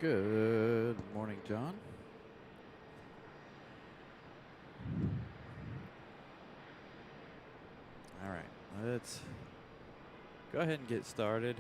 Good morning, John. All right, let's go ahead and get started.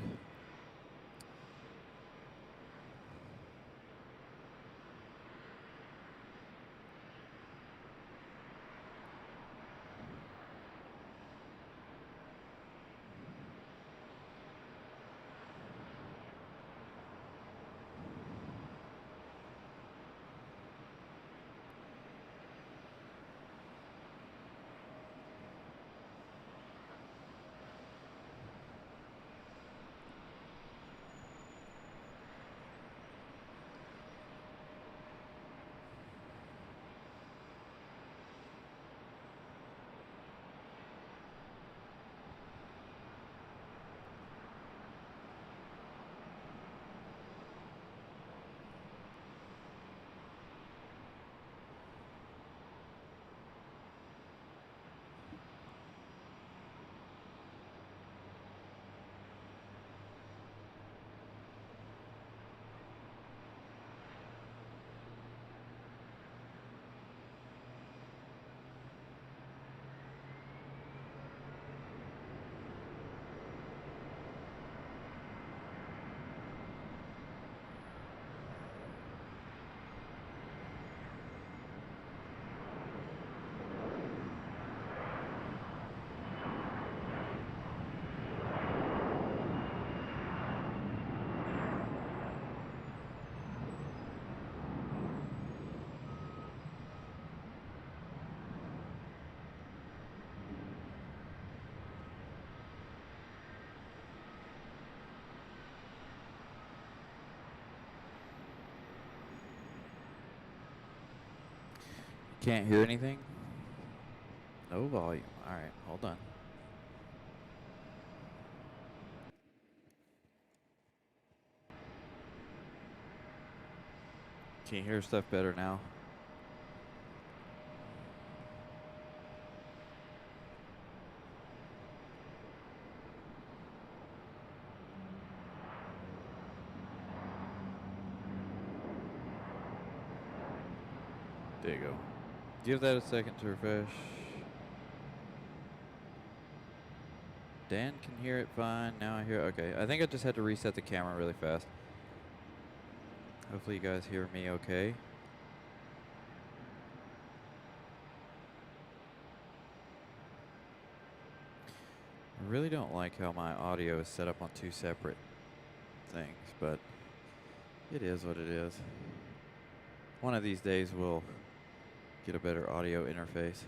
Can't hear anything? No volume. All right, hold on. Can you hear stuff better now? There you go. Give that a second to refresh. Dan can hear it fine. Now I hear. Okay, I think I just had to reset the camera really fast. Hopefully you guys hear me okay. I really don't like how my audio is set up on two separate things, but it is what it is. One of these days we'll get a better audio interface.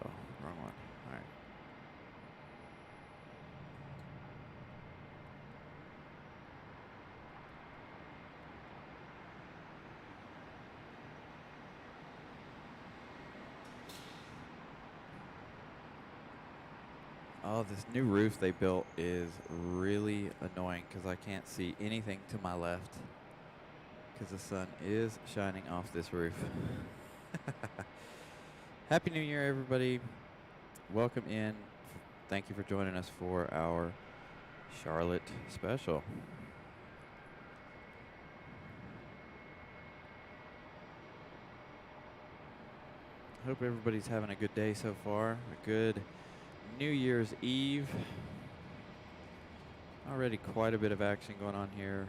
Oh, wrong one. All right. Oh, this new roof they built is really annoying because I can't see anything to my left because the sun is shining off this roof. Happy New Year, everybody. Welcome in. Thank you for joining us for our Charlotte special. Hope everybody's having a good day so far. A good New Year's Eve. Already quite a bit of action going on here.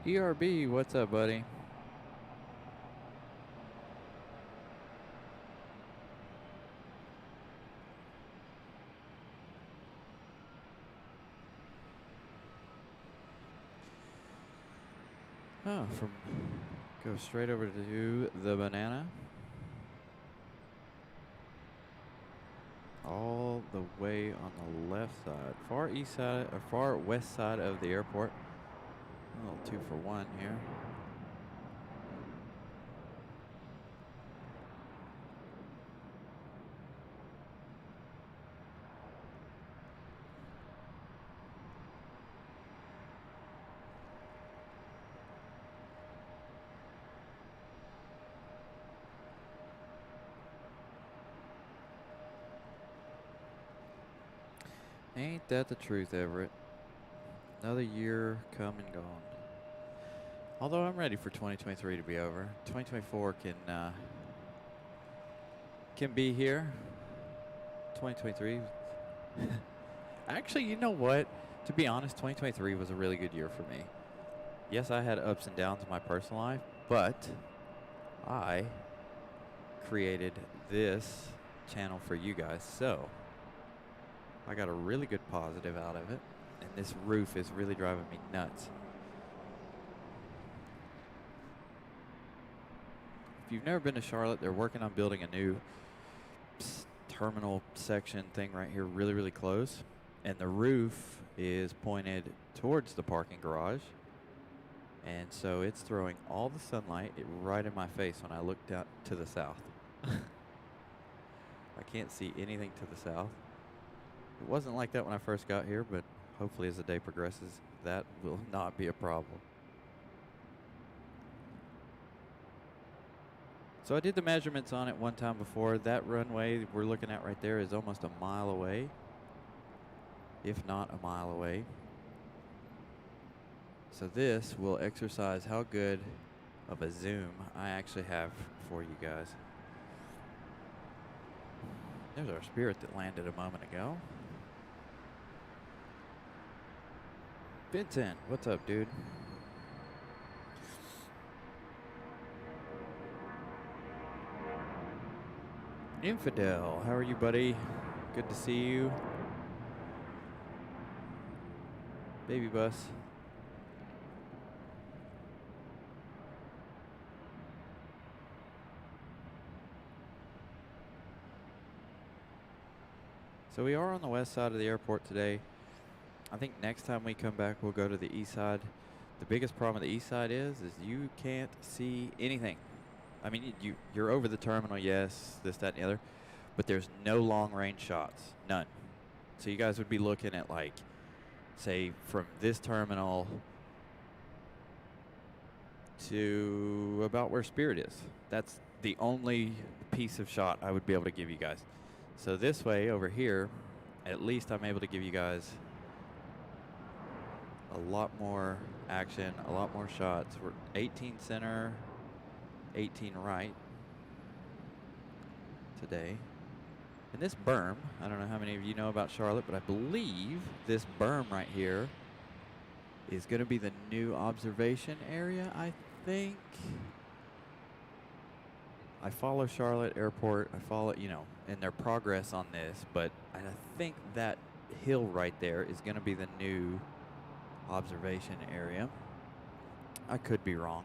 ERB, what's up, buddy? Oh, go straight over to the banana. All the way on the left side, far east side, or far west side of the airport. A little 2-for-1 here. Ain't that the truth, Everett? Another year come and gone. Although I'm ready for 2023 to be over. 2024 can be here. 2023. Actually, you know what? To be honest, 2023 was a really good year for me. Yes, I had ups and downs in my personal life, but I created this channel for you guys, so I got a really good positive out of it, and this roof is really driving me nuts. If you've never been to Charlotte, they're working on building a new terminal section thing right here really, really close, and the roof is pointed towards the parking garage, and so it's throwing all the sunlight right in my face when I look down to the south. I can't see anything to the south. It wasn't like that when I first got here, but hopefully as the day progresses, that will not be a problem. So I did the measurements on it one time before. That runway we're looking at right there is almost a mile away, if not a mile away. So this will exercise how good of a zoom I actually have for you guys. There's our Spirit that landed a moment ago. Vincent, what's up, dude? Infidel, how are you, buddy? Good to see you. Baby Bus. So we are on the west side of the airport today. I think next time we come back, we'll go to the east side. The biggest problem with the east side is you can't see anything. I mean, you're over the terminal, yes, this, that, and the other, but there's no long-range shots, none. So you guys would be looking at, like, say, from this terminal to about where Spirit is. That's the only piece of shot I would be able to give you guys. So this way, over here, at least I'm able to give you guys a lot more action, a lot more shots. We're 18 center, 18 right today. And this berm, I don't know how many of you know about Charlotte, but I believe this berm right here is going to be the new observation area, I think. I follow Charlotte Airport. I follow, in their progress on this, but I think that hill right there is going to be the new observation area. I could be wrong.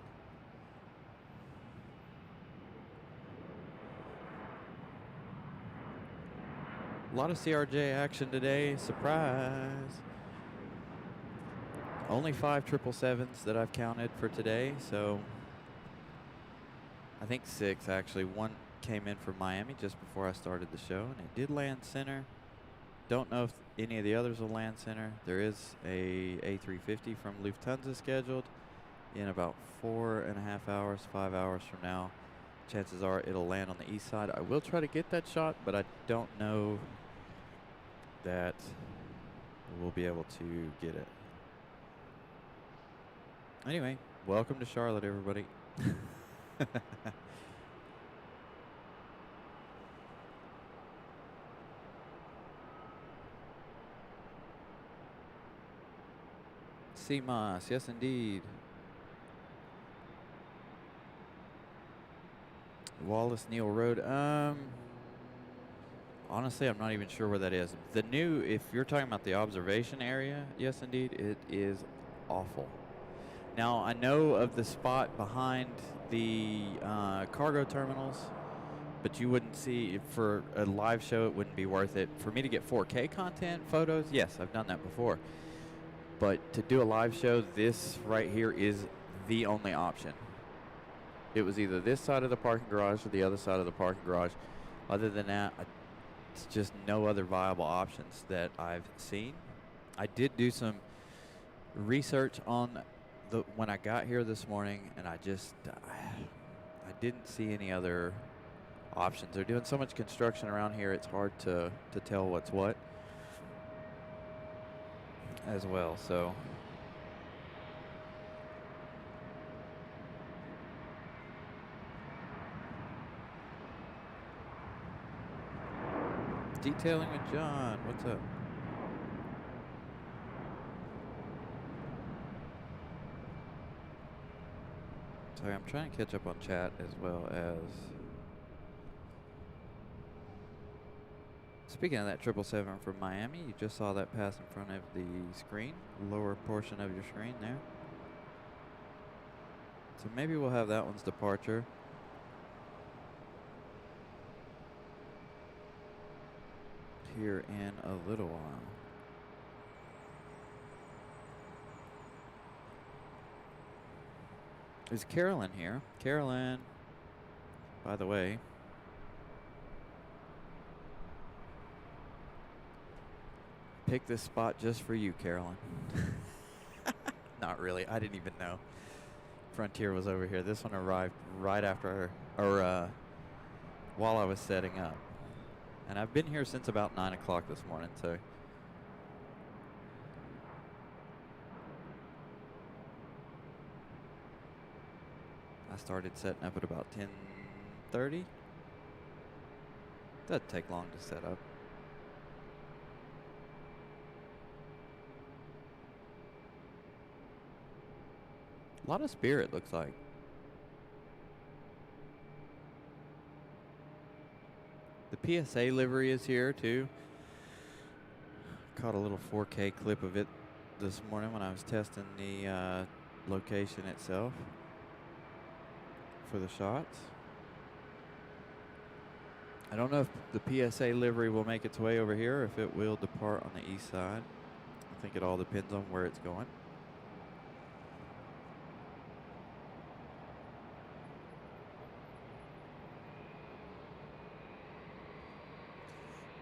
A lot of CRJ action today. Surprise. Only 5 777s that I've counted for today, so I think 6 actually. One came in from Miami just before I started the show, and it did land center. Don't know if any of the others will land center. There is a A350 from Lufthansa scheduled in about 4.5 hours, 5 hours from now. Chances are it'll land on the east side. I will try to get that shot, but I don't know that we'll be able to get it. Anyway, welcome to Charlotte, everybody. CMOS, yes indeed. Wallace Neal Road. Honestly, I'm not even sure where that is. The new, if you're talking about the observation area, yes, indeed, it is awful. Now, I know of the spot behind the cargo terminals, but you wouldn't see, for a live show, it wouldn't be worth it. For me to get 4K content, photos, yes, I've done that before. But to do a live show, this right here is the only option. It was either this side of the parking garage or the other side of the parking garage. Other than that, it's just no other viable options that I've seen. I did do some research on when I got here this morning, and I didn't see any other options. They're doing so much construction around here, it's hard to tell what's what as well. So detailing with John, what's up? Sorry, I'm trying to catch up on chat as well as. Speaking of that 777 from Miami, you just saw that pass in front of the screen, lower portion of your screen there. So maybe we'll have that one's departure. Here in a little while. Is Carolyn here? Carolyn, by the way. Pick this spot just for you, Carolyn. Not really. I didn't even know Frontier was over here. This one arrived right after, or while I was setting up. And I've been here since about 9 o'clock this morning, so. I started setting up at about 10:30. Doesn't take long to set up. A lot of Spirit, looks like. The PSA livery is here too. Caught a little 4K clip of it this morning when I was testing the location itself for the shots. I don't know if the PSA livery will make its way over here or if it will depart on the east side. I think it all depends on where it's going.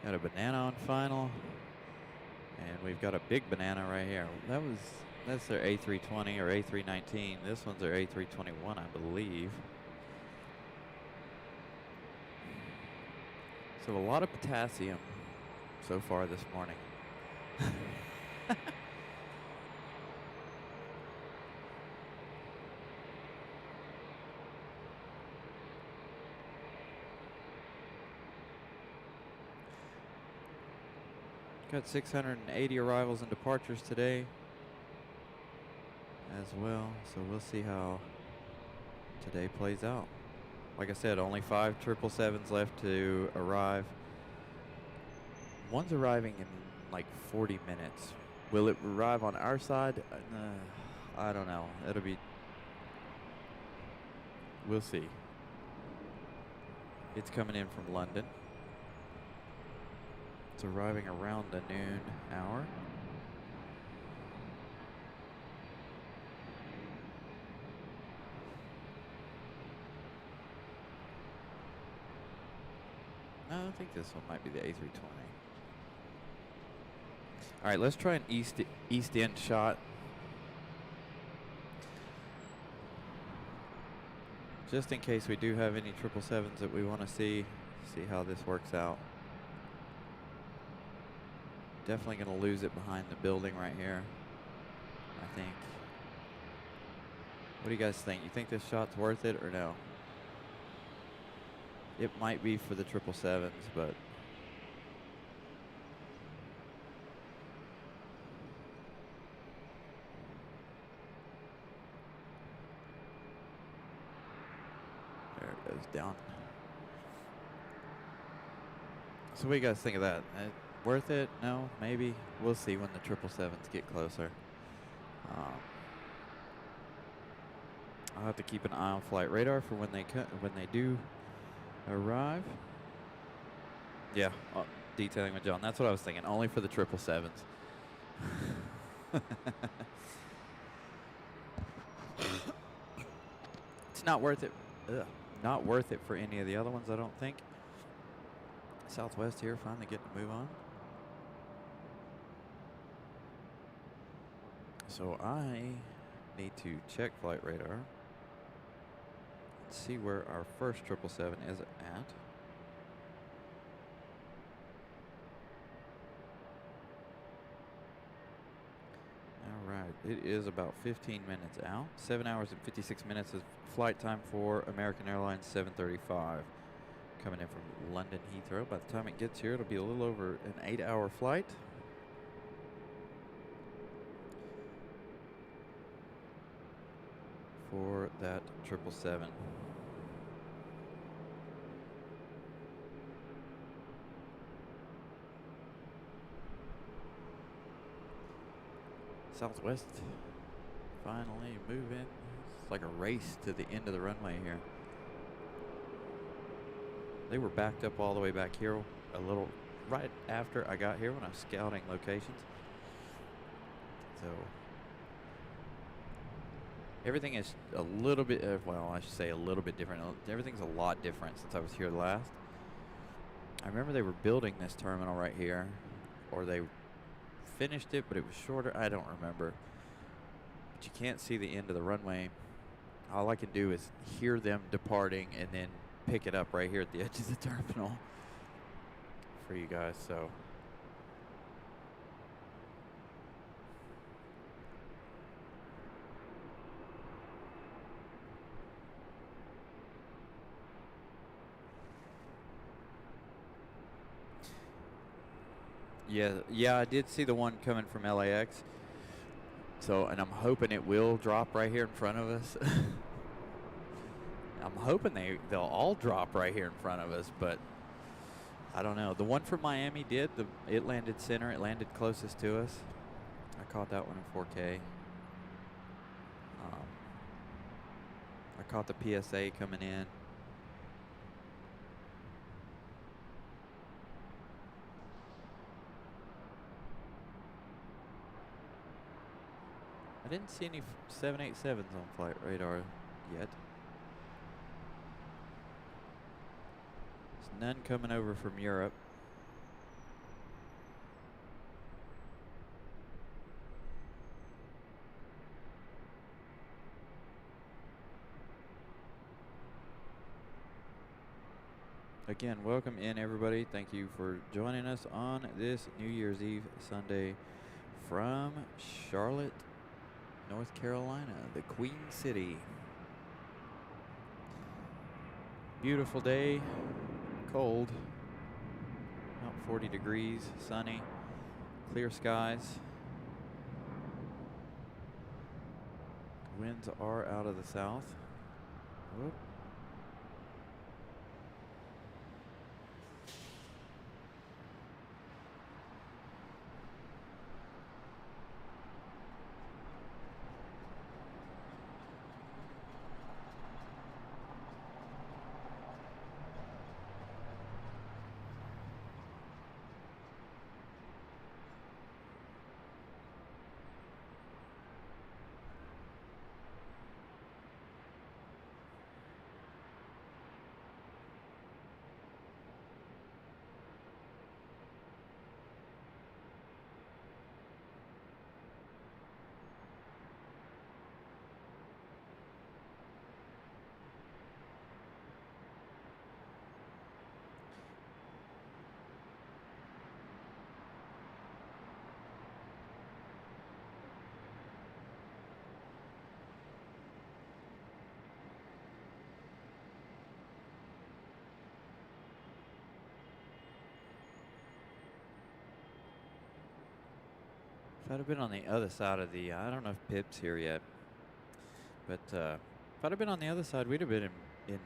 Got a banana on final, and we've got a big banana right here. That's their A320 or A319. This one's their A321, I believe. So a lot of potassium so far this morning. Got 680 arrivals and departures today as well, so we'll see how today plays out. Like I said, only 5 777s left to arrive. One's arriving in like 40 minutes. Will it arrive on our side? I don't know. We'll see. It's coming in from London. It's arriving around the noon hour. No, I think this one might be the A320. All right, let's try an east end shot. Just in case we do have any 777s that we want to see how this works out. Definitely going to lose it behind the building right here, I think. What do you guys think? You think this shot's worth it or no? It might be for the 777s, but there it goes down. So what do you guys think of that? Worth it? No? Maybe? We'll see when the 777s get closer. I'll have to keep an eye on flight radar for when they do arrive. Yeah, detailing with John. That's what I was thinking. Only for the 777s. It's not worth it. Ugh, not worth it for any of the other ones, I don't think. Southwest here, finally getting to move on. So I need to check flight radar and see where our first 777 is at. All right, it is about 15 minutes out. 7 hours and 56 minutes is flight time for American Airlines 735. Coming in from London Heathrow. By the time it gets here, it'll be a little over an 8-hour flight. For that 777. Southwest finally moving. It's like a race to the end of the runway here. They were backed up all the way back here a little right after I got here when I was scouting locations. So everything is a little bit, well, I should say a little bit different. Everything's a lot different since I was here last. I remember they were building this terminal right here, or they finished it, but it was shorter. I don't remember. But you can't see the end of the runway. All I can do is hear them departing and then pick it up right here at the edge of the terminal for you guys. So yeah, I did see the one coming from LAX. So, and I'm hoping it will drop right here in front of us. I'm hoping they'll all drop right here in front of us, but I don't know. The one from Miami did. It landed center. It landed closest to us. I caught that one in 4K. I caught the PSA coming in. I didn't see any 787s on flight radar yet. There's none coming over from Europe. Again, welcome in everybody. Thank you for joining us on this New Year's Eve Sunday from Charlotte, North Carolina, the Queen City. Beautiful day, cold, about 40 degrees, sunny, clear skies. Winds are out of the south. Whoop. If I'd have been on the other side of the, I don't know if Pip's here yet, but if I'd have been on the other side, we'd have been in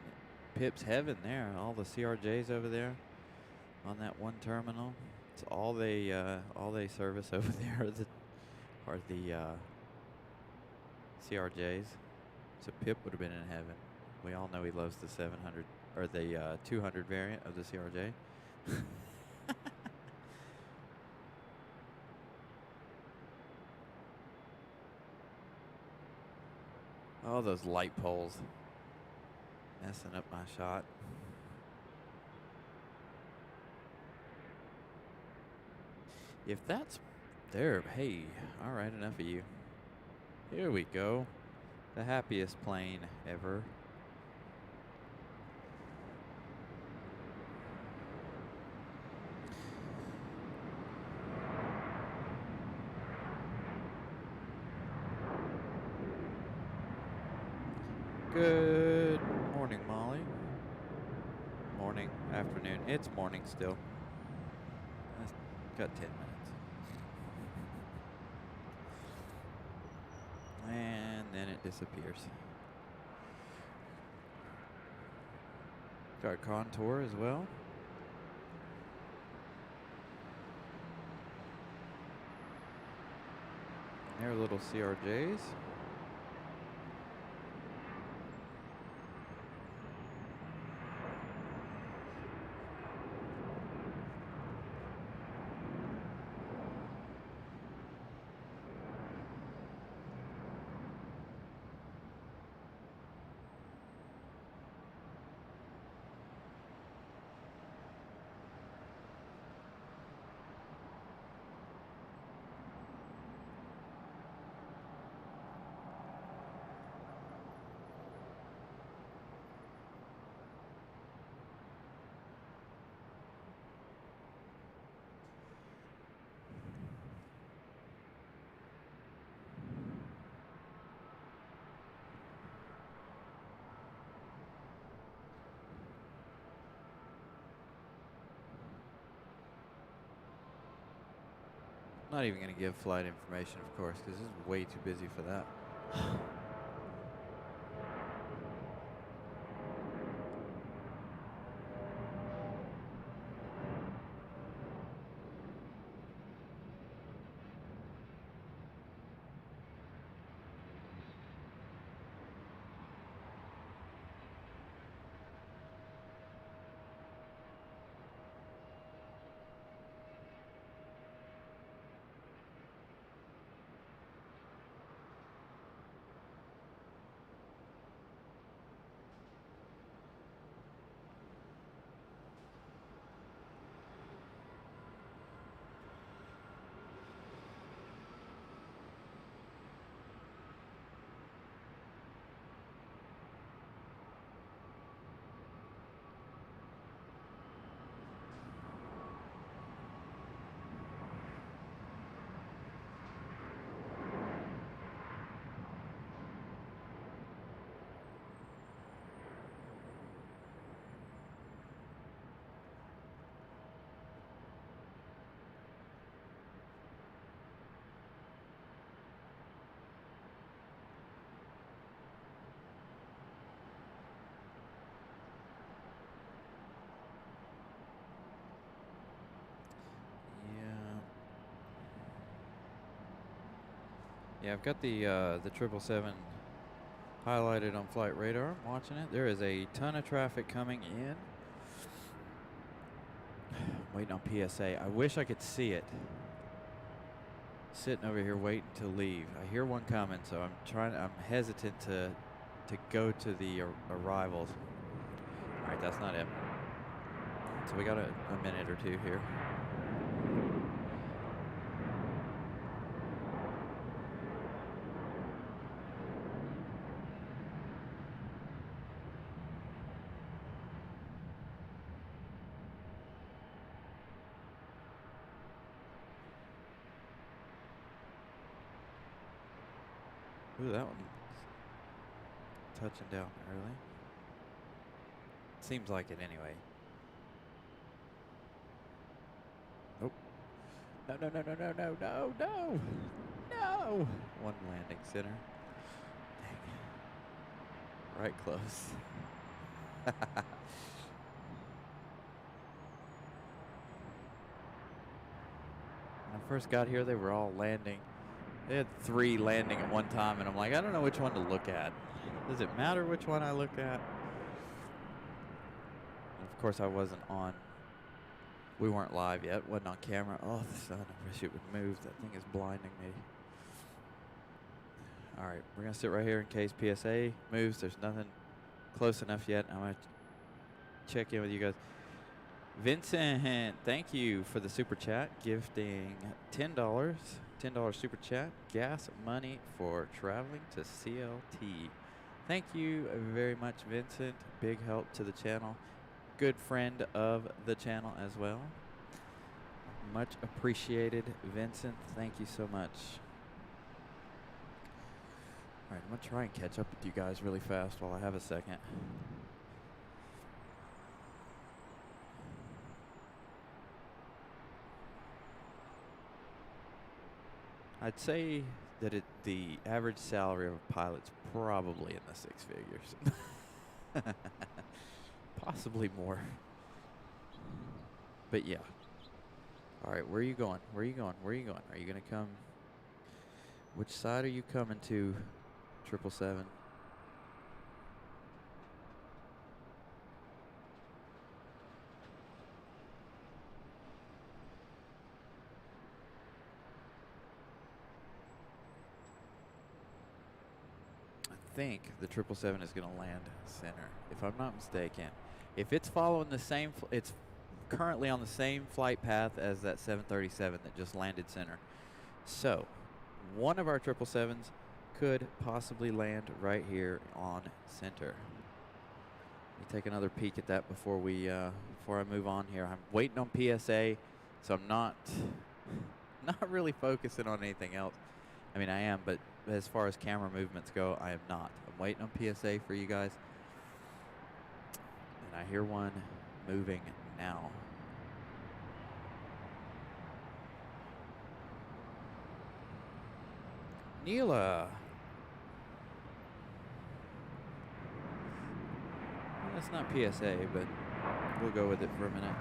Pip's heaven there. All the CRJs over there on that one terminal. It's all they service over there are the CRJs. So Pip would have been in heaven. We all know he loves the 700 or the 200 variant of the CRJ. Oh, those light poles messing up my shot. If that's there, hey, all right, enough of you. Here we go. The happiest plane ever. Good morning, Molly. Morning, afternoon. It's morning still. Got 10 minutes. And then it disappears. Got contour as well. There are little CRJs. Not even going to give flight information, of course, because this is way too busy for that. Yeah, I've got the 777 highlighted on flight radar. I'm watching it. There is a ton of traffic coming in. Waiting on PSA. I wish I could see it. Sitting over here waiting to leave. I hear one coming, so I'm hesitant to go to the arrivals. All right, that's not it. So we got a minute or two here. Ooh, that one touching down early. Seems like it anyway. Nope. No, no, no, no, no, no, no, no, no. One landing center. Dang. Right close. first got here, they were all landing. They had 3 landing at one time, and I'm like, I don't know which one to look at. Does it matter which one I look at? And of course, I wasn't on. We weren't live yet. Wasn't on camera. Oh, the sun. I wish it would move. That thing is blinding me. All right, we're going to sit right here in case PSA moves. There's nothing close enough yet. I'm going to check in with you guys. Vincent, thank you for the super chat, gifting $10. $10 super chat. Gas money for traveling to CLT. Thank you very much, Vincent. Big help to the channel. Good friend of the channel as well. Much appreciated, Vincent. Thank you so much. All right, I'm going to try and catch up with you guys really fast while I have a second. I'd say that the average salary of a pilot's probably in the 6 figures. Possibly more. But yeah. All right, where are you going? Where are you going? Where are you going? Are you going to come? Which side are you coming to, 777? I think the 777 is going to land center, if I'm not mistaken. If it's following the same, it's currently on the same flight path as that 737 that just landed center. So, one of our 777s could possibly land right here on center. Let me take another peek at that before I move on here. I'm waiting on PSA, so I'm not really focusing on anything else. I mean, I am, but as far as camera movements go, I am not. I'm waiting on PSA for you guys. And I hear one moving now. Neela. Well, that's not PSA, but we'll go with it for a minute.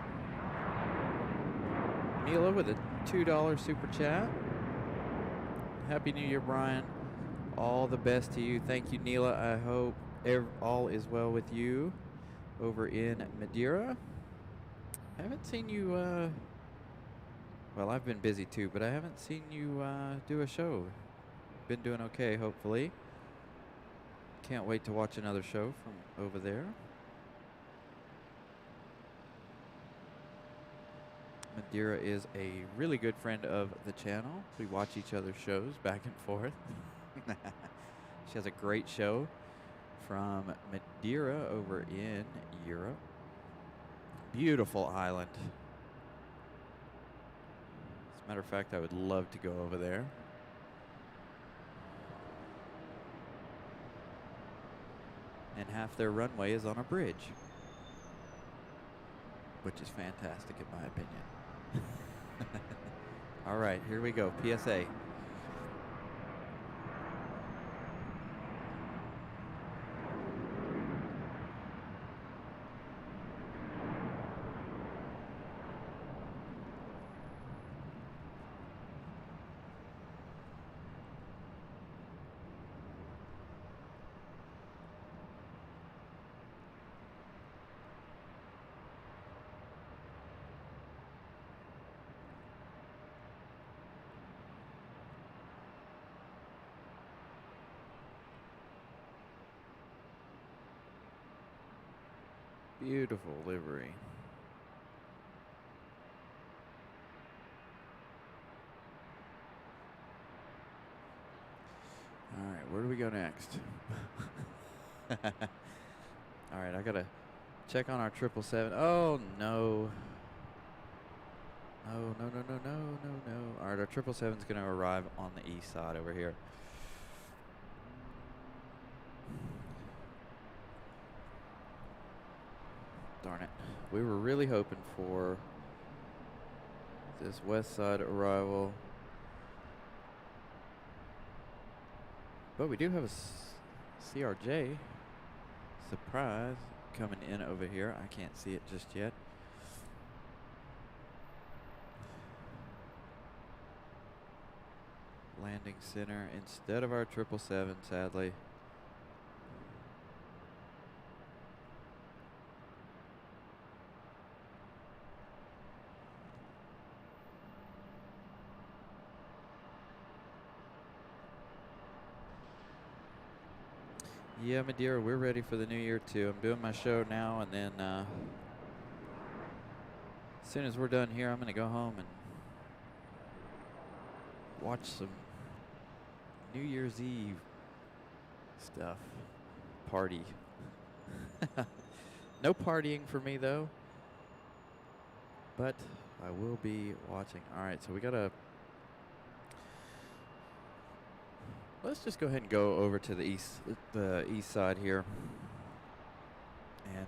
Neela with a $2 super chat. Happy New Year, Brian. All the best to you. Thank you, Neela. I hope all is well with you over in Madeira. I haven't seen you, well, I've been busy too, but I haven't seen you do a show. Been doing okay, hopefully. Can't wait to watch another show from over there. Madeira is a really good friend of the channel. We watch each other's shows back and forth. She has a great show from Madeira over in Europe. Beautiful island. As a matter of fact, I would love to go over there. And half their runway is on a bridge, which is fantastic in my opinion. All right, here we go. PSA. Beautiful livery. All right, where do we go next? All right, I gotta check on our 777. Oh no. Oh, no. All right, our 777's gonna arrive on the east side over here. Darn it. We were really hoping for this west side arrival. But we do have a CRJ surprise coming in over here. I can't see it just yet. landing center instead of our 777, sadly. Yeah, Madeira, we're ready for the new year too. I'm doing my show now, and then as soon as we're done here, I'm going to go home and watch some New Year's Eve stuff. Party. No partying for me, though. But I will be watching. All right, so we got to... Let's just go ahead and go over to the east side here. And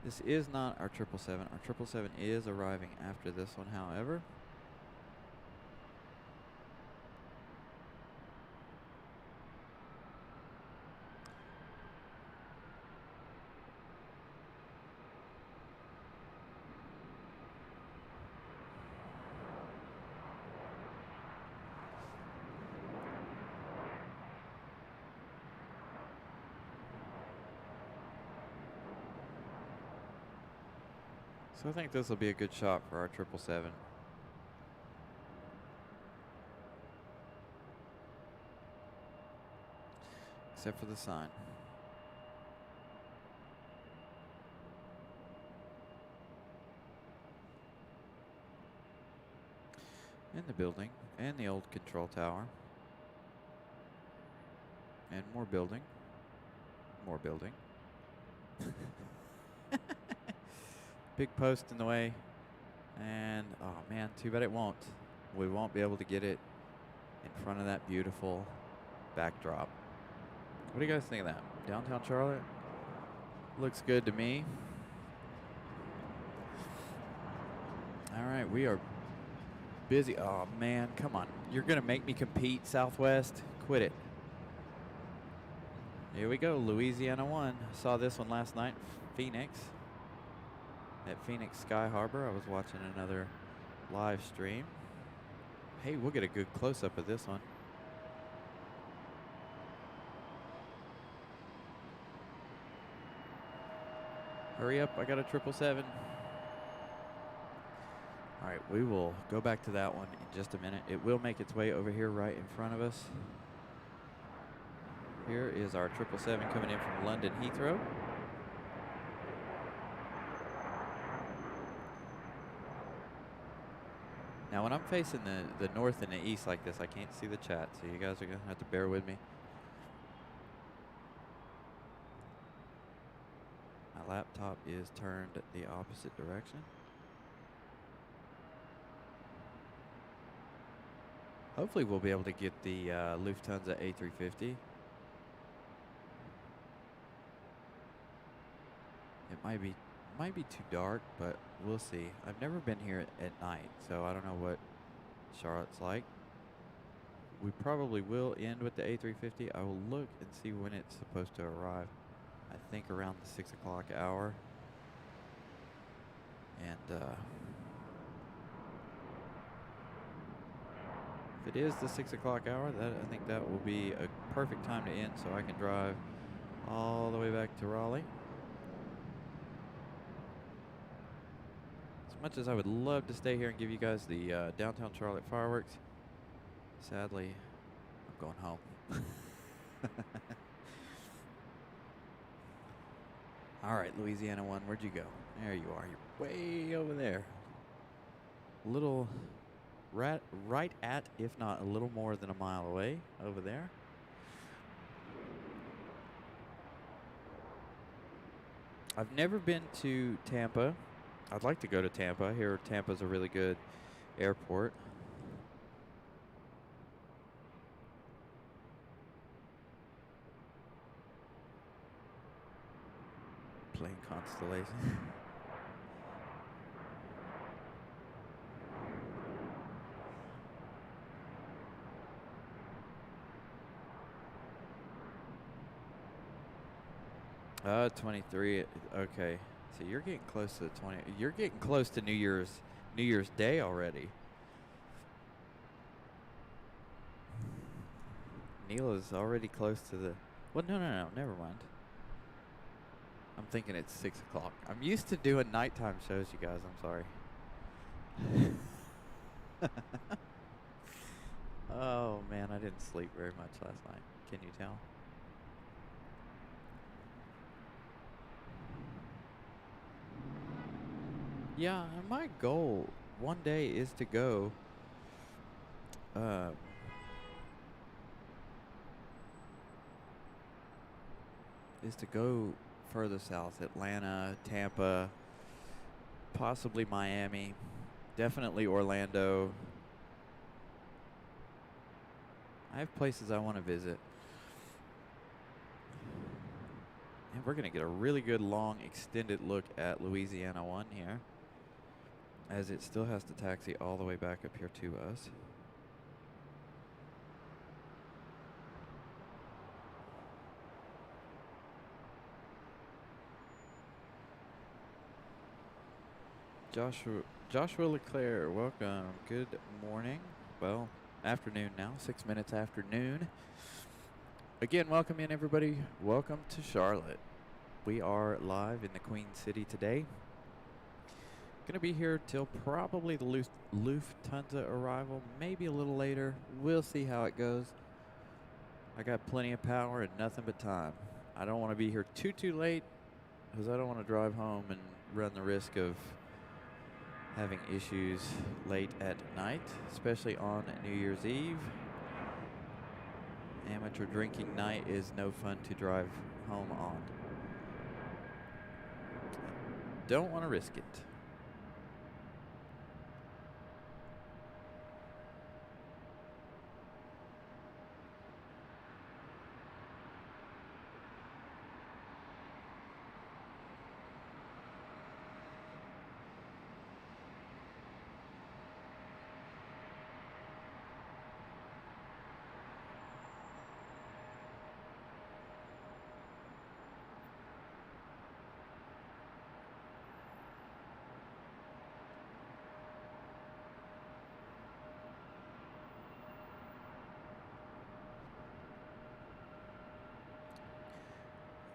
this is not our 777. Our 777 is arriving after this one, however. So I think this will be a good shot for our 777. Except for the sign. And the building. And the old control tower. And more building. More building. Big post in the way. And, oh man, too bad it won't. We won't be able to get it in front of that beautiful backdrop. What do you guys think of that? Downtown Charlotte? Looks good to me. All right, we are busy. Oh man, come on. You're going to make me compete, Southwest? Quit it. Here we go, Louisiana 1. Saw this one last night, Phoenix. At Phoenix Sky Harbor. I was watching another live stream. Hey, we'll get a good close-up of this one. Hurry up, I got a 777. All right, we will go back to that one in just a minute. It will make its way over here right in front of us. Here is our 777 coming in from London Heathrow. Now, when I'm facing the north and the east like this, I can't see the chat, so you guys are going to have to bear with me. My laptop is turned the opposite direction. Hopefully, we'll be able to get the Lufthansa A350. It might be too dark, but we'll see. I've never been here at night, so I don't know what Charlotte's like. We probably will end with the A350. I will look and see when it's supposed to arrive. I think around the 6 o'clock hour. And if it is the 6 o'clock hour, I think that will be a perfect time to end, so I can drive all the way back to Raleigh. Much as I would love to stay here and give you guys the downtown Charlotte fireworks, sadly, I'm going home. All right, Louisiana 1, where'd you go? There you are. You're way over there. Little right at, if not a little more than a mile away over there. I've never been to Tampa. I'd like to go to Tampa. I hear Tampa's a really good airport. Plane Constellation. 23. Okay. So you're getting close to the 20. You're getting close to New Year's New Year's Day already. Neil is already close to the... Well, no, never mind. I'm thinking it's 6 o'clock. I'm used to doing nighttime shows, you guys. I'm sorry. Oh, man, I didn't sleep very much last night. Can you tell? Yeah, and my goal one day is to go further south. Atlanta, Tampa, possibly Miami, definitely Orlando. I have places I want to visit. And we're going to get a really good long extended look at Louisiana 1 here, as it still has to taxi all the way back up here to us. Joshua Leclerc, welcome. Good morning. Well, afternoon now, 6 minutes after noon. Again, welcome in everybody. Welcome to Charlotte. We are live in the Queen City today. Gonna be here till probably the Lufthansa arrival, maybe a little later. We'll see how it goes. I got plenty of power and nothing but time. I don't want to be here too late, because I don't want to drive home and run the risk of having issues late at night, especially on New Year's Eve. Amateur drinking night is no fun to drive home on. Don't want to risk it.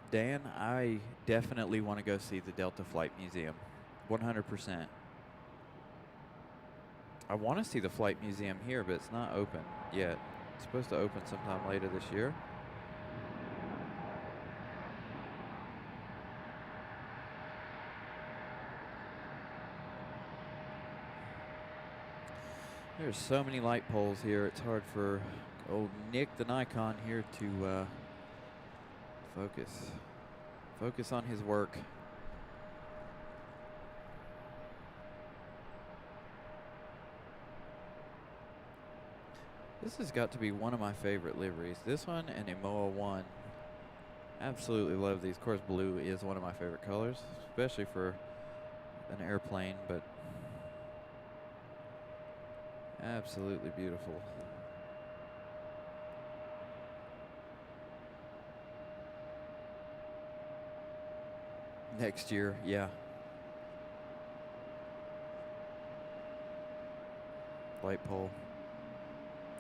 Dan, I definitely want to go see the Delta Flight Museum. 100%. I want to see the Flight Museum here, but it's not open yet. It's supposed to open sometime later this year. There's so many light poles here. It's hard for old Nick the Nikon here to focus on his work. This has got to be one of my favorite liveries. This one and Emoa 1. Absolutely love these. Of course, blue is one of my favorite colors, especially for an airplane, but absolutely beautiful. Next year, yeah. Light pole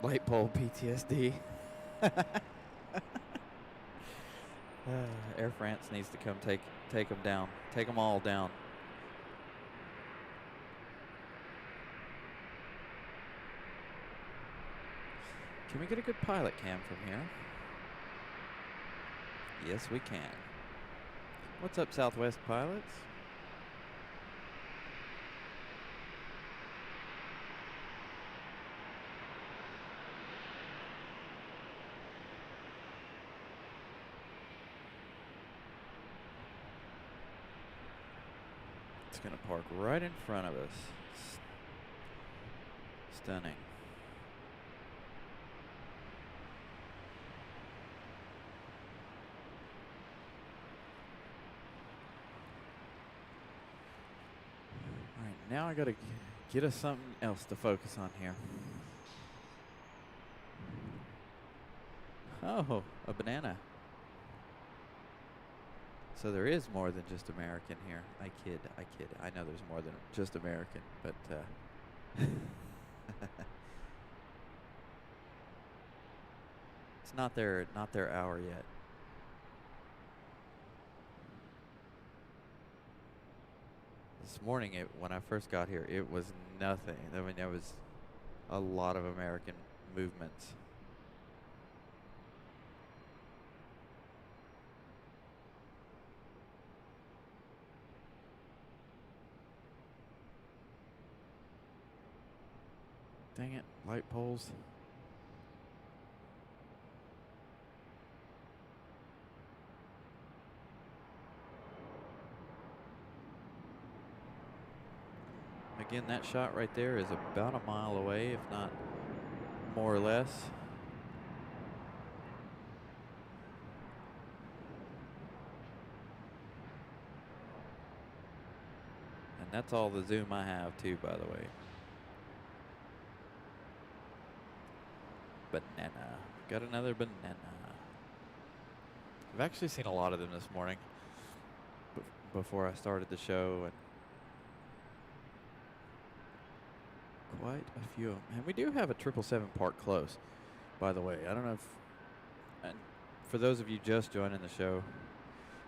PTSD. Air France needs to come take them down. Take them all down. Can we get a good pilot cam from here? Yes, we can. What's up, Southwest pilots? It's going to park right in front of us. Stunning. All right, now I got to get us something else to focus on here. Oh, a banana. So there is more than just American here. I kid. I know there's more than just American, but it's not their hour yet. This morning, when I first got here, it was nothing. I mean, there was a lot of American movements. Dang it, light poles. Again, that shot right there is about a mile away, if not more or less. And that's all the zoom I have too, by the way. Banana. Got another banana. I've actually seen a lot of them this morning before I started the show, and quite a few of them. And we do have a 777 parked close, by the way. I don't know if, and for those of you just joining the show,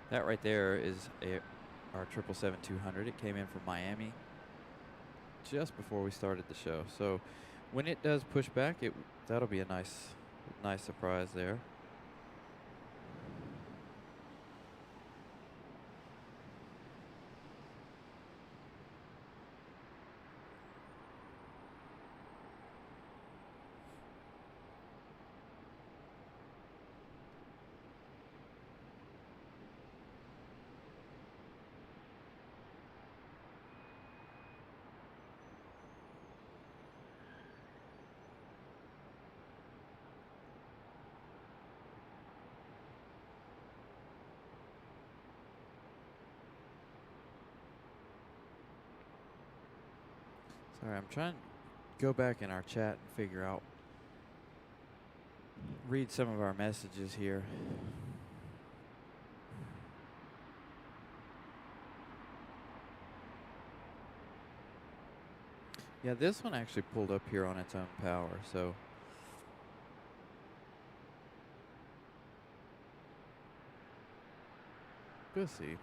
that right there is our 777-200. It came in from Miami just before we started the show. So when it does push back, that'll be a nice surprise there. Sorry, I'm trying to go back in our chat and figure out, read some of our messages here. Yeah, this one actually pulled up here on its own power, so we'll see.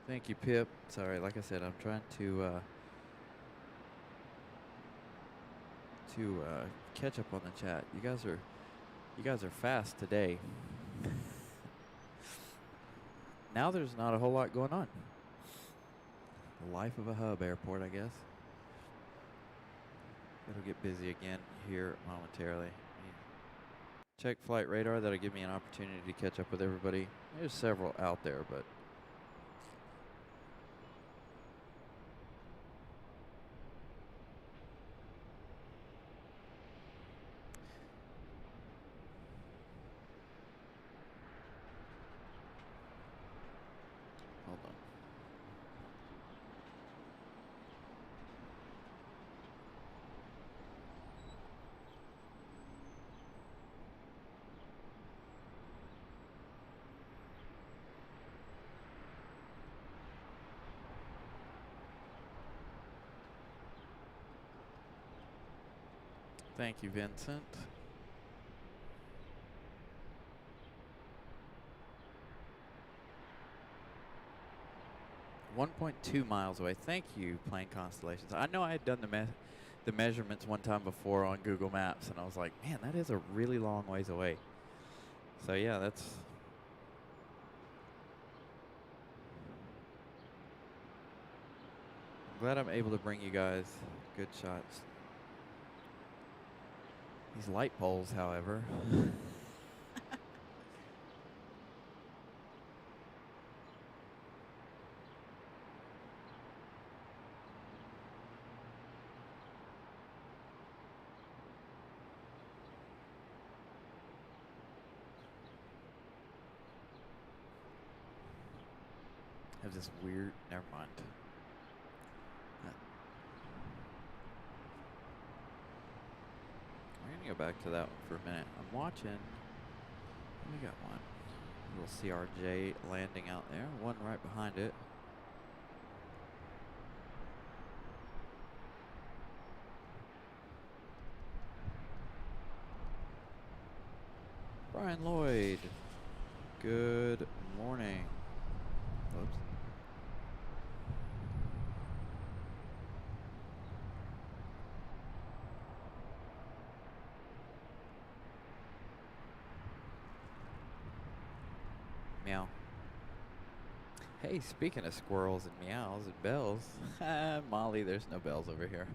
Thank you, Pip. Sorry, like I said, I'm trying to catch up on the chat. You guys are fast today. Now there's not a whole lot going on. The life of a hub airport, I guess. It'll get busy again here momentarily. Check flight radar. That'll give me an opportunity to catch up with everybody. There's several out there, but hold on. Thank you, Vincent. .2 miles away. Thank you, Plane Constellations. I know I had done the measurements one time before on Google Maps, and I was like, man, that is a really long ways away. So yeah, that's I'm glad I'm able to bring you guys good shots. These light poles, however. Have this weird. Never mind. We're gonna go back to that one for a minute. I'm watching. We got one. Little CRJ landing out there. One right behind it. Brian Lloyd. Good morning. Oops. Meow. Hey, speaking of squirrels and meows and bells, Molly, there's no bells over here.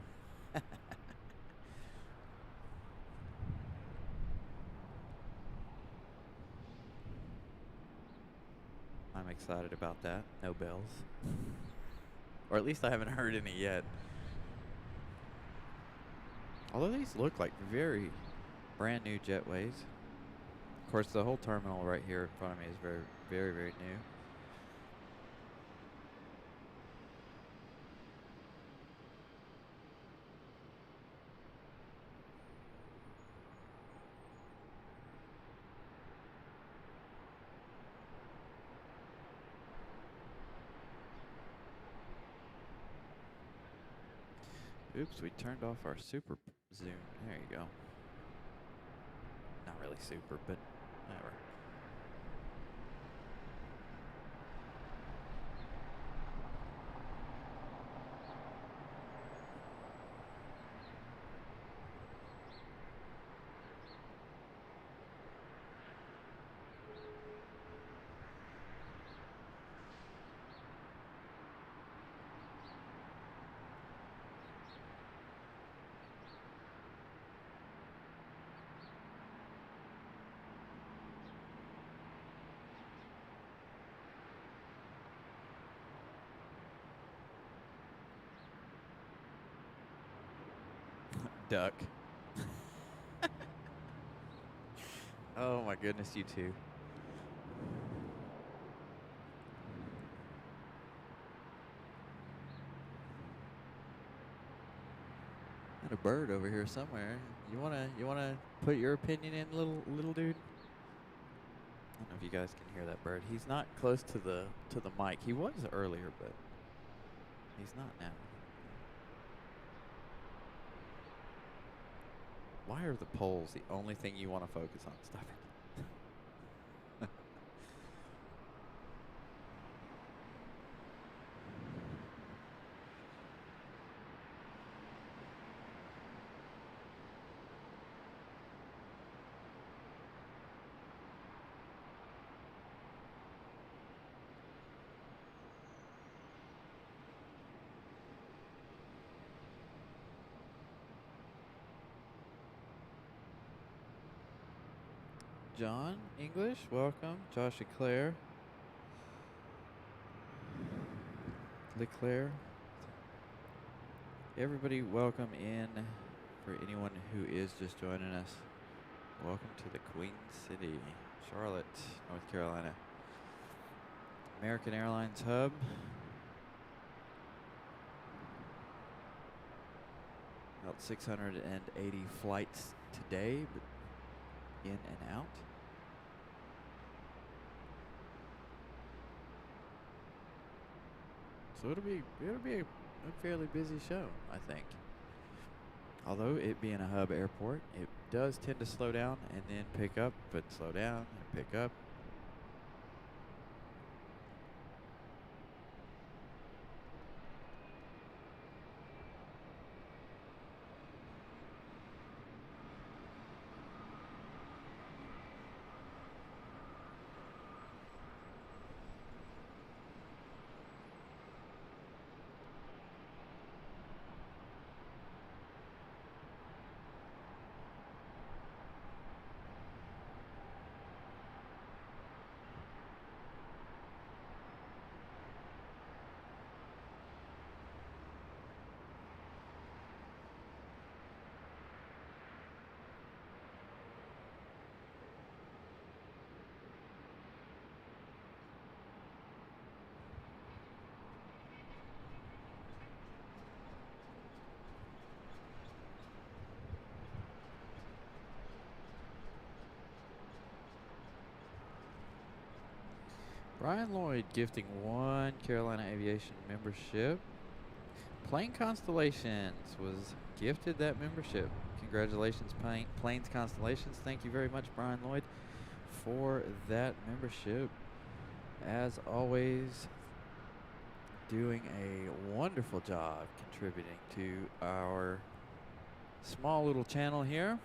I'm excited about that. No bells. Or at least I haven't heard any yet. Although these look like very brand new jetways. Of course, the whole terminal right here in front of me is very, very, very new. Oops, we turned off our super zoom. There you go. Not really super, but whatever. Duck. Oh my goodness, you two. Got a bird over here somewhere. You wanna put your opinion in, little dude? I don't know if you guys can hear that bird. He's not close to the mic. He was earlier, but he's not now. Why are the poles the only thing you want to focus on? Stop it. John English, welcome. Josh Leclaire. Everybody, welcome in. For anyone who is just joining us, welcome to the Queen City, Charlotte, North Carolina. American Airlines hub. About 680 flights today, but in and out. So it'll be a fairly busy show, I think. Although it being a hub airport, it does tend to slow down and then pick up, but slow down and pick up. Brian Lloyd gifting 1 Carolina Aviation membership. Plane Constellations was gifted that membership. Congratulations, Planes Constellations. Thank you very much, Brian Lloyd, for that membership. As always, doing a wonderful job contributing to our small little channel here.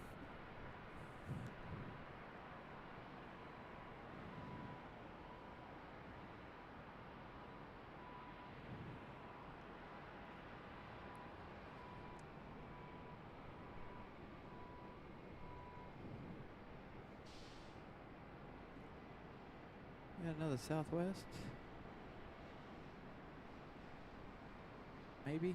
We got another Southwest. Maybe.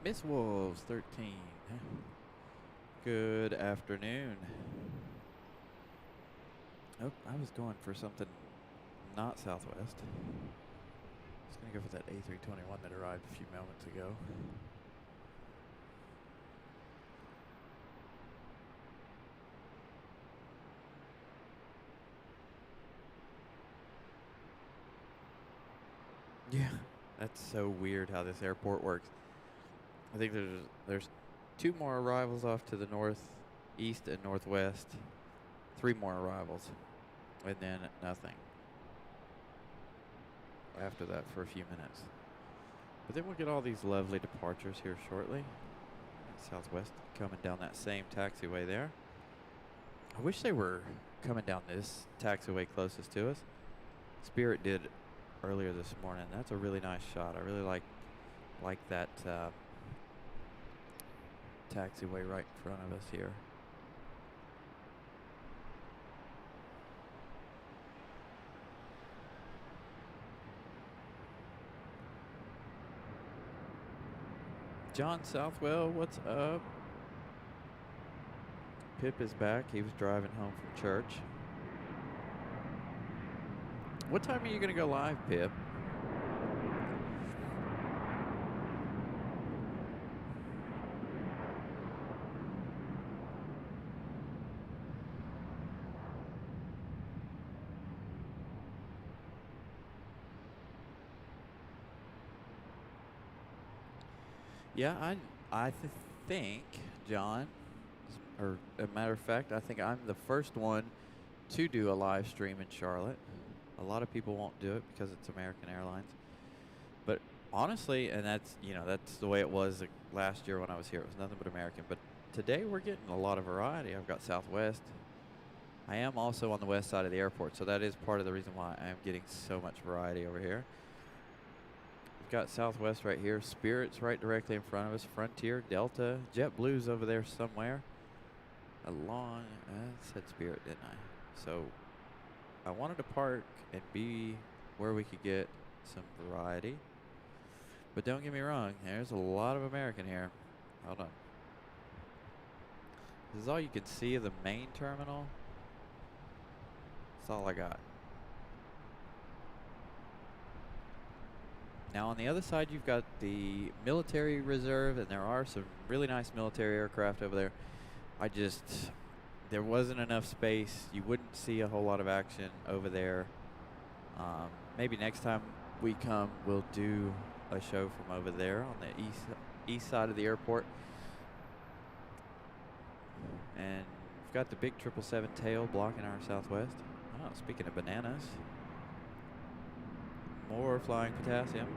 Miss Wolves 13. Good afternoon. Oh, I was going for something not Southwest. Just gonna go for that A321 that arrived a few moments ago. Yeah, that's so weird how this airport works. I think there's 2 more arrivals off to the northeast and northwest. 3 more arrivals, and then nothing after that for a few minutes. But then we'll get all these lovely departures here shortly. Southwest coming down that same taxiway there. I wish they were coming down this taxiway closest to us. Spirit did earlier this morning. That's a really nice shot. I really like that taxiway right in front of us here. John Southwell, what's up? Pip is back. He was driving home from church. What time are you going to go live, Pip? Yeah, I think, John, or a matter of fact, I think I'm the first one to do a live stream in Charlotte. A lot of people won't do it because it's American Airlines. But honestly, and that's the way it was last year when I was here. It was nothing but American. But today we're getting a lot of variety. I've got Southwest. I am also on the west side of the airport, so that is part of the reason why I am getting so much variety over here. Got Southwest right here, Spirit's right directly in front of us, Frontier, Delta, JetBlue's over there somewhere. I said Spirit, didn't I? So I wanted to park and be where we could get some variety. But don't get me wrong, there's a lot of American here. Hold on. This is all you can see of the main terminal. That's all I got. Now on the other side, you've got the military reserve, and there are some really nice military aircraft over there. There wasn't enough space. You wouldn't see a whole lot of action over there. Maybe next time we come, we'll do a show from over there on the east side of the airport. And we've got the big 777 tail blocking our southwest. Oh, speaking of bananas, more flying potassium.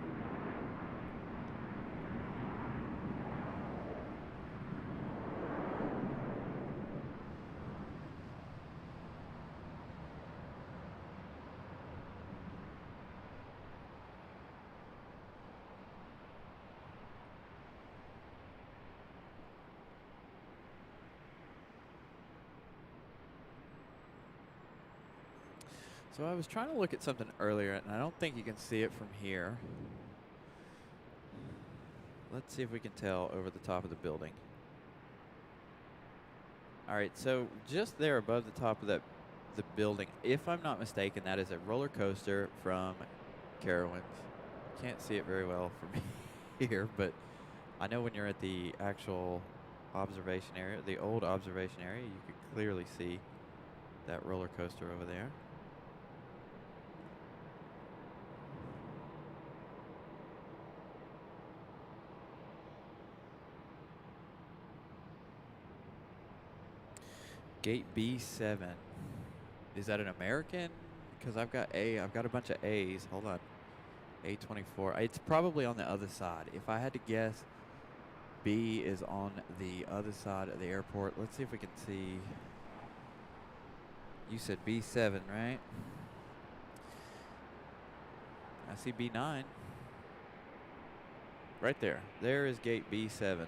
So I was trying to look at something earlier, and I don't think you can see it from here. Let's see if we can tell over the top of the building. All right, so just there above the top of the building, if I'm not mistaken, that is a roller coaster from Carowinds. Can't see it very well from here, but I know when you're at the actual observation area, the old observation area, you could clearly see that roller coaster over there. Gate B7. Is that an American? Because I've got a bunch of A's. Hold on. A24. It's probably on the other side. If I had to guess, B is on the other side of the airport. Let's see if we can see. You said B7, right? I see B9. Right there. There is gate B7.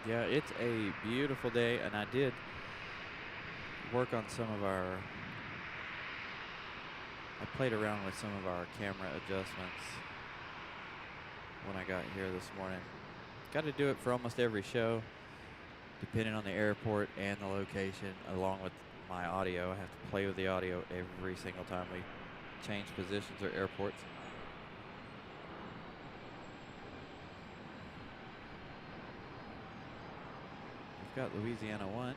Yeah, it's a beautiful day, and I did work on I played around with some of our camera adjustments when I got here this morning. Got to do it for almost every show, depending on the airport and the location, along with my audio. I have to play with the audio every single time we change positions or airports. We've got Louisiana 1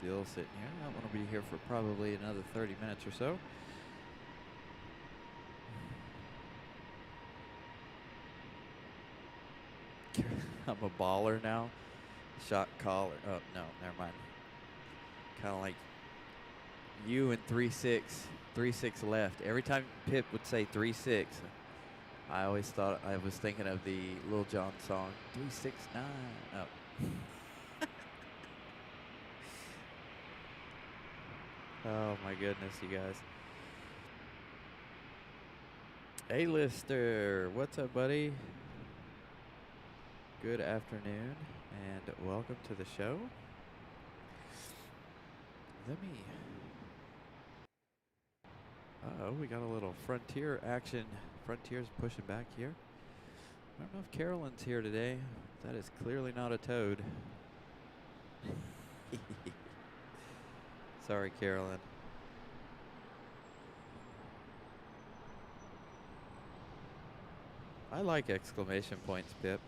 still sitting here. That one will be here for probably another 30 minutes or so. I'm a baller now. Shot caller. Oh, no, never mind. Kind of like you and 3-6. 3-6 left. Every time Pip would say 3-6, I always thought I was thinking of the Lil Jon song, 3-6-9. Oh. Oh my goodness, you guys. A-lister, what's up, buddy? Good afternoon, and welcome to the show. Uh-oh, we got a little Frontier action. Frontier's pushing back here. I don't know if Carolyn's here today. That is clearly not a toad. Sorry, Carolyn. I like exclamation points, Pip.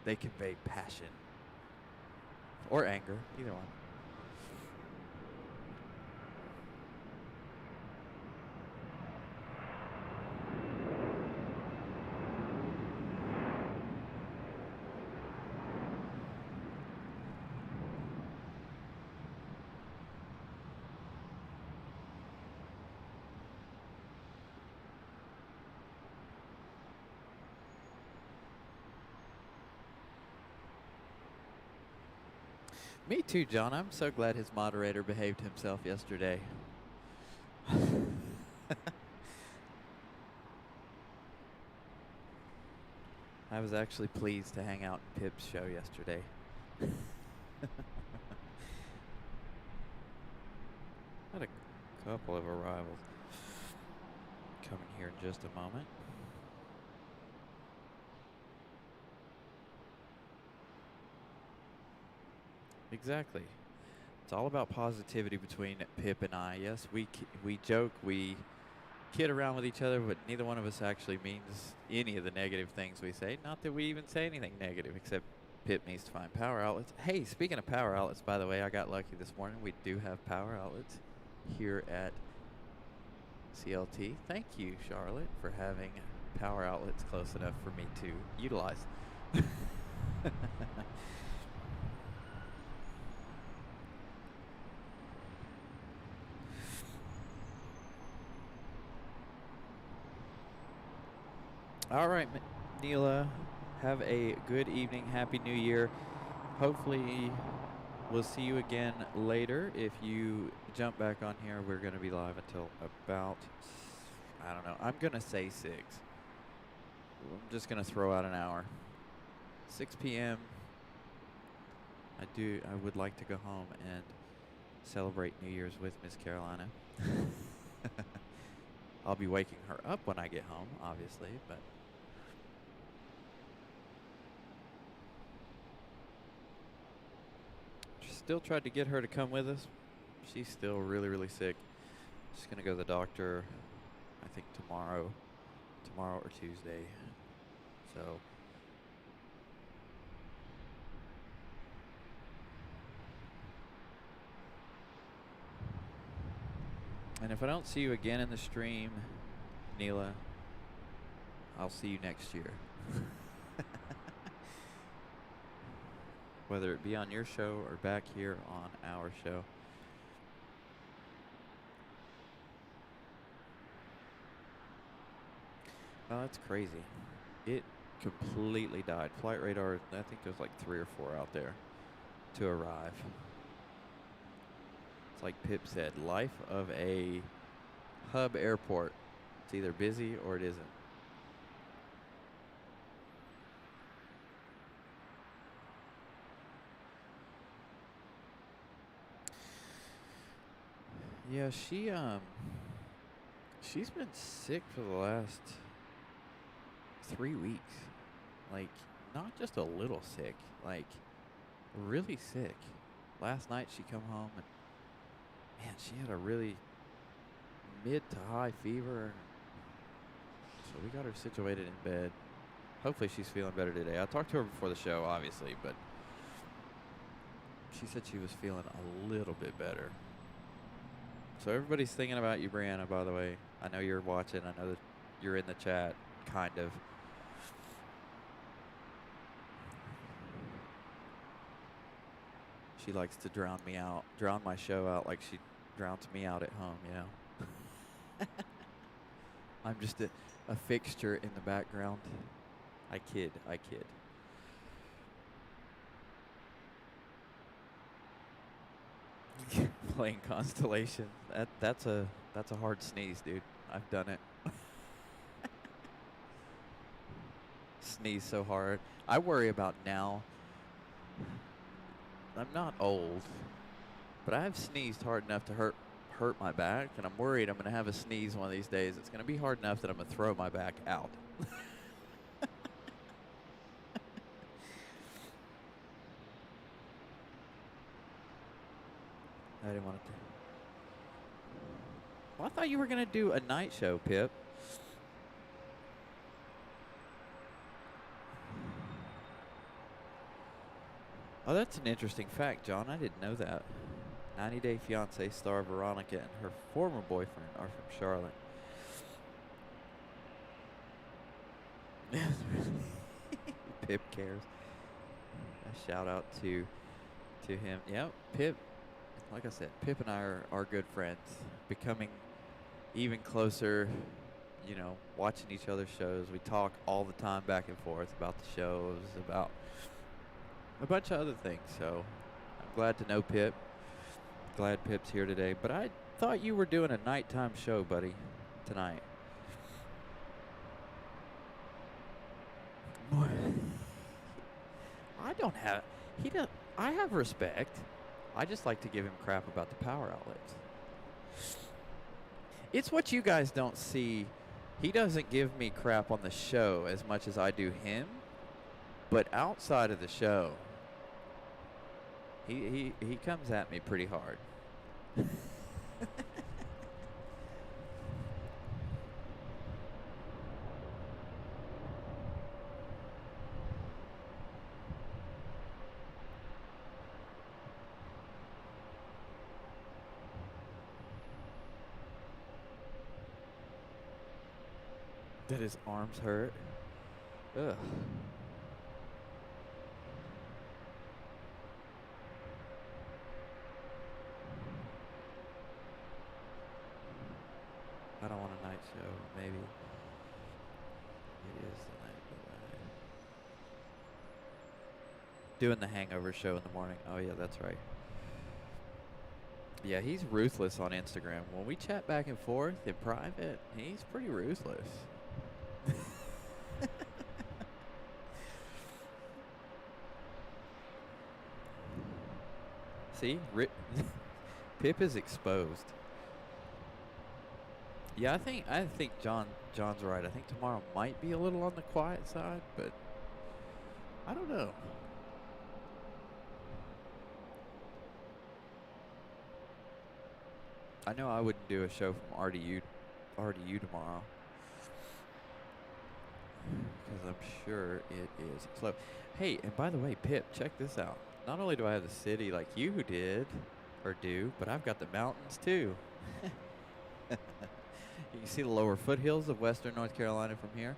They convey passion. Or anger, either one. Me too, John. I'm so glad his moderator behaved himself yesterday. I was actually pleased to hang out in Pip's show yesterday. Had a Couple of arrivals coming here in just a moment. Exactly. It's all about positivity between Pip and I. Yes, we joke, we kid around with each other, but neither one of us actually means any of the negative things we say. Not that we even say anything negative, except Pip needs to find power outlets. Hey, speaking of power outlets, by the way, I got lucky this morning. We do have power outlets here at CLT. Thank you, Charlotte, for having power outlets close enough for me to utilize. All right, Neela, have a good evening. Happy New Year. Hopefully, we'll see you again later. If you jump back on here, we're going to be live until about, I don't know, I'm going to say 6. I'm just going to throw out an hour. 6 p.m. I would like to go home and celebrate New Year's with Miss Carolina. I'll be waking her up when I get home, obviously, but still tried to get her to come with us. She's still really, really sick. She's going to go to the doctor, I think tomorrow or Tuesday. So and if I don't see you again in the stream, Neela, I'll see you next year. Whether it be on your show or back here on our show. Oh, that's crazy. It completely died. Flight radar, I think there's like 3 or 4 out there to arrive. It's like Pip said, life of a hub airport. It's either busy or it isn't. Yeah, she's been sick for the last 3 weeks. Like, not just a little sick, like really sick. Last night she come home and man, she had a really mid to high fever. So we got her situated in bed. Hopefully she's feeling better today. I talked to her before the show, obviously, but she said she was feeling a little bit better. So everybody's thinking about you, Brianna, by the way. I know you're watching. I know that you're in the chat, kind of. She likes to drown my show out like she drowns me out at home, you know. I'm just a fixture in the background. I kid. Playing Constellation. That's a hard sneeze, dude. I've done it. Sneeze so hard. I worry about now. I'm not old, but I have sneezed hard enough to hurt my back, and I'm worried I'm going to have a sneeze one of these days. It's going to be hard enough that I'm going to throw my back out. I didn't want to. Well, I thought you were going to do a night show, Pip. Oh, that's an interesting fact, John. I didn't know that. 90 Day Fiancé star Veronica and her former boyfriend are from Charlotte. Pip cares. A shout out to him. Yep, Pip. Like I said, Pip and I are good friends, becoming even closer, you know, watching each other's shows. We talk all the time back and forth about the shows, about a bunch of other things. So I'm glad to know Pip. Glad Pip's here today. But I thought you were doing a nighttime show, buddy, tonight. I have respect. I just like to give him crap about the power outlets. It's what you guys don't see. He doesn't give me crap on the show as much as I do him, but outside of the show, he comes at me pretty hard. That his arms hurt. Ugh. I don't want a night show. Maybe it is the night, but doing the Hangover show in the morning. Oh yeah, that's right. Yeah, he's ruthless on Instagram. When we chat back and forth in private, he's pretty ruthless. See, Pip is exposed. Yeah, I think John's right. I think tomorrow might be a little on the quiet side, but I don't know. I know I wouldn't do a show from RDU tomorrow because I'm sure it is slow. Hey, and by the way, Pip, check this out. Not only do I have the city like you did or do, but I've got the mountains too. You can see the lower foothills of western North Carolina from here.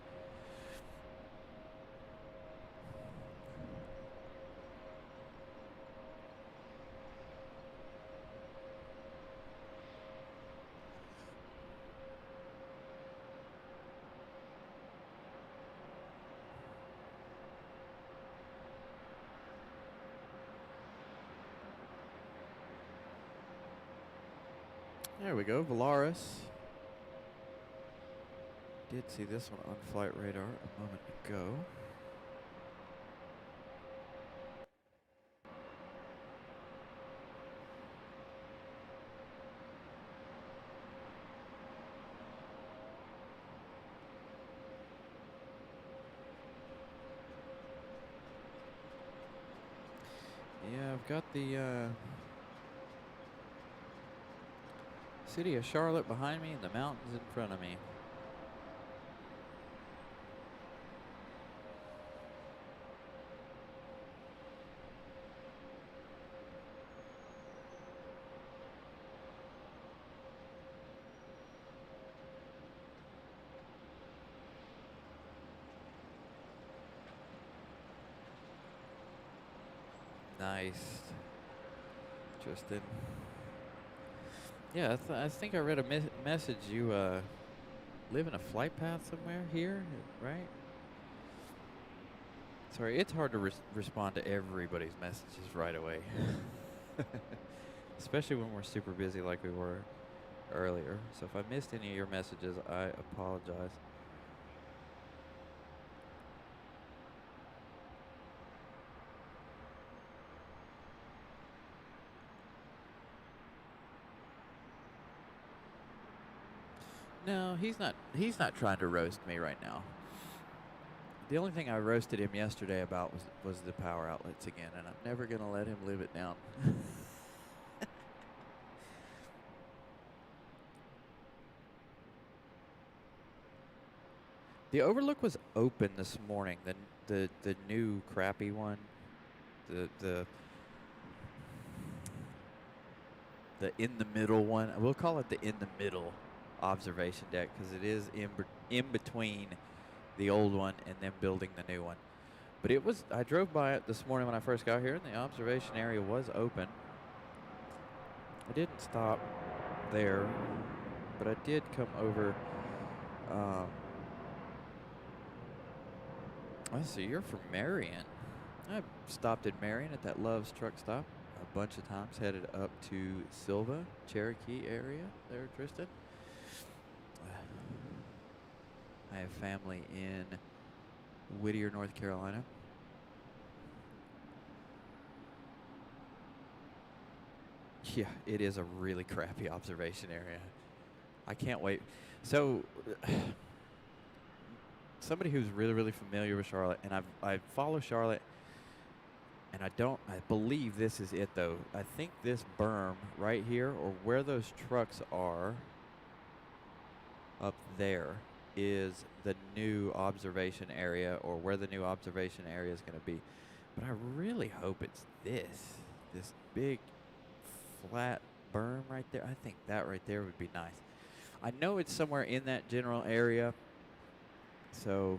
There we go, Valaris. Did see this one on flight radar a moment ago. Yeah, I've got the city of Charlotte behind me and the mountains in front of me. Nice. Tristan. Yeah, I think I read a message. You live in a flight path somewhere here, right? Sorry, it's hard to respond to everybody's messages right away. Especially when we're super busy like we were earlier. So if I missed any of your messages, I apologize. No, he's not trying to roast me right now. The only thing I roasted him yesterday about was the power outlets again, and I'm never going to let him live it down. The Overlook was open this morning. The new crappy one, the in the middle one. We'll call it the in the middle observation deck because it is in between the old one and then building the new one. But I drove by it this morning when I first got here, and the observation area was open. I didn't stop there, but I did come over. Let's see, you're from Marion. I stopped in Marion at that Love's truck stop a bunch of times, headed up to Silva, Cherokee area there, Tristan. I have family in Whittier, North Carolina. Yeah, it is a really crappy observation area. I can't wait. So, somebody who's really, really familiar with Charlotte, and I follow Charlotte, and I believe this is it though. I think this berm right here, or where those trucks are up there, is the new observation area, or where the new observation area is going to be. But I really hope it's this big flat berm right there. I think that right there would be nice. I know it's somewhere in that general area, so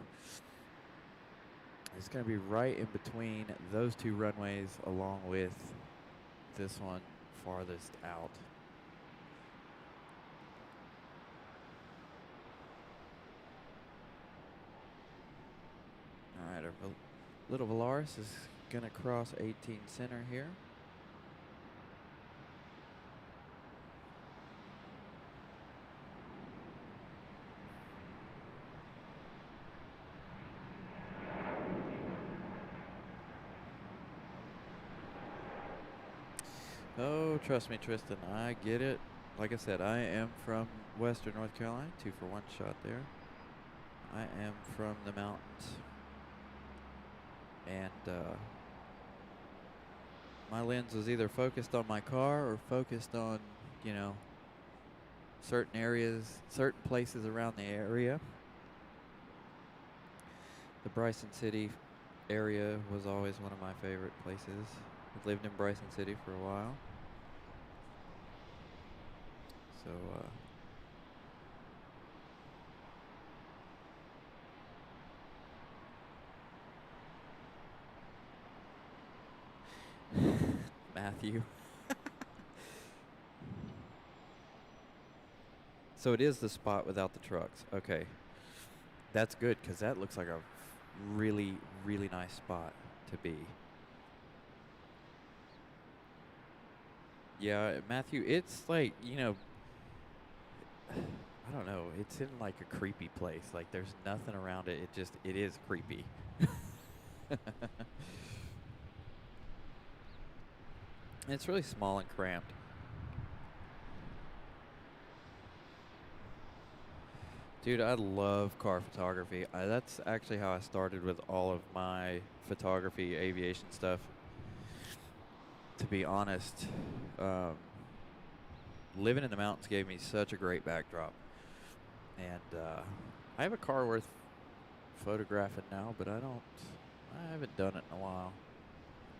it's going to be right in between those two runways along with this one farthest out. All right, our little Valaris is going to cross 18 center here. Oh, trust me, Tristan, I get it. Like I said, I am from Western North Carolina. 2 for 1 shot there. I am from the mountains. And my lens was either focused on my car or focused on, you know, certain areas, certain places around the area. The Bryson City area was always one of my favorite places. I've lived in Bryson City for a while. So, Matthew. So it is the spot without the trucks. Okay. That's good, because that looks like a really, really nice spot to be. Yeah, Matthew, it's like, you know, I don't know. It's in like a creepy place. Like there's nothing around it. It is creepy. It's really small and cramped. Dude, I love car photography. That's actually how I started with all of my photography, aviation stuff. To be honest, living in the mountains gave me such a great backdrop. And I have a car worth photographing now, but I haven't done it in a while.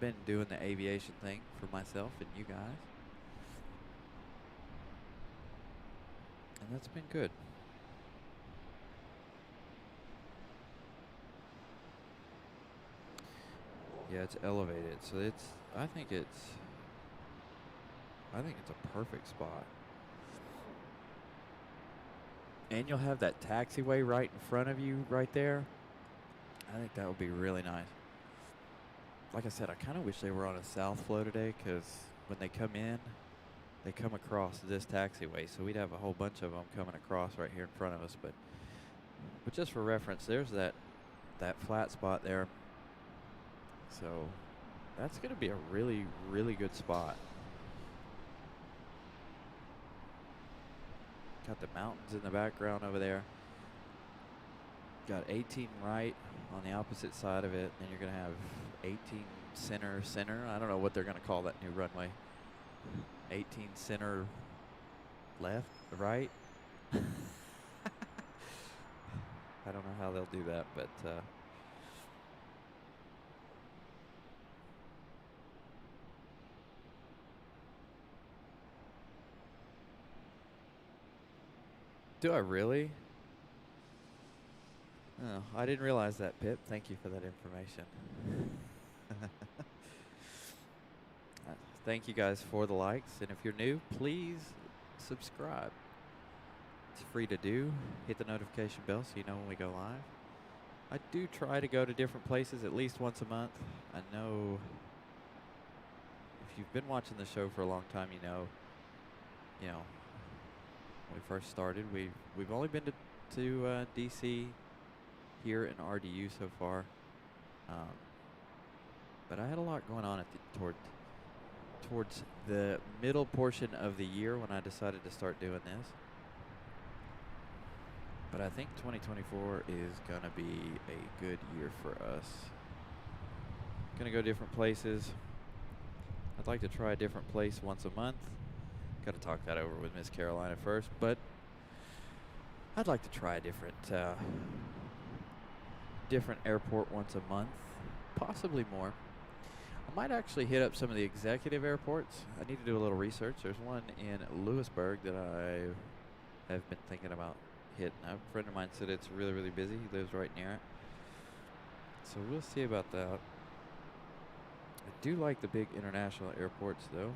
Been doing the aviation thing for myself and you guys. And that's been good. Yeah, it's elevated, so I think it's a perfect spot. And you'll have that taxiway right in front of you right there. I think that would be really nice. Like I said, I kind of wish they were on a south flow today, because when they come in, they come across this taxiway. So we'd have a whole bunch of them coming across right here in front of us. But just for reference, there's that flat spot there. So that's going to be a really, really good spot. Got the mountains in the background over there. Got 18 right on the opposite side of it. Then you're going to have 18 center. I don't know what they're going to call that new runway. 18 center left, right. I don't know how they'll do that, but do I really? Oh, I didn't realize that, Pip. Thank you for that information. Thank you guys for the likes, and if you're new, please subscribe. It's free to do. Hit the notification bell so you know when we go live. I do try to go to different places at least once a month. I know if you've been watching the show for a long time, you know, when we first started, we've only been to DC here in RDU so far. But I had a lot going on towards the middle portion of the year when I decided to start doing this. But I think 2024 is going to be a good year for us. Going to go different places. I'd like to try a different place once a month. Got to talk that over with Miss Carolina first, but I'd like to try a different airport once a month, possibly more. I might actually hit up some of the executive airports. I need to do a little research. There's one in Lewisburg that I have been thinking about hitting. A friend of mine said it's really, really busy. He lives right near it. So we'll see about that. I do like the big international airports, though.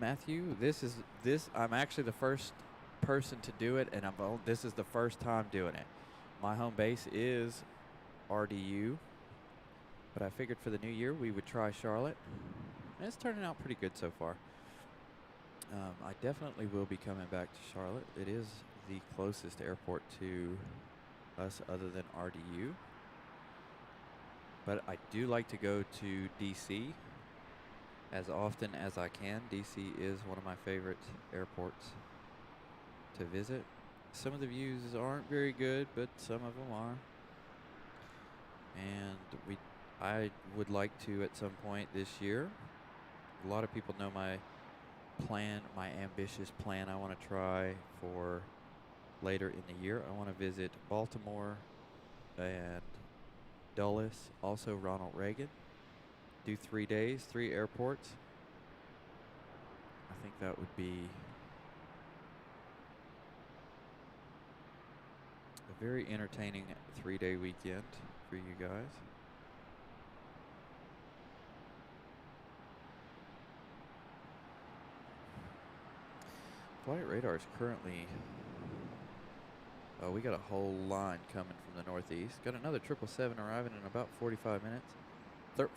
Matthew, I'm actually the first person to do it, and this is the first time doing it. My home base is RDU, but I figured for the new year we would try Charlotte, and it's turning out pretty good so far. I definitely will be coming back to Charlotte. It is the closest airport to us other than RDU, but I do like to go to DC as often as I can. DC is one of my favorite airports to visit. Some of the views aren't very good, but some of them are. And I would like to at some point this year. A lot of people know my plan, my ambitious plan I want to try for later in the year. I want to visit Baltimore and Dulles, also Ronald Reagan. Do 3 days, 3 airports. I think that would be a very entertaining 3-day weekend for you guys. Flight radar is currently... Oh, we got a whole line coming from the northeast. Got another 777 arriving in about 45 minutes.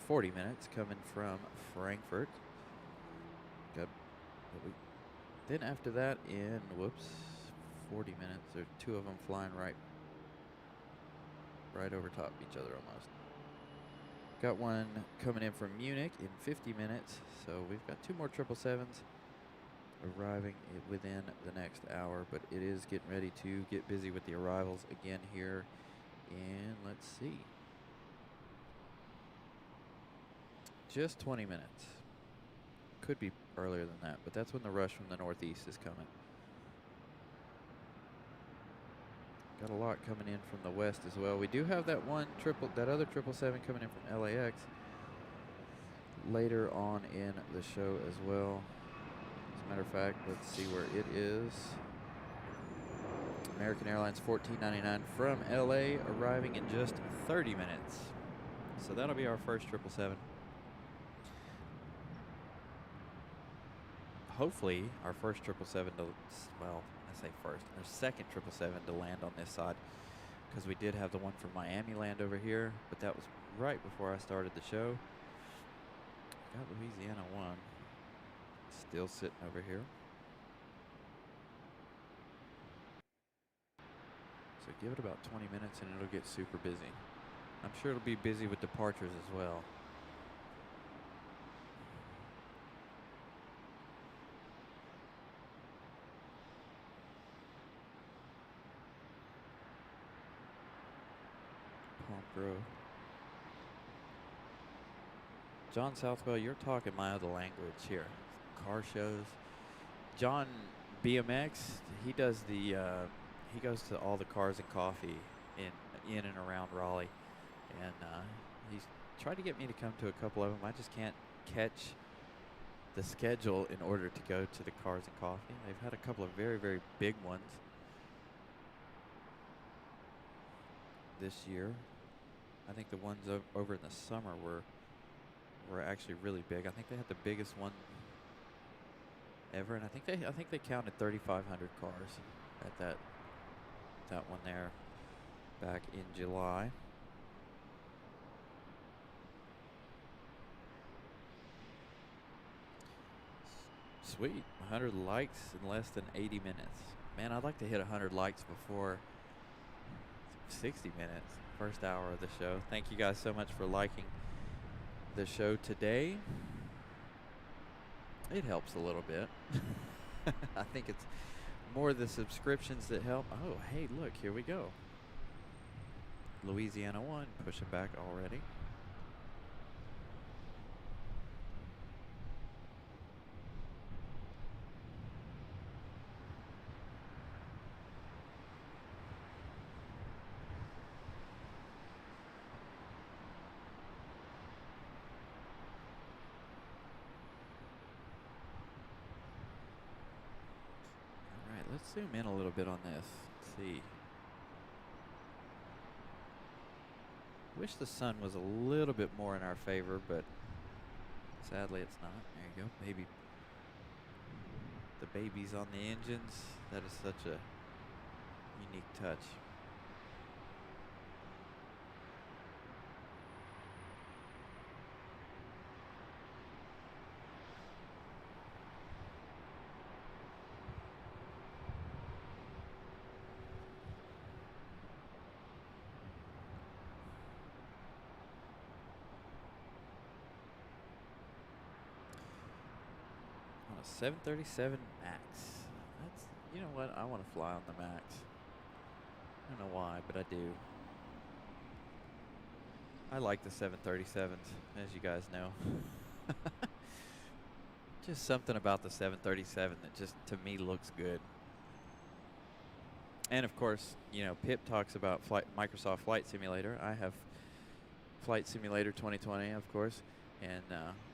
40 minutes coming from Frankfurt. Then after that in, 40 minutes. There's 2 of them flying right over top of each other almost. Got one coming in from Munich in 50 minutes. So we've got 2 more 777s arriving within the next hour, but it is getting ready to get busy with the arrivals again here in, let's see, just 20 minutes. Could be earlier than that, but that's when the rush from the northeast is coming. Got a lot coming in from the west as well. We do have that other 777 coming in from LAX later on in the show as well. As a matter of fact, let's see where it is. American Airlines 1499 from LA, arriving in just 30 minutes. So that'll be our first 777. Hopefully our first 777 our second 777 to land on this side, because we did have the one from Miami land over here, but that was right before I started the show. Got Louisiana 1 still sitting over here. So give it about 20 minutes and it'll get super busy. I'm sure it'll be busy with departures as well. Palm Grove. John Southwell, you're talking my other language here. Car shows. John BMX, he does the he goes to all the Cars and Coffee in and around Raleigh, and he's tried to get me to come to a couple of them. I just can't catch the schedule in order to go to the Cars and Coffee. They've had a couple of very, very big ones this year. I think the ones over in the summer were actually really big. I think they had the biggest one ever, and I think they counted 3,500 cars at that one there. back in July. Sweet, 100 likes in less than 80 minutes. Man, I'd like to hit 100 likes before 60 minutes, first hour of the show. Thank you guys so much for liking the show today. It helps a little bit. I think it's more the subscriptions that help. Oh, hey, look, here we go. Louisiana 1 pushing back already. All right, let's zoom in a little bit on this. Let's see. Wish the sun was a little bit more in our favor, but sadly it's not. There you go, baby. The babies on the engines. That is such a unique touch. On a 737 Max. That's, you know what? I want to fly on the Max. I don't know why, but I do. I like the 737s, as you guys know. Just something about the 737 that just, to me, looks good. And of course, you know, Pip talks about Microsoft Flight Simulator. I have Flight Simulator 2020, of course, and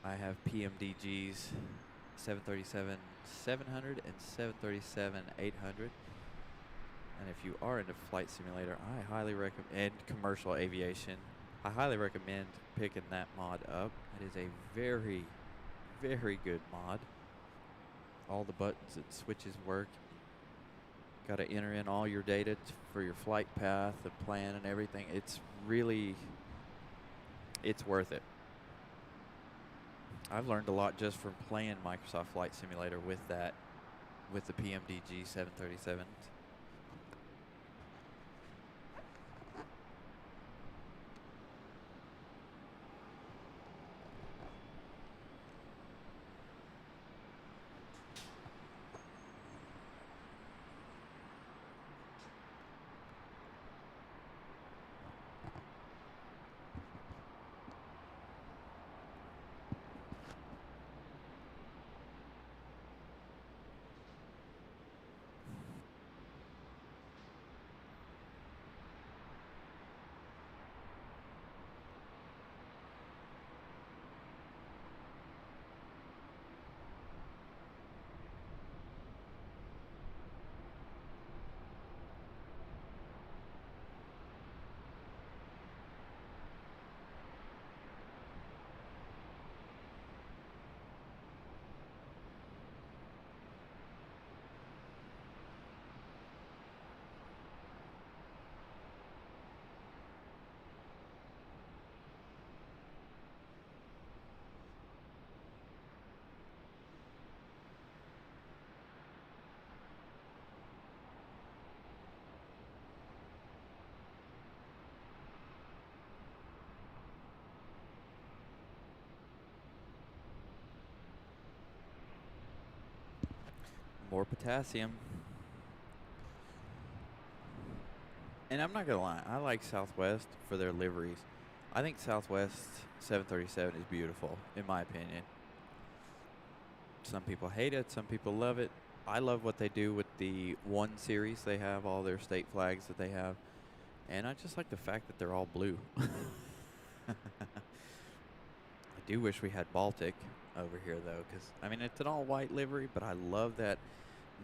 I have PMDG's 737-700 and 737-800. And if you are into Flight Simulator, I highly recommend, and commercial aviation, I highly recommend picking that mod up. It is a very, very good mod. All the buttons and switches work. Got to enter in all your data for your flight path, the plan, and everything. It's really, it's worth it. I've learned a lot just from playing Microsoft Flight Simulator with that, with the PMDG 737. More potassium. And I'm not going to lie, I like Southwest for their liveries. I think Southwest 737 is beautiful, in my opinion. Some people hate it, some people love it. I love what they do with the 1 series they have, all their state flags that they have. And I just like the fact that they're all blue. I do wish we had Baltic over here, though, because, I mean, it's an all-white livery, but I love that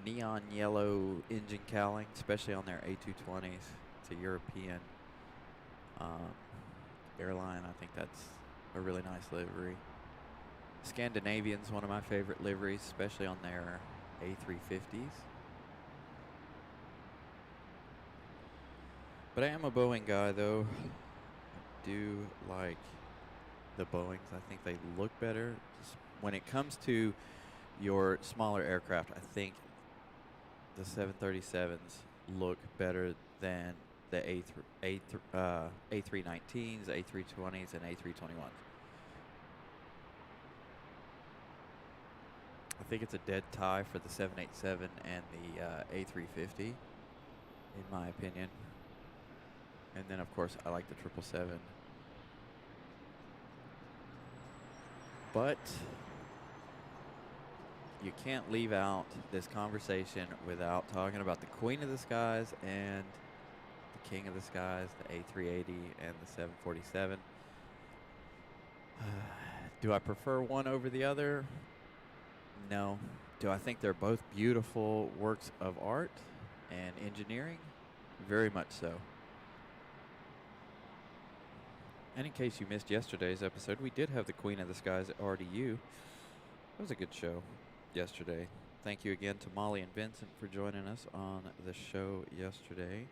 neon yellow engine cowling, especially on their A220s. It's a European airline. I think that's a really nice livery. Scandinavian's one of my favorite liveries, especially on their A350s. But I am a Boeing guy, though. I do like the Boeings. I think they look better. Just when it comes to your smaller aircraft, I think the 737s look better than the A319s, A320s, and A321s. I think it's a dead tie for the 787 and the A350, in my opinion. And then, of course, I like the 777. But you can't leave out this conversation without talking about the Queen of the Skies and the King of the Skies, the A380 and the 747. Do I prefer one over the other? No. Do I think they're both beautiful works of art and engineering? Very much so. And in case you missed yesterday's episode, we did have the Queen of the Skies at RDU. It was a good show yesterday. Thank you again to Molly and Vincent for joining us on the show yesterday.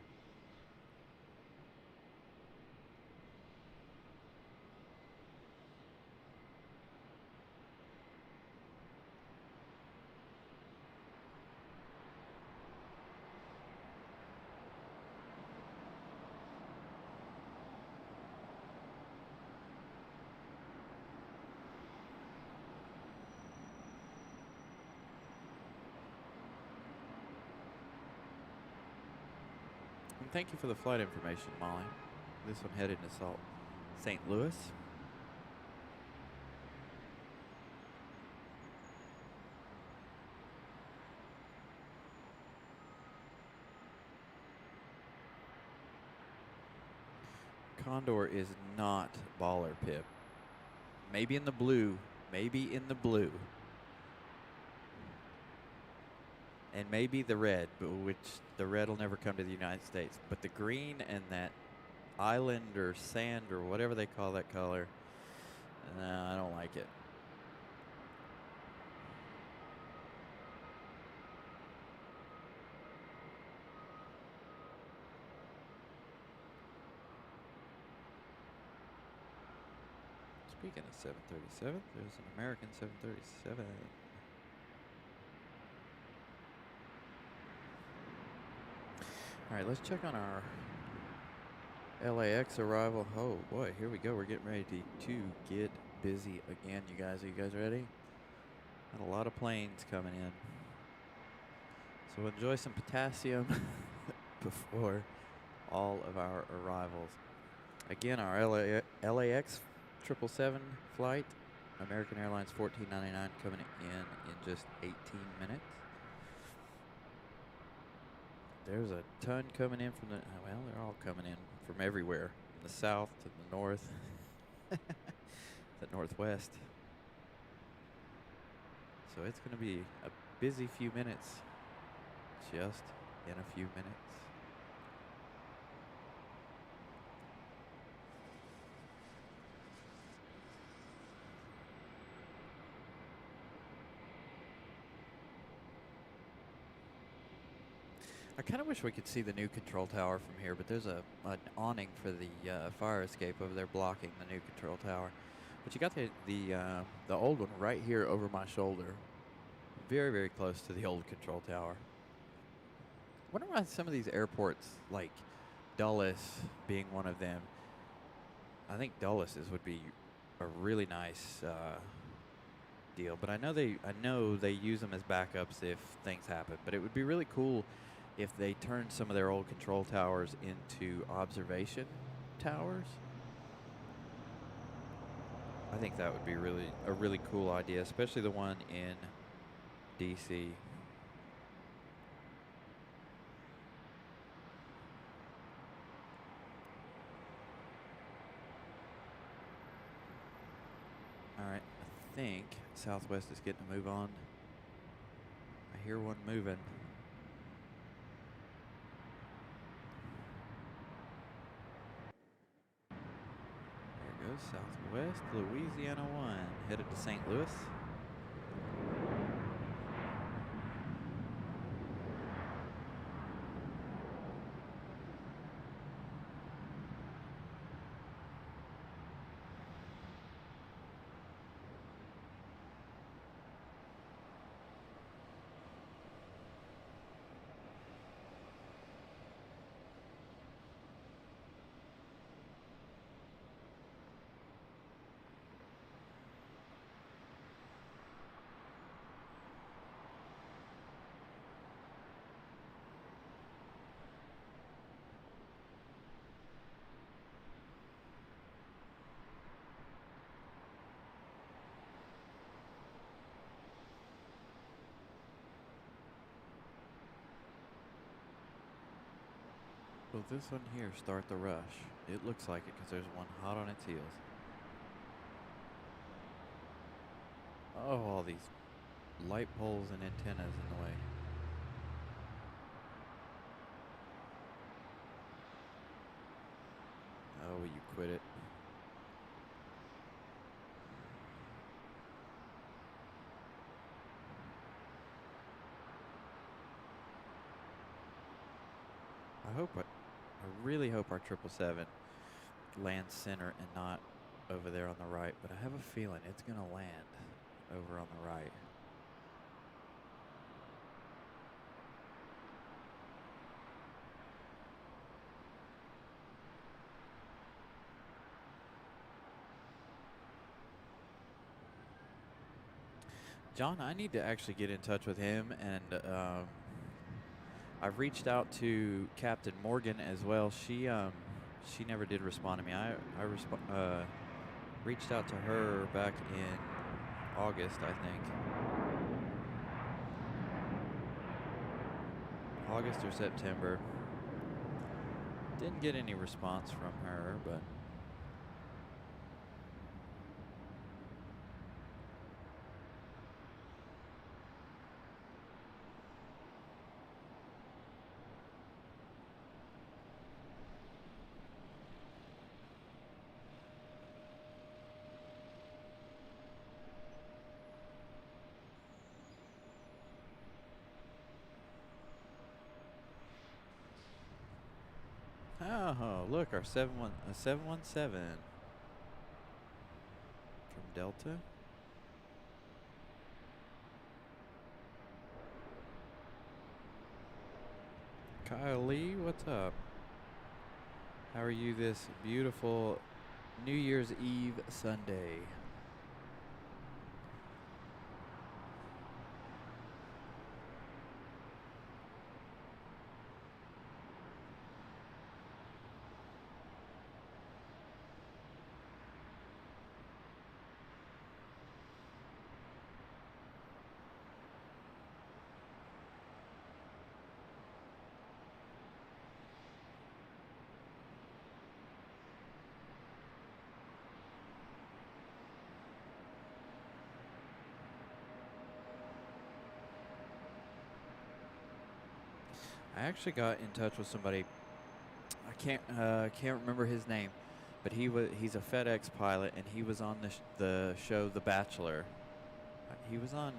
And thank you for the flight information, Molly. This one headed to St. Louis. Condor is not baller, Pip. Maybe in the blue. Maybe in the blue. And maybe the red, but which the red will never come to the United States. But the green and that island or sand or whatever they call that color, no, I don't like it. Speaking of 737, there's an American 737. All right, let's check on our LAX arrival. Oh boy, here we go. We're getting ready to get busy again, you guys. Are you guys ready? Got a lot of planes coming in. So enjoy some potassium before all of our arrivals. Again, our LAX 777 flight, American Airlines 1499 coming in just 18 minutes. There's a ton coming in from well, they're all coming in from everywhere, from the south to the north, the northwest. So it's going to be a busy few minutes, just in a few minutes. I kind of wish we could see the new control tower from here, but there's an awning for the fire escape over there blocking the new control tower. But you got the old one right here over my shoulder, very, very close to the old control tower. I wonder why some of these airports, like Dulles being one of them, I think Dulles would be a really nice deal. But I know they use them as backups if things happen. But it would be really cool if they turned some of their old control towers into observation towers. I think that would be a really cool idea, especially the one in DC. All right, I think Southwest is getting a move on. I hear one moving. Southwest Louisiana 1 headed to St. Louis. Will this one here start the rush? It looks like it because there's one hot on its heels. Oh, all these light poles and antennas in the way. Oh, will you quit it? I really hope our 777 lands center and not over there on the right, but I have a feeling it's going to land over on the right. John, I need to actually get in touch with him, and I've reached out to Captain Morgan as well. She never did respond to me. I reached out to her back in August, I think. August or September. Didn't get any response from her, but oh, look, our 717 from Delta. Kyle Lee, what's up? How are you this beautiful New Year's Eve Sunday? I actually got in touch with somebody. I can't remember his name, but he's a FedEx pilot, and he was on the show The Bachelor. He was on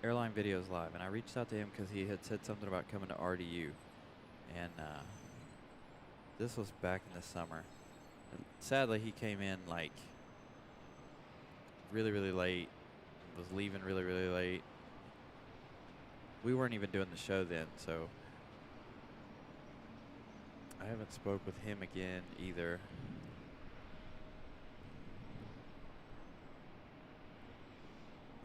Airline Videos Live, and I reached out to him because he had said something about coming to RDU, and this was back in the summer. And sadly, he came in like really, really late. Was leaving really, really late. We weren't even doing the show then, so I haven't spoke with him again either.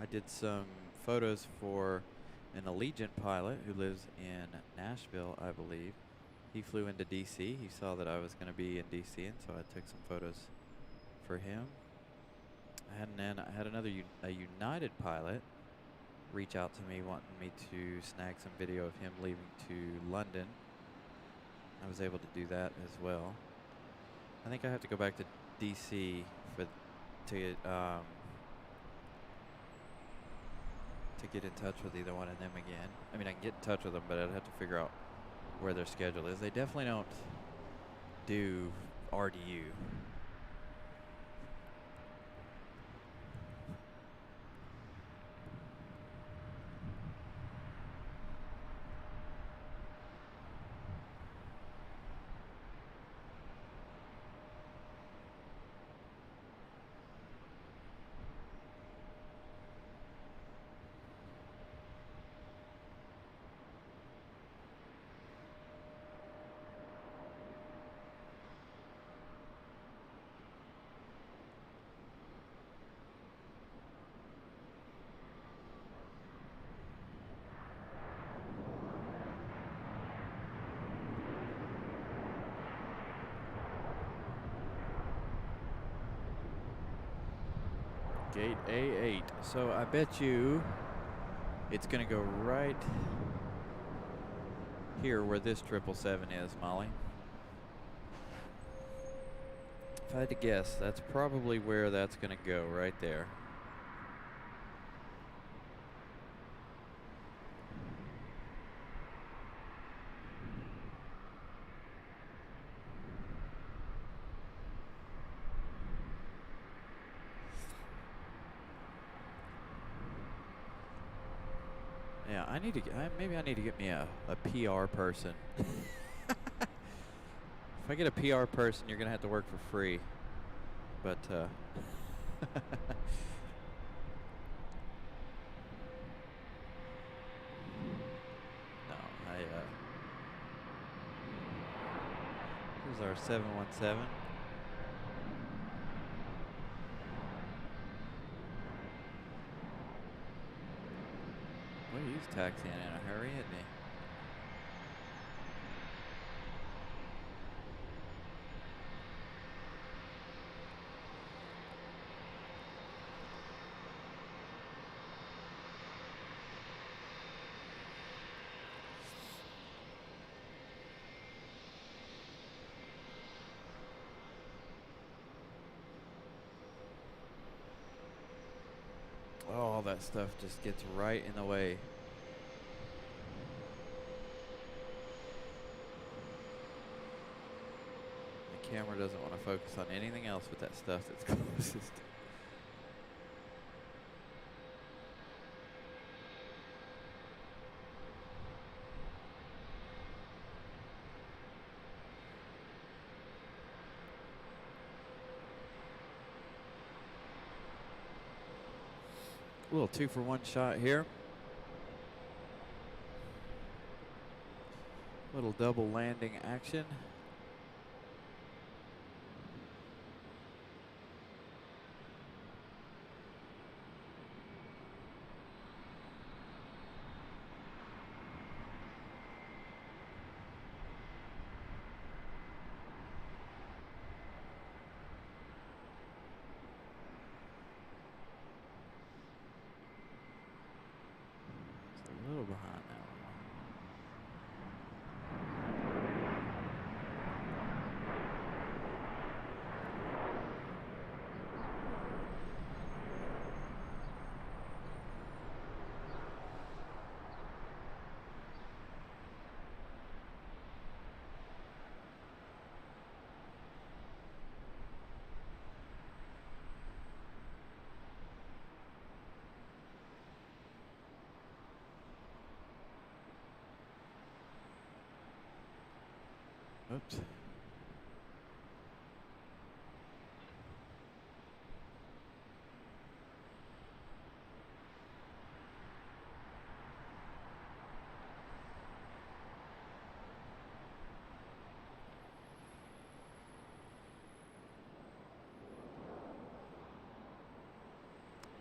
I did some photos for an Allegiant pilot who lives in Nashville, I believe. He flew into DC. He saw that I was going to be in DC, and so I took some photos for him. I had another a United pilot reach out to me wanting me to snag some video of him leaving to London. I was able to do that as well. I think I have to go back to DC to get in touch with either one of them again. I mean, I can get in touch with them, but I'd have to figure out where their schedule is. They definitely don't do RDU. Gate A8. So I bet you it's going to go right here where this 777 is, Molly. If I had to guess, that's probably where that's going to go, right there. Yeah, I need to get, maybe I need to get me a PR person. If I get a PR person, you're going to have to work for free. But, no, here's our 717. Well, he's taxiing in a hurry, isn't he? Oh, all that stuff just gets right in the way. The camera doesn't want to focus on anything else but that stuff that's closest. A little 2-for-1 shot here. Little double landing action. It's a little behind that one. Oops.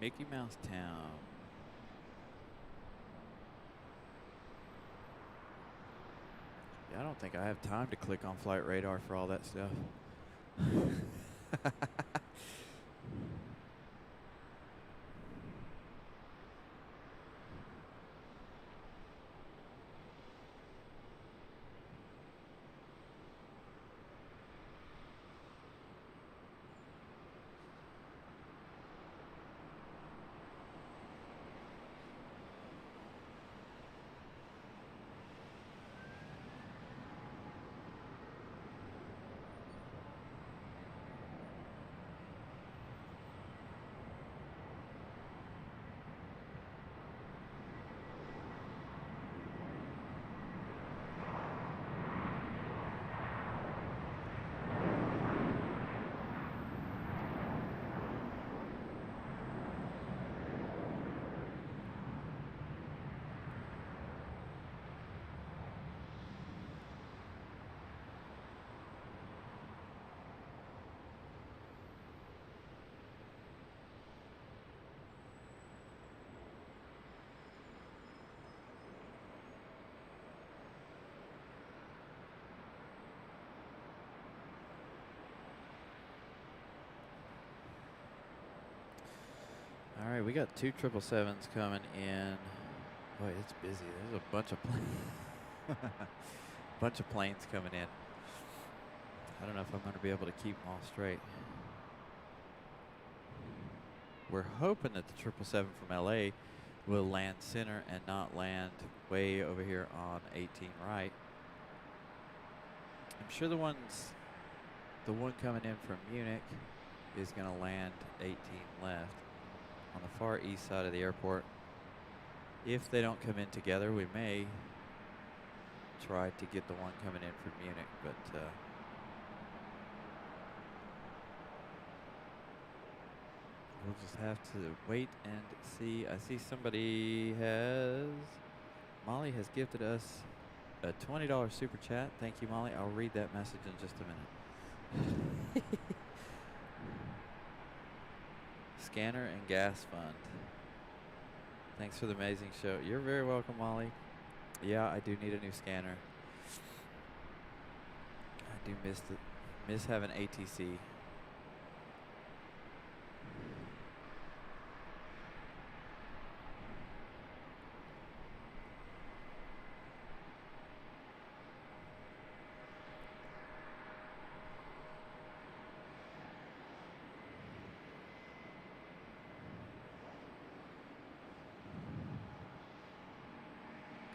Mickey Mouse Town. Yeah, I don't think I have time to click on Flight Radar for all that stuff. All right, we got 2 777s coming in. Boy, it's busy. There's a bunch of planes. Bunch of planes coming in. I don't know if I'm going to be able to keep them all straight. We're hoping that the 777 from LA will land center and not land way over here on 18 right. I'm sure the one coming in from Munich is going to land 18 left on the far east side of the airport. If they don't come in together, we may try to get the one coming in from Munich, but we'll just have to wait and see. I see Molly has gifted us a $20 super chat. Thank you, Molly. I'll read that message in just a minute. Scanner and gas fund. Thanks for the amazing show. You're very welcome, Molly. Yeah, I do need a new scanner. I do miss having ATC.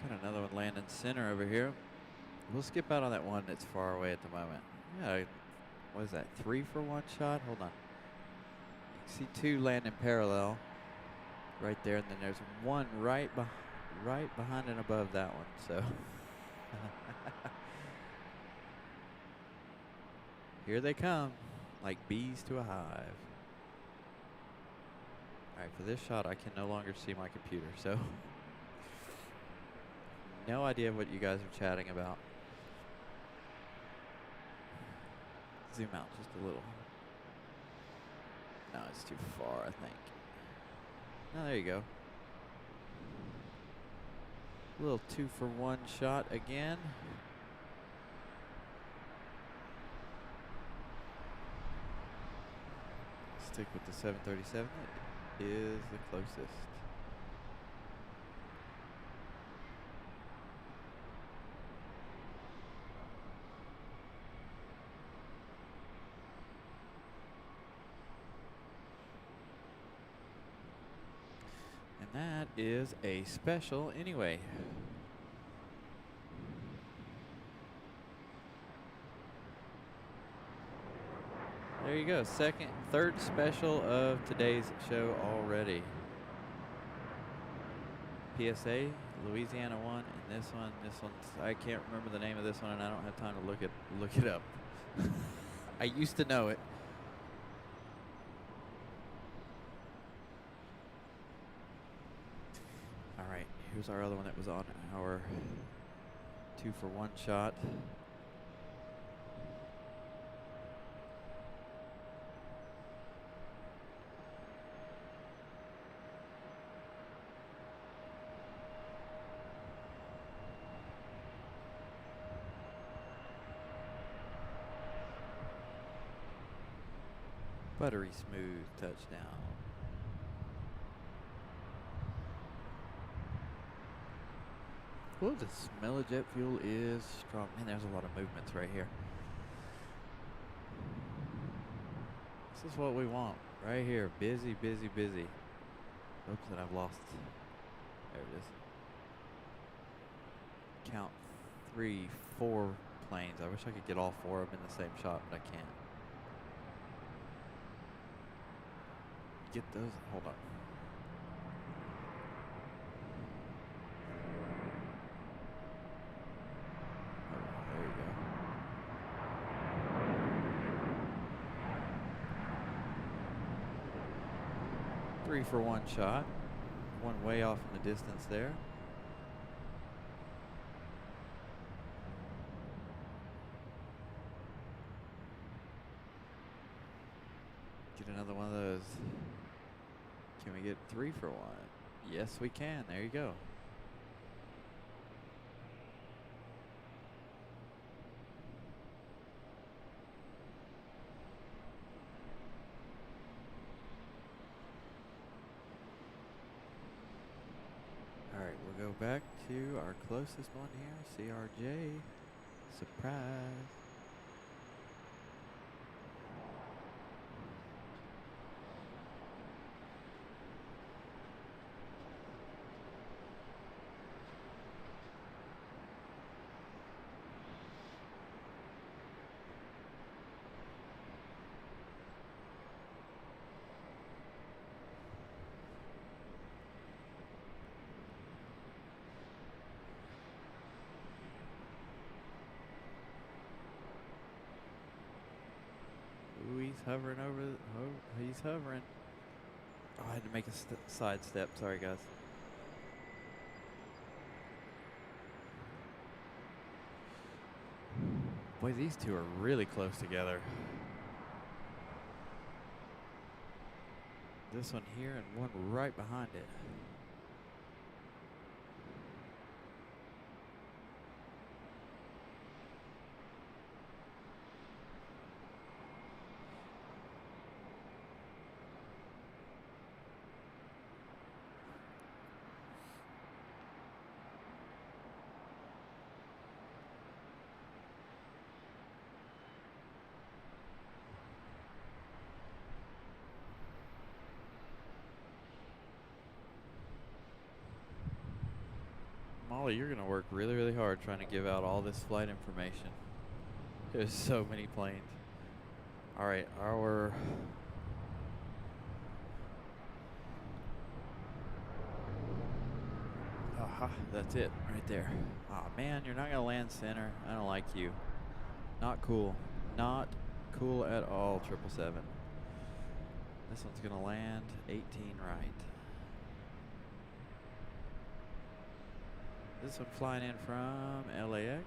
Got another one landing center over here. We'll skip out on that one that's far away at the moment. Yeah, what is that? 3 for 1 shot? Hold on. You see 2 landing parallel right there, and then there's one right behind and above that one. So here they come, like bees to a hive. All right, for this shot, I can no longer see my computer, so no idea what you guys are chatting about. Zoom out just a little. No, it's too far, I think. No, there you go. A little 2 for 1 shot again. Stick with the 737. It is the closest. That is a special anyway. There you go. Third special of today's show already. PSA, Louisiana one, and this one's, I can't remember the name of this one, and I don't have time to look it up. I used to know it. Here's our other one that was on our 2 for 1 shot. Buttery smooth touchdown. Well, the smell of jet fuel is strong. Man, there's a lot of movements right here. This is what we want right here. Busy, busy, busy. Oops, and I've lost. There it is. Count 3, 4 planes. I wish I could get all 4 of them in the same shot, but I can't. Get those. Hold on. There you go. Three for 1 shot. One way off in the distance there. Get another one of those. Can we get 3 for 1? Yes, we can. There you go. All right, Alright, we'll go back to our closest one here, CRJ. Surprise. Ooh, he's hovering over. Oh, he's hovering. Oh, I had to make a side step. Sorry, guys. Boy, these two are really close together. This one here and one right behind it. Molly, you're going to work really, really hard trying to give out all this flight information. There's so many planes. All right, our... Aha, that's it right there. Aw, man, you're not going to land center. I don't like you. Not cool. Not cool at all, 777. This one's going to land 18 right. This one flying in from LAX.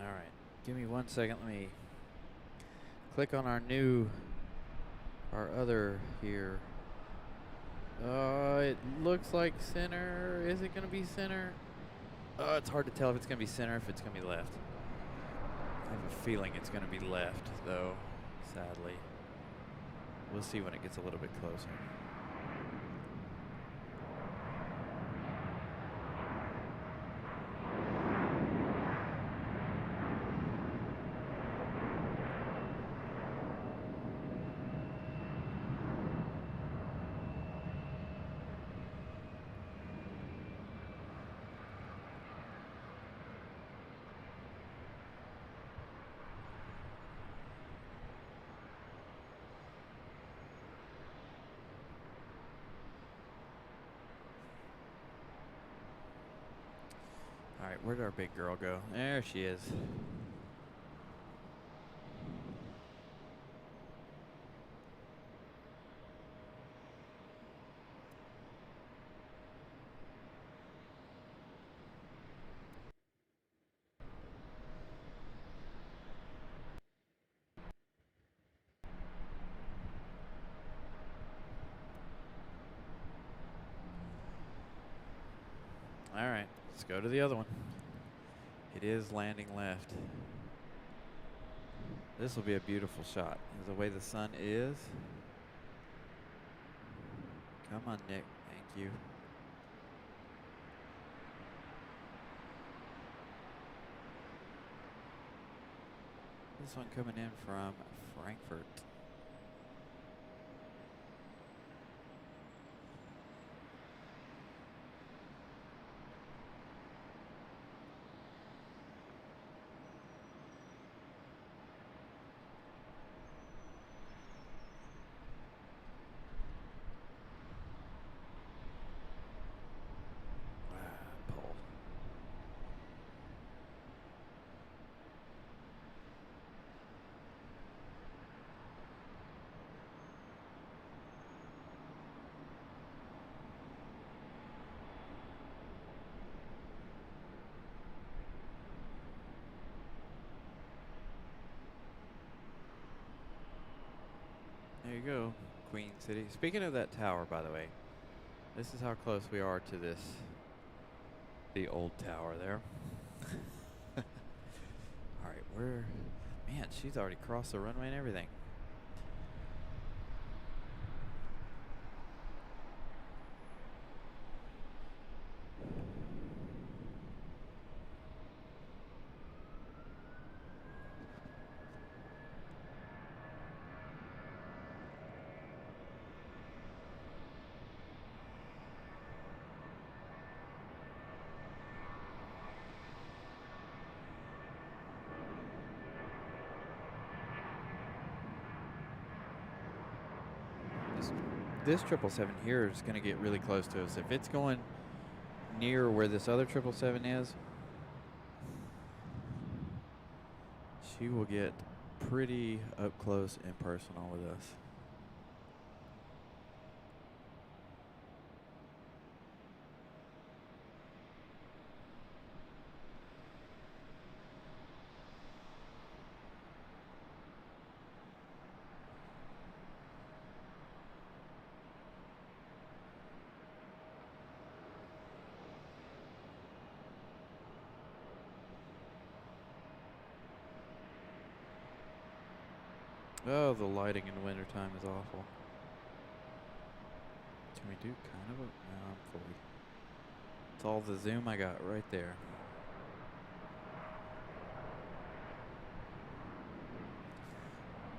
All right, give me 1 second. Let me click on our other here. It looks like center. Is it going to be center? It's hard to tell if it's going to be center, if it's going to be left. I have a feeling it's going to be left, though, sadly. We'll see when it gets a little bit closer. All right, where did our big girl go? There she is. All right, let's go to the other one. It is landing left. This will be a beautiful shot. The way the sun is. Come on, Nick. Thank you. This one coming in from Frankfurt. you go, Queen City. Speaking of that tower, by the way, this is how close we are to the old tower there. All right, man, she's already crossed the runway and everything. This 777 here is going to get really close to us. If it's going near where this other 777 is, she will get pretty up close and personal with us. Oh, the lighting in the wintertime is awful. Can we do kind of a... No, I'm fully... It's all the zoom I got right there.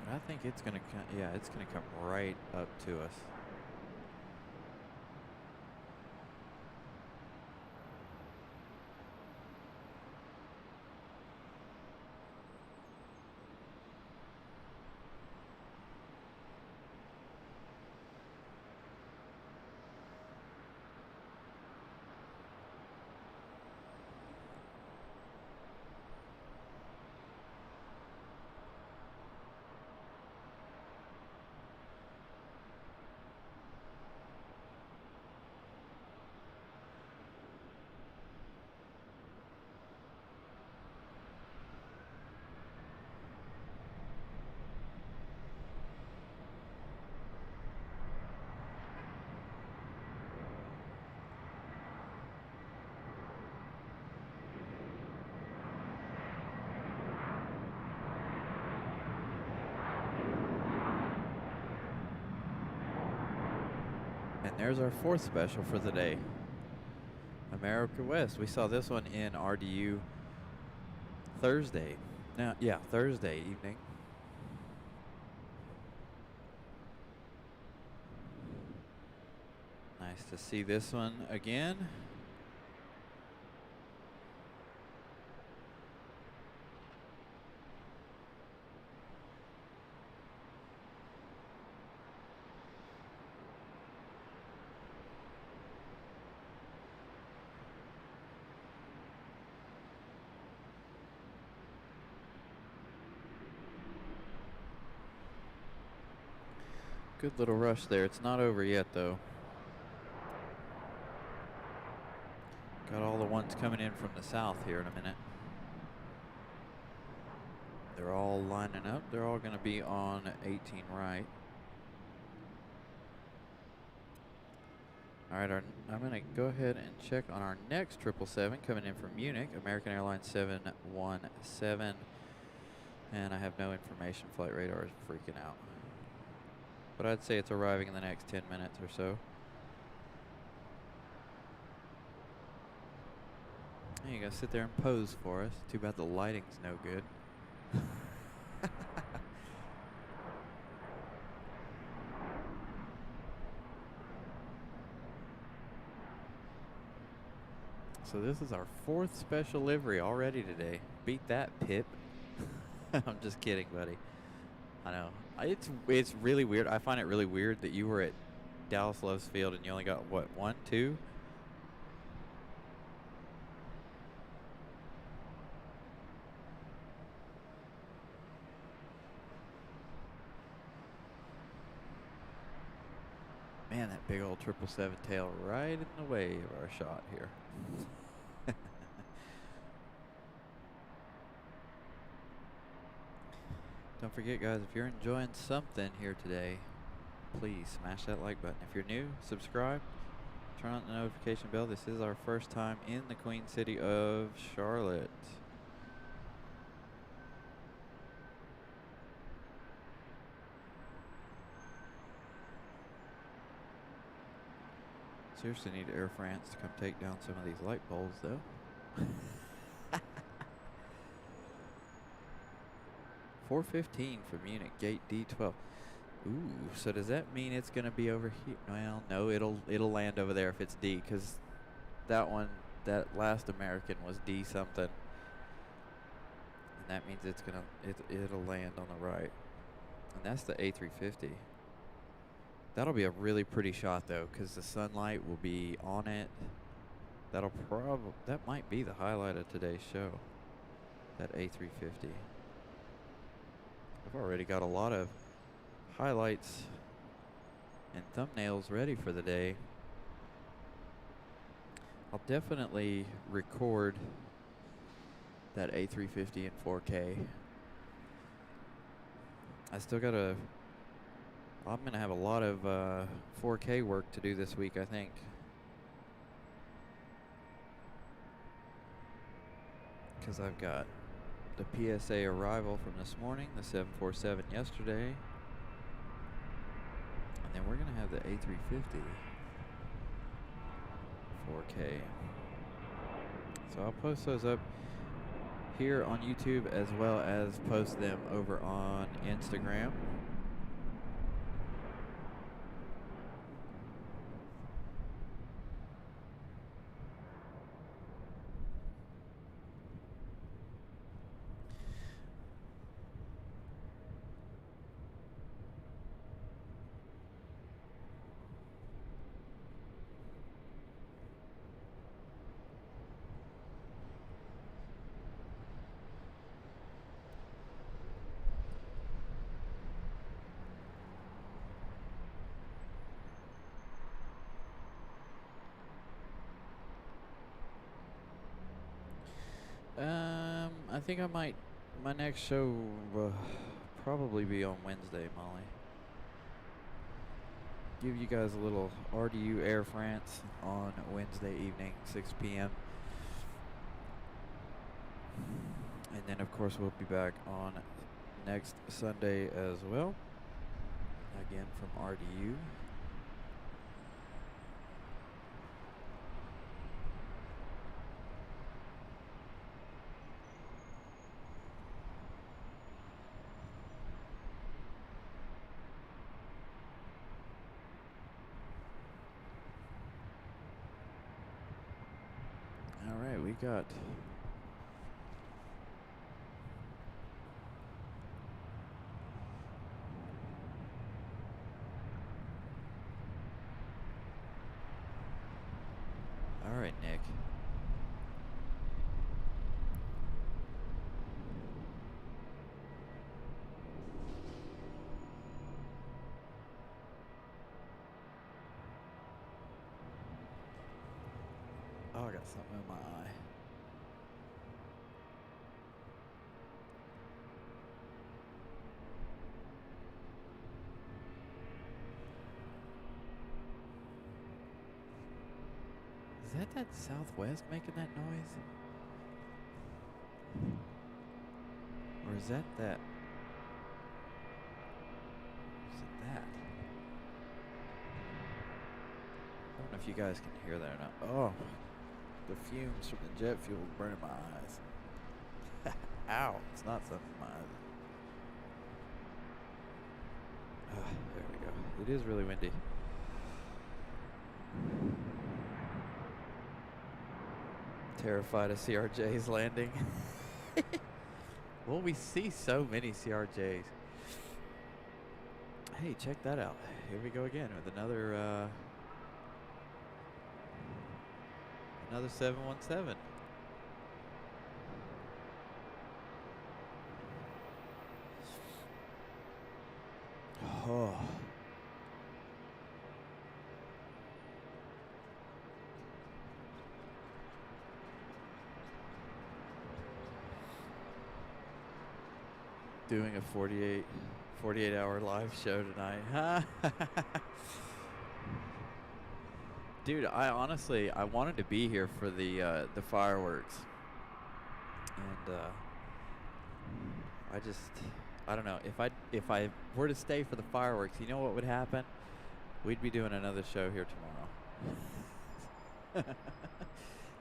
But I think it's going to... Yeah, it's going to come right up to us. And there's our fourth special for the day. America West. We saw this one in RDU Thursday. Now, yeah, Thursday evening. Nice to see this one again. Good little rush there. It's not over yet, though. Got all the ones coming in from the south here in a minute. They're all lining up. They're all going to be on 18 right. All right, I'm going to go ahead and check on our next 777 coming in from Munich, American Airlines 717. And I have no information. Flight radar is freaking out. But I'd say it's arriving in the next 10 minutes or so. You gotta sit there and pose for us. Too bad the lighting's no good. So this is our fourth special livery already today. Beat that, Pip. I'm just kidding, buddy. I know. It's really weird. I find it really weird that you were at Dallas Loves Field and you only got, what, 1, 2? Man, that big old 777 tail right in the way of our shot here. Don't forget, guys, if you're enjoying something here today, please smash that like button. If you're new, subscribe, turn on the notification bell. This is our first time in the Queen City of Charlotte. Seriously need Air France to come take down some of these light poles, though. 4:15 for Munich, gate D12. Ooh, so does that mean it's gonna be over here? Well, no, it'll land over there if it's D, because that last American was D something, and that means it'll land on the right, and that's the A350. That'll be a really pretty shot though, because the sunlight will be on it. That might be the highlight of today's show. That A350. I've already got a lot of highlights and thumbnails ready for the day. I'll definitely record that A350 in 4K. I'm gonna have a lot of 4K work to do this week, I think. Because I've got the PSA arrival from this morning, the 747 yesterday, and then we're gonna have the A350 4K. So I'll post those up here on YouTube as well as post them over on Instagram. I think my next show will probably be on Wednesday, Molly. Give you guys a little RDU Air France on Wednesday evening, 6 p.m. And then, of course, we'll be back on next Sunday as well. Again, from RDU. All right, we got all right, Nick. Oh, I got something in my eye. Is that Southwest making that noise? Or is that? Is it that? I don't know if you guys can hear that or not. Oh, the fumes from the jet fuel burning my eyes. Ow, it's not something in my eyes. There we go. It is really windy. Terrified of CRJ's landing. Well, we see so many CRJs. Hey, check that out. Here we go again with another 717. Oh. Doing a 48-hour live show tonight. Dude, I honestly, I wanted to be here for the fireworks. And I don't know. If I were to stay for the fireworks, you know what would happen? We'd be doing another show here tomorrow.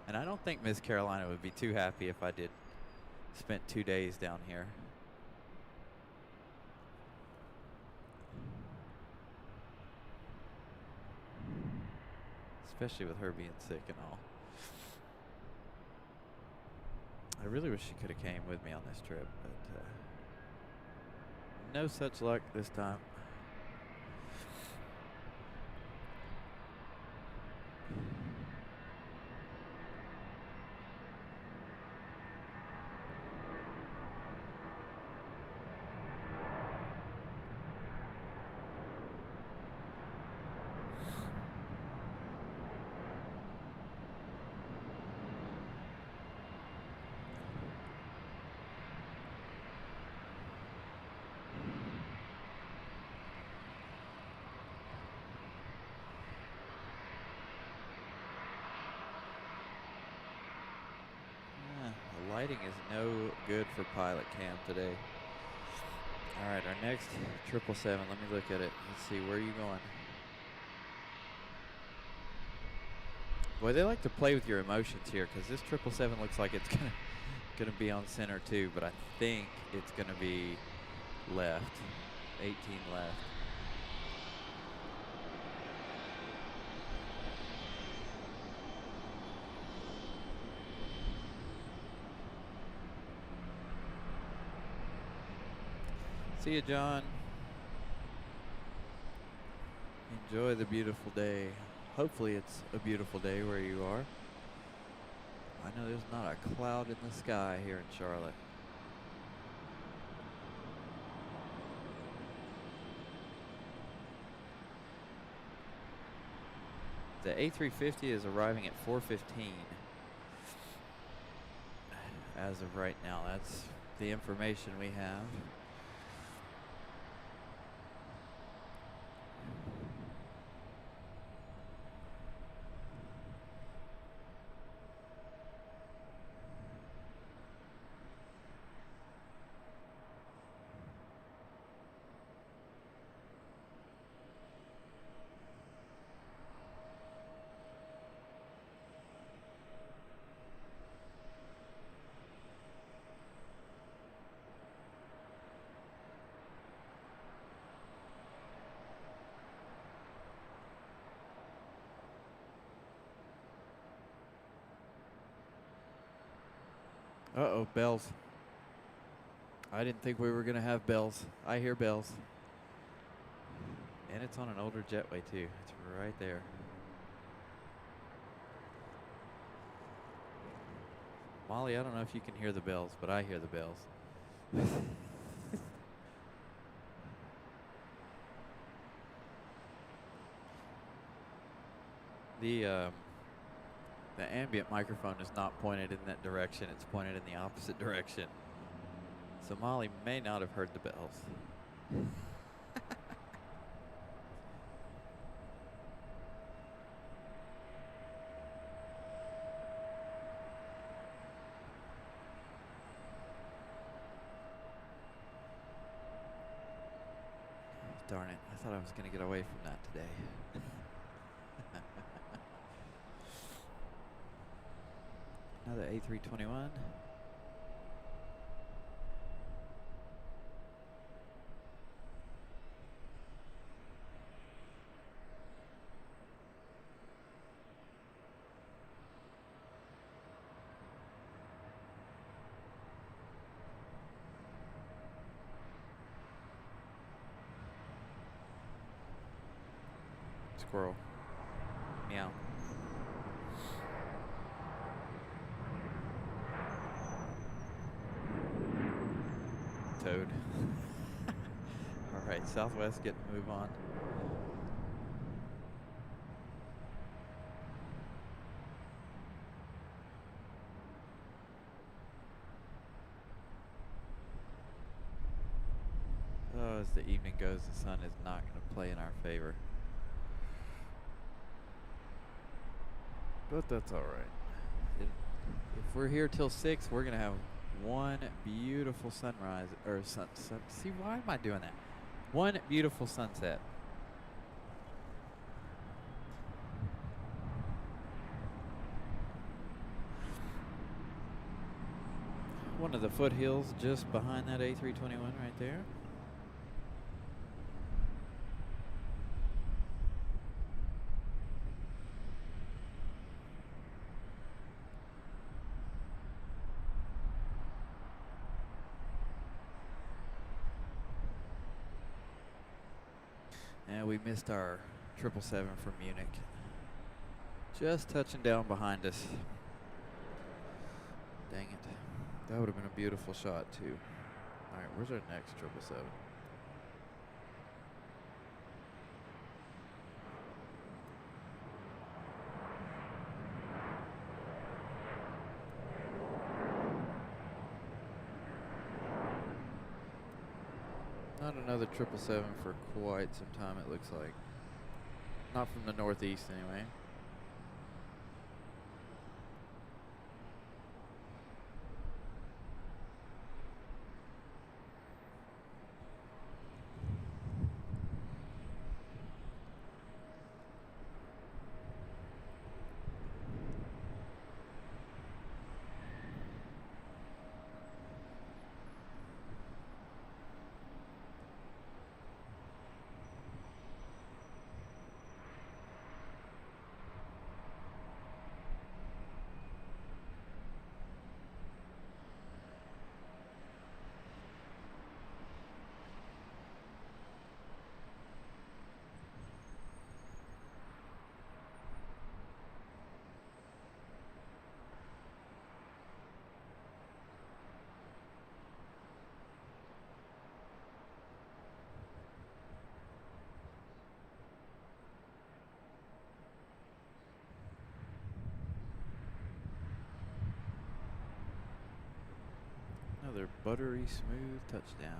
And I don't think Miss Carolina would be too happy if I did spent 2 days down here. Especially with her being sick and all. I really wish she could have came with me on this trip, but no such luck this time. The lighting is no good for pilot cam today. All right, our next 777. Let me look at it. Let's see, where are you going? Boy, they like to play with your emotions here, because this 777 looks like it's gonna be on center too, but I think it's gonna be left. 18 left. See you, John. Enjoy the beautiful day. Hopefully it's a beautiful day where you are. I know there's not a cloud in the sky here in Charlotte. The A350 is arriving at 4:15 as of right now. That's the information we have. Uh-oh, bells. I didn't think we were going to have bells. I hear bells. And it's on an older jetway, too. It's right there. Molly, I don't know if you can hear the bells, but I hear the bells. The ambient microphone is not pointed in that direction. It's pointed in the opposite direction. So Molly may not have heard the bells. Darn it. I thought I was going to get away from that today. Another A321. Squirrel. Meow. Toad. All right, Southwest getting to move on. Oh, as the evening goes, the sun is not going to play in our favor. But that's all right. If we're here till 6, we're going to have one beautiful sunrise, or see, why am I doing that? One beautiful sunset. One of the foothills just behind that A321 right there. And we missed our 777 from Munich. Just touching down behind us. Dang it. That would have been a beautiful shot, too. All right, where's our next 777? Not another 777 for quite some time, it looks like. Not from the northeast, anyway. Another buttery smooth touchdown.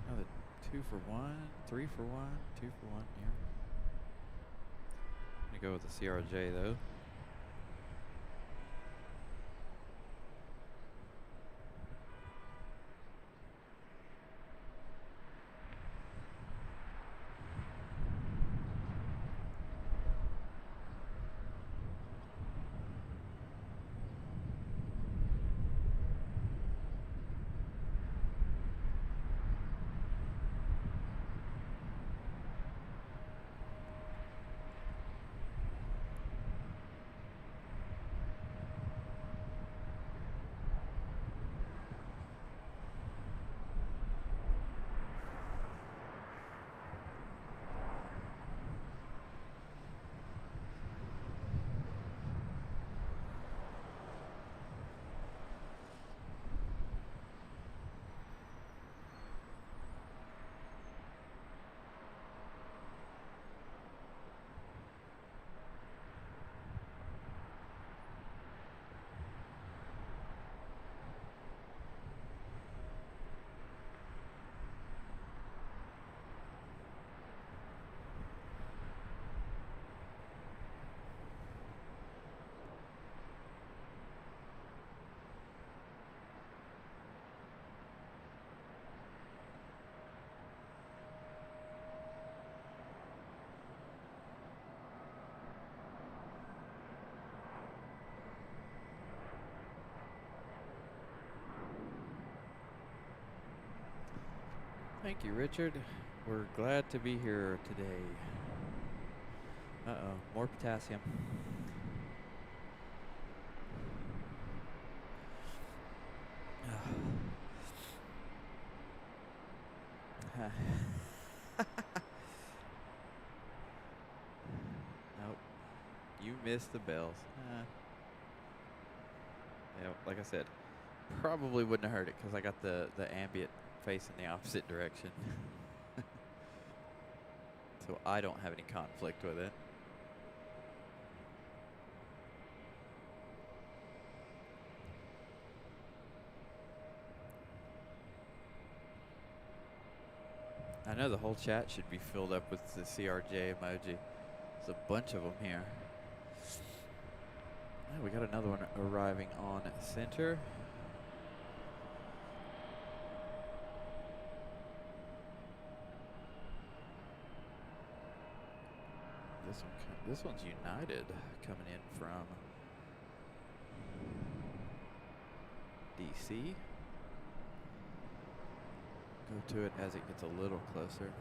Another 2 for 1, 3 for 1, 2 for 1 here. I'm gonna go with the CRJ though. Thank you, Richard. We're glad to be here today. Uh-oh, more potassium. Nope. You missed the bells. Yeah, like I said, probably wouldn't have heard it because I got the ambient facing the opposite direction. So I don't have any conflict with it. I know the whole chat should be filled up with the CRJ emoji. There's a bunch of them here. Oh, we got another one arriving on center. This one's United coming in from DC. Go to it as it gets a little closer.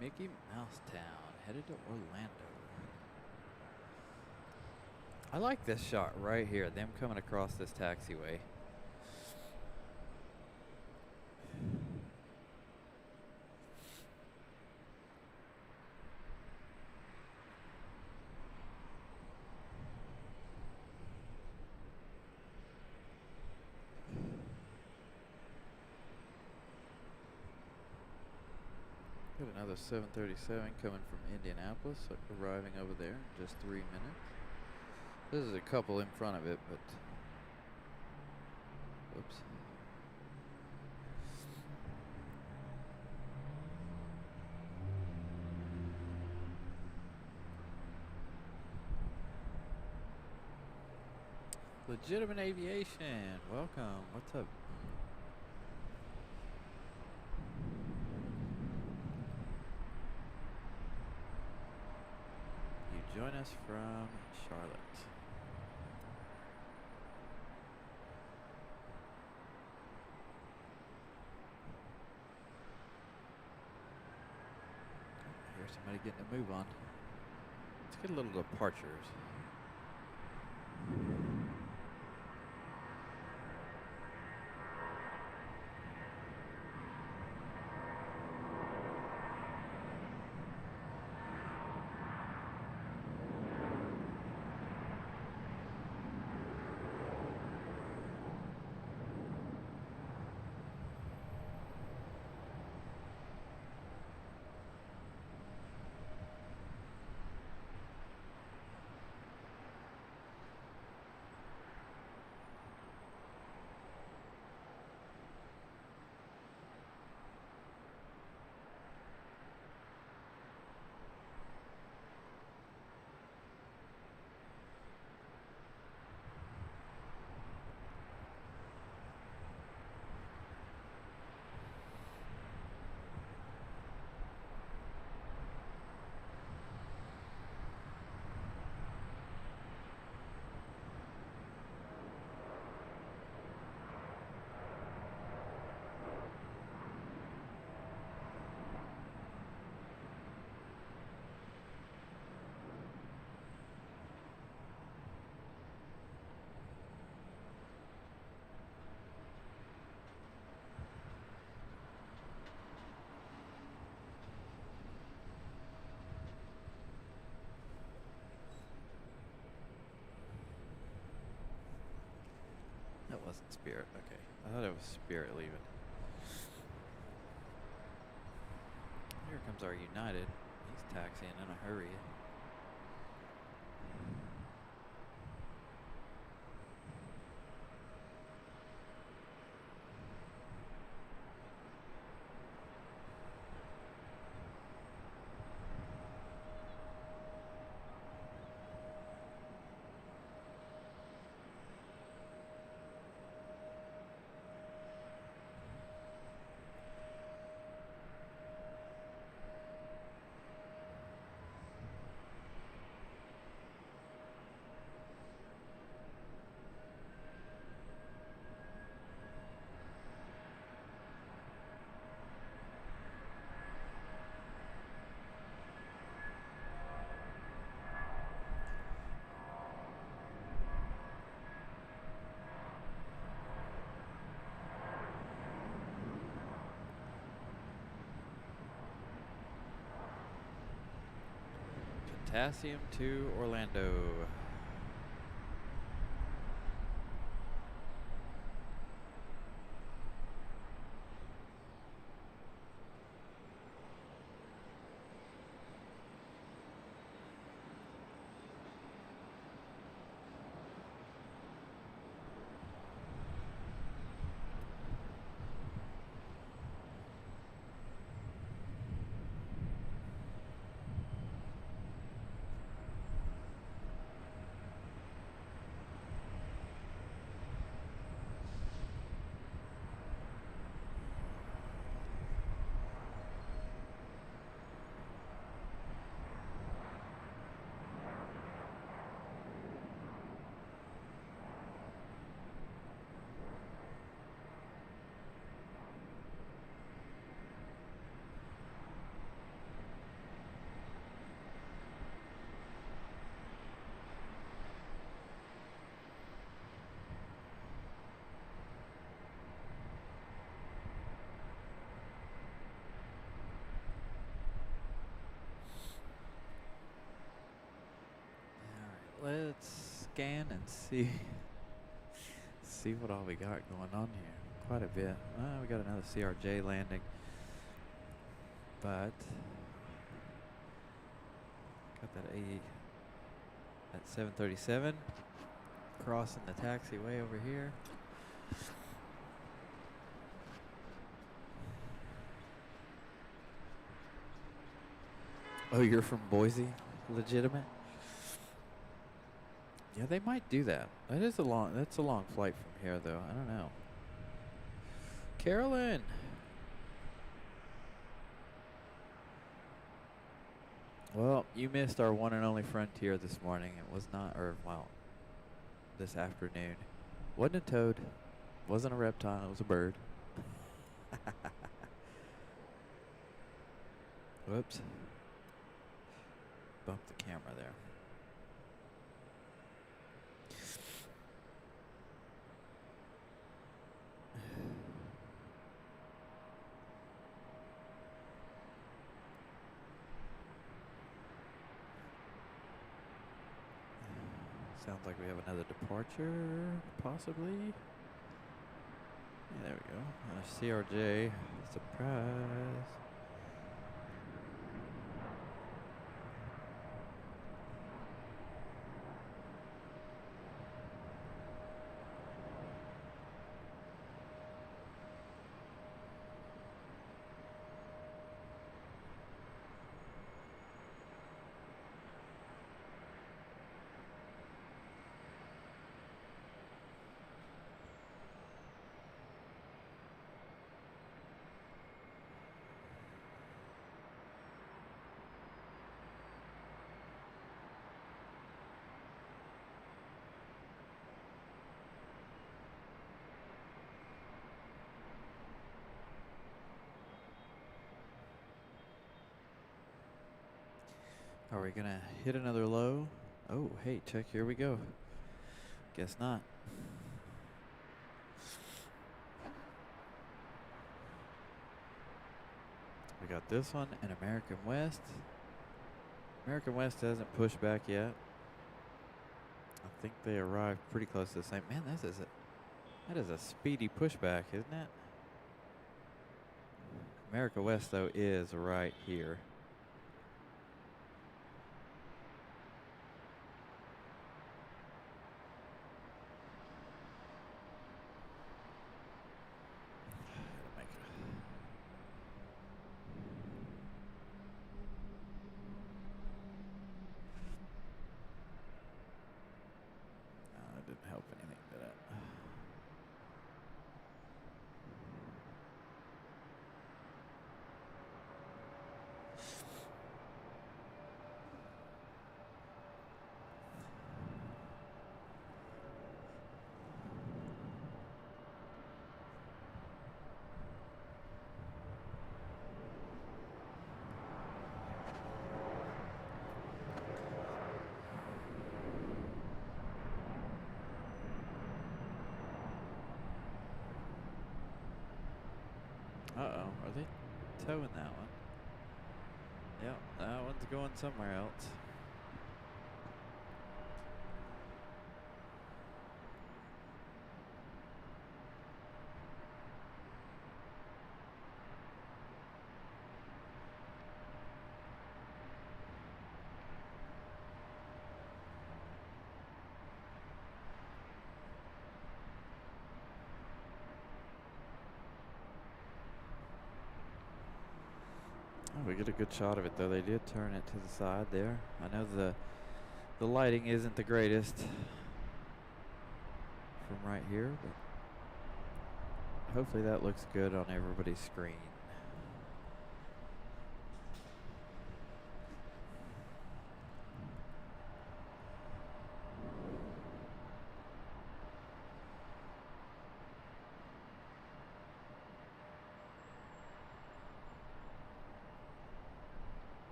Mickey Mouse Town, headed to Orlando. I like this shot right here, them coming across this taxiway. Got another 737 coming from Indianapolis, arriving over there in just 3 minutes. This is a couple in front of it, but oops. Legitimate Aviation, welcome. What's up? You join us from Charlotte. Here's somebody getting a move on. Let's get a little departures. Spirit. Okay. I thought it was Spirit leaving. Here comes our United. He's taxiing in a hurry. Potassium to Orlando. Let's scan and see what all we got going on here. Quite a bit. We got another CRJ landing, but got that at 737 crossing the taxiway over here. Oh, you're from Boise? Legitimate? Yeah, they might do that. That's a long flight from here, though. I don't know. Carolyn. Well, you missed our one and only Frontier this morning. It was not, this afternoon. Wasn't a toad. Wasn't a reptile. It was a bird. Whoops. Bumped the camera there. Sounds like we have another departure, possibly. Yeah, there we go. CRJ. Surprise. Are we gonna hit another low? Oh, hey, check, here we go. Guess not. We got this one and American West. American West hasn't pushed back yet. I think they arrived pretty close to the same. Man, That is a speedy pushback, isn't it? America West, though, is right here. That didn't help anything, did it? Uh-oh, are they towing that one? Yep, that one's going somewhere else. Oh, we get a good shot of it, though. They did turn it to the side there. I know the lighting isn't the greatest from right here, but hopefully that looks good on everybody's screen.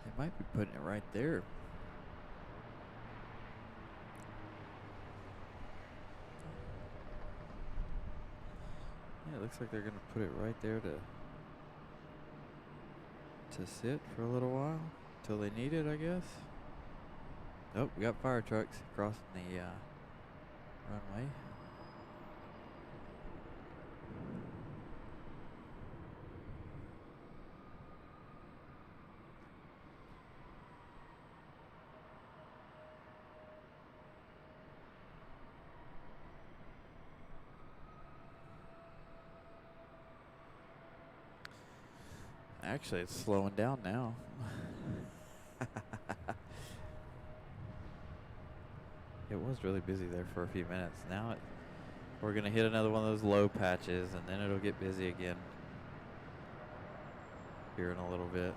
They might be putting it right there. Yeah, it looks like they're going to put it right there to sit for a little while till they need it, I guess. Nope, we got fire trucks crossing the runway. Actually, it's slowing down now. It was really busy there for a few minutes. Now we're going to hit another one of those low patches, and then it'll get busy again here in a little bit.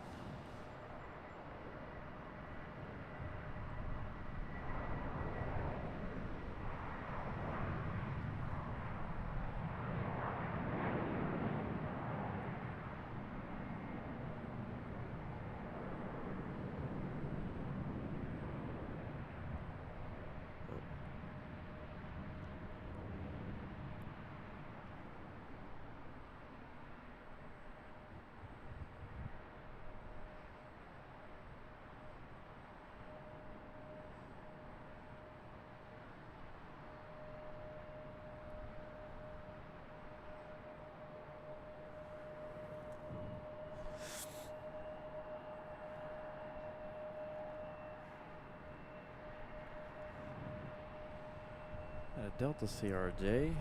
Delta CRJ.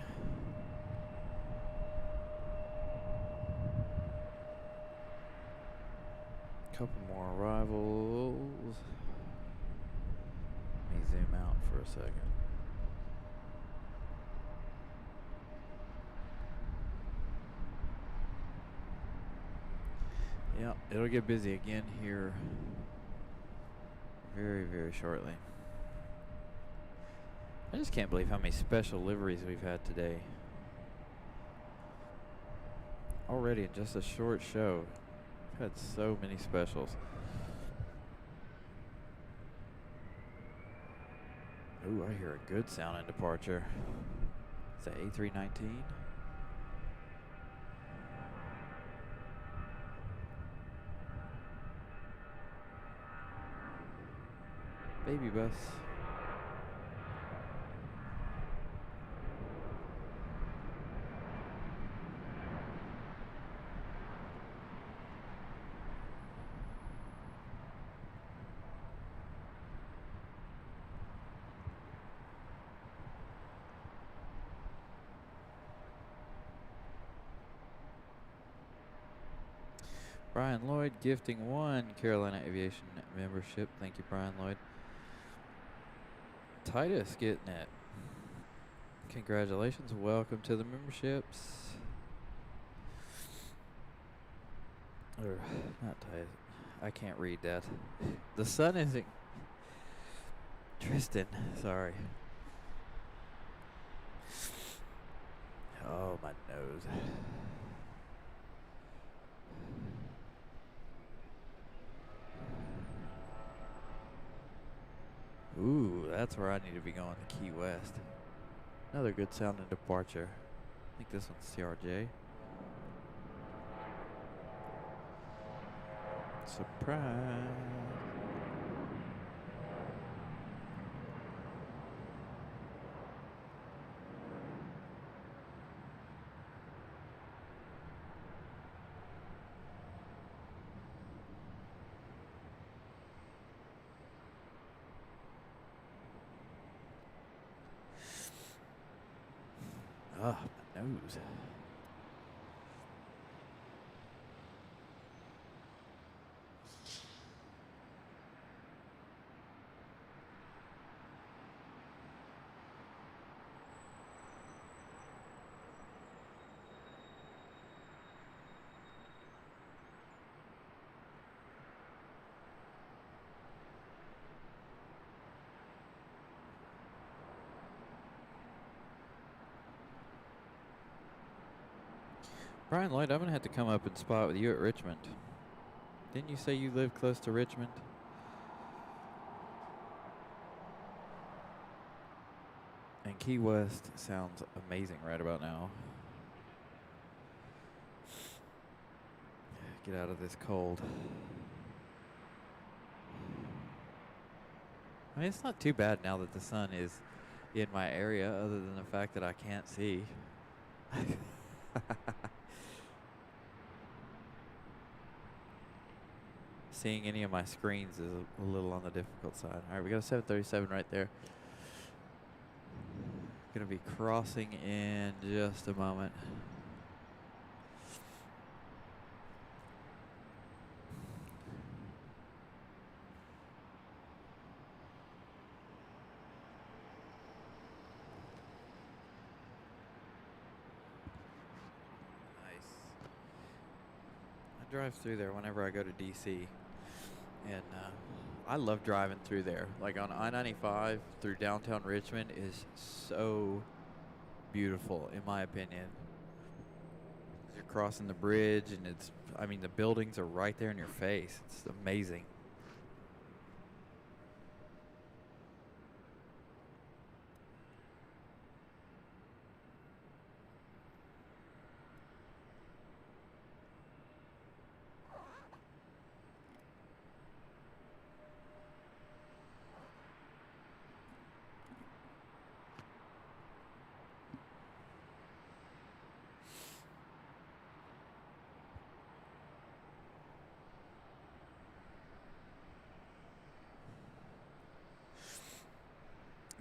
Couple more arrivals. Let me zoom out for a second. Yeah, it'll get busy again here very, very shortly. I just can't believe how many special liveries we've had today. Already in just a short show, we've had so many specials. Ooh, I hear a good sound in departure. Is that A319? Baby bus. Brian Lloyd gifting 1 Carolina Aviation membership. Thank you, Brian Lloyd. Titus getting it. Congratulations. Welcome to the memberships. Or, not Titus. I can't read that. The sun isn't. Tristan, sorry. Oh, my nose. Ooh, that's where I need to be going, to Key West. Another good sounding departure. I think this one's CRJ. Surprise. Ah, my nose. Brian Lloyd, I'm going to have to come up and spot with you at Richmond. Didn't you say you live close to Richmond? And Key West sounds amazing right about now. Get out of this cold. I mean, it's not too bad now that the sun is in my area, other than the fact that I can't see. Seeing any of my screens is a little on the difficult side. All right, we got a 737 right there. Gonna be crossing in just a moment. Nice. I drive through there whenever I go to DC. And I love driving through there. Like on I-95 through downtown Richmond is so beautiful, in my opinion. You're crossing the bridge, and it's, I mean, the buildings are right there in your face. It's amazing.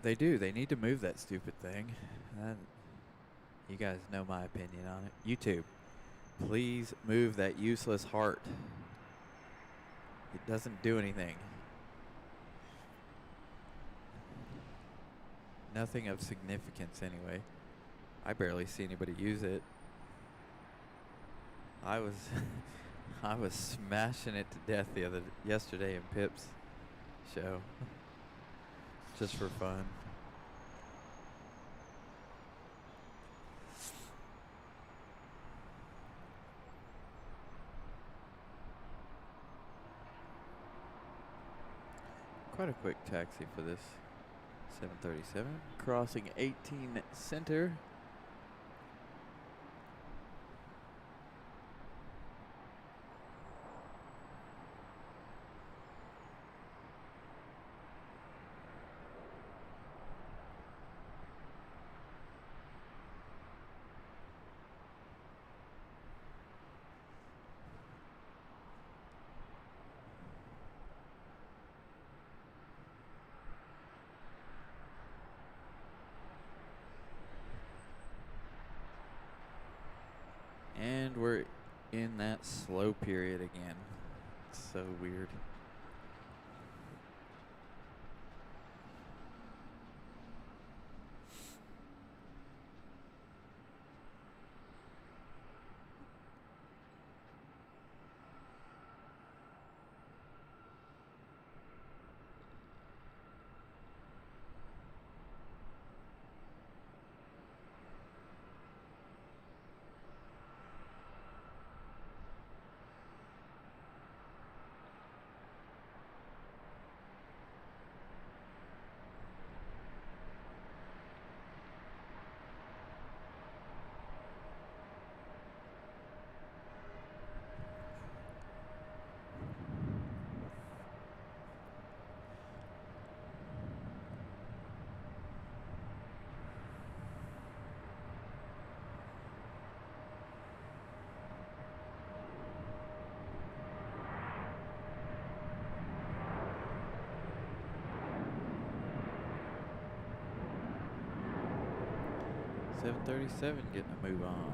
They do. They need to move that stupid thing. You guys know my opinion on it. YouTube, please move that useless heart. It doesn't do anything. Nothing of significance anyway. I barely see anybody use it. I was I was smashing it to death yesterday in Pip's show. Just for fun. Quite a quick taxi for this 737. Crossing 18 center. And we're in that slow period again. It's so weird. .737 getting a move on.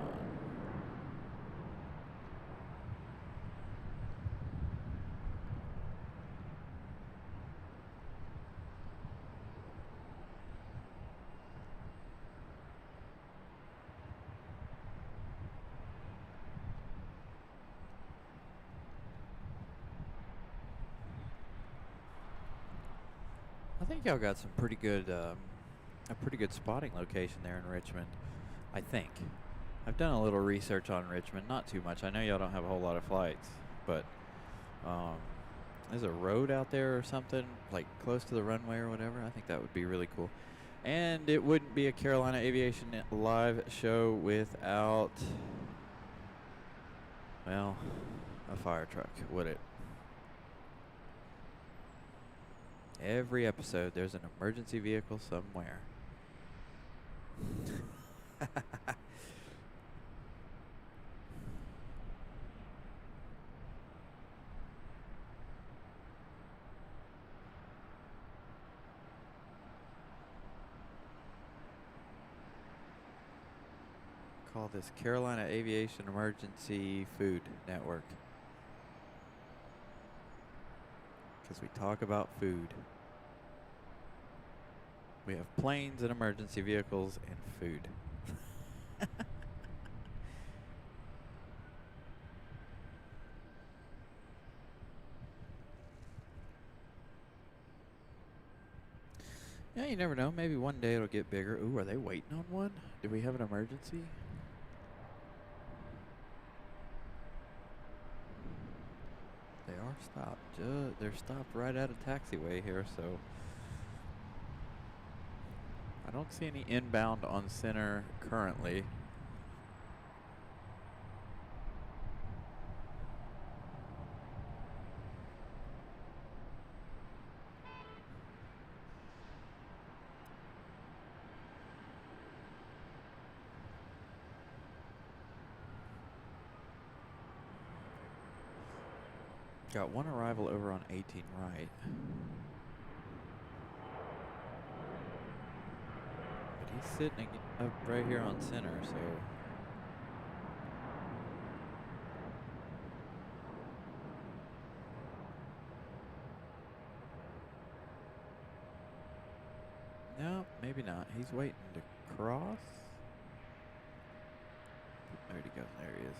I think y'all got some pretty good, a pretty good spotting location there in Richmond. I think. I've done a little research on Richmond, not too much. I know y'all don't have a whole lot of flights, but there's a road out there or something, like close to the runway or whatever. I think that would be really cool. And it wouldn't be a Carolina Aviation live show without, well, a fire truck, would it? Every episode, there's an emergency vehicle somewhere. Call this Carolina Aviation Emergency Food Network. Because we talk about food. We have planes and emergency vehicles and food. Yeah, you never know. Maybe one day it'll get bigger. Ooh, are they waiting on one? Do we have an emergency? They are stopped. They're stopped right at a taxiway here, so I don't see any inbound on center currently. Got one arrival over on 18 right. But he's sitting up right here on center, so. No, maybe not. He's waiting to cross. Where'd he go? There he is.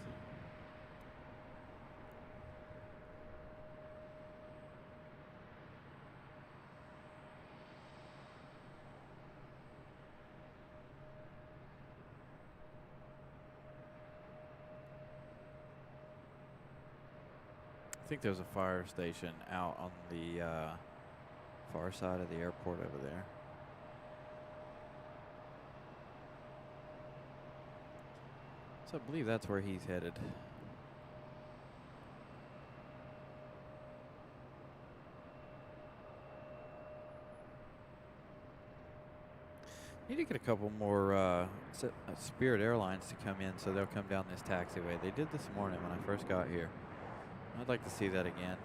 I think there's a fire station out on the far side of the airport over there. So I believe that's where he's headed. Need to get a couple more Spirit Airlines to come in so they'll come down this taxiway. They did this morning when I first got here. I'd like to see that again.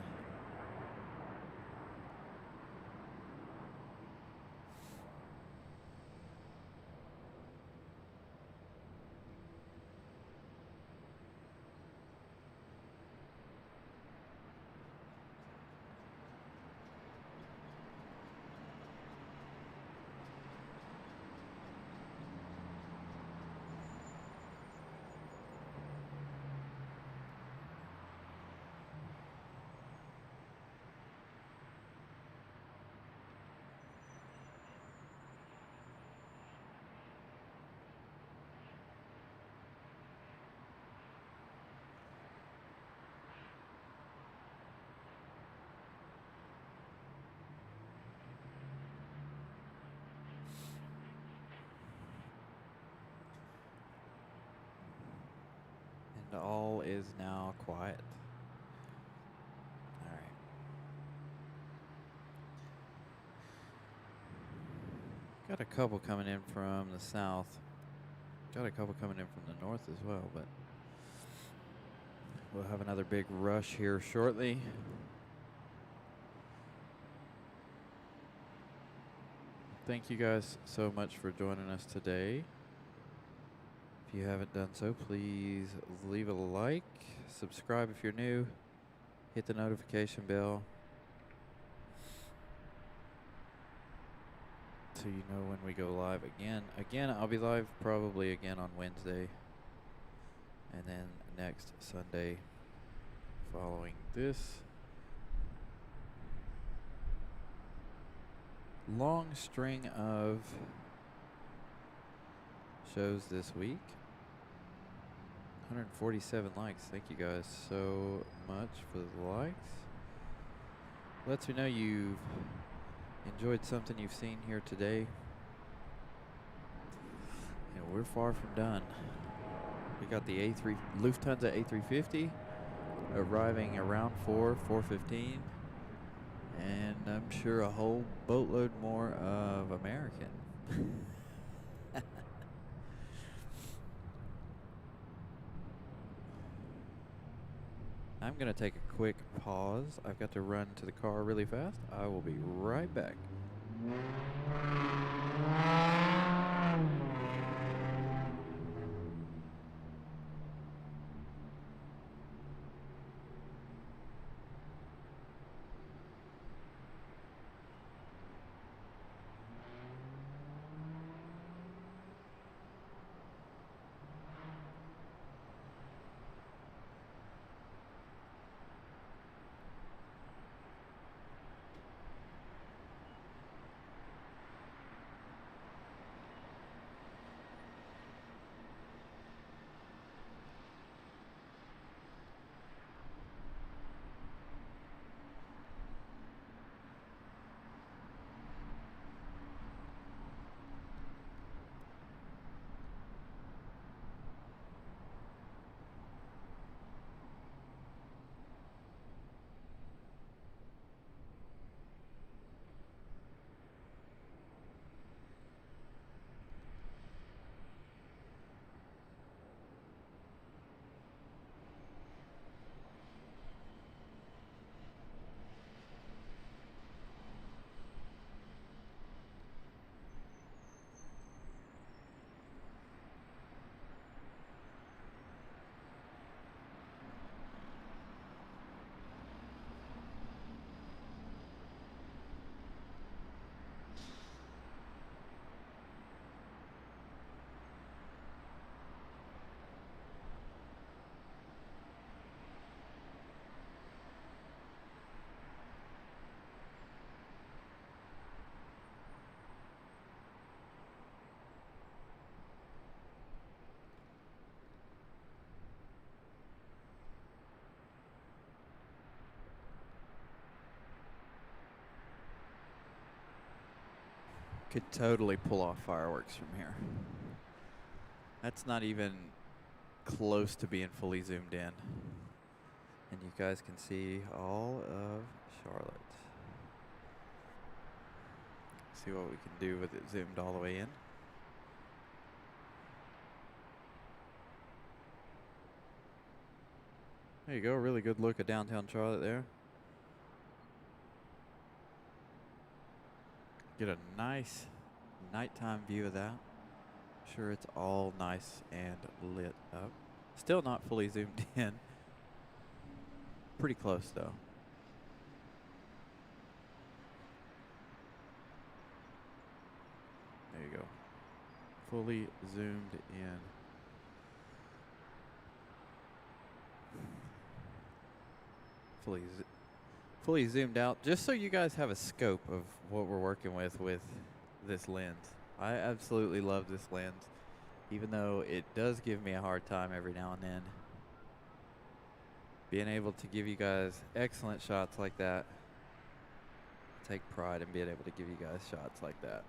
all is now quiet. All right. Got a couple coming in from the south. Got a couple coming in from the north as well, but we'll have another big rush here shortly. Thank you guys so much for joining us today. If you haven't done so, please leave a like, subscribe if you're new, hit the notification bell so you know when we go live again. Again, I'll be live probably again on Wednesday, and then next Sunday following this. Long string of shows this week. 147 likes. Thank you guys so much for the likes. Lets me know you've enjoyed something you've seen here today. And we're far from done. We got the Lufthansa A350 arriving around 4:15. And I'm sure a whole boatload more of American. I'm going to take a quick pause. I've got to run to the car really fast. I will be right back. Could totally pull off fireworks from here. That's not even close to being fully zoomed in. And you guys can see all of Charlotte. See what we can do with it zoomed all the way in. There you go, really good look at downtown Charlotte there. Get a nice nighttime view of that. Sure, it's all nice and lit up. Still not fully zoomed in. Pretty close though. There you go. Fully zoomed in. Fully zoomed out, just so you guys have a scope of what we're working with this lens. I absolutely love this lens, even though it does give me a hard time every now and then. Being able to give you guys excellent shots like that, I take pride in being able to give you guys shots like that.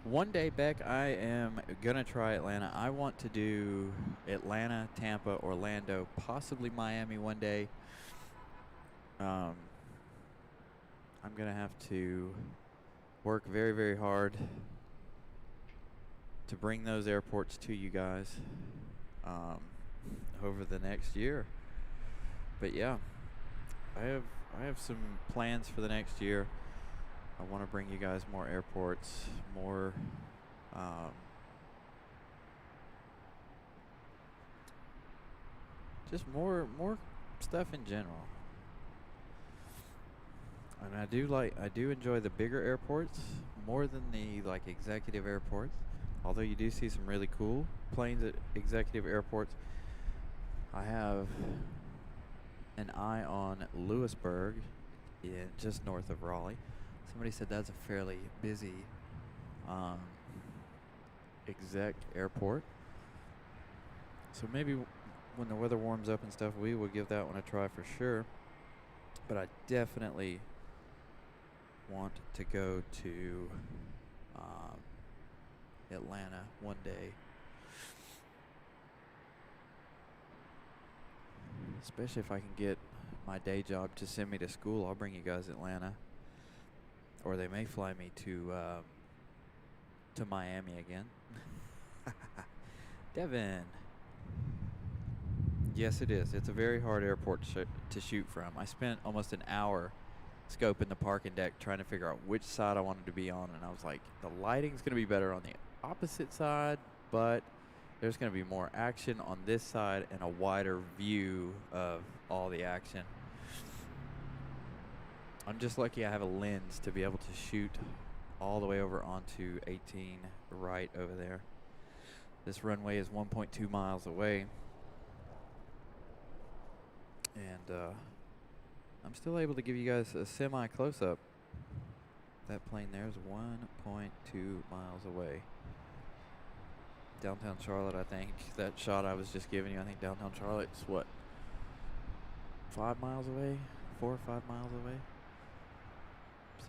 One day, Beck, I am gonna try Atlanta. I want to do Atlanta, Tampa, Orlando, possibly Miami one day. I'm gonna have to work very, very hard to bring those airports to you guys over the next year. But yeah, I have some plans for the next year. I want to bring you guys more airports, more just more stuff in general. And I do enjoy the bigger airports more than the like executive airports. Although you do see some really cool planes at executive airports. I have an eye on Lewisburg, just north of Raleigh. Somebody said that's a fairly busy exec airport. So maybe when the weather warms up and stuff, we will give that one a try for sure. But I definitely want to go to Atlanta one day. Especially if I can get my day job to send me to school, I'll bring you guys Atlanta. Or they may fly me to Miami again. Devin. Yes, it is. It's a very hard airport to shoot from. I spent almost an hour scoping the parking deck trying to figure out which side I wanted to be on, and I was like, the lighting's going to be better on the opposite side, but there's going to be more action on this side and a wider view of all the action. I'm just lucky I have a lens to be able to shoot all the way over onto 18 right over there. This runway is 1.2 miles away. And I'm still able to give you guys a semi close-up. That plane there is 1.2 miles away. Downtown Charlotte, I think. That shot I was just giving you, I think downtown Charlotte's what? 5 miles away? 4 or 5 miles away?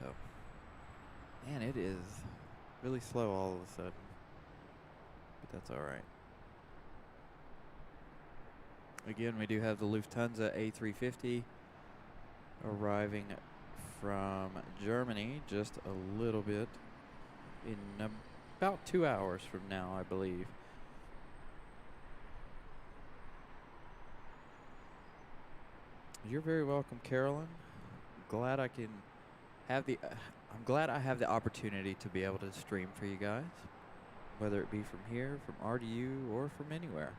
So, man, it is really slow all of a sudden. But that's alright. Again, we do have the Lufthansa A350 arriving from Germany just a little bit in about 2 hours from now, I believe. You're very welcome, Carolyn. Glad I can have the I'm glad I have the opportunity to be able to stream for you guys, whether it be from here, from RDU, or from anywhere.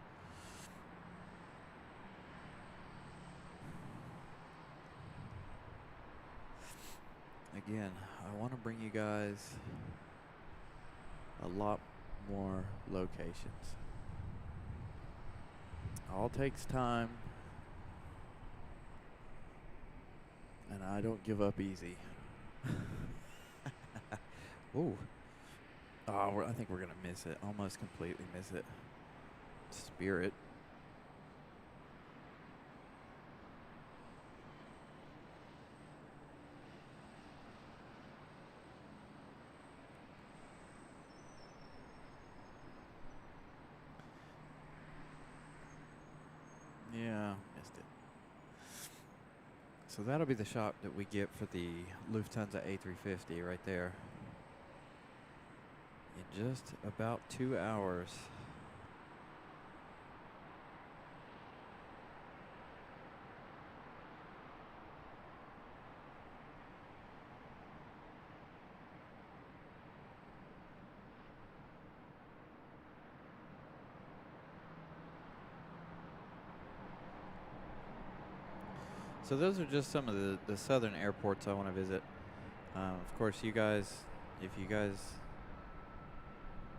Again, I want to bring you guys a lot more locations. All takes time, and I don't give up easy. Ooh. Oh, I think we're going to miss it. Almost completely miss it. Spirit. Yeah, missed it. So that'll be the shot that we get for the Lufthansa A350 right there. In just about 2 hours. So those are just some of the southern airports I want to visit. Of course, you guys, if you guys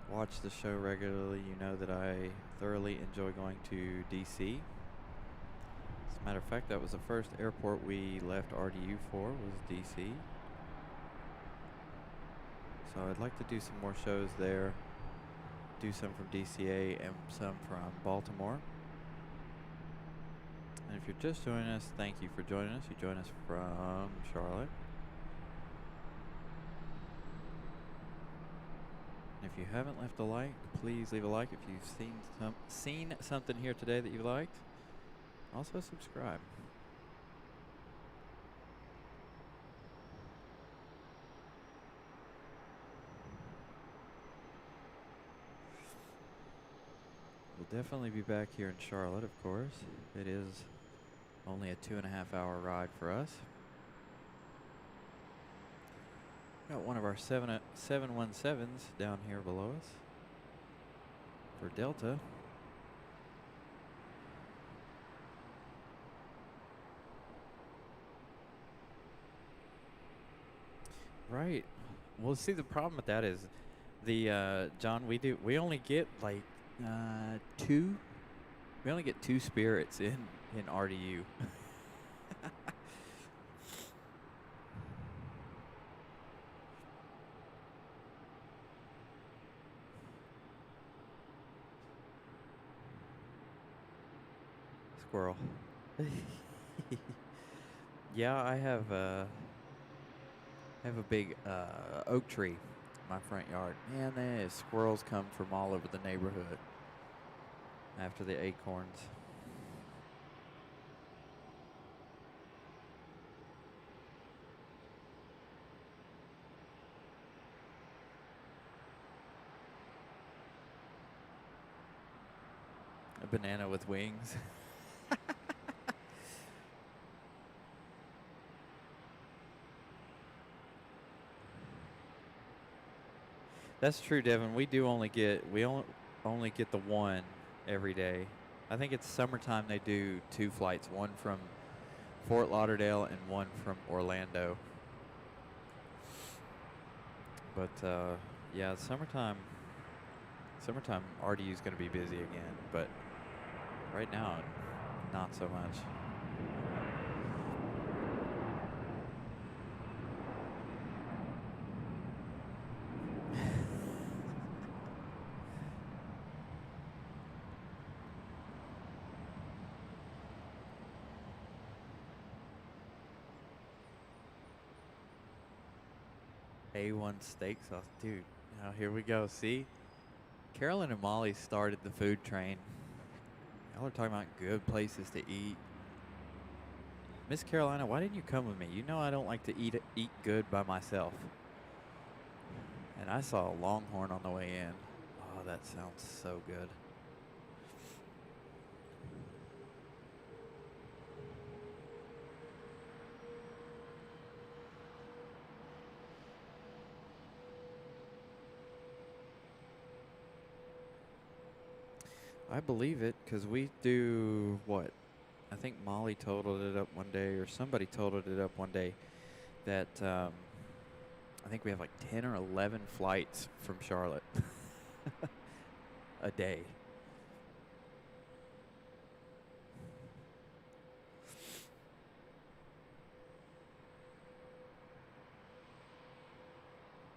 watch the show regularly, you know that I thoroughly enjoy going to DC. As a matter of fact, that was the first airport we left RDU for, was DC. So I'd like to do some more shows there. Do some from DCA and some from Baltimore. And if you're just joining us, thank you for joining us. You join us from Charlotte. If you haven't left a like, please leave a like. If you've seen something here today that you liked, also subscribe. We'll definitely be back here in Charlotte, of course. It is only a 2.5-hour ride for us. Got one of our 717s down here below us for Delta. Right. Well, see, the problem with that is the John. We only get like two. We only get 2 spirits in RDU. Squirrel. Yeah, I have a big oak tree in my front yard. Man, the squirrels come from all over the neighborhood after the acorns. A banana with wings. That's true, Devin. We only get the one every day. I think it's summertime they do 2 flights, one from Fort Lauderdale and one from Orlando. But yeah, summertime RDU is going to be busy again, but right now not so much. A1 steak sauce. Dude, now here we go. See? Carolyn and Molly started the food train. Y'all are talking about good places to eat. Miss Carolina, why didn't you come with me? You know I don't like to eat good by myself. And I saw a Longhorn on the way in. Oh, that sounds so good. I believe it, because we do what? I think Molly totaled it up one day, or somebody totaled it up one day, that I think we have like 10 or 11 flights from Charlotte a day.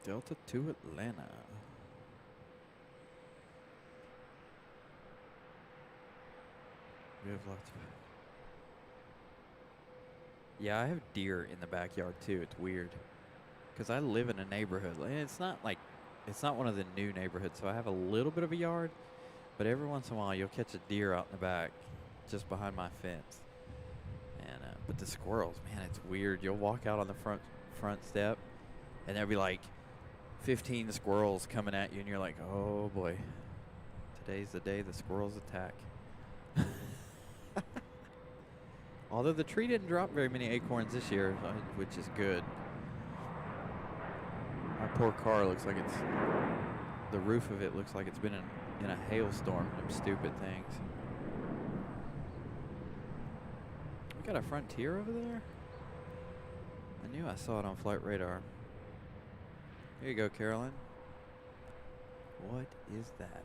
Delta to Atlanta. We have lots of... Yeah, I have deer in the backyard too. It's weird. Because I live in a neighborhood. And it's not one of the new neighborhoods, so I have a little bit of a yard. But every once in a while, you'll catch a deer out in the back just behind my fence. And but the squirrels, man, it's weird. You'll walk out on the front step, and there'll be like 15 squirrels coming at you, and you're like, oh boy, today's the day the squirrels attack. Although the tree didn't drop very many acorns this year, which is good. My poor car looks like the roof of it looks like it's been in a hailstorm. Them stupid things. We got a Frontier over there? I knew I saw it on Flight Radar. Here you go, Carolyn. What is that?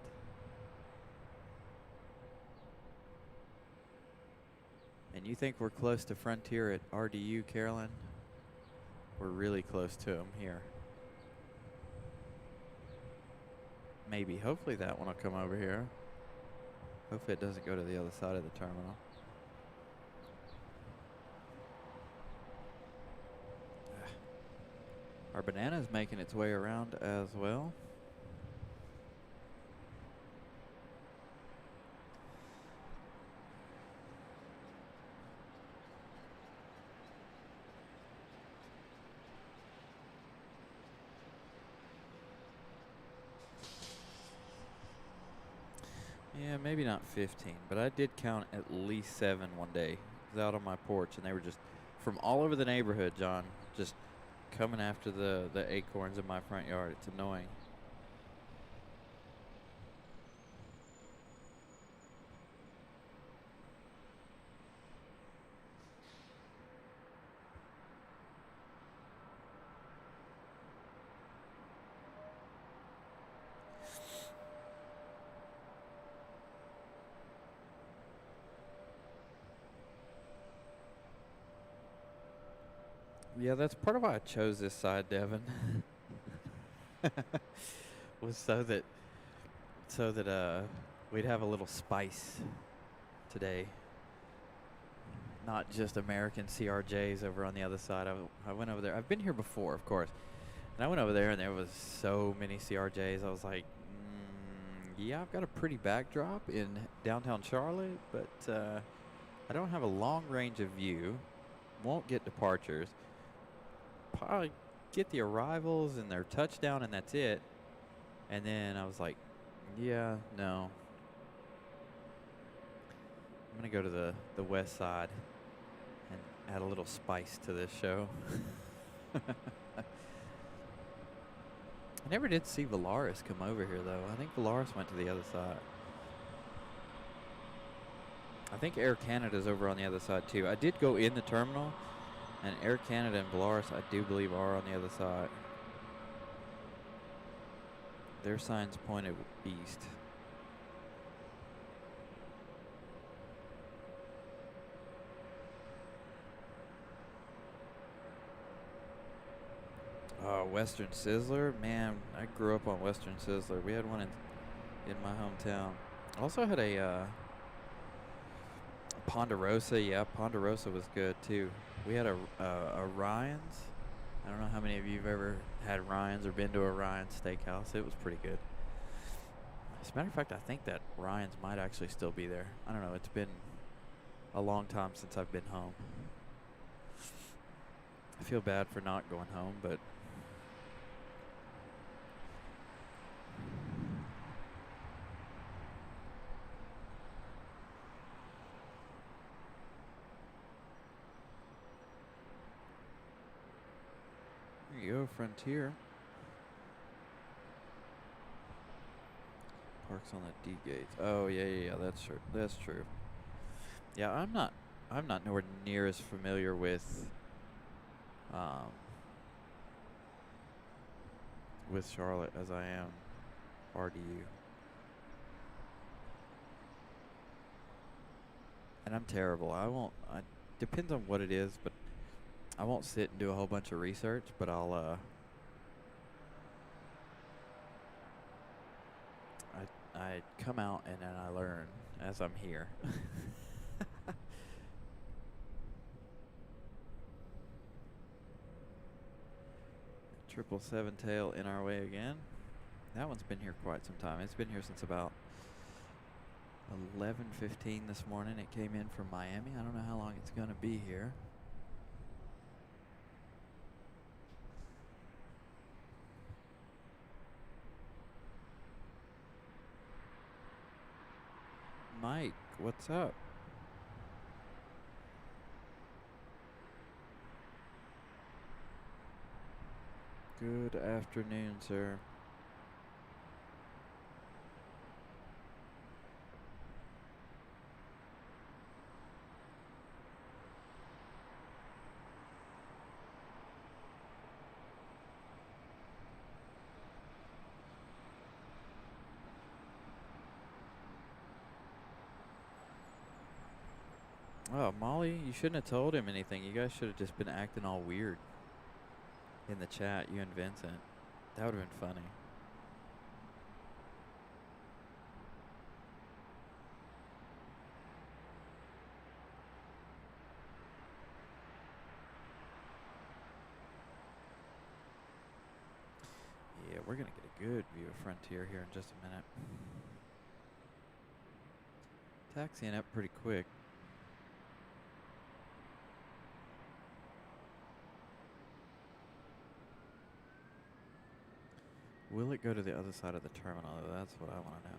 And you think we're close to Frontier at RDU, Carolyn? We're really close to them here. Maybe. Hopefully that one will come over here. Hopefully it doesn't go to the other side of the terminal. Our banana's making its way around as well. Yeah, maybe not 15, but I did count at least 7 one day. I was out on my porch, and they were just from all over the neighborhood, John, just coming after the acorns in my front yard. It's annoying. Yeah, that's part of why I chose this side, Devin. Was so that we'd have a little spice today. Not just American CRJs over on the other side. I went over there. I've been here before, of course. And I went over there, and there was so many CRJs. I was like, yeah, I've got a pretty backdrop in downtown Charlotte, but I don't have a long range of view. Won't get departures. Probably get the arrivals and their touchdown, and that's it. And then I was like, yeah, no. I'm going to go to the west side and add a little spice to this show. I never did see Valaris come over here, though. I think Valaris went to the other side. I think Air Canada's over on the other side, too. I did go in the terminal, and Air Canada and Valaris, I do believe, are on the other side. Their signs pointed east. Western Sizzler? Man, I grew up on Western Sizzler. We had one in my hometown. Also had a Ponderosa. Yeah, Ponderosa was good too. We had a Ryan's. I don't know how many of you have ever had Ryan's or been to a Ryan's steakhouse. It was pretty good. As a matter of fact, I think that Ryan's might actually still be there. I don't know. It's been a long time since I've been home. I feel bad for not going home, but there you go, Frontier. Parks on the D gates. Oh yeah, that's true. That's true. Yeah, I'm not nowhere near as familiar um, with Charlotte as I am RDU. And I'm terrible. Depends on what it is, but I won't sit and do a whole bunch of research, but I come out and then I learn as I'm here. 777 tail in our way again. That one's been here quite some time. It's been here since about 11:15 this morning. It came in from Miami. I don't know how long it's going to be here. Mike, what's up? Good afternoon, sir. Oh, Molly, you shouldn't have told him anything. You guys should have just been acting all weird in the chat, you and Vincent. That would have been funny. Yeah, we're going to get a good view of Frontier here in just a minute. Taxiing up pretty quick. Will it go to the other side of the terminal? That's what I want to know.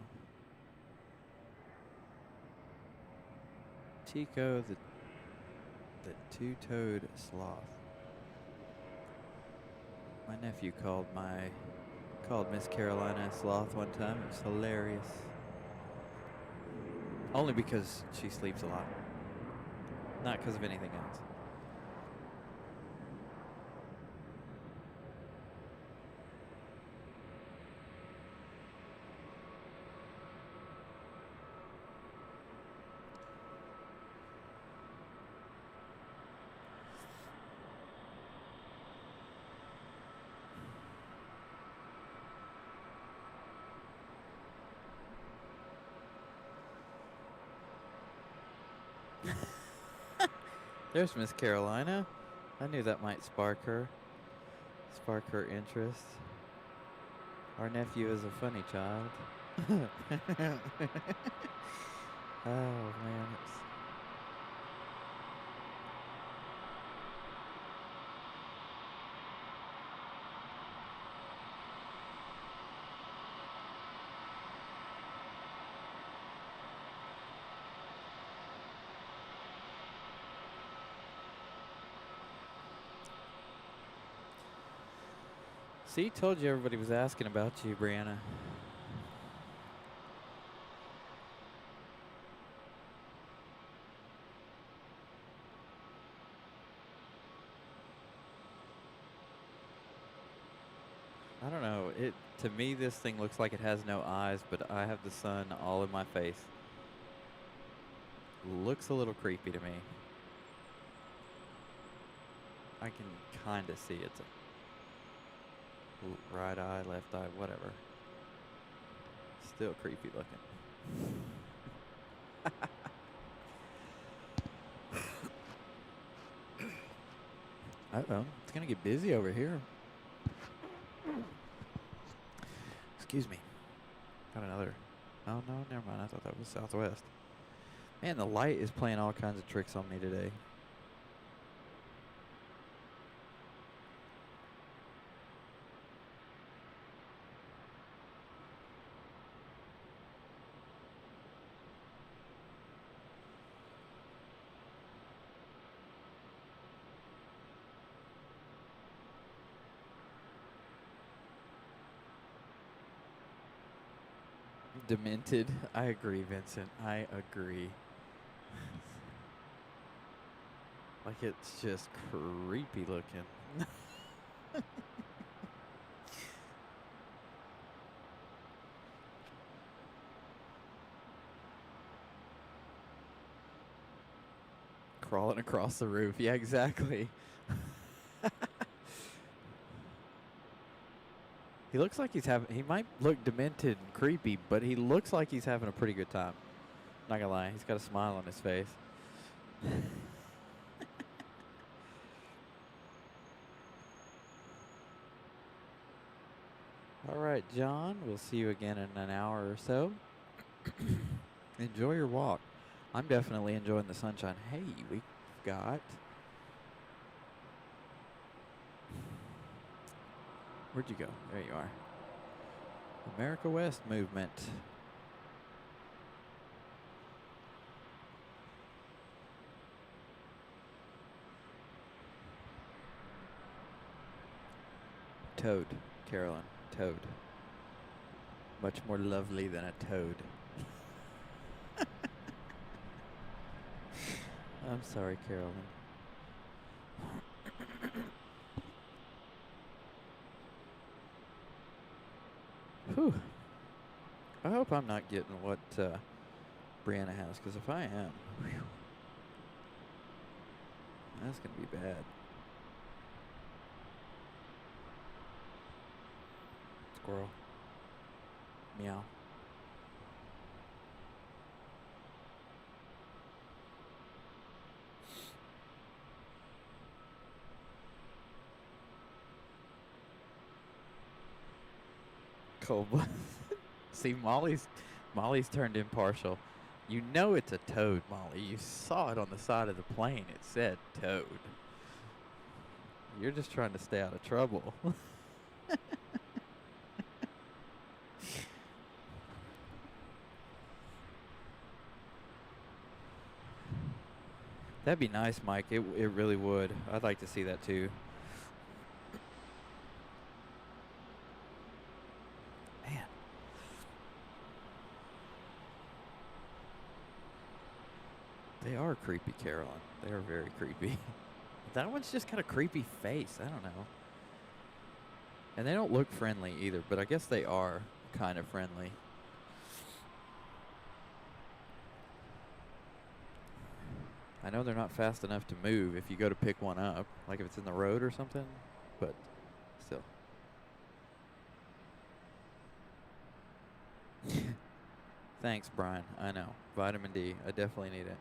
Tico the two-toed sloth. My nephew called Miss Carolina a sloth one time. It was hilarious. Only because she sleeps a lot. Not because of anything else. There's Miss Carolina. I knew that might spark her interest. Our nephew is a funny child. Oh man, see, told you everybody was asking about you, Brianna. I don't know. To me, this thing looks like it has no eyes, but I have the sun all in my face. Looks a little creepy to me. I can kind of see it's a right eye, left eye, whatever. Still creepy looking. Uh-oh, it's gonna get busy over here. Excuse me. Got another. Oh no, never mind. I thought that was Southwest. Man, the light is playing all kinds of tricks on me today. Demented. I agree, Vincent. I agree. Like it's just creepy looking. Crawling across the roof. Yeah, exactly. He looks like he might look demented and creepy, but he looks like he's having a pretty good time. Not gonna lie, he's got a smile on his face. All right, John, we'll see you again in an hour or so. Enjoy your walk. I'm definitely enjoying the sunshine. Hey, we've got... Where'd you go? There you are. America West movement. Toad, Carolyn. Toad. Much more lovely than a toad. I'm sorry, Carolyn. Whew. I hope I'm not getting what Brianna has, because if I am, whew, that's going to be bad. Squirrel. Meow. Cold blood. See, Molly's turned impartial. You know it's a toad, Molly. You saw it on the side of the plane. It said toad. You're just trying to stay out of trouble. That'd be nice, Mike. It really would. I'd like to see that too. Man. They are creepy, Carolyn. They are very creepy. That one's just got a creepy face. I don't know. And they don't look friendly either, but I guess they are kind of friendly. I know they're not fast enough to move if you go to pick one up, like if it's in the road or something, but still. Thanks, Brian. I know. Vitamin D. I definitely need it.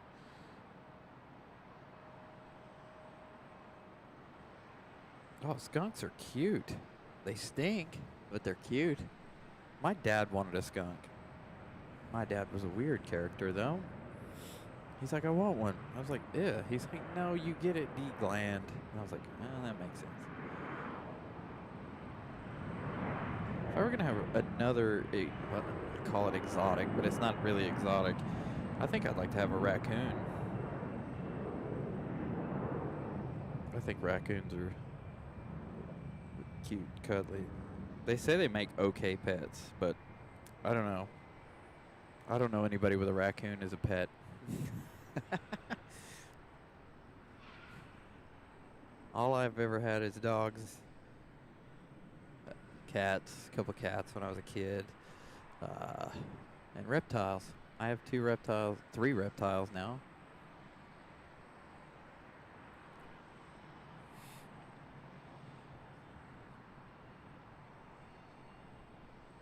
Oh, skunks are cute. They stink, but they're cute. My dad wanted a skunk. My dad was a weird character, though. He's like, I want one. I was like, yeah. He's like, no, you get it degland. And I was like, oh, that makes sense. If I were going to have another, well, I call it exotic, but it's not really exotic, I think I'd like to have a raccoon. I think raccoons are cute, cuddly. They say they make okay pets, but I don't know. I don't know anybody with a raccoon as a pet. All I've ever had is dogs, cats, a couple cats when I was a kid, and reptiles. I have 3 reptiles now.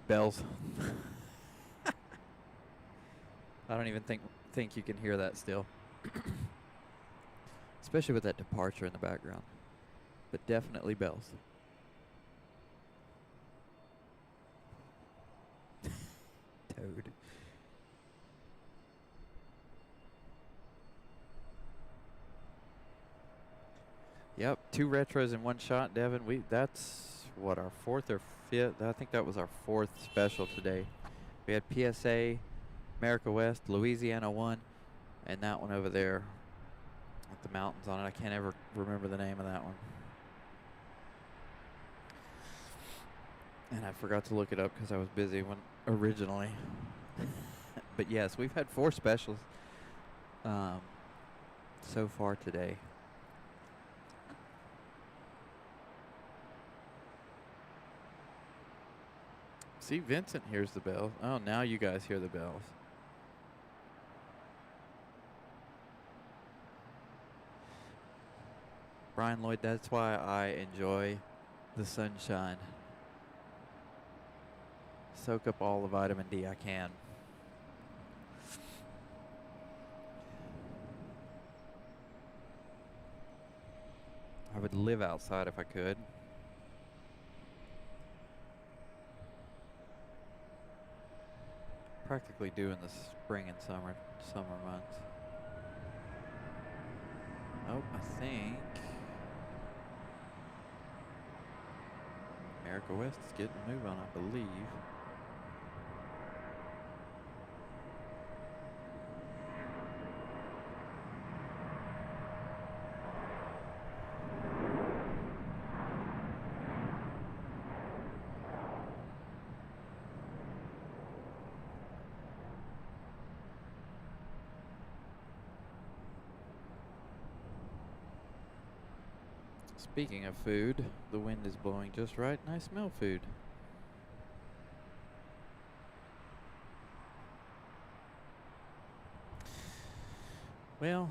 Bells. I don't even think you can hear that still. Especially with that departure in the background. But definitely bells. Toad. Yep, 2 retros in one shot, Devin. That's what, our 4th or 5th? I think that was our 4th special today. We had PSA, America West, Louisiana 1, and that one over there with the mountains on it. I can't ever remember the name of that one. And I forgot to look it up because I was busy originally. But yes, we've had 4 specials so far today. See, Vincent hears the bells. Oh, now you guys hear the bells. Brian Lloyd, that's why I enjoy the sunshine. Soak up all the vitamin D I can. I would live outside if I could. Practically do in the spring and summer months. Oh, I think America West is getting a move on, I believe. Speaking of food, the wind is blowing just right and I smell food. Well,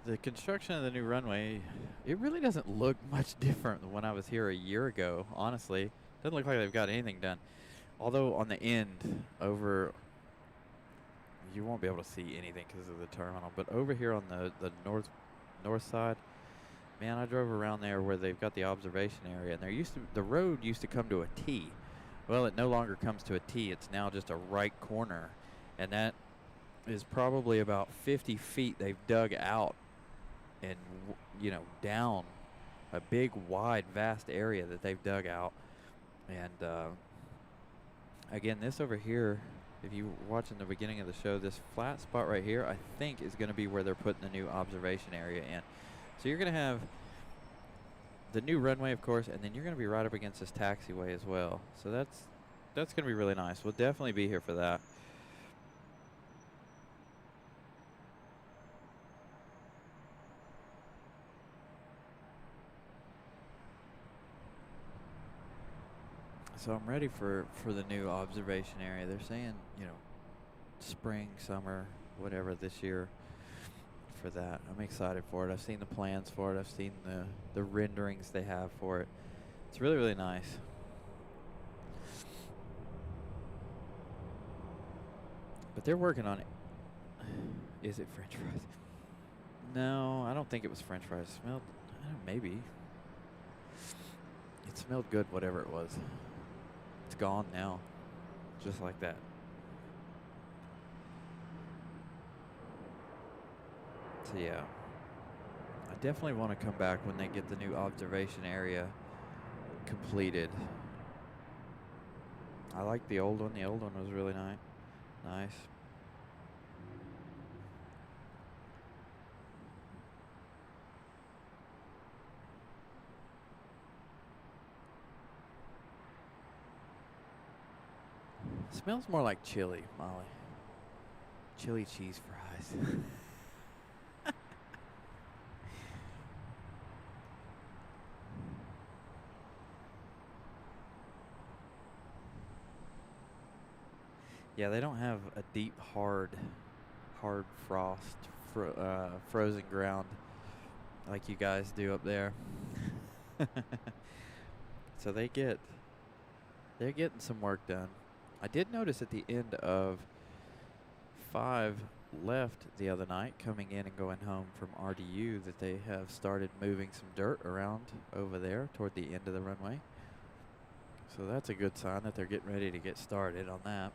the construction of the new runway, it really doesn't look much different than when I was here a year ago, honestly. Doesn't look like they've got anything done. Although on the end, you won't be able to see anything because of the terminal, but over here on the north side, man, I drove around there where they've got the observation area, and the road used to come to a T. Well, it no longer comes to a T. It's now just a right corner, and that is probably about 50 feet they've dug out and, down a big, wide, vast area that they've dug out. And, again, this over here, if you were watching the beginning of the show, this flat spot right here, I think, is going to be where they're putting the new observation area in. So you're going to have the new runway, of course, and then you're going to be right up against this taxiway as well. So that's going to be really nice. We'll definitely be here for that. So I'm ready for the new observation area. They're saying, you know, spring, summer, whatever this year for that. I'm excited for it. I've seen the plans for it. I've seen the renderings they have for it. It's really, really nice. But they're working on it. Is it French fries? No, I don't think it was French fries. It smelled, maybe. It smelled good, whatever it was. It's gone now. Just like that. So yeah, I definitely want to come back when they get the new observation area completed. I like the old one. The old one was really nice. Smells more like chili, Molly. Chili cheese fries. Yeah, they don't have a deep, hard frost, frozen ground like you guys do up there. So they're getting some work done. I did notice at the end of 5 left the other night, coming in and going home from RDU, that they have started moving some dirt around over there toward the end of the runway. So that's a good sign that they're getting ready to get started on that.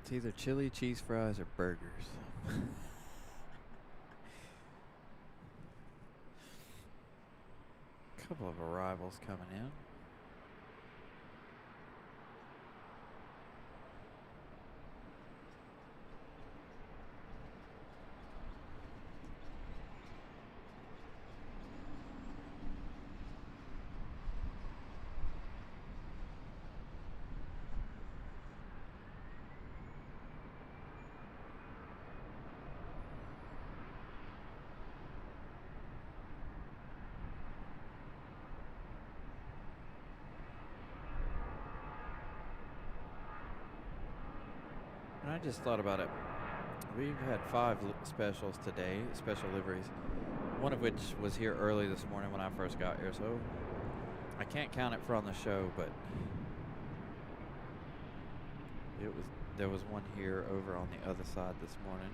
It's either chili cheese fries or burgers. Couple of arrivals coming in. And I just thought about it. We've had 5 specials today, special liveries. One of which was here early this morning when I first got here, so I can't count it for on the show, but there was one here over on the other side this morning.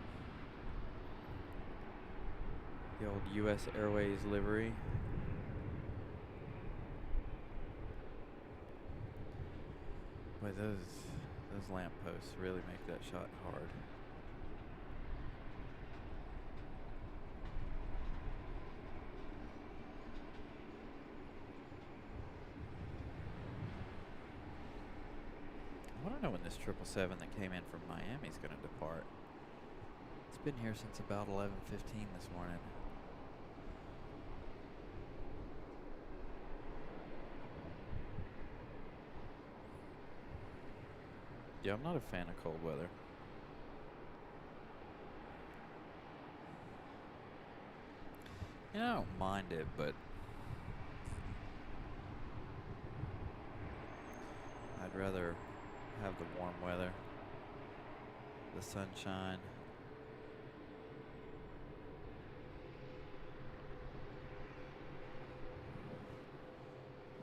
The old US Airways livery. Boy, those lampposts really make that shot hard. I want to know when this 777 that came in from Miami is going to depart. It's been here since about 11:15 this morning. Yeah, I'm not a fan of cold weather. You know, I don't mind it, but I'd rather have the warm weather, the sunshine.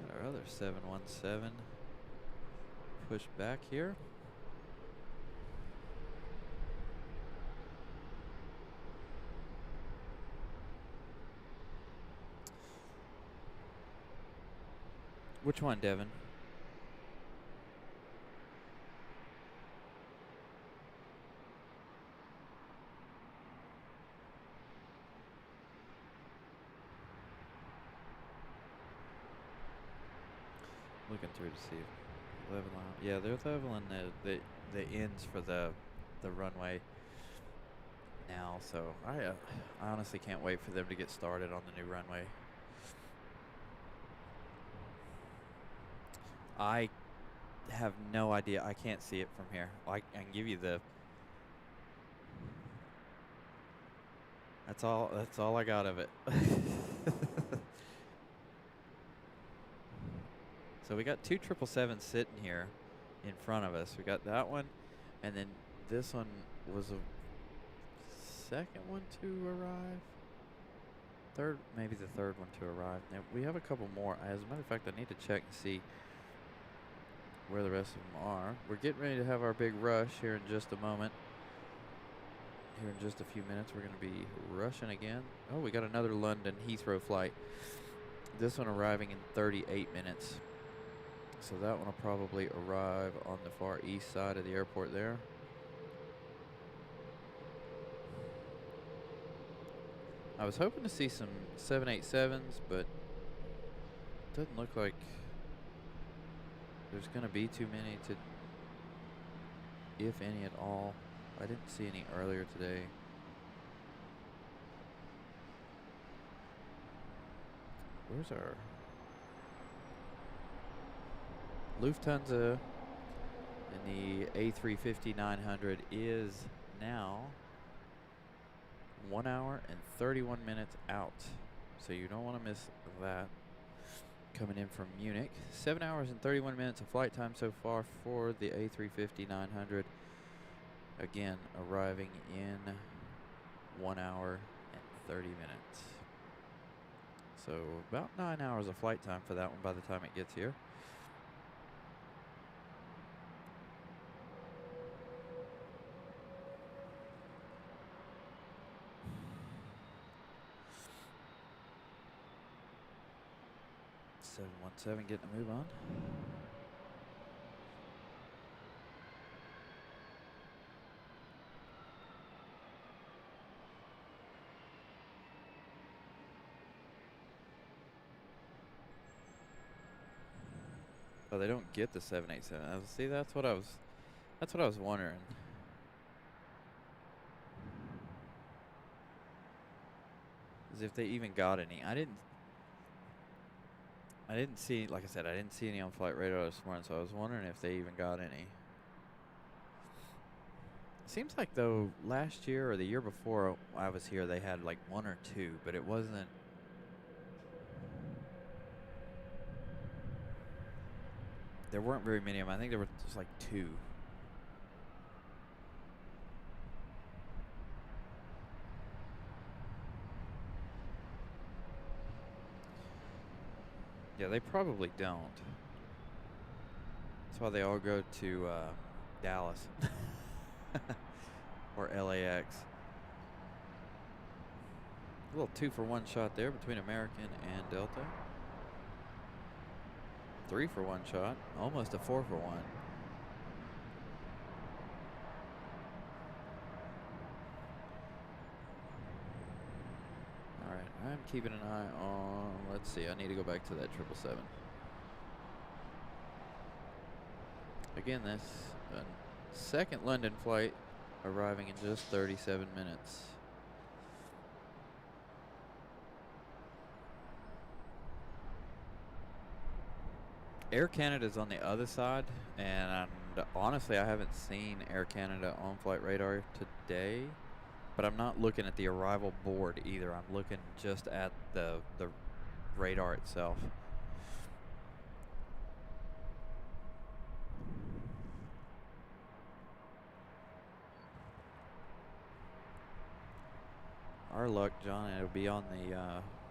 Got our other 717 pushed back here. Which one, Devin? Looking through to see if leveling. Yeah, they're leveling the ends for the runway now. So I honestly can't wait for them to get started on the new runway. I have no idea. I can't see it from here. I can give you the. That's all. That's all I got of it. So we got two 777s sitting here in front of us. We got that one, and then this one was a second one to arrive. Third, maybe the third one to arrive. Now we have a couple more. As a matter of fact, I need to check and see where the rest of them are. We're getting ready to have our big rush here in just a moment. Here in just a few minutes, we're going to be rushing again. Oh, we got another London Heathrow flight. This one arriving in 38 minutes. So that one will probably arrive on the far east side of the airport there. I was hoping to see some 787s, but it doesn't look like there's going to be too many to, if any at all. I didn't see any earlier today. Where's our Lufthansa? And the A350-900 is now 1 hour and 31 minutes out. So you don't want to miss that. Coming in from Munich. 7 hours and 31 minutes of flight time so far for the A350-900. Again, arriving in 1 hour and 30 minutes. So about 9 hours of flight time for that one by the time it gets here. Seven getting a move on. Oh, they don't get the 787. See, that's what I was wondering. Is if they even got any. I didn't see, like I said, I didn't see any on flight radar this morning, so I was wondering if they even got any. Seems like, though, last year or the year before I was here, they had like one or two, but it wasn't. There weren't very many of them. I think there were just like two. Yeah, they probably don't. That's why they all go to Dallas or LAX. A little 2-for-1 shot there between American and Delta. 3-for-1 shot, almost a 4-for-1. All right, I'm keeping an eye on, let's see, I need to go back to that 777. Again, this second London flight arriving in just 37 minutes. Air Canada's on the other side, and honestly, I haven't seen Air Canada on flight radar today, but I'm not looking at the arrival board either. I'm looking just at the radar itself. Our luck, John, it'll be on the,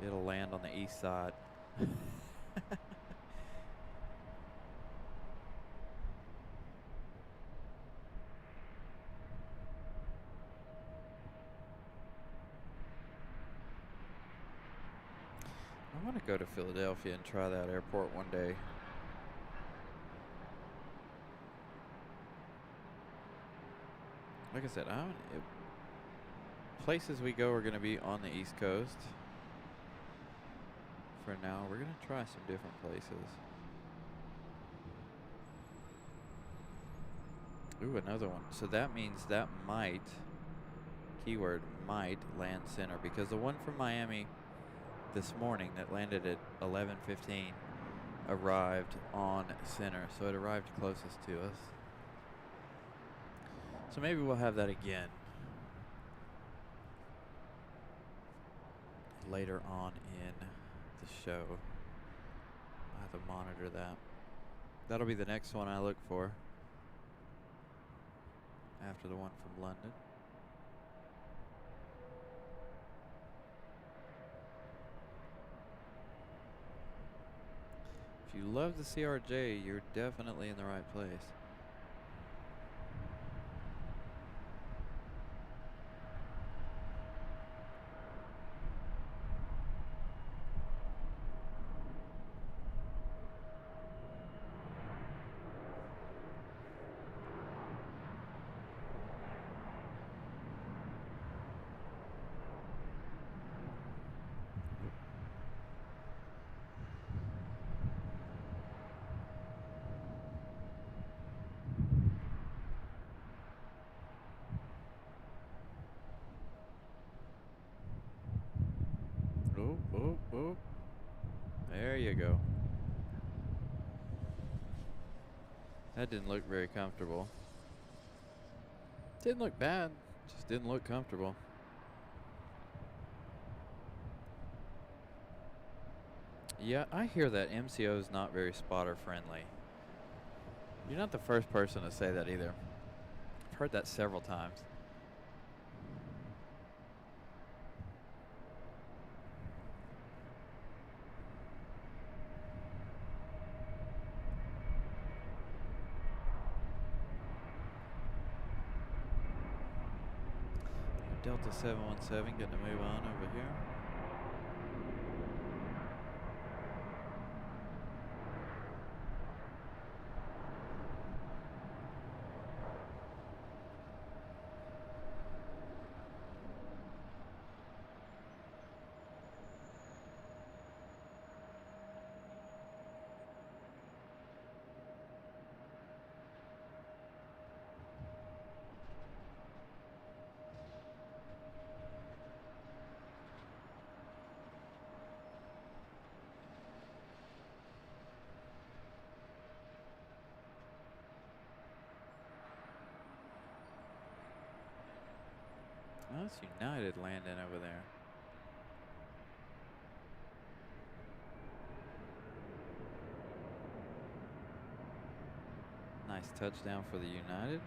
it'll land on the east side. I want to go to Philadelphia and try that airport one day. like I said, places we go are going to be on the East Coast. For now, we're going to try some different places. Ooh, another one. So that means that might, keyword might, land center, because the one from Miami this morning that landed at 11:15 arrived on center, so it arrived closest to us. So maybe we'll have that again later on in the show. I have to monitor that. That'll be the next one I look for after the one from London. If you love the CRJ, you're definitely in the right place. Oh, oh, oh. There you go. That didn't look very comfortable. Didn't look bad, just didn't look comfortable. Yeah, I hear that MCO is not very spotter friendly. You're not the first person to say that either. I've heard that several times. Delta 717 getting to move on over here. Oh, that's United landing over there. Nice touchdown for the United.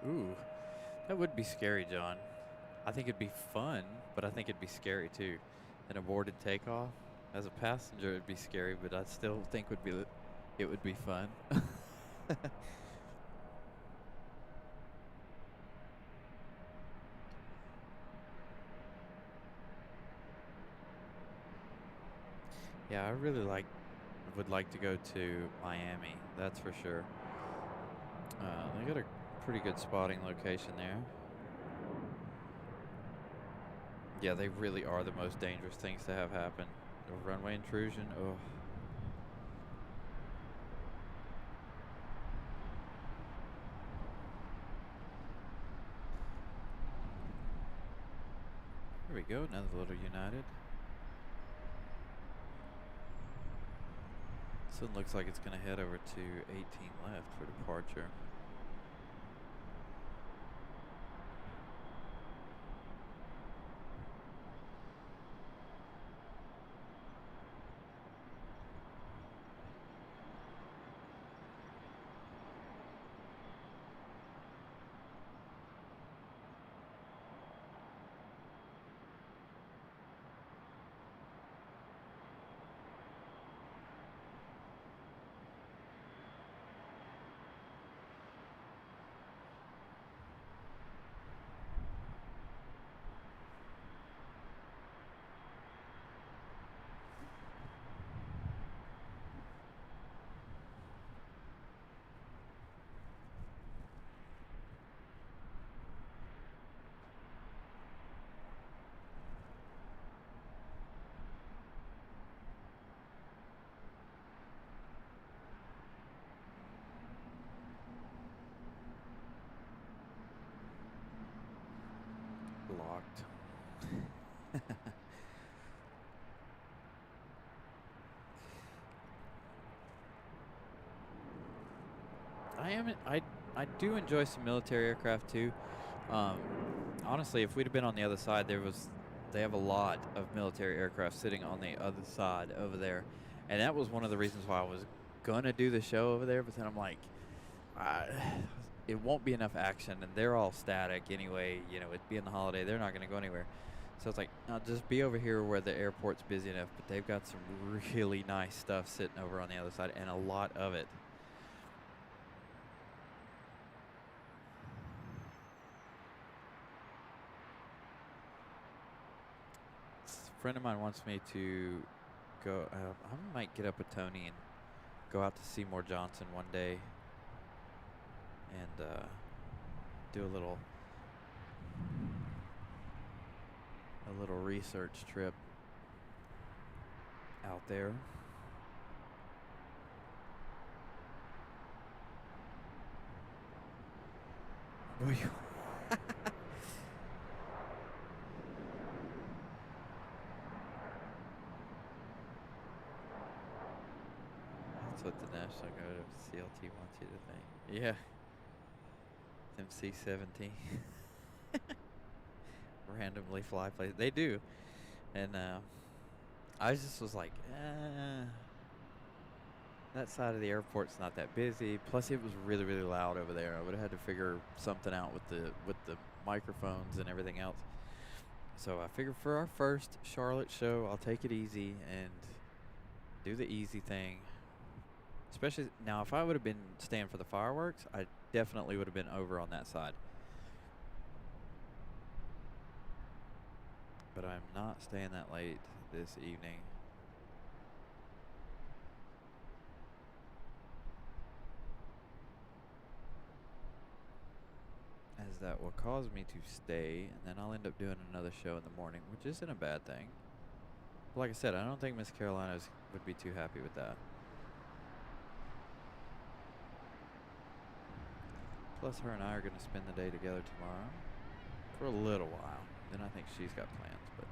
Ooh, that would be scary, John. I think it'd be fun, but I think it'd be scary too. An aborted takeoff. As a passenger, it'd be scary, but I still think it would be fun. Yeah, I really would like to go to Miami. That's for sure. They got a pretty good spotting location there. Yeah, they really are the most dangerous things to have happen. A runway intrusion. Oh. Here we go, another little United. This one looks like it's going to head over to 18 left for departure. Locked. I do enjoy some military aircraft too. Honestly, if we'd have been on the other side, they have a lot of military aircraft sitting on the other side over there, and that was one of the reasons why I was gonna do the show over there. But then I'm like, I, it won't be enough action, and they're all static anyway. You know, it being the holiday, they're not gonna go anywhere. So it's like, I'll just be over here where the airport's busy enough. But they've got some really nice stuff sitting over on the other side, and a lot of it. A friend of mine wants me to go. I might get up with Tony and go out to Seymour Johnson one day and do a little research trip out there. That's what the National Guard of CLT wants you to think. Yeah. MC-17. Randomly fly places. They do. And I just was like, that side of the airport's not that busy. Plus, it was really, really loud over there. I would have had to figure something out with the microphones and everything else. So I figured for our first Charlotte show, I'll take it easy and do the easy thing. Especially now, if I would have been staying for the fireworks, I definitely would have been over on that side. But I'm not staying that late this evening. As that will cause me to stay, and then I'll end up doing another show in the morning, which isn't a bad thing. But like I said, I don't think Miss Carolina would be too happy with that. Plus, her and I are going to spend the day together tomorrow for a little while. Then I think she's got plans, but.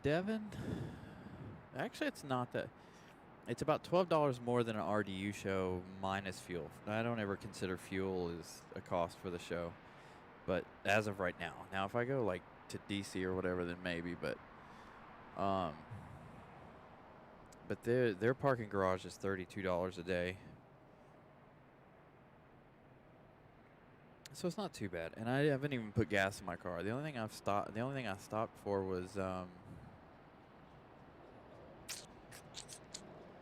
Devin? Actually, it's not that. It's about $12 more than an RDU show minus fuel. I don't ever consider fuel as a cost for the show, but as of right now. Now, if I go like to DC or whatever, then maybe. But their parking garage is $32 a day, so it's not too bad. And I haven't even put gas in my car. The only thing I stopped for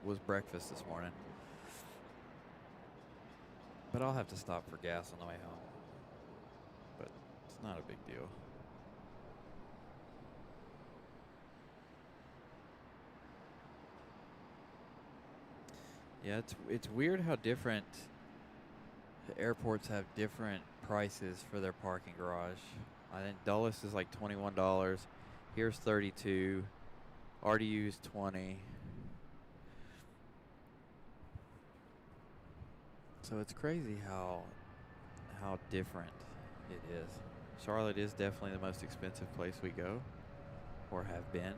was breakfast this morning. But I'll have to stop for gas on the way home. But it's not a big deal. Yeah, it's weird how different airports have different prices for their parking garage. I think Dulles is like $21. Here's 32. RDU is 20. So it's crazy how different it is. Charlotte is definitely the most expensive place we go, or have been.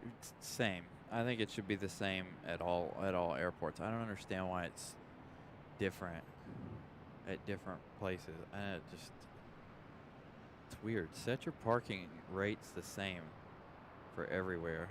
It's same. I think it should be the same at all airports. I don't understand why it's different at different places. And it's weird. Set your parking rates the same for everywhere.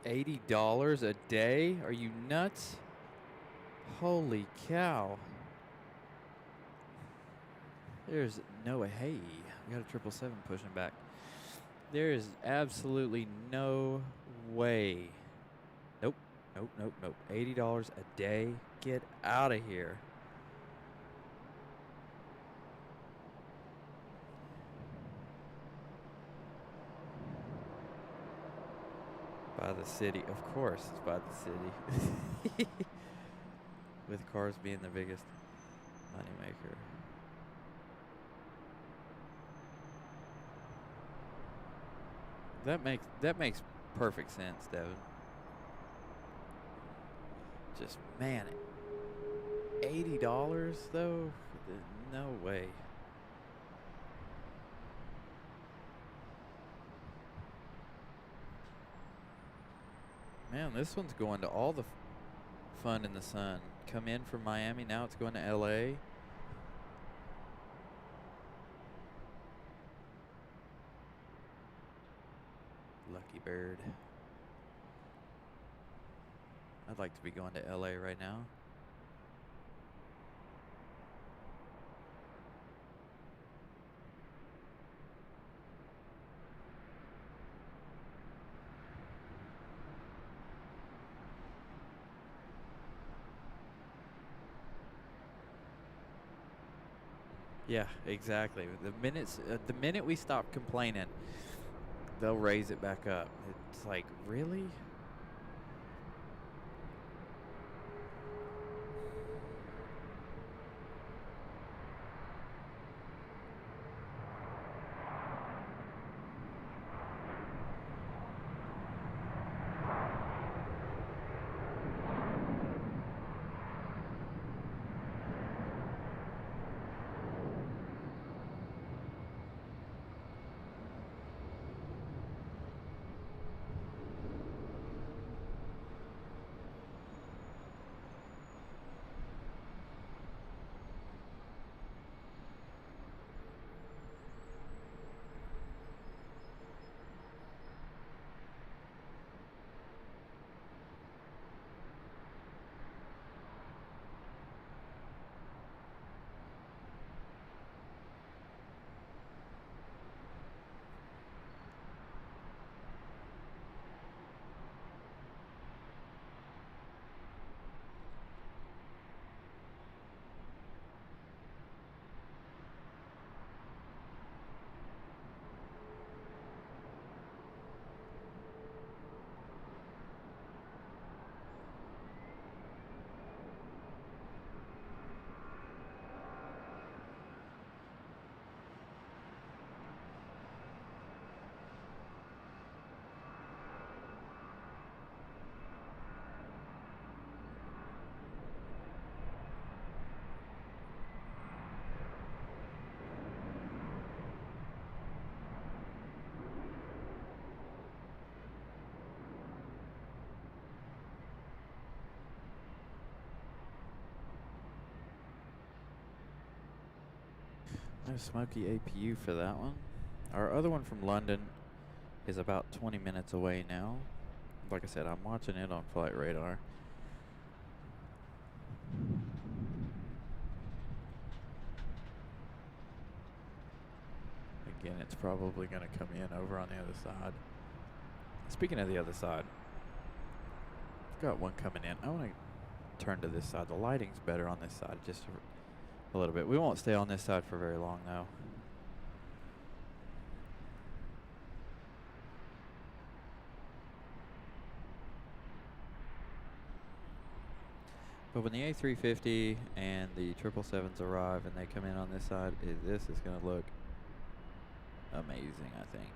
$80 a day? Are you nuts? Holy cow. There's no way. Hey, we got a 777 pushing back. There is absolutely no way. Nope. $80 a day? Get out of here. By the city. Of course it's by the city. With cars being the biggest moneymaker. That makes perfect sense, Devin. Just, man, $80 though? No way. Man, this one's going to all the fun in the sun. Come in from Miami, now it's going to LA. Lucky bird. I'd like to be going to LA right now. Yeah, exactly. The minute we stop complaining, they'll raise it back up. It's like, really? No smoky APU for that one. Our other one from London is about 20 minutes away now. Like I said, I'm watching it on Flight Radar. Again, it's probably going to come in over on the other side. Speaking of the other side, I've got one coming in. I want to turn to this side. The lighting's better on this side, just a little bit. We won't stay on this side for very long, though. But when the A350 and the 777s arrive and they come in on this side, this is going to look amazing, I think.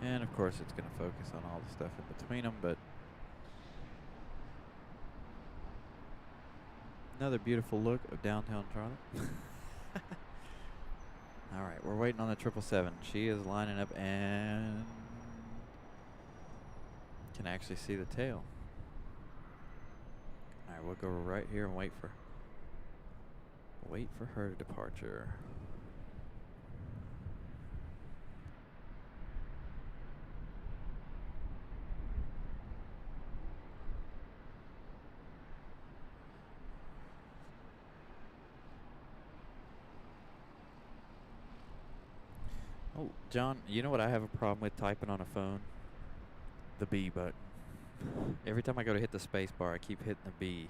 And of course it's going to focus on all the stuff in between them, but another beautiful look of downtown Charlotte. All right, we're waiting on the 777. She is lining up and can actually see the tail. All right, we'll go right here and wait for her departure. Oh, John, you know what I have a problem with typing on a phone? The B button. Every time I go to hit the space bar, I keep hitting the B.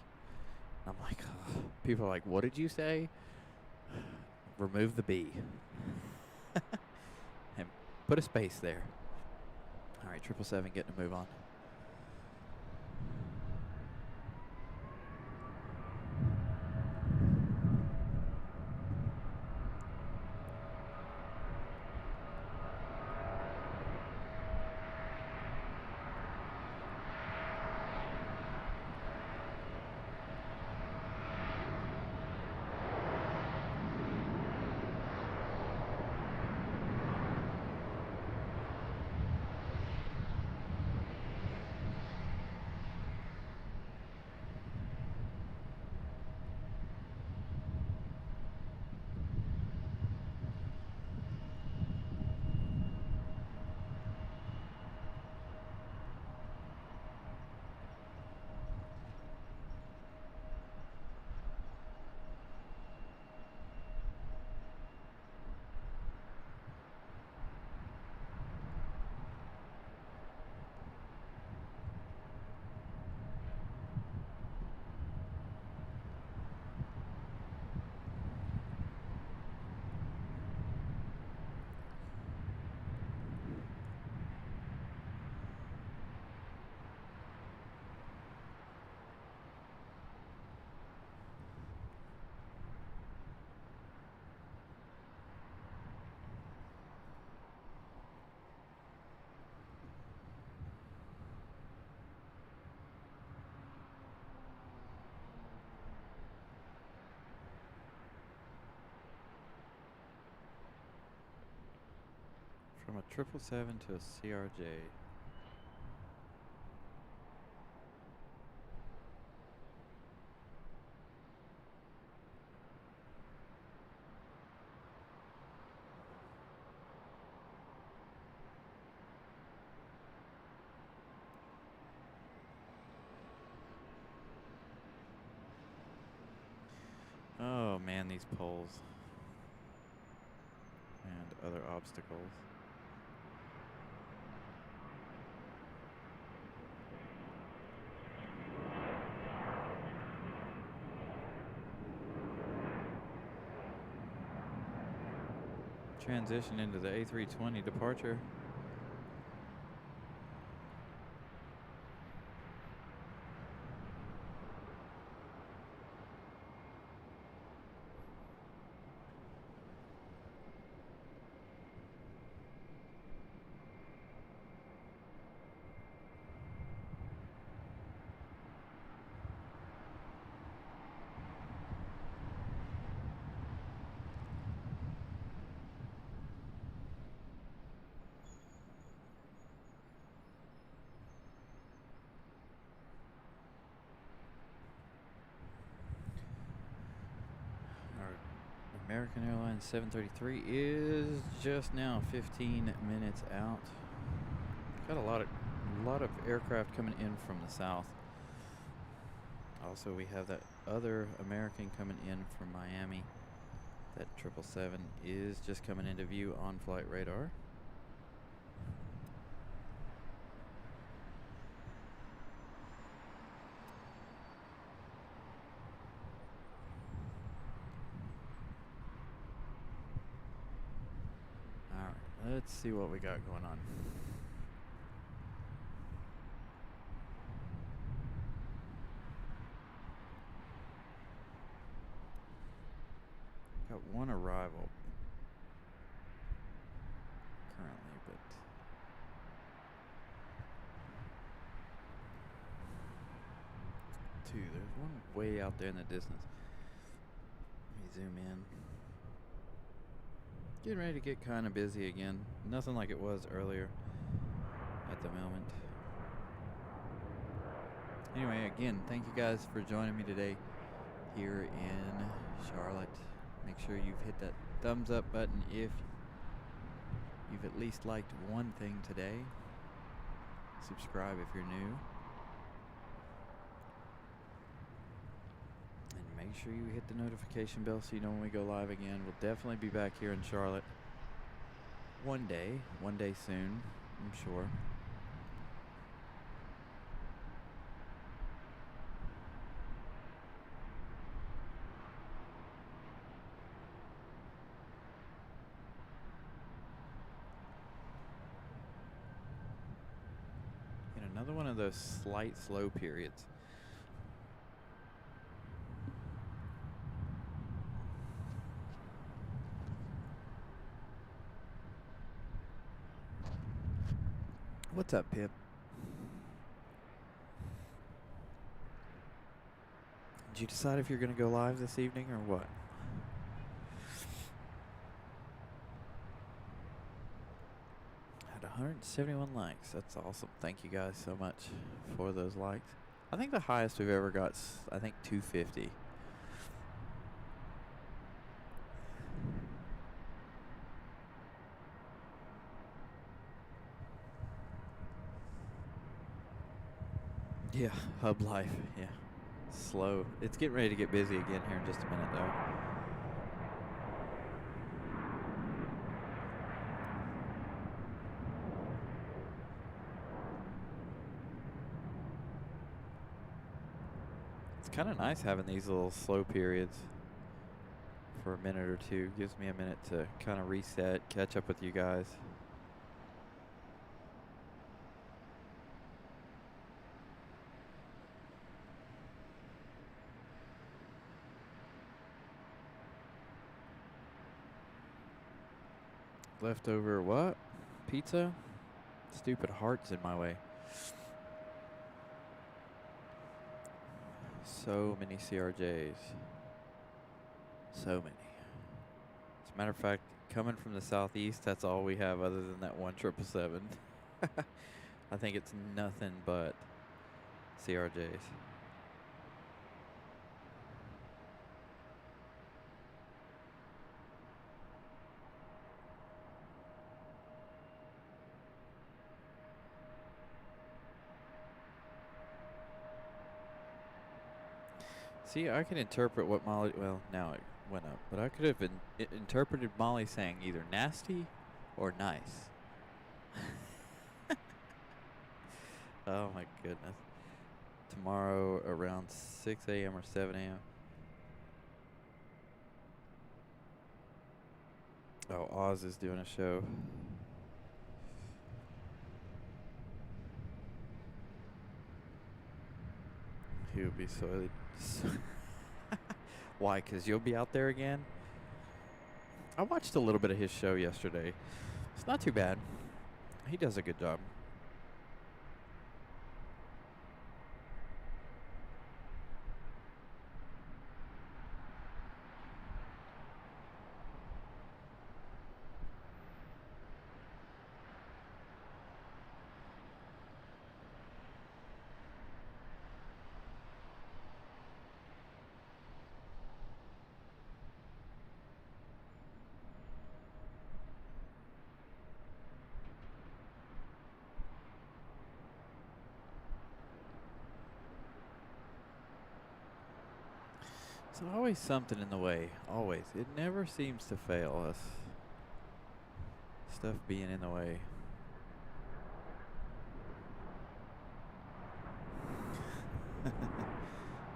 I'm like, oh. People are like, what did you say? Remove the B. And put a space there. All right, 777 getting to move on. From a 777 to a CRJ. Oh man, these poles and other obstacles. Transition into the A320 departure. American Airlines 733 is just now 15 minutes out. Got a lot of aircraft coming in from the south. Also, we have that other American coming in from Miami. That 777 is just coming into view on flight radar. Alright, let's see what we got going on. Got one arrival currently, but two. There's one way out there in the distance. Let me zoom in. Getting ready to get kind of busy again. Nothing like it was earlier at the moment. Anyway, again, thank you guys for joining me today here in Charlotte. Make sure you've hit that thumbs up button if you've at least liked one thing today. Subscribe if you're new. And make sure you hit the notification bell so you know when we go live again. We'll definitely be back here in Charlotte one day soon, I'm sure. Another one of those slight slow periods. What's up, Pip? Did you decide if you're going to go live this evening or what? Had 171 likes. That's awesome. Thank you guys so much for those likes. I think the highest we've ever got, I think 250. Yeah, hub life. Yeah, slow. It's getting ready to get busy again here in just a minute, though. It's kind of nice having these little slow periods for a minute or two. Gives me a minute to kind of reset, catch up with you guys. Leftover what? Pizza? Stupid heart's in my way. So many CRJs. So many. As a matter of fact, coming from the southeast, that's all we have other than that one 777. I think it's nothing but CRJs. See, I can interpret what Molly, well, now it went up, but I could have interpreted Molly saying either nasty or nice. Oh my goodness. Tomorrow around 6 a.m. or 7 a.m. Oh, Oz is doing a show. He would be so why? Because you'll be out there again? I watched a little bit of his show yesterday. It's not too bad. He does a good job. There's always something in the way. Always. It never seems to fail us. Stuff being in the way.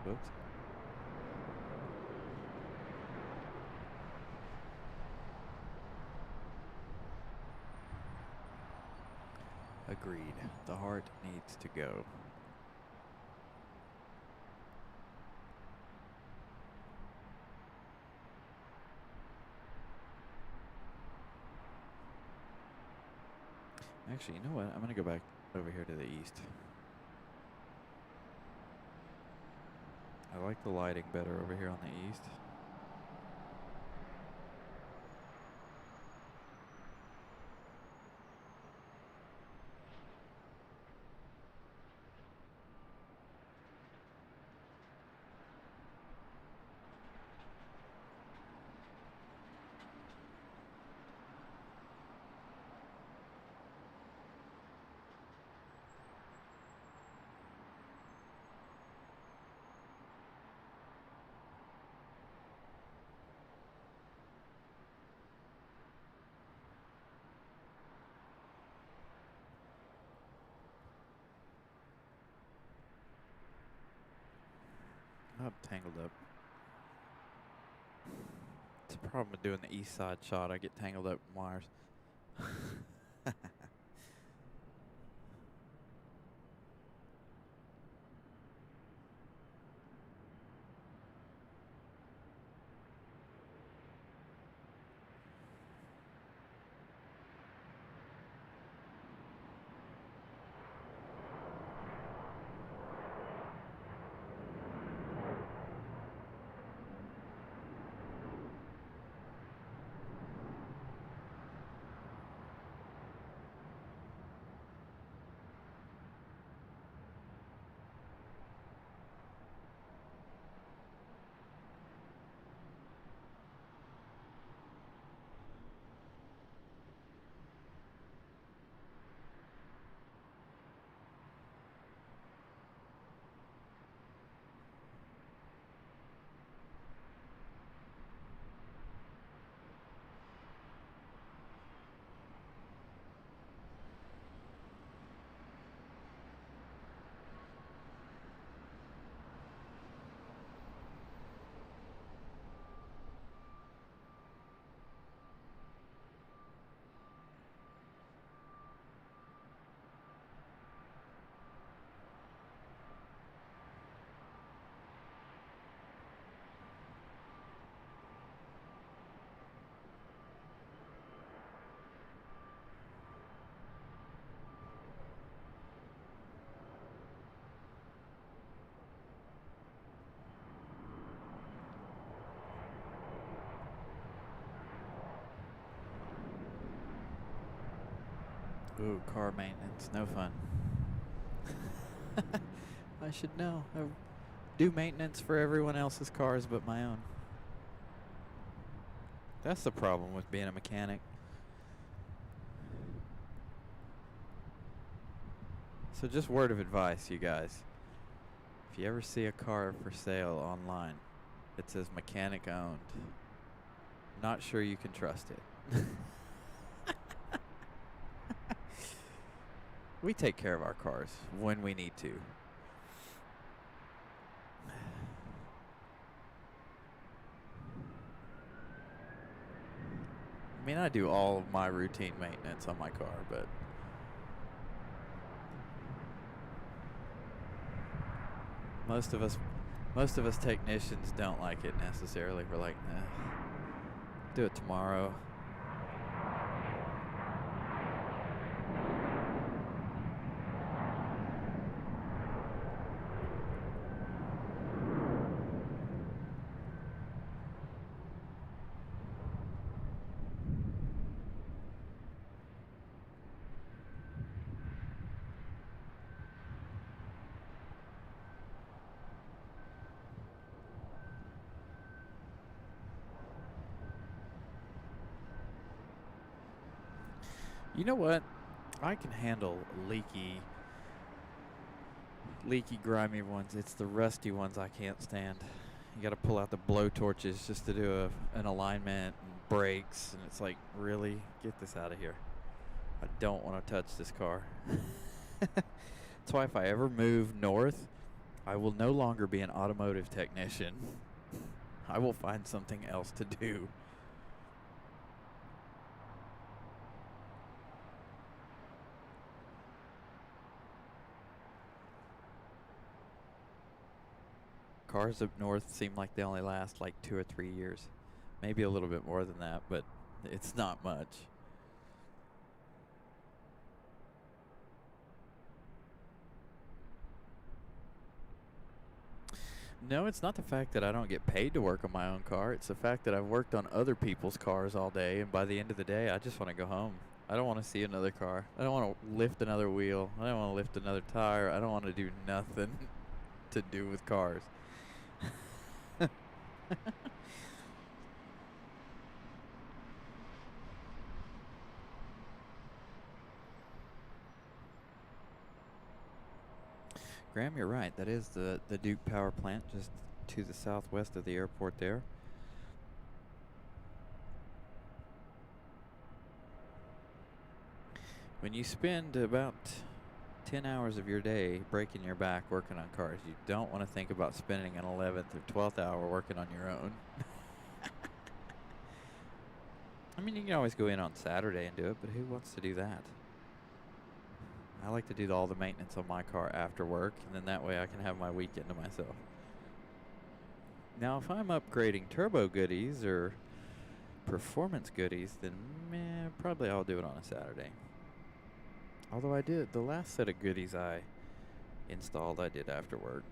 Whoops. Agreed. The heart needs to go. Actually, you know what? I'm going to go back over here to the east. I like the lighting better over here on the east. I'm tangled up. It's a problem with doing the east side shot. I get tangled up in wires. Ooh, car maintenance. No fun. I should know. I do maintenance for everyone else's cars but my own. That's the problem with being a mechanic. So just word of advice, you guys. If you ever see a car for sale online, it says mechanic owned. Not sure you can trust it. We take care of our cars when we need to. I mean, I do all of my routine maintenance on my car, but most of us technicians don't like it necessarily. We're like, nah, do it tomorrow. You know what? I can handle leaky, grimy ones. It's the rusty ones I can't stand. You got to pull out the blow torches just to do an alignment and brakes, and it's like, really? Get this out of here. I don't want to touch this car. That's why if I ever move north, I will no longer be an automotive technician. I will find something else to do. Cars up north seem like they only last like 2 or 3 years. Maybe a little bit more than that, but it's not much. No, it's not the fact that I don't get paid to work on my own car. It's the fact that I've worked on other people's cars all day, and by the end of the day, I just want to go home. I don't want to see another car. I don't want to lift another wheel. I don't want to lift another tire. I don't want to do nothing to do with cars. Graham, you're right. That is the Duke Power Plant just to the southwest of the airport there. When you spend about 10 hours of your day breaking your back working on cars, you don't want to think about spending an 11th or 12th hour working on your own. I mean, you can always go in on Saturday and do it, but who wants to do that? I like to do all the maintenance on my car after work, and then that way I can have my weekend to myself. Now, if I'm upgrading turbo goodies or performance goodies, then probably I'll do it on a Saturday. Although I did, the last set of goodies I installed, I did after work.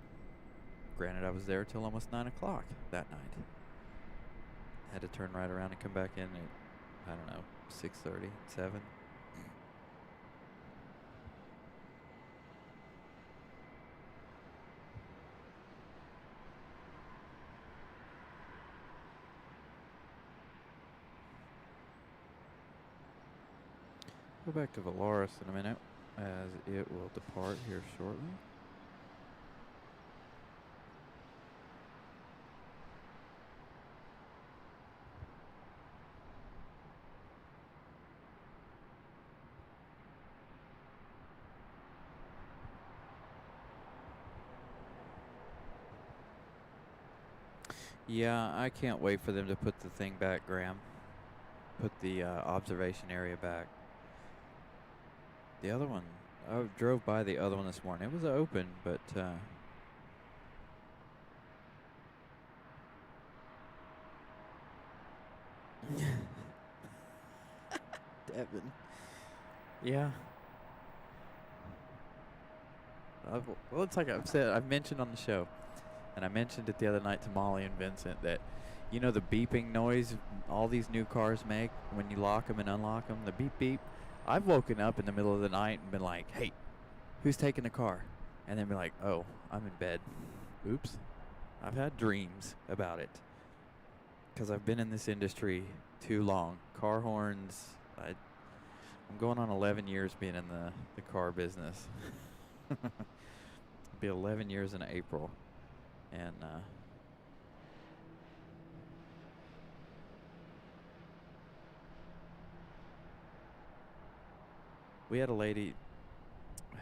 Granted, I was there till almost 9 o'clock that night. Had to turn right around and come back in at, I don't know, 6:30, 7. Go back to Valaris in a minute, as it will depart here shortly. Yeah, I can't wait for them to put the thing back, Graham. Put the observation area back. The other one, I drove by the other one this morning. It was open, but Devin. Yeah. Well, it's like I've mentioned on the show, and I mentioned it the other night to Molly and Vincent, that you know the beeping noise all these new cars make when you lock them and unlock them, the beep beep. I've woken up in the middle of the night and been like, hey, who's taking the car? And then be like, oh, I'm in bed. Oops. I've had dreams about it because I've been in this industry too long. Car horns, I'm going on 11 years being in the car business. It'll be 11 years in April. And we had a lady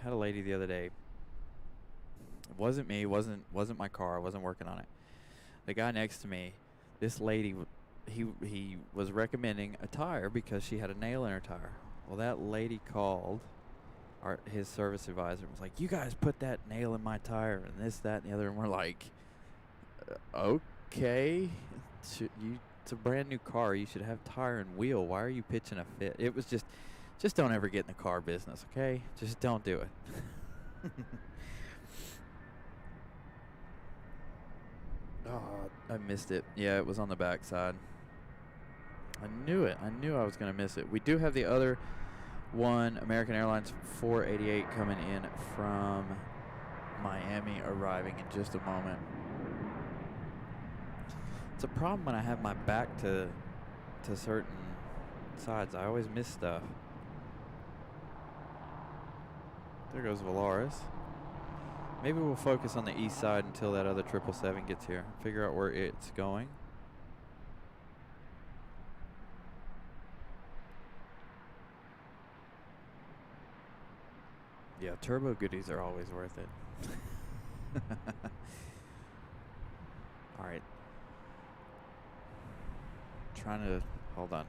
the other day. It wasn't me, wasn't my car, I wasn't working on it. The guy next to me, this lady, he was recommending a tire because she had a nail in her tire. Well, that lady called his service advisor and was like, you guys put that nail in my tire and this, that, and the other. And we're like, okay, it's a brand new car. You should have tire and wheel. Why are you pitching a fit? It was just don't ever get in the car business, okay? Just don't do it. Oh, I missed it. Yeah, it was on the back side. I knew it. I knew I was going to miss it. We do have the other one, American Airlines 488, coming in from Miami, arriving in just a moment. It's a problem when I have my back to certain sides. I always miss stuff. There goes Valaris. Maybe we'll focus on the east side until that other 777 gets here. Figure out where it's going. Yeah, turbo goodies are always worth it. All right. Trying to hold on.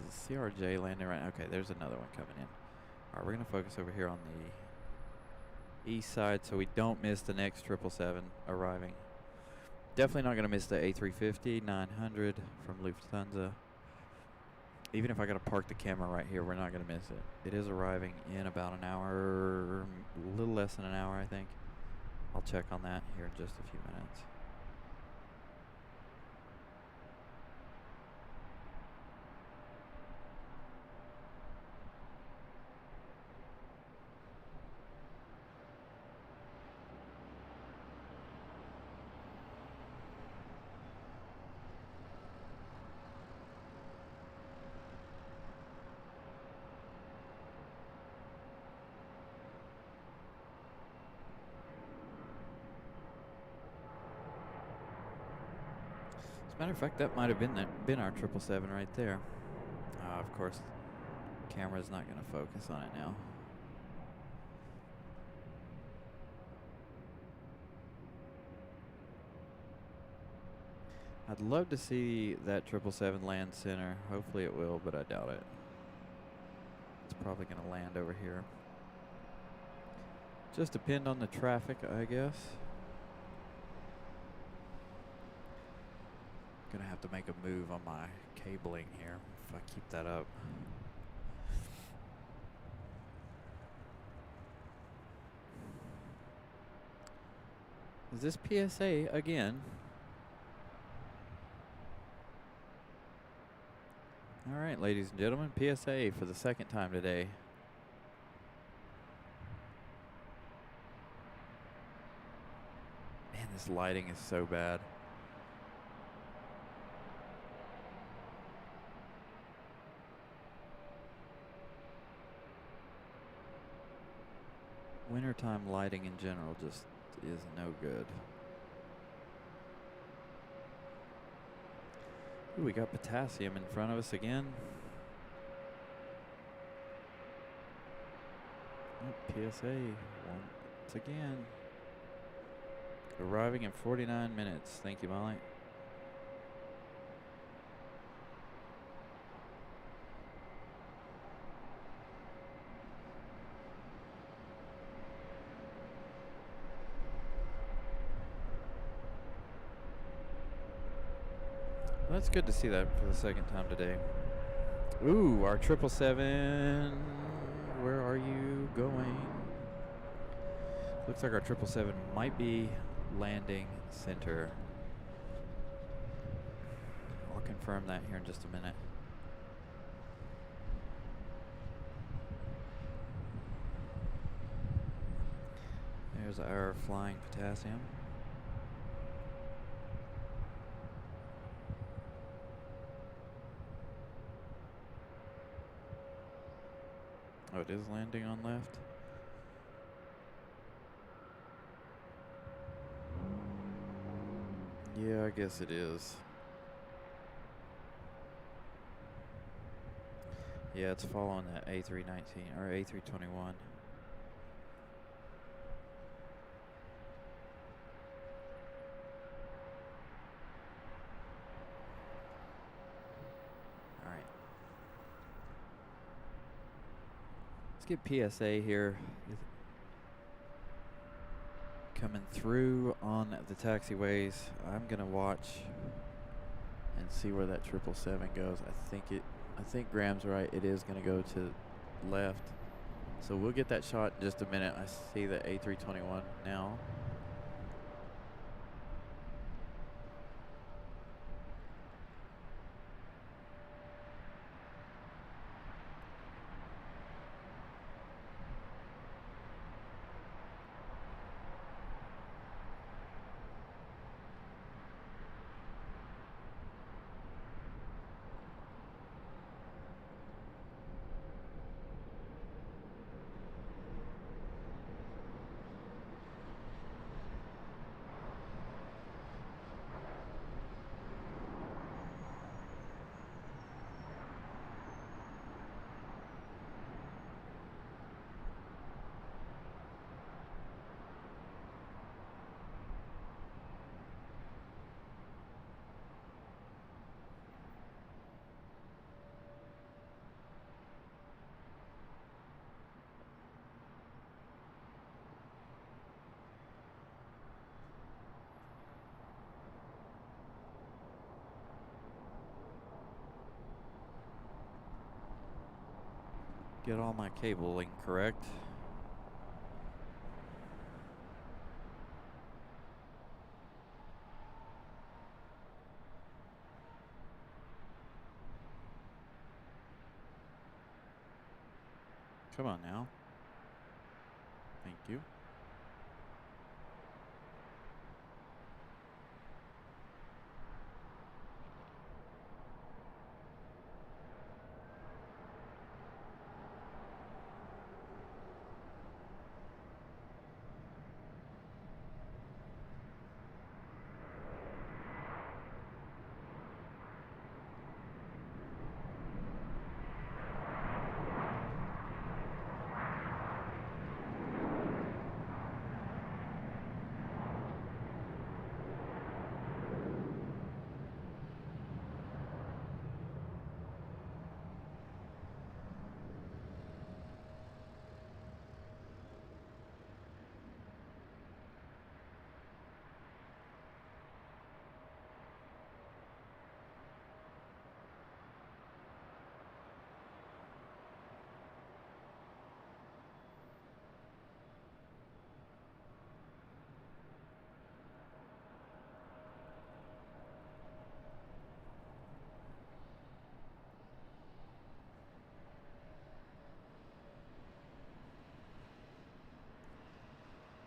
Is the CRJ landing right now? Okay, there's another one coming in. All right, we're gonna focus over here on the east side so we don't miss the next 777 arriving. Definitely not gonna miss the A350 900 from Lufthansa. Even if I gotta park the camera right here, we're not gonna miss it. It is arriving in about an hour, a little less than an hour, I think. I'll check on that here in just a few minutes. As a matter of fact, that might have been our 777 right there. Of course, camera's not going to focus on it now. I'd love to see that 777 land center. Hopefully it will, but I doubt it. It's probably going to land over here. Just depend on the traffic, I guess. Gonna have to make a move on my cabling here if I keep that up. Is this PSA again? All right, ladies and gentlemen, PSA for the second time today. Man, this lighting is so bad. Wintertime lighting in general just is no good. Ooh, we got potassium in front of us again. Oh, PSA once again. Arriving in 49 minutes. Thank you, Molly. Well, that's good to see that for the second time today. Ooh, our 777. Where are you going? Looks like our 777 might be landing center. I'll confirm that here in just a minute. There's our flying potassium. Oh, it is landing on left. Yeah, I guess it is. Yeah, it's following that A319 or A321. All right. Let's get PSA here. Coming through on the taxiways. I'm gonna watch and see where that 777 goes. I think Graham's right. It is gonna go to left. So we'll get that shot in just a minute. I see the A321 now. get all my cabling correct. Come on now. Thank you.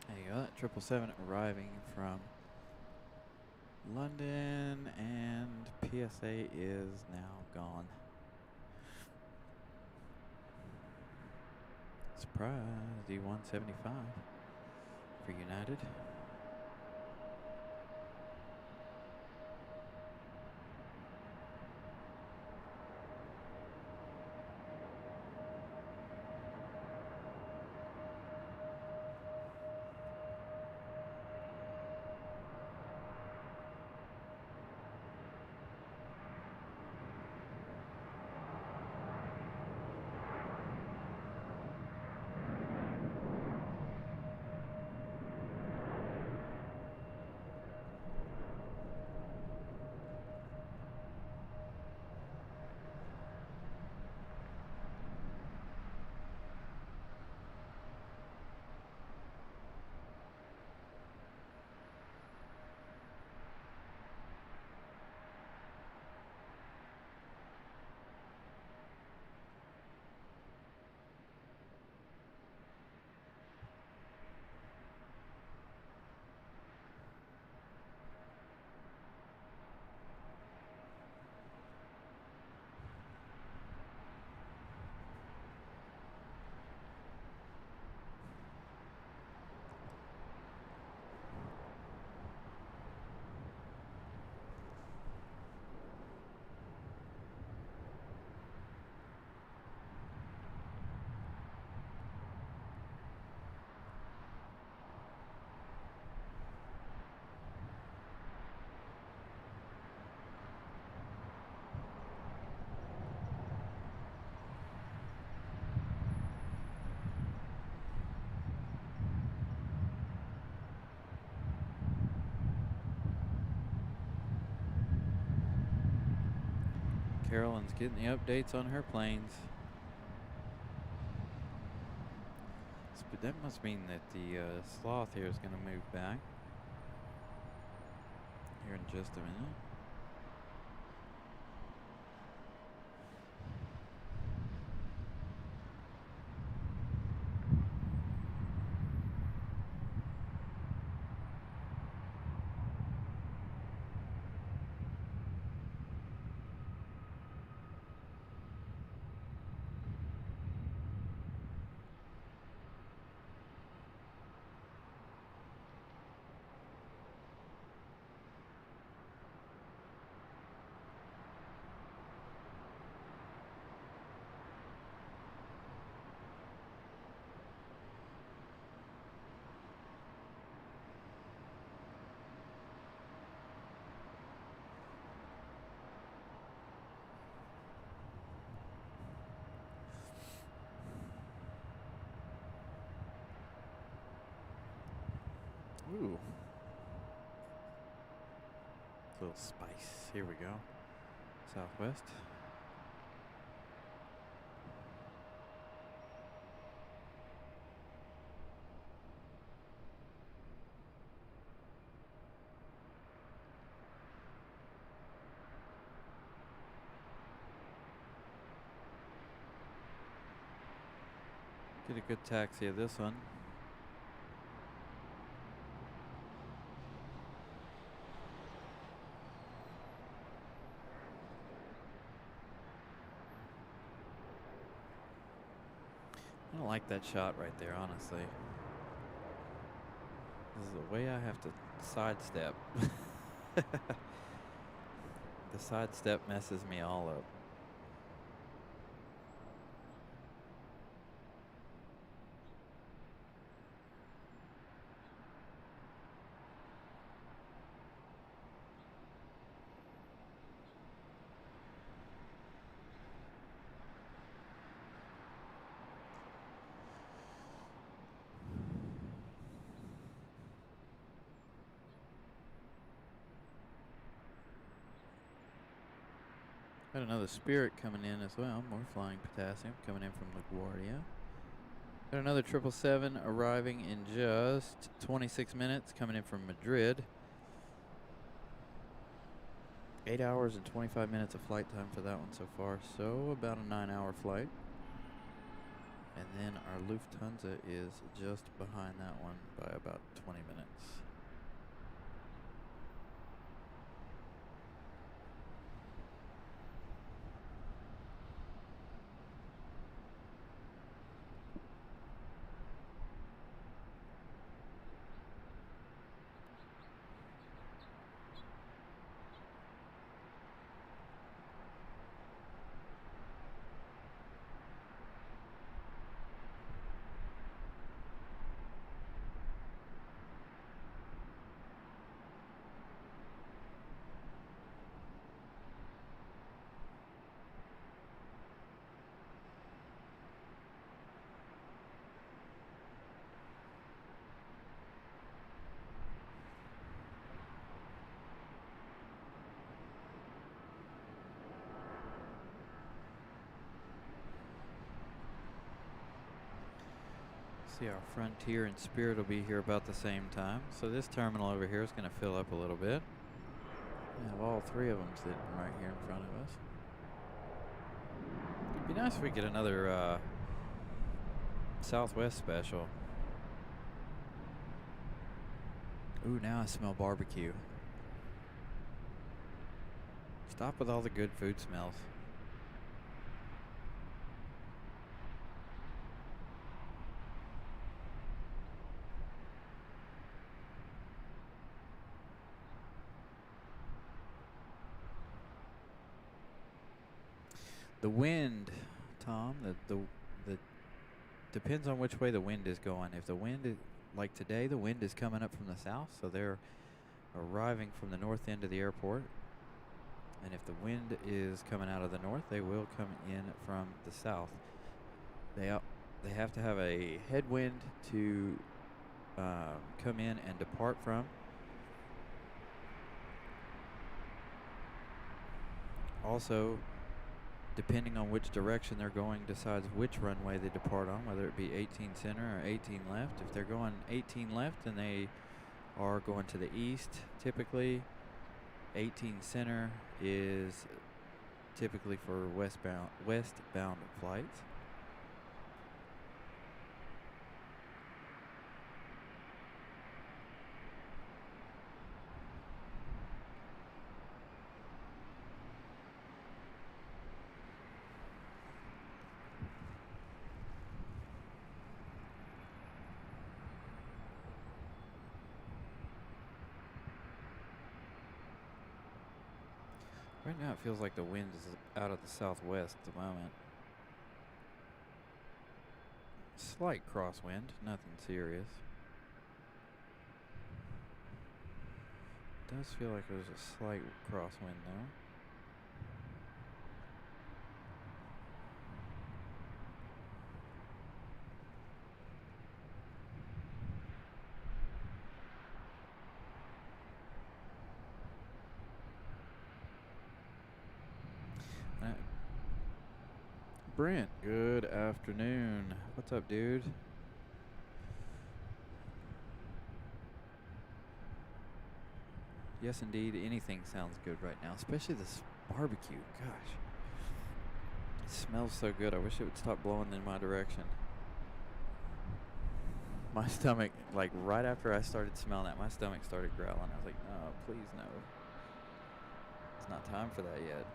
There you go, that 777 arriving from London, and PSA is now gone. Surprise, D175 for United. Carolyn's getting the updates on her planes. But that must mean that the sloth here is going to move back here in just a minute. Ooh. A little spice. Here we go. Southwest. Get a good taxi of this one. I don't like that shot right there, honestly. This is the way I have to sidestep. The sidestep messes me all up. Got another Spirit coming in as well. More flying potassium coming in from LaGuardia. Got another 777 arriving in just 26 minutes coming in from Madrid. 8 hours and 25 minutes of flight time for that one so far. So about a 9-hour flight. And then our Lufthansa is just behind that one by about 20 minutes. See, our Frontier and Spirit will be here about the same time. So this terminal over here is going to fill up a little bit. We have all three of them sitting right here in front of us. It'd be nice if we get another Southwest special. Ooh, now I smell barbecue. Stop with all the good food smells. The wind, Tom, the depends on which way the wind is going. If the wind is, like today, the wind is coming up from the south, so they're arriving from the north end of the airport. And if the wind is coming out of the north, they will come in from the south. They have to have a headwind to come in and depart from. Also, depending on which direction they're going decides which runway they depart on, whether it be 18 center or 18 left. If they're going 18 left, then they are going to the east typically. 18 center is typically for westbound flights. Right now it feels like the wind is out of the southwest at the moment. Slight crosswind, nothing serious. Does feel like there's a slight crosswind though. Brent, good afternoon. What's up, dude? Yes, indeed. Anything sounds good right now, especially this barbecue. Gosh, it smells so good. I wish it would stop blowing in my direction. My stomach, like right after I started smelling that, my stomach started growling. I was like, no, please no. It's not time for that yet.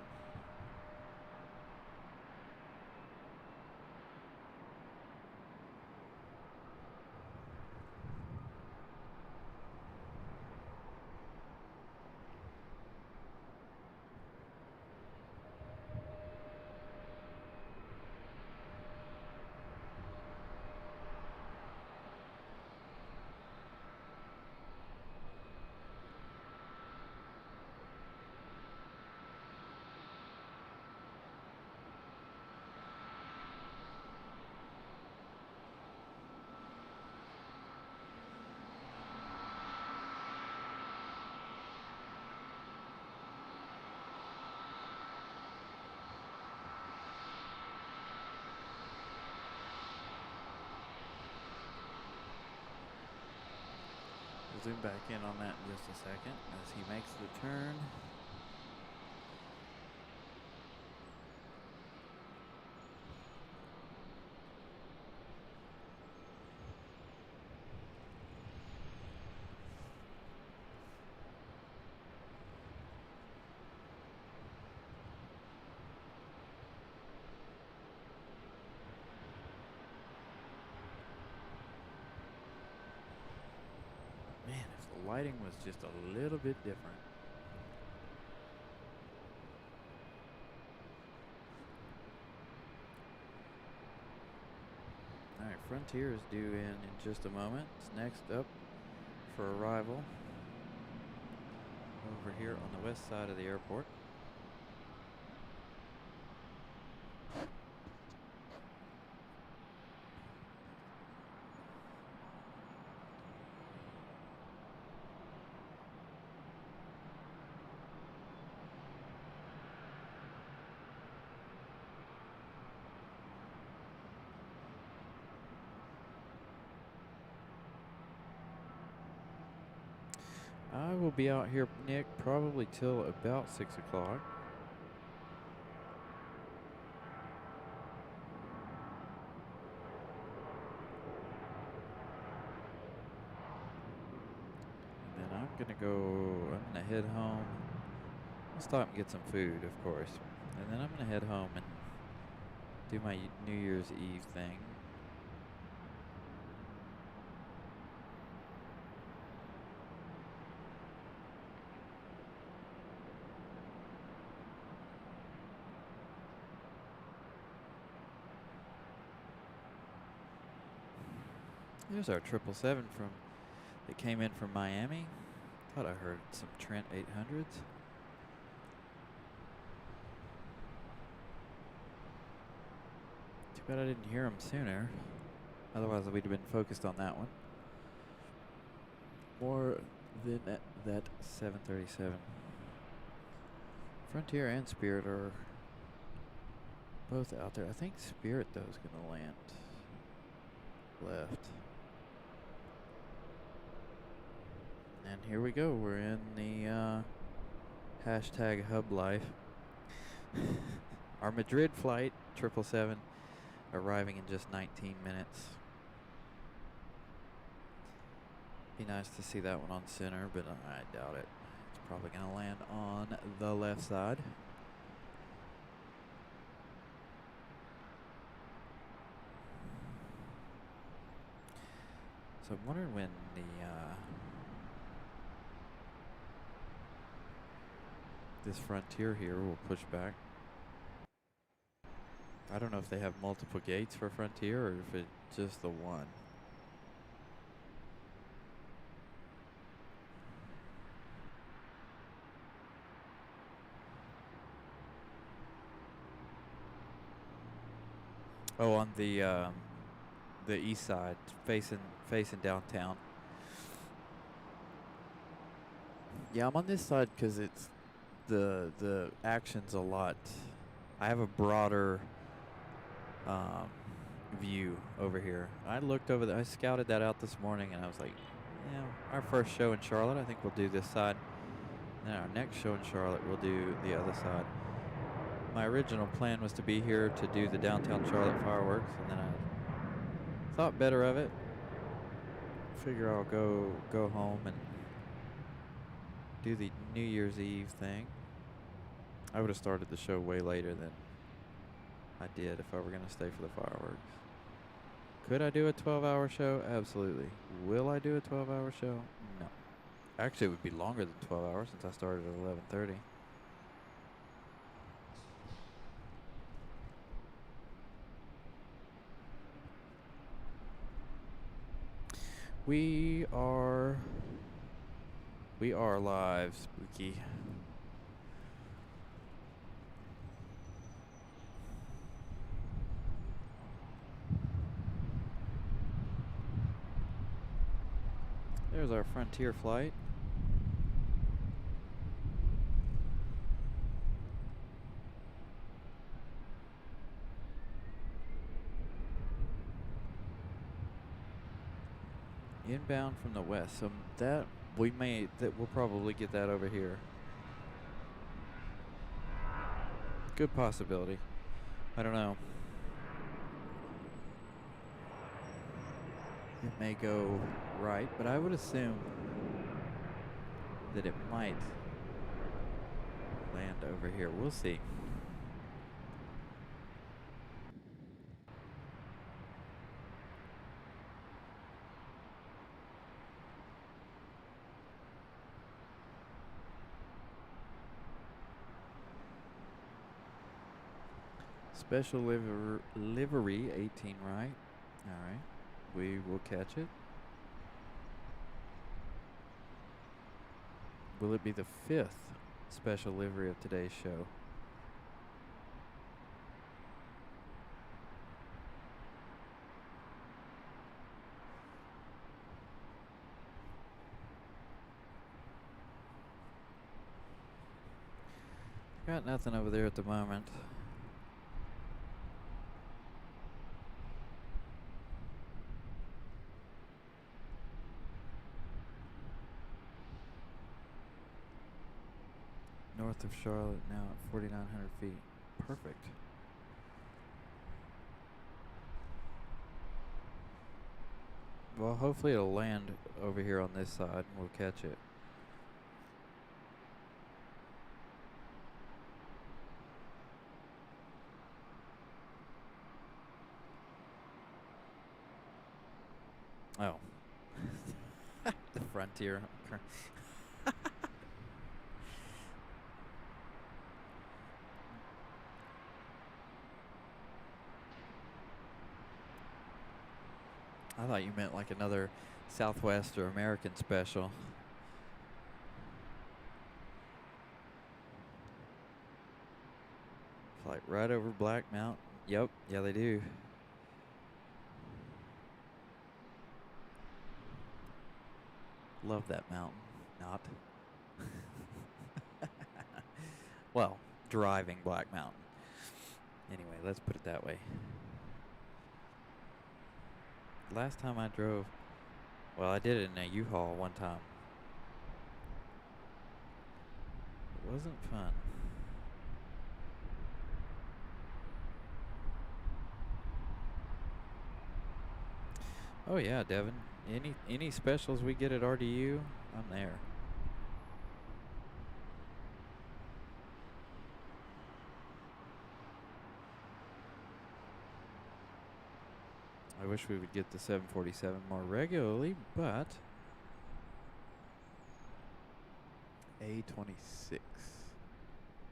We'll zoom back in on that in just a second as he makes the turn. Man, if the lighting was just a little bit different. All right, Frontier is due in just a moment. It's next up for arrival over here on the west side of the airport. I will be out here, Nick, probably till about 6 o'clock. And then I'm gonna head home. I'll stop and get some food, of course. And then I'm gonna head home and do my New Year's Eve thing. There's our 777 that came in from Miami. Thought I heard some Trent 800s. Too bad I didn't hear them sooner. Otherwise, we'd have been focused on that one more than that 737. Frontier and Spirit are both out there. I think Spirit, though, is going to land left. And here we go. We're in the hashtag hub life. Our Madrid flight, 777, arriving in just 19 minutes. Be nice to see that one on center, but I doubt it. It's probably going to land on the left side. So I'm wondering when this Frontier here will push back. I don't know if they have multiple gates for Frontier or if it's just the one. Oh, on the east side, facing downtown. Yeah, I'm on this side because it's the action's a lot. I have a broader view over here. I looked over I scouted that out this morning, and I was like, yeah, our first show in Charlotte, I think we'll do this side. And then our next show in Charlotte, we'll do the other side. My original plan was to be here to do the downtown Charlotte fireworks, and then I thought better of it. figure I'll go home and do the New Year's Eve thing. I would have started the show way later than I did if I were going to stay for the fireworks. Could I do a 12-hour show? Absolutely. Will I do a 12-hour show? No. Actually, it would be longer than 12 hours since I started at 11:30. We are live, Spooky. There's our Frontier flight. Inbound from the west. So we'll probably get that over here. Good possibility. I don't know. It may go right, but I would assume that it might land over here. We'll see. Special livery 18 right. All right. We will catch it. Will it be the 5th special livery of today's show? Got nothing over there at the moment. North of Charlotte now at 4,900 feet. Perfect. Well, hopefully it'll land over here on this side and we'll catch it. Oh. The Frontier. I thought you meant like another Southwest or American special. Flight right over Black Mountain. Yep, yeah they do. Love that mountain. Not. Well, driving Black Mountain. Anyway, let's put it that way. Last time I drove, well, I did it in a U-Haul one time. It wasn't fun. Oh yeah, Devin. Any specials we get at RDU, I'm there. I wish we would get the 747 more regularly, but A26.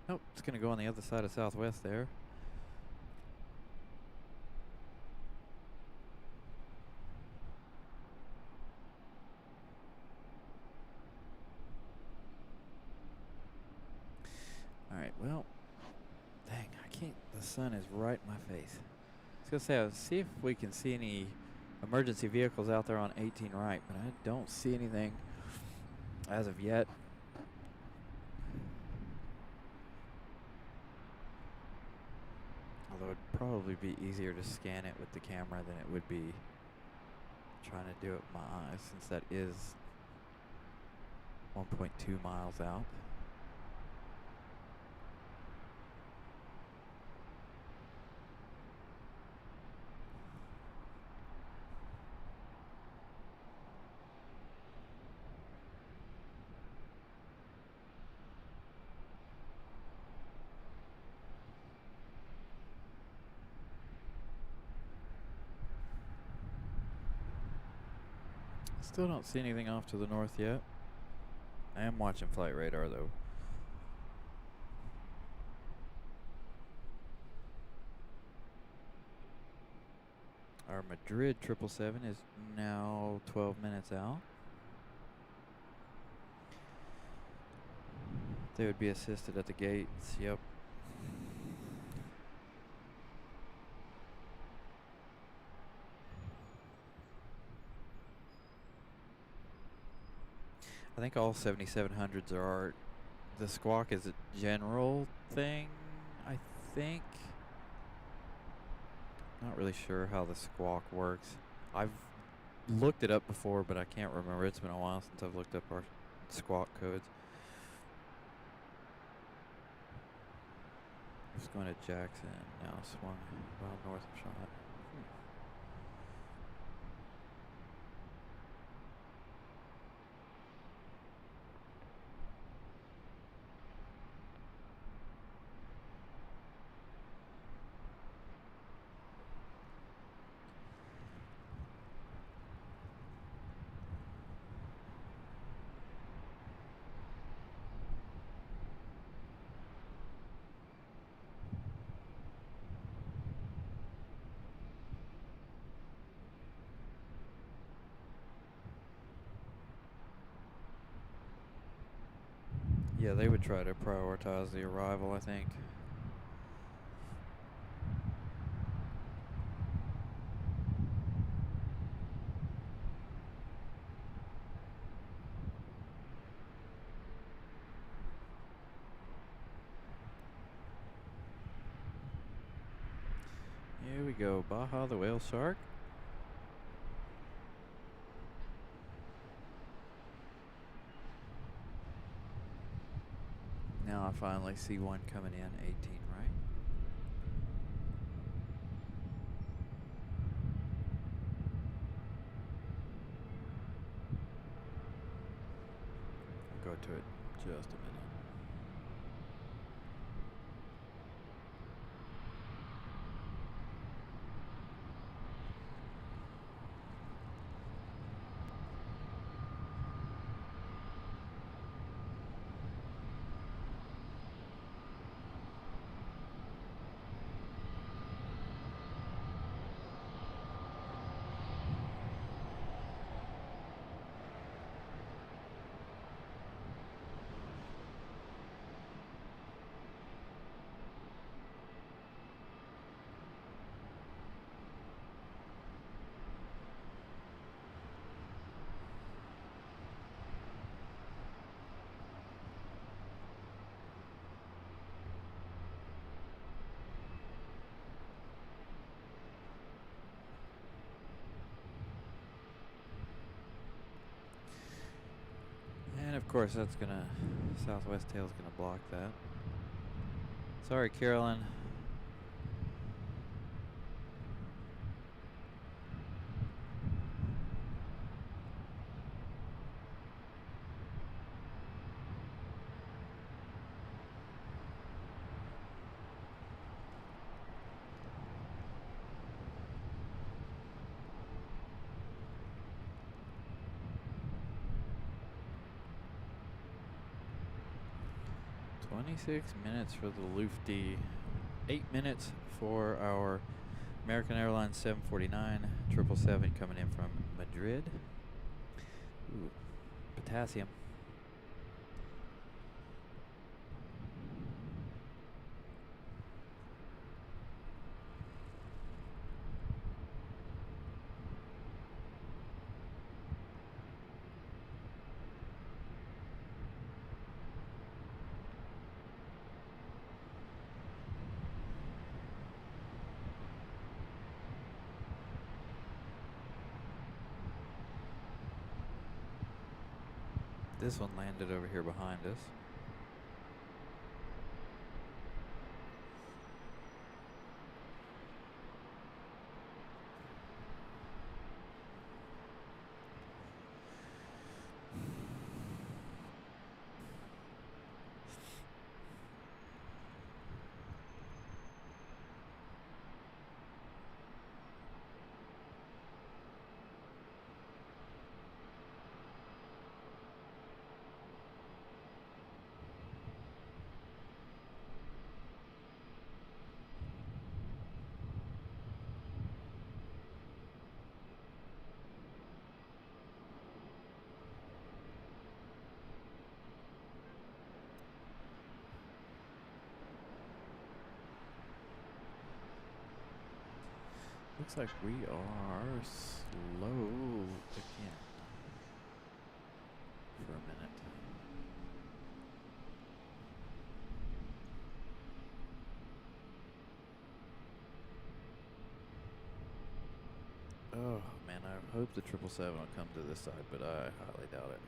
Nope, it's going to go on the other side of Southwest there. All right, well, dang, I can't, the sun is right in my face. I was going to say, see if we can see any emergency vehicles out there on 18 right, but I don't see anything as of yet. Although it'd probably be easier to scan it with the camera than it would be trying to do it with my eyes, since that is 1.2 miles out. Still don't see anything off to the north yet. I am watching flight radar though. Our Madrid 777 is now 12 minutes out. They would be assisted at the gates. Yep. I think all 7700s are. The squawk is a general thing, I think. Not really sure how the squawk works. I've looked it up before, but I can't remember. It's been a while since I've looked up our squawk codes. Just going to Jackson, now swung well north of shot. Yeah, they would try to prioritize the arrival, I think. Here we go, Baja the whale shark. Now I finally see one coming in, 18 right. I'll go to it in just a minute. And of course that's gonna, Southwest tail's gonna block that. Sorry, Carolyn. "26 minutes for the Lufty, 8 minutes for our American Airlines 749 777 coming in from Madrid. Ooh, potassium. This one landed over here behind us. Looks like we are slow again for a minute. Oh man, I hope the 777 will come to this side, but I highly doubt it.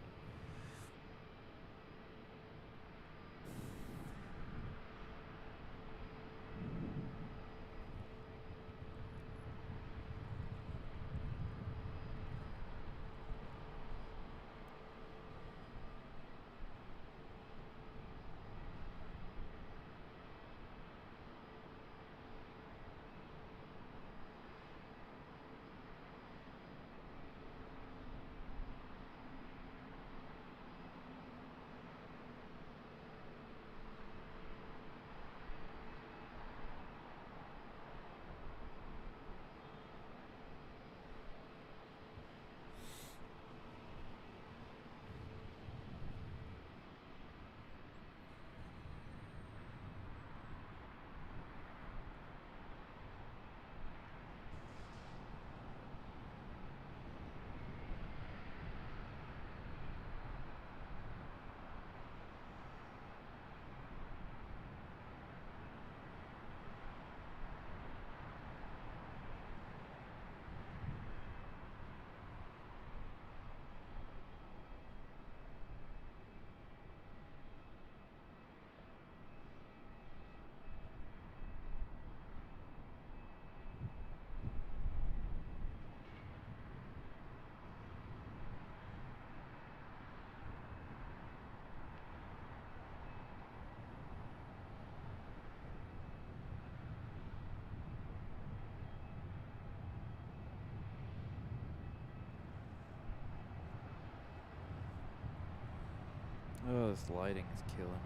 Oh, this lighting is killing me.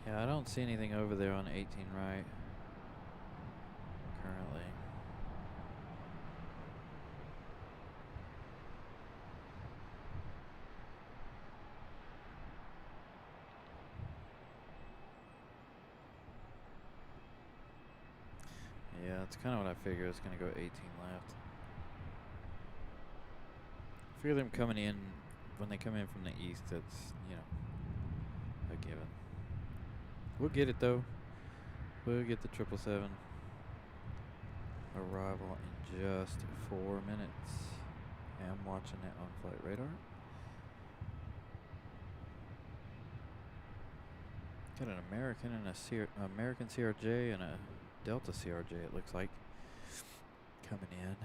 Yeah, I don't see anything over there on 18 right currently. Yeah, that's kind of what I figured. It's going to go 18 left. I figure them coming in, when they come in from the east, that's, you know, a given. We'll get it though. We'll get the 777 arrival in just 4 minutes. I'm watching it on flight radar. Got an American and a American CRJ and a Delta CRJ, it looks like, coming in.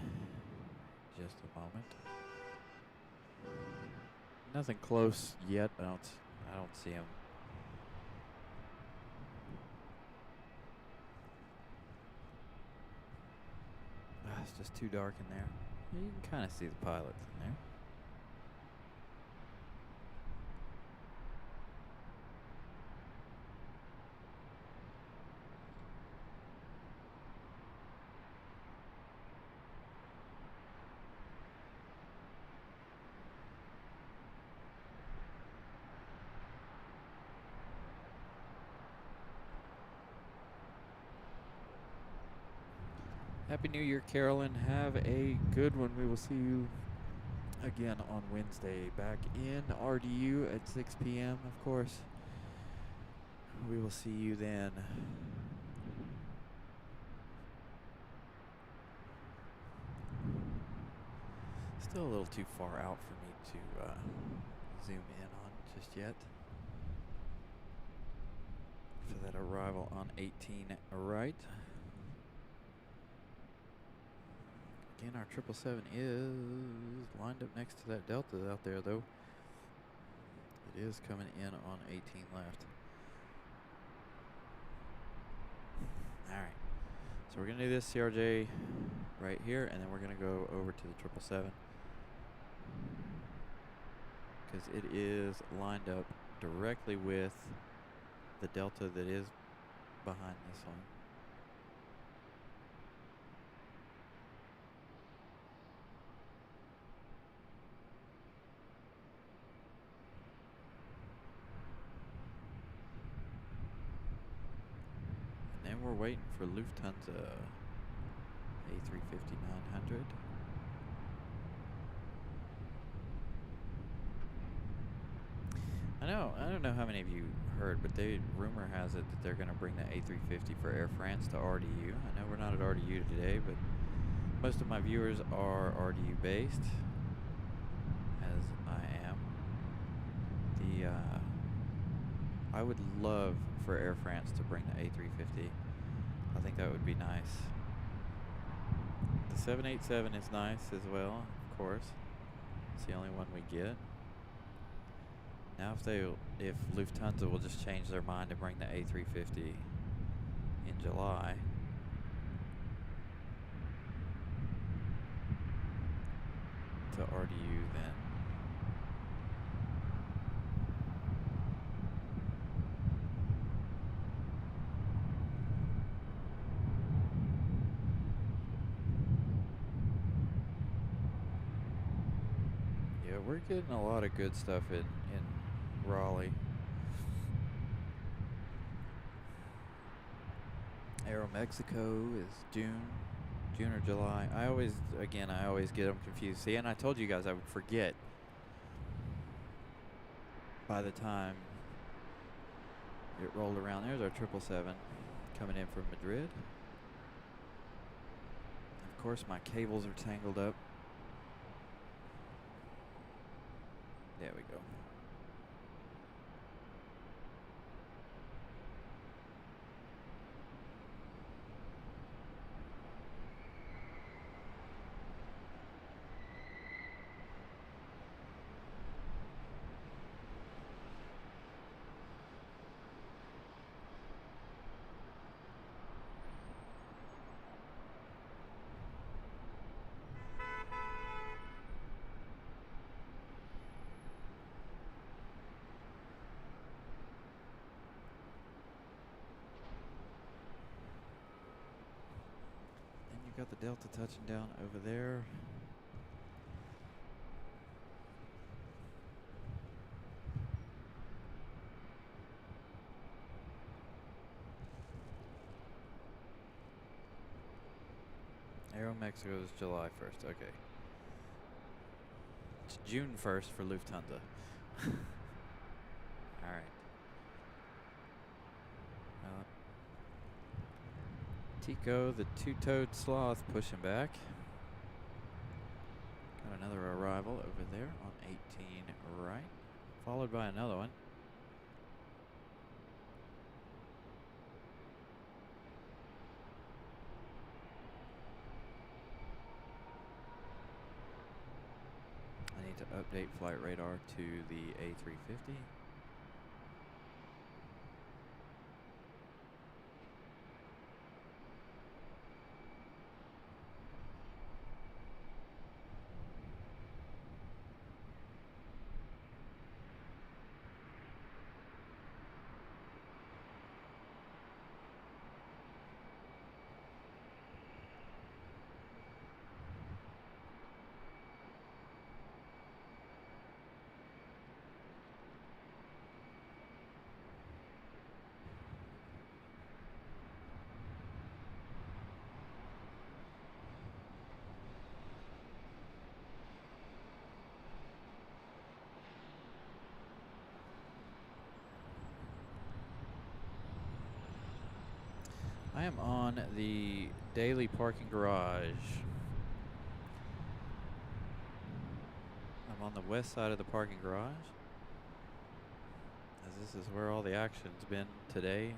Just a moment. Nothing close yet. I don't see him. It's just too dark in there. You can kind of see the pilots in there. Happy New Year, Carolyn. Have a good one. We will see you again on Wednesday. Back in RDU at 6 p.m., of course. We will see you then. Still a little too far out for me to zoom in on just yet. For that arrival on 18 right. Again, our 777 is lined up next to that Delta out there, though. It is coming in on 18 left. Alright. So we're going to do this CRJ right here, and then we're going to go over to the 777. Because it is lined up directly with the Delta that is behind this one. And we're waiting for Lufthansa A350-900. I don't know how many of you heard, but rumor has it that they're going to bring the A350 for Air France to RDU. I know we're not at RDU today, but most of my viewers are RDU based, as I am. I would love for Air France to bring the A350. I think that would be nice. The 787 is nice as well, of course. It's the only one we get. Now if Lufthansa will just change their mind to bring the A350 in July, to RDU then. Yeah, we're getting a lot of good stuff in Raleigh. Aeromexico is June or July. I always get them confused. See, and I told you guys I would forget by the time it rolled around. There's our 777 coming in from Madrid. Of course, my cables are tangled up. There we go. Got the Delta touching down over there. Aeromexico is July 1st. Okay. It's June 1st for Lufthansa. All right. Tico, the two-toed sloth, pushing back. Got another arrival over there on 18 right, followed by another one. I need to update flight radar to the A350. I am on the daily parking garage. I'm on the west side of the parking garage, as this is where all the action's been today.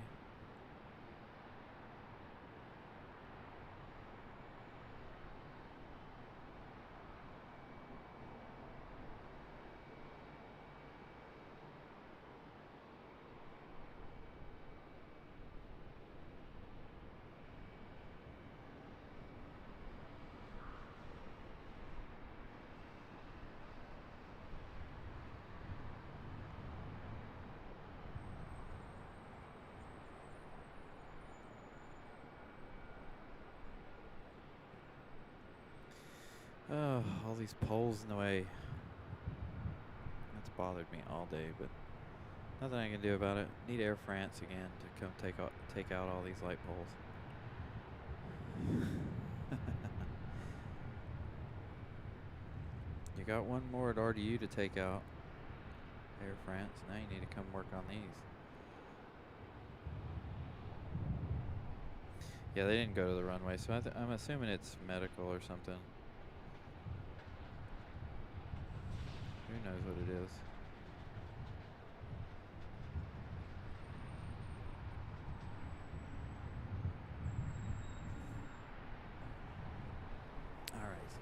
Oh, all these poles in the way. That's bothered me all day, but Nothing I can do about it. Need Air France again to come take out all these light poles. You got one more at RDU to take out, Air France. Now you need to come work on these. Yeah, they didn't go to the runway, so I'm assuming it's medical or something. Who knows what it is? All right.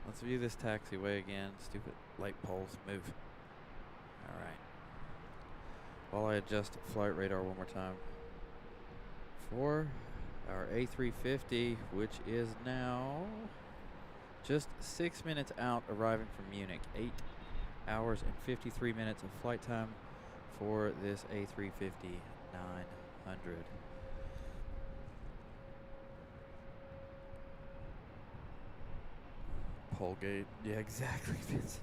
Let's view this taxiway again. Stupid light poles, move. All right. While I adjust flight radar one more time. For our A350, which is now just 6 minutes out, arriving from Munich. 8 hours and 53 minutes of flight time for this A350 900. Polgate. Yeah, exactly, Vince.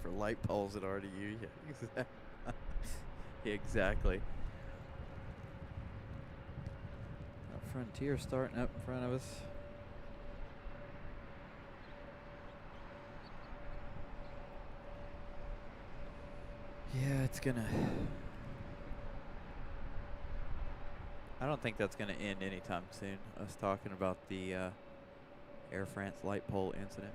For light poles at RDU. Yeah, exactly. Exactly. Frontier starting up in front of us. Yeah, it's gonna... I don't think that's gonna end anytime soon. Us talking about the Air France light pole incident.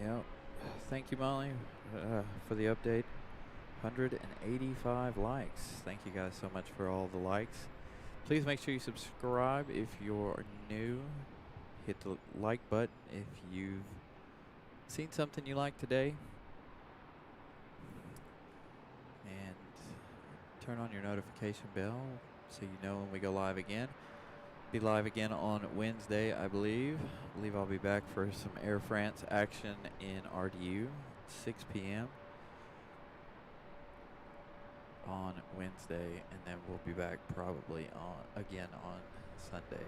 Yep. Thank you, Molly, for the update. 185 likes. Thank you guys so much for all the likes. Please make sure you subscribe if you're new. Hit the like button if you've seen something you like today. And turn on your notification bell so you know when we go live again. Be live again on Wednesday, I believe. I'll be back for some Air France action in RDU, 6 p.m. on Wednesday, and then we'll be back probably again on Sunday.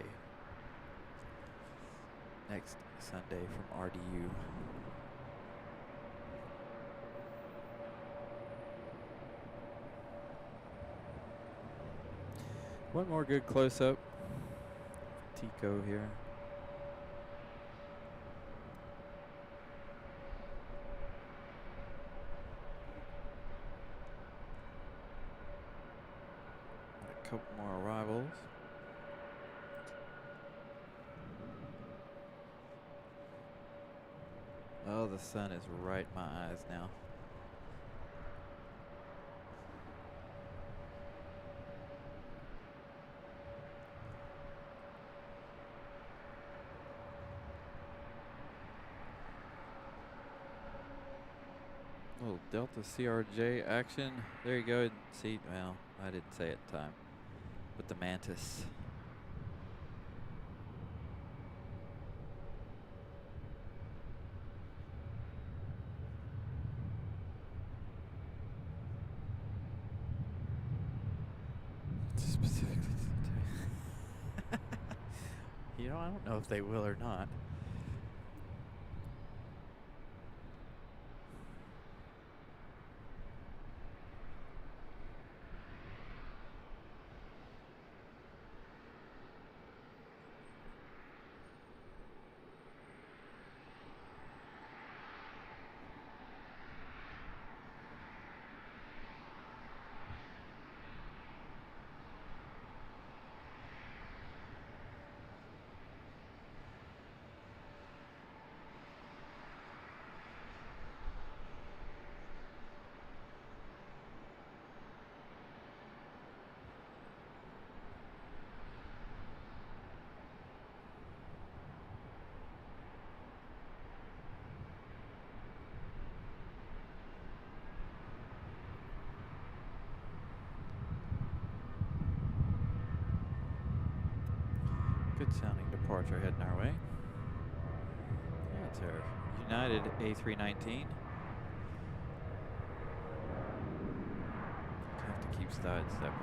Next Sunday from RDU. One more good close-up. Tico here. A couple more arrivals. Oh, the sun is right in my eyes now. Little Delta CRJ action. There you go. See, well, I didn't say it in time. With the Mantis. Specifically. You know, I don't know if they will or not. Good sounding departure heading our way. That's our United A319. Have to keep sidestepping.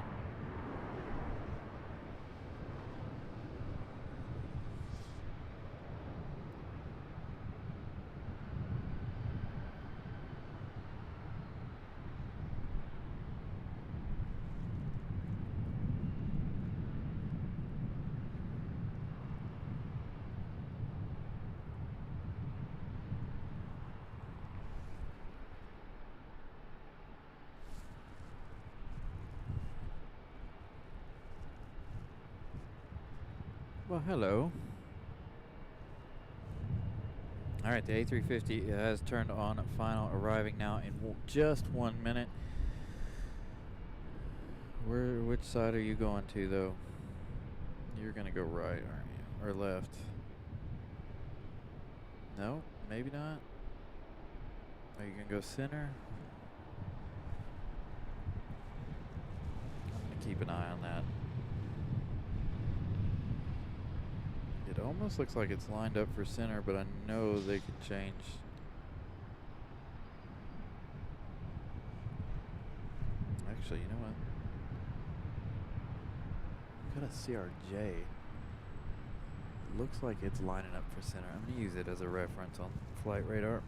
Well, hello. All right, the A350 has turned on final, arriving now in just 1 minute. Which side are you going to, though? You're gonna go right, aren't you? Or left? No, maybe not. Are you gonna go center? I'm gonna keep an eye on that. It almost looks like it's lined up for center, but I know they could change. Actually, you know what? Got a CRJ. Looks like it's lining up for center. I'm gonna use it as a reference on flight radar.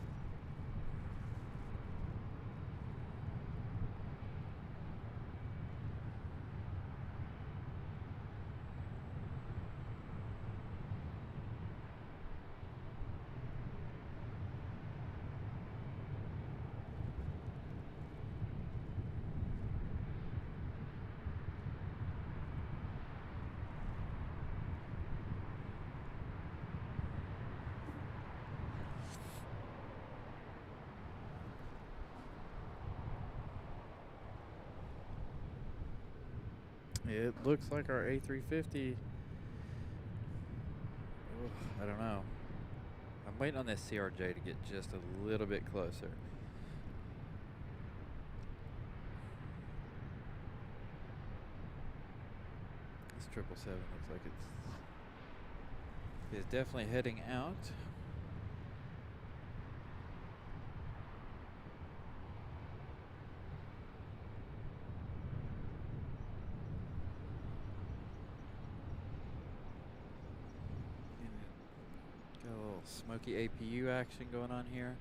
It looks like our A350. I don't know. I'm waiting on this CRJ to get just a little bit closer. This 777 looks like it's definitely heading out. Got a little smoky APU action going on here.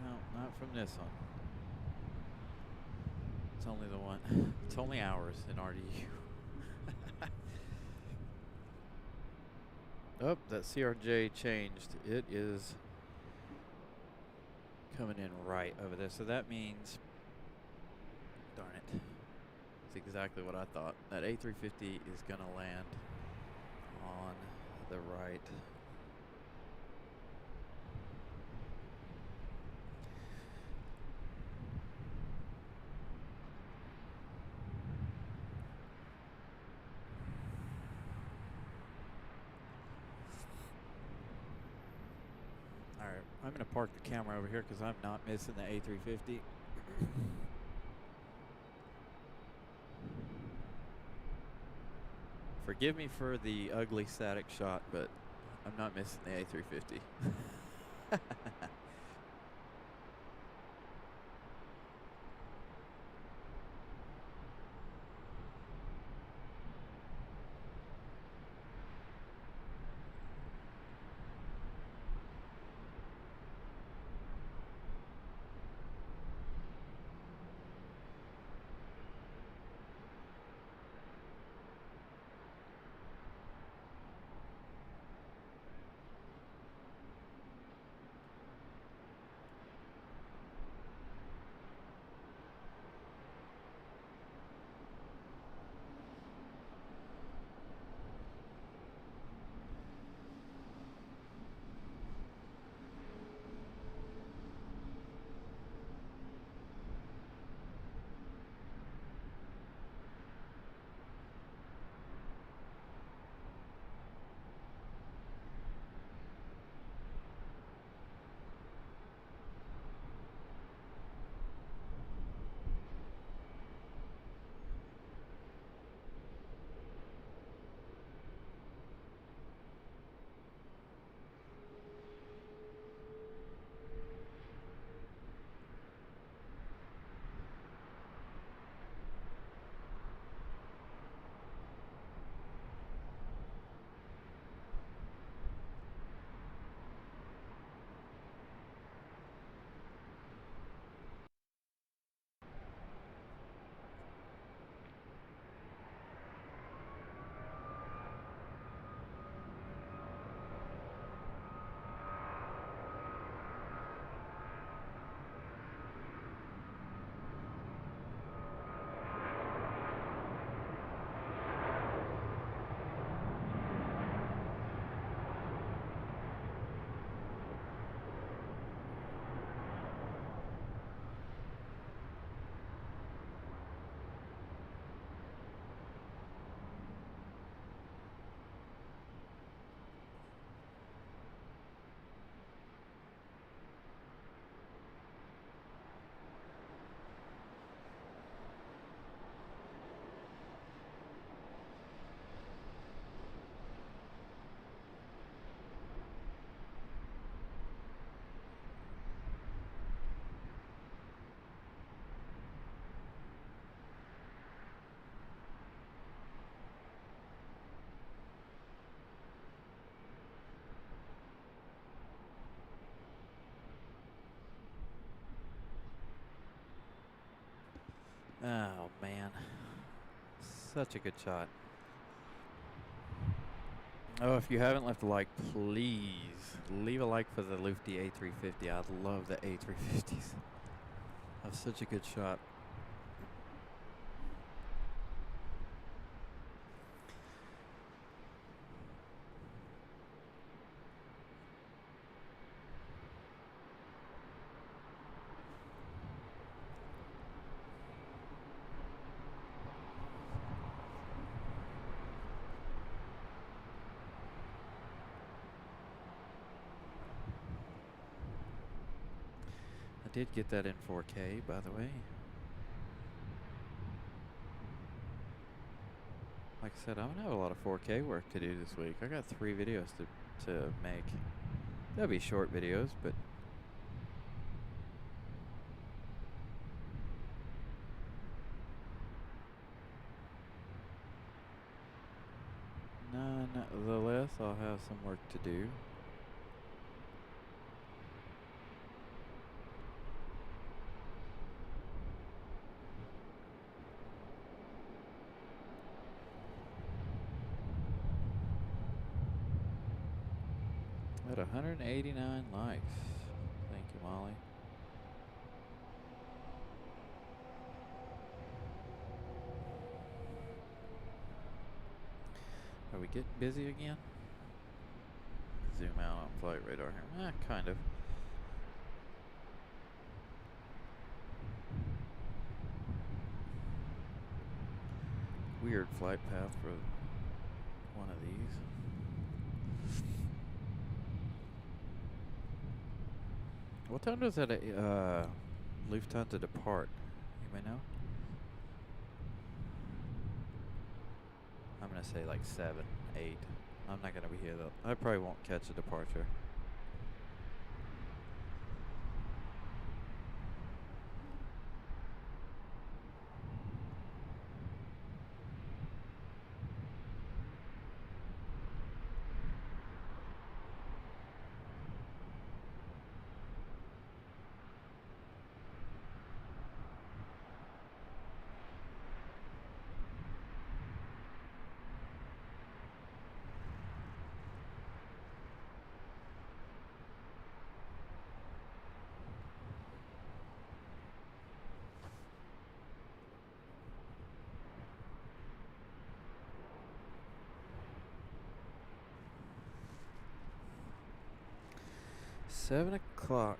No, not from this one. It's only the one. It's only ours in RDU. Oh, that CRJ changed. It is coming in right over there. So that means, darn it, it's exactly what I thought. That A350 is going to land on the right. All right, I'm going to park the camera over here because I'm not missing the A350. Forgive me for the ugly static shot, but I'm not missing the A350. man. Such a good shot. Oh, if you haven't left a like, please leave a like for the Lufti A350. I love the A350s. That's such a good shot. I did get that in 4K, by the way. Like I said, I'm gonna have a lot of 4K work to do this week. I got 3 videos to make. They'll be short videos, but nonetheless, I'll have some work to do. At 189 likes. Thank you, Molly. Are we getting busy again? Zoom out on flight radar here. Kind of. Weird flight path for one of these. What time does that Lufthansa depart? Anybody know? I'm gonna say like 7, 8. I'm not gonna be here though. I probably won't catch a departure. $7 o'clock.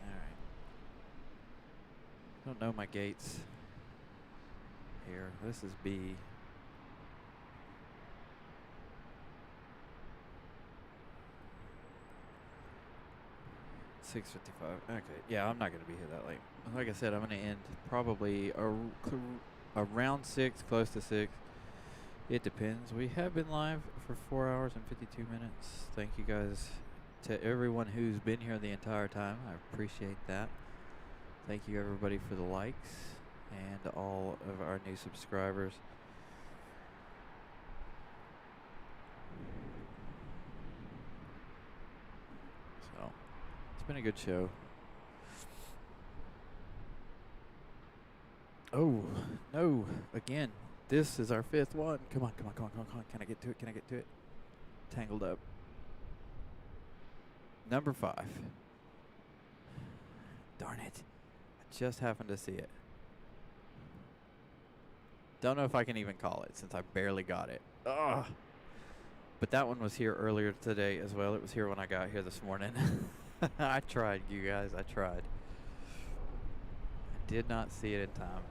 Alright. Don't know my gates here. This is B. $6:55. Okay, yeah, I'm not gonna be here that late. Like I said, I'm gonna end probably around 6, close to 6. It depends. We have been live for 4 hours and 52 minutes. Thank you guys to everyone who's been here the entire time. I appreciate that. Thank you everybody for the likes and all of our new subscribers. So, it's been a good show. Oh, no, again. This is our 5th one. Come on, come on, come on, come on, come on. Can I get to it? Can I get to it? Tangled up. Number 5. Darn it. I just happened to see it. Don't know if I can even call it since I barely got it. Ugh. But that one was here earlier today as well. It was here when I got here this morning. I tried, you guys. I tried. I did not see it in time.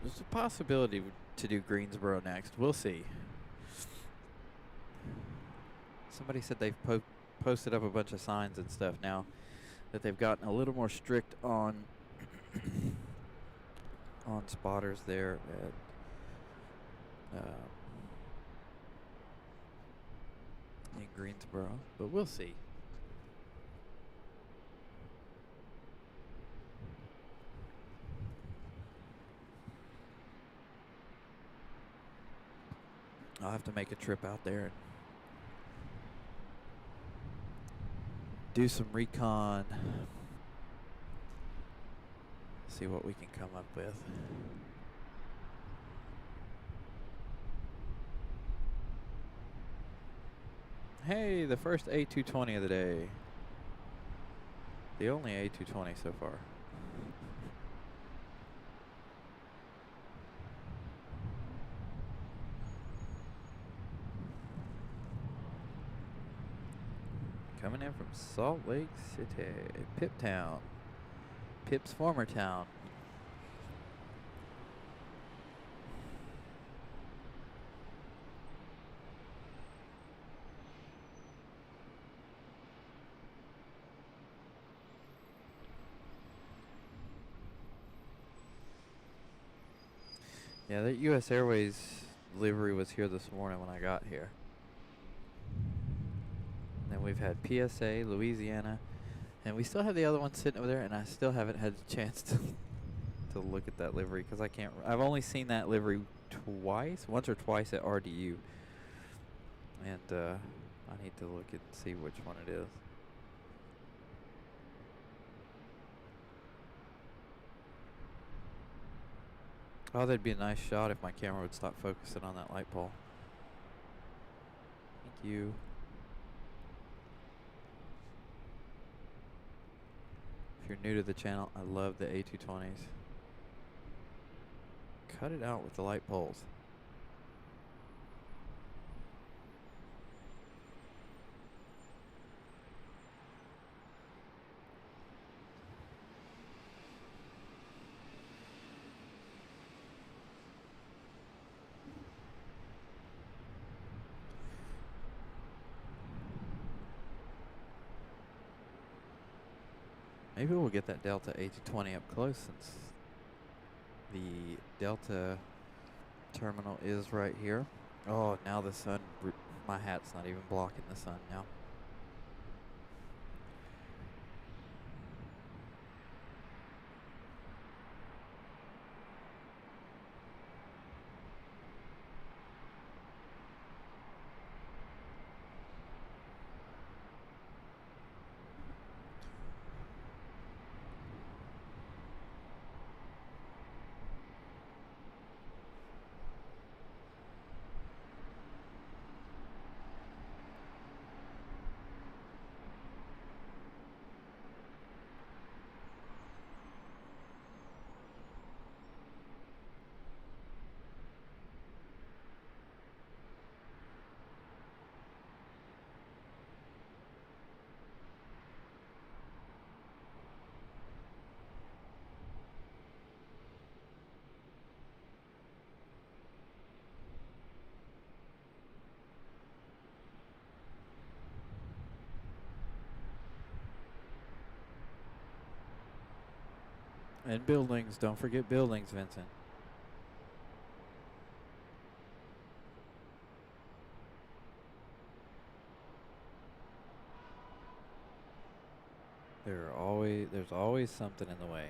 There's a possibility to do Greensboro next. We'll see. Somebody said they've posted up a bunch of signs and stuff now that they've gotten a little more strict on on spotters there at in Greensboro, but we'll see. I'll have to make a trip out there and do some recon. See what we can come up with. Hey, the first A220 of the day. The only A220 so far. Coming in from Salt Lake City, Pip Town. Pip's former town. Yeah, that US Airways livery was here this morning when I got here. And then we've had PSA, Louisiana, and we still have the other one sitting over there, and I still haven't had the chance to look at that livery because I can't. I've only seen that livery once or twice at RDU, and I need to look and see which one it is. Oh, that'd be a nice shot if my camera would stop focusing on that light pole. Thank you. If you're new to the channel, I love the A220s. Cut it out with the light poles. Maybe we'll get that Delta A220 up close since the Delta terminal is right here. Oh, now the sun, my hat's not even blocking the sun now. And buildings, don't forget buildings, Vincent. There's always something in the way.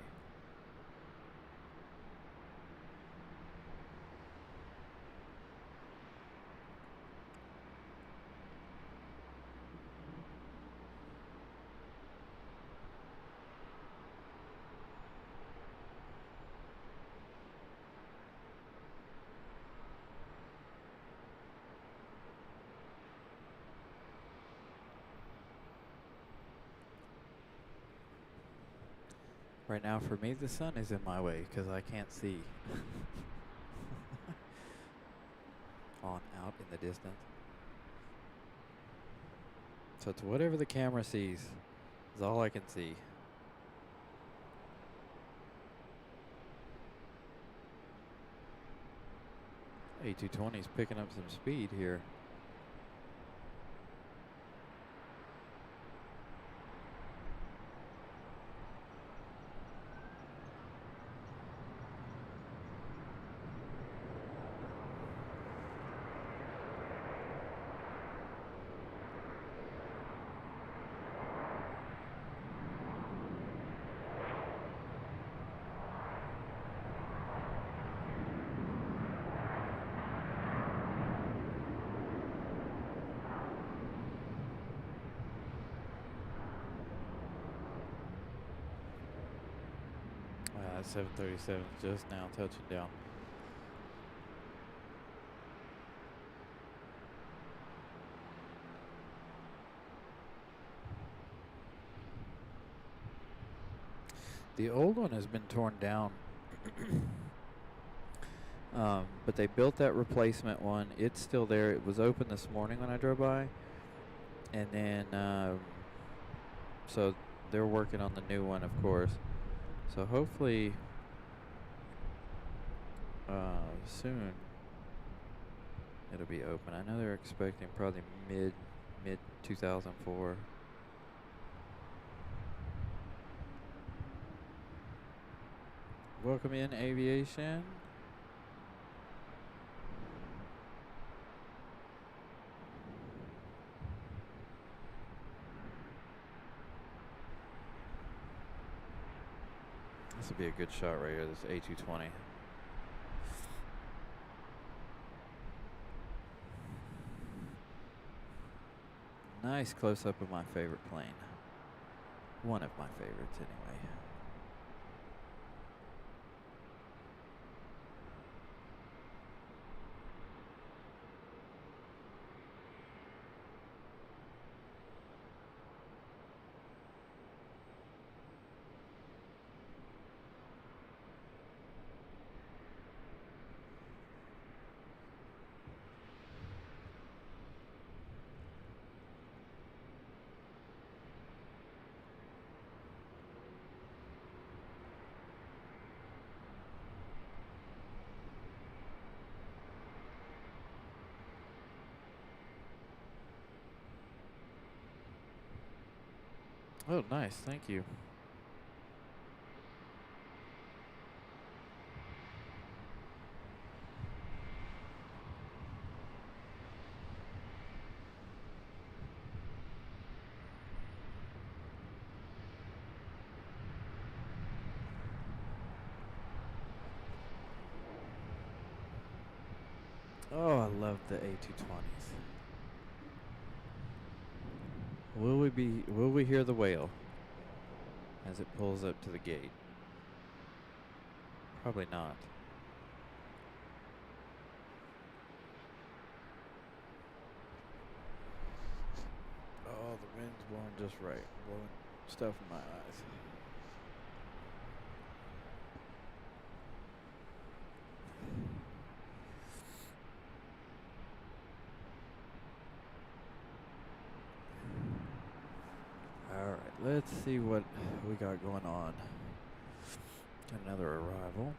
Right now, for me, the sun is in my way because I can't see. On out in the distance. So it's whatever the camera sees is all I can see. A220 is picking up some speed here. 737 just now touching down. The old one has been torn down. But they built that replacement one. It's still there. It was open this morning when I drove by. And then, so they're working on the new one, of course. So hopefully, soon it'll be open. I know they're expecting probably mid 2004. Welcome in, aviation. This would be a good shot right here, this A220. Nice close-up of my favorite plane. One of my favorites, anyway. Oh, nice. Thank you. Oh, I love the A220s. Will we hear the whale as it pulls up to the gate? Probably not. Oh, the wind's blowing just right. Blowing stuff in my eyes. Alright, let's see what we got going on. Another arrival.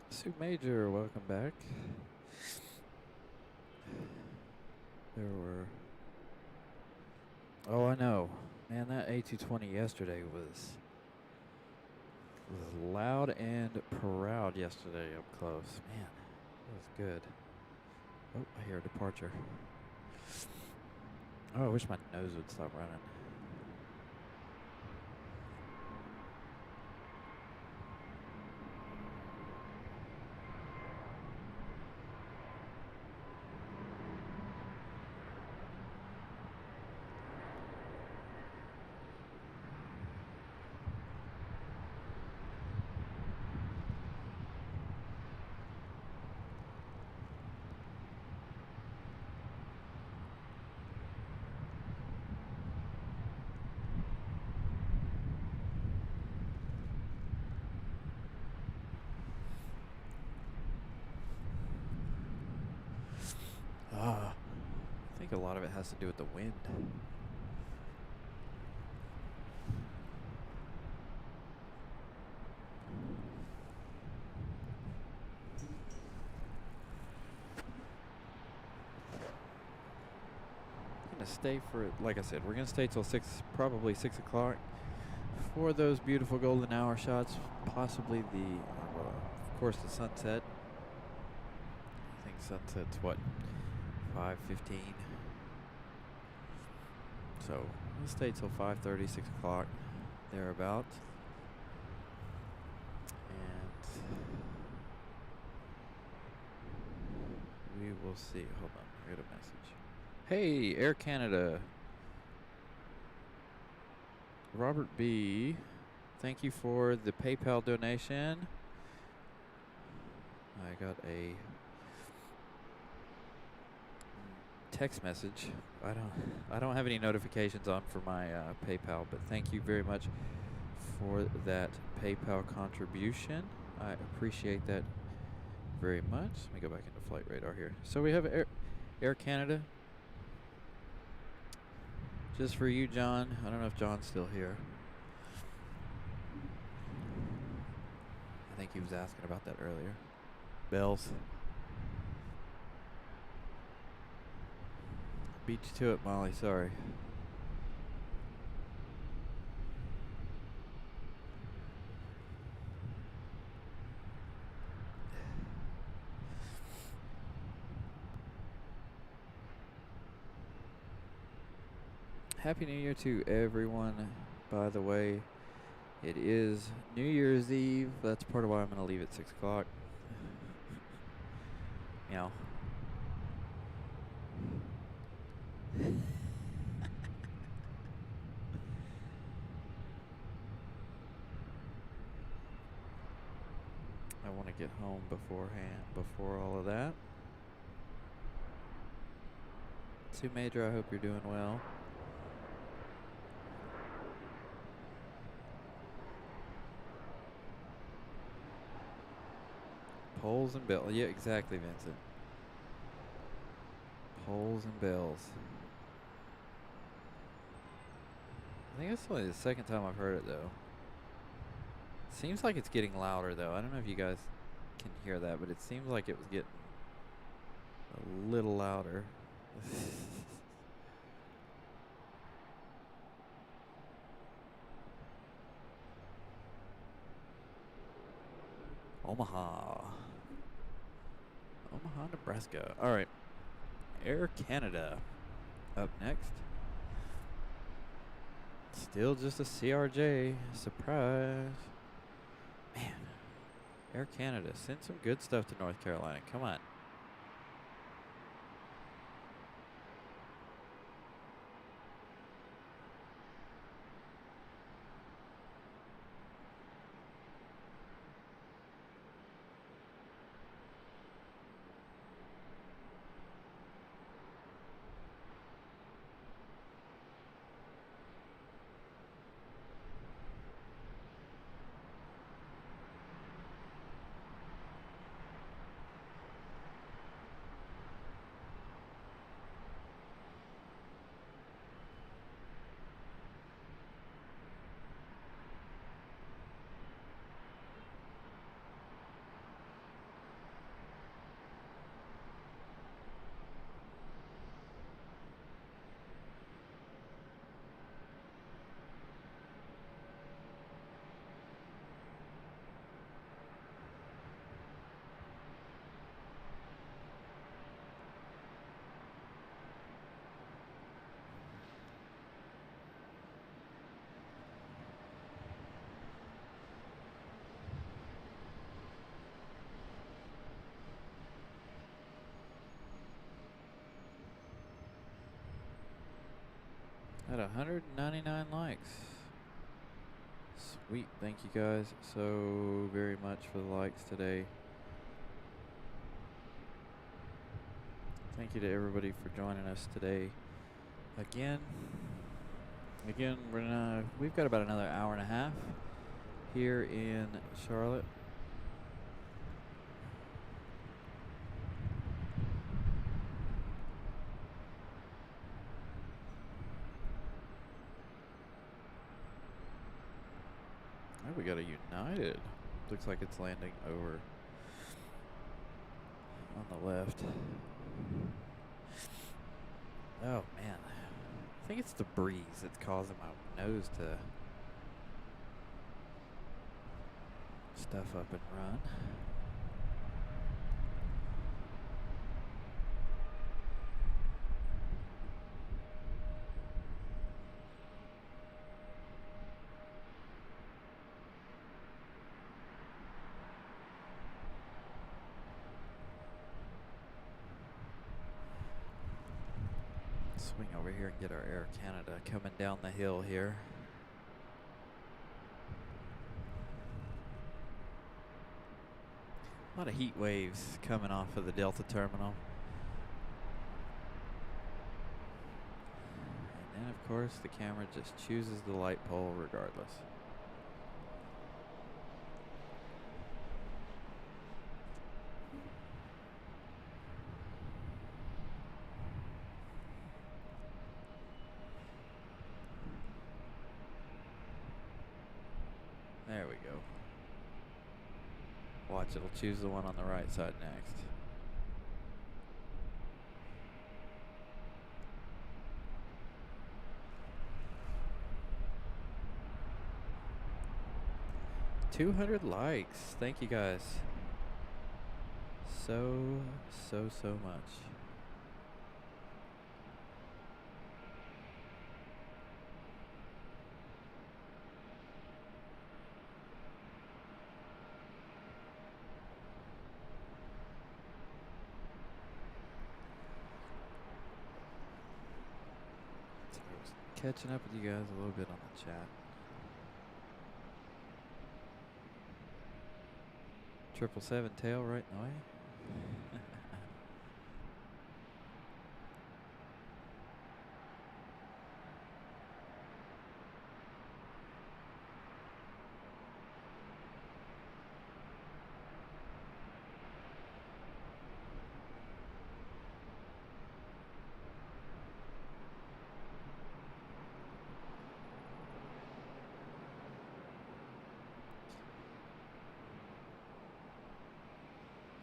Sue Major, welcome back. There were... Oh, I know. Man, that A220 yesterday was loud and proud yesterday up close. Man, that was good. Oh, I hear a departure. Oh, I wish my nose would stop running. think a lot of it has to do with the wind. Gonna stay for, like I said, we're gonna stay till probably 6 o'clock for those beautiful golden hour shots. Possibly of course, the sunset. I think sunset's what, 5:15. So we'll stay till 5:30, 6 o'clock, thereabout. And we will see. Hold on, I got a message. Hey, Air Canada. Robert B., thank you for the PayPal donation. I got a text message. I don't have any notifications on for my PayPal, but thank you very much for that PayPal contribution. I appreciate that very much. Let me go back into flight radar here. So we have Air Canada. Just for you, John. I don't know if John's still here. I think he was asking about that earlier. Bells. Beat you to it, Molly. Sorry. Happy New Year to everyone, by the way. It is New Year's Eve. That's part of why I'm going to leave at 6 o'clock. Meow. I want to get home before all of that. Sue Major, I hope you're doing well. Poles and bells. Yeah, exactly, Vincent. Poles and bells. I think that's only the second time I've heard it, though. Seems like it's getting louder, though. I don't know if you guys can hear that, but it seems like it was getting a little louder. Omaha, Nebraska. All right. Air Canada up next. Still just a CRJ. Surprise. Man. Air Canada. Send some good stuff to North Carolina. Come on. At 199 likes. Sweet. Thank you guys so very much for the likes today. Thank you to everybody for joining us today. Again, we've got about another hour and a half here in Charlotte. got a United. Looks like it's landing over on the left. Oh man, I think it's the breeze that's causing my nose to stuff up and run. Swing over here and get our Air Canada coming down the hill here. A lot of heat waves coming off of the Delta terminal. And then of course the camera just chooses the light pole regardless. There we go. Watch, it'll choose the one on the right side next. $200 likes. Thank you guys so much. Catching up with you guys a little bit on the chat. 777 tail right in the way.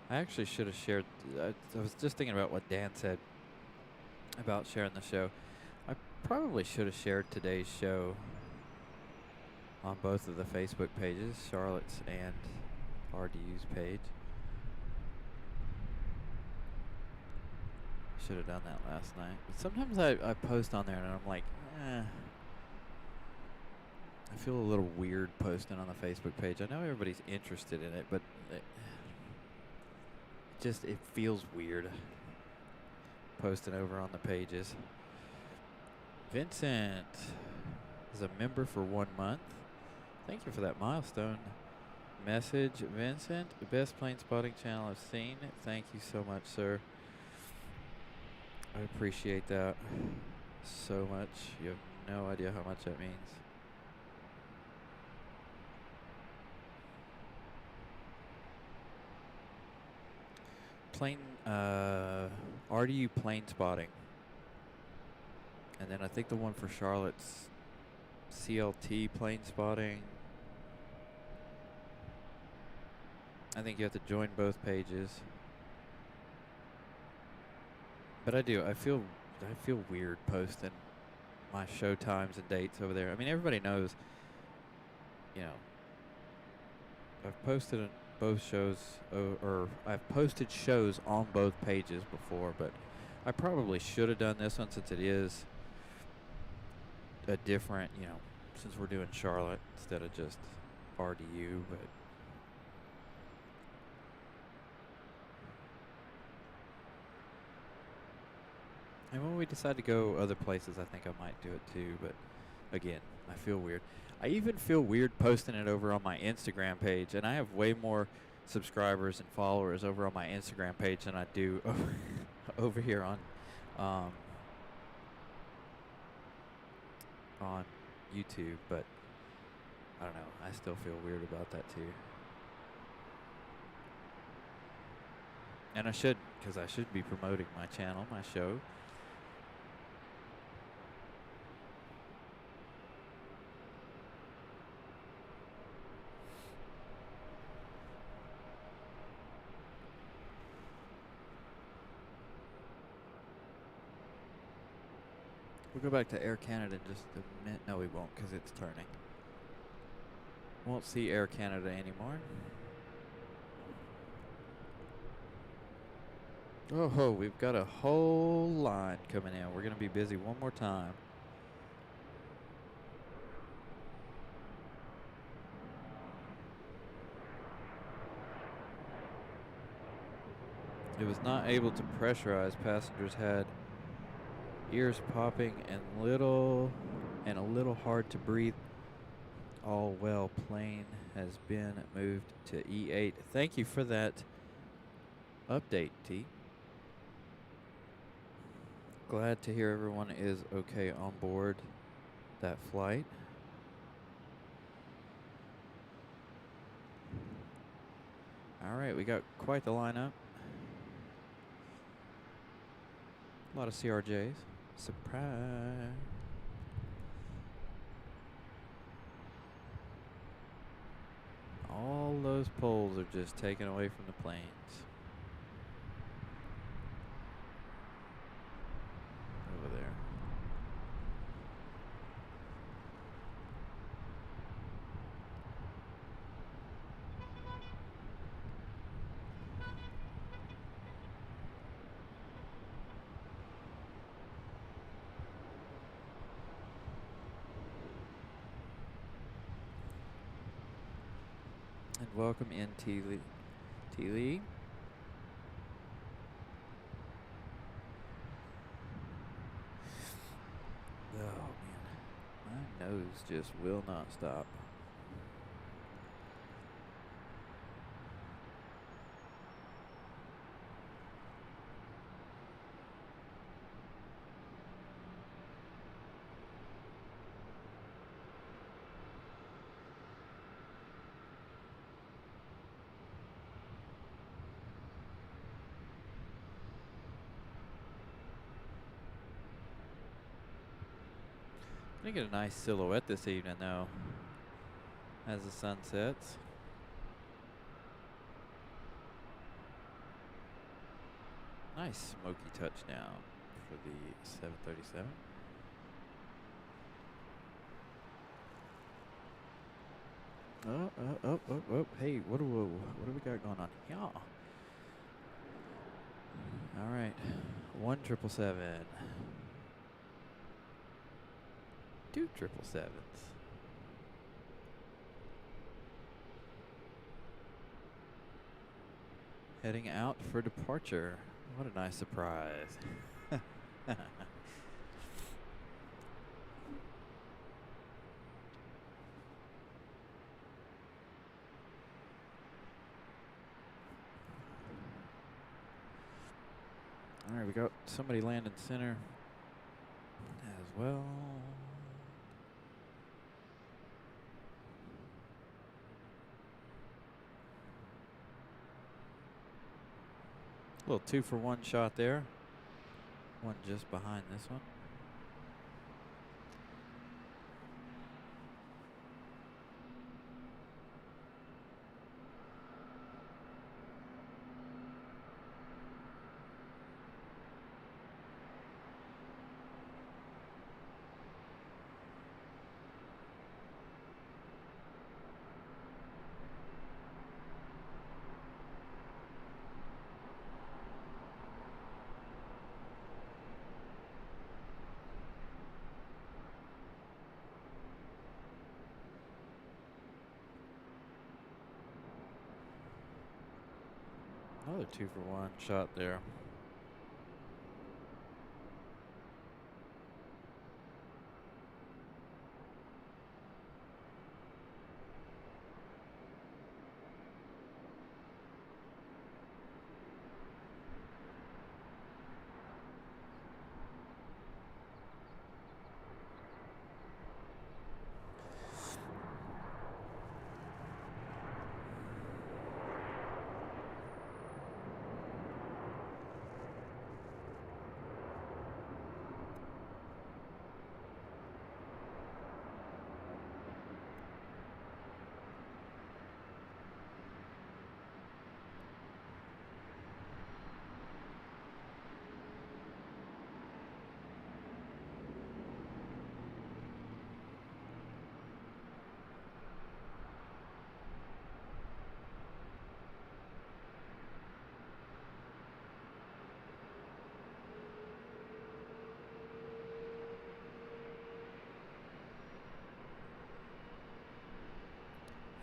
I actually should have shared. I was just thinking about what Dan said about sharing the show. I probably should have shared today's show on both of the Facebook pages, Charlotte's and RDU's page. Should have done that last night. But sometimes I post on there and I'm like, I feel a little weird posting on the Facebook page. I know everybody's interested in it, but it feels weird posting over on the pages. Vincent is a member for 1 month. Thank you for that milestone message, Vincent. The best plane spotting channel I've seen. Thank you so much, sir. I appreciate that so much. You have no idea how much that means. Plane, RDU plane spotting. And then I think the one for Charlotte's CLT plane spotting. I think you have to join both pages. But I feel weird posting my show times and dates over there. I mean, everybody knows, you know, I've posted both shows, or I've posted shows on both pages before, but I probably should have done this one since it is a different, you know, since we're doing Charlotte instead of just RDU, but and when we decide to go other places, I think I might do it too, but again, I feel weird. I even feel weird posting it over on my Instagram page, and I have way more subscribers and followers over on my Instagram page than I do over here on YouTube, but I don't know. I still feel weird about that too. And I shouldn't, because I should be promoting my channel, my show. We'll go back to Air Canada in just a minute. No, we won't because it's turning. Won't see Air Canada anymore. Oh ho, we've got a whole line coming in. We're going to be busy one more time. It was not able to pressurize. Passengers had ears popping and a little hard to breathe. All well, plane has been moved to E8. Thank you for that update, T. Glad to hear everyone is okay on board that flight. All right, we got quite the lineup. A lot of CRJs. Surprise. All those poles are just taken away from the planes. Over there. And welcome in, T. Lee. T. Lee. Oh, man. My nose just will not stop. Gonna get a nice silhouette this evening, though, as the sun sets. Nice smoky touchdown for the 737. Oh. Hey, what do we got going on here? All right. 1 777. 2 777s. Heading out for departure. What a nice surprise. All right, we got somebody landing center as well. A little 2-for-1 shot there. One just behind this one. Another 2-for-1 shot there.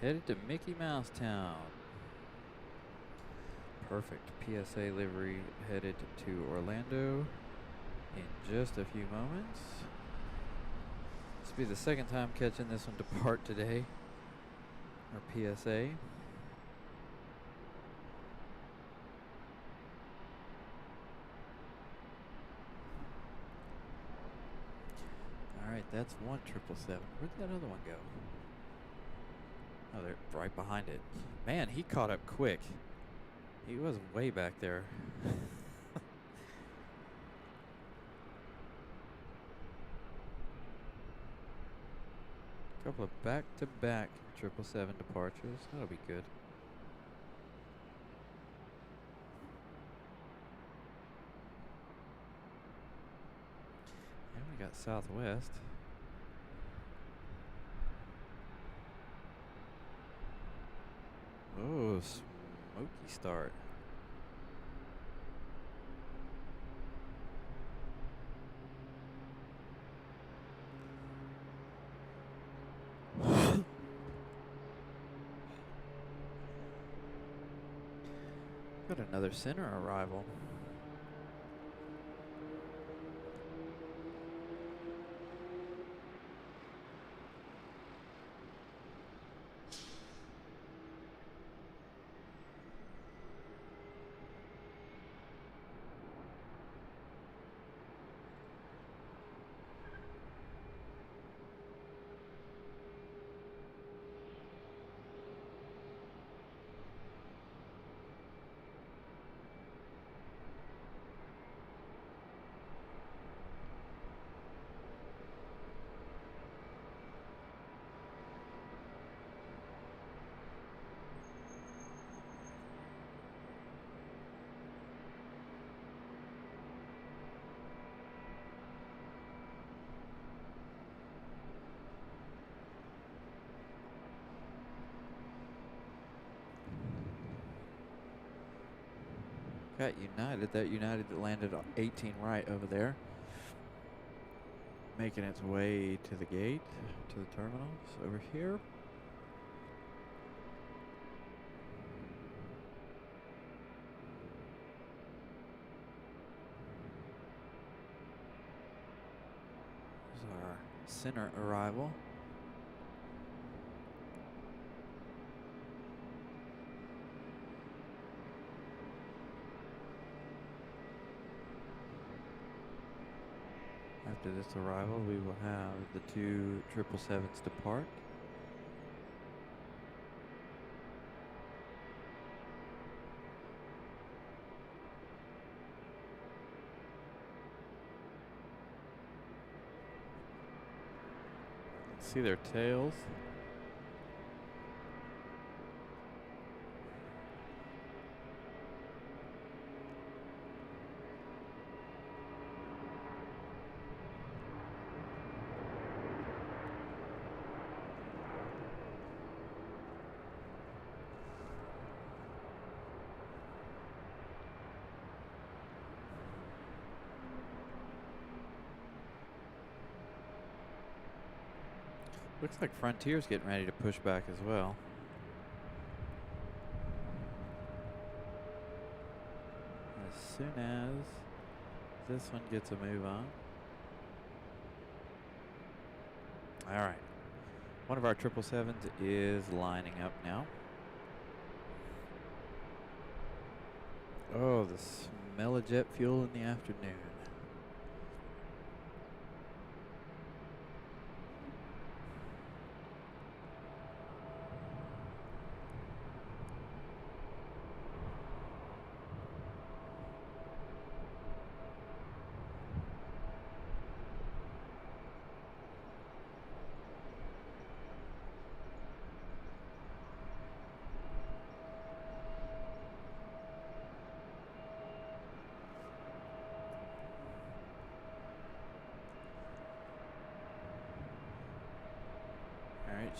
Headed to Mickey Mouse Town. Perfect. PSA livery headed to Orlando in just a few moments. This will be the second time catching this one depart today. Our PSA. Alright, that's one 777. Where'd that other one go? Oh, they're right behind it. Man, he caught up quick. He was way back there. Couple of back-to-back 777 departures. That'll be good. And we got Southwest. Oh, smoky start. Got another center arrival. Got United. That United that landed on 18 right over there. Making its way to the gate, to the terminals over here. This is our center arrival. After this arrival, we will have the two 777s depart. See their tails. Looks like Frontier's getting ready to push back as well. As soon as this one gets a move on. All right. One of our 777s is lining up now. Oh, the smell of jet fuel in the afternoon.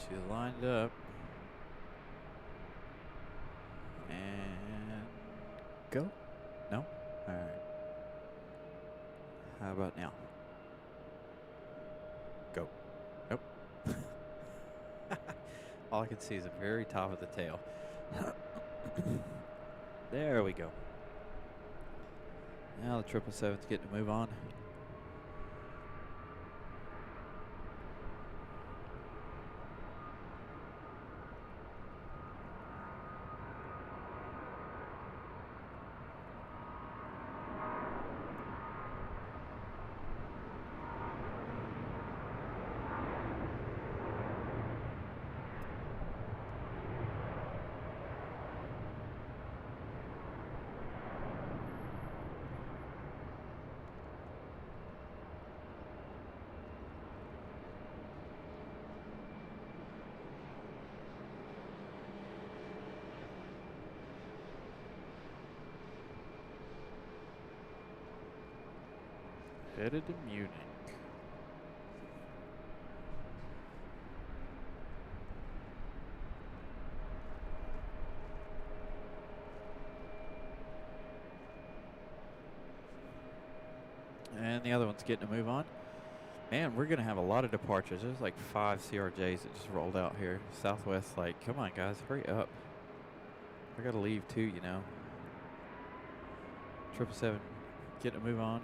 She's lined up. And go? No? All right. How about now? Go. Nope. All I can see is the very top of the tail. There we go. Now the 777's getting to move on. Headed to Munich. And the other one's getting to move on. Man, we're going to have a lot of departures. There's like 5 CRJs that just rolled out here. Southwest, like, come on, guys, hurry up. I got to leave too, you know. 777 getting to move on.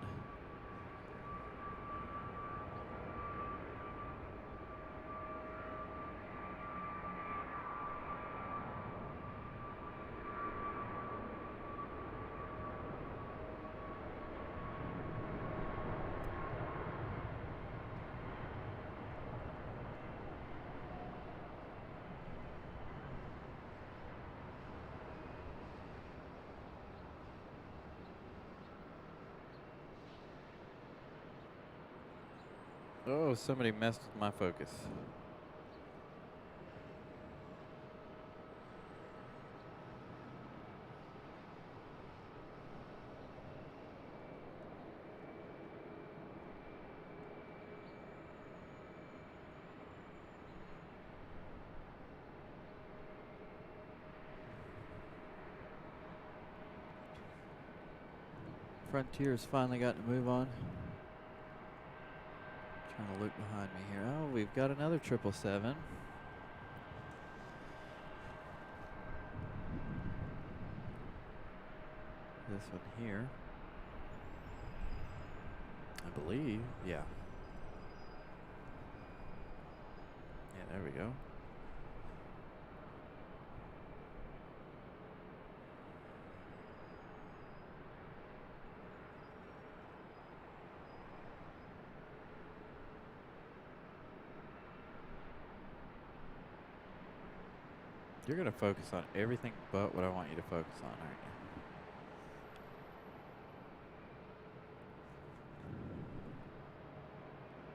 Oh, somebody messed with my focus. Frontier's finally got to move on. Trying to look behind me here. Oh, we've got another 777. This one here. I believe, yeah. Yeah, there we go. You're going to focus on everything but what I want you to focus on, aren't you?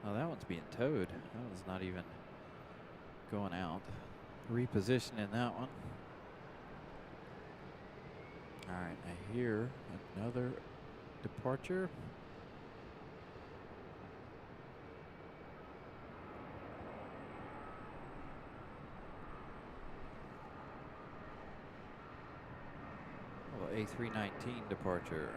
Oh, that one's being towed. That one's not even going out. Repositioning that one. All right, I hear another departure. A319 departure.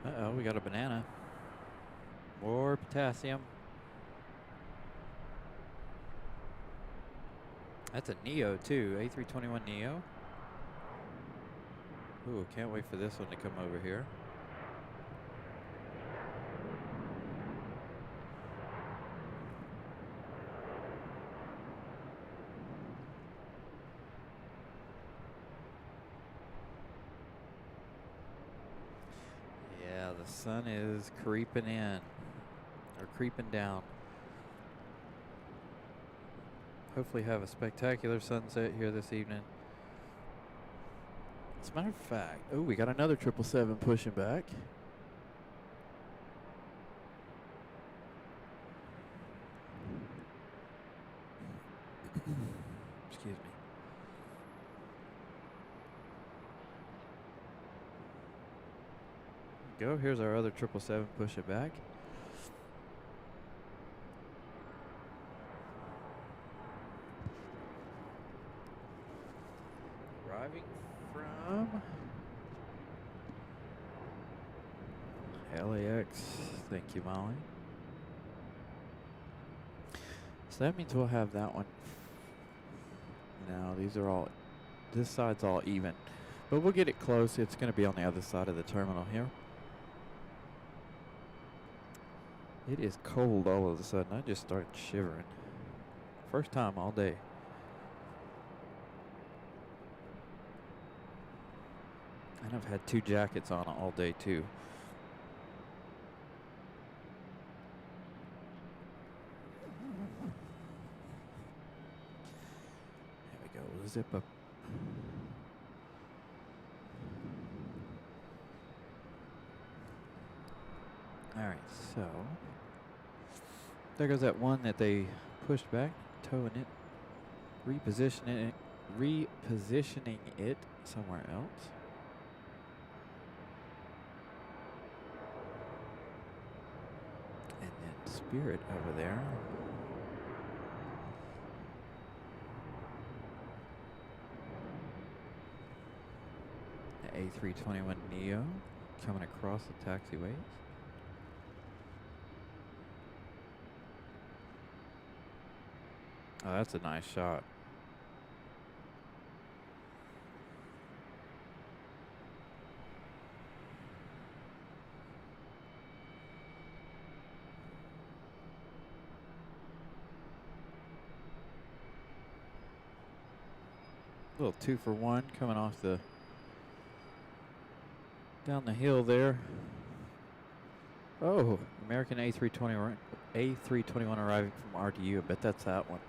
Uh-oh, we got a banana. More potassium. That's a Neo too, A321 Neo. Ooh, can't wait for this one to come over here. Yeah, the sun is creeping in, or creeping down. Hopefully have a spectacular sunset here this evening. As a matter of fact, oh, we got another 777 pushing back. Excuse me. Go. Here's our other 777 pushing back. Arriving from LAX. Thank you, Molly. So that means we'll have that one. Now these are all, this side's all even, but we'll get it close. It's going to be on the other side of the terminal here. It is cold all of a sudden. I just started shivering. First time all day. And I've had 2 jackets on all day too. There we go. We'll zip up. Alright, so there goes that one that they pushed back, towing it, repositioning it somewhere else. And then Spirit over there. The A321neo coming across the taxiways. Oh, that's a nice shot. Little 2 for 1 coming off the down the hill there. Oh, American A321 arriving from RDU. I bet that's that one.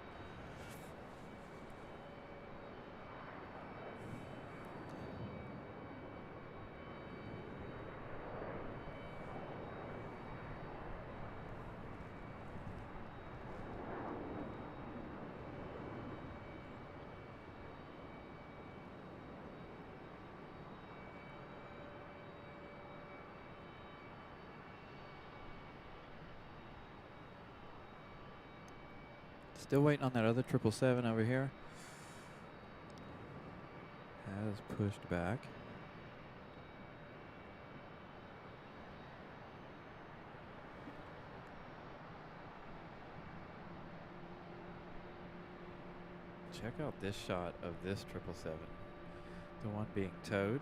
Still waiting on that other 777 over here. Has pushed back. Check out this shot of this 777. The one being towed.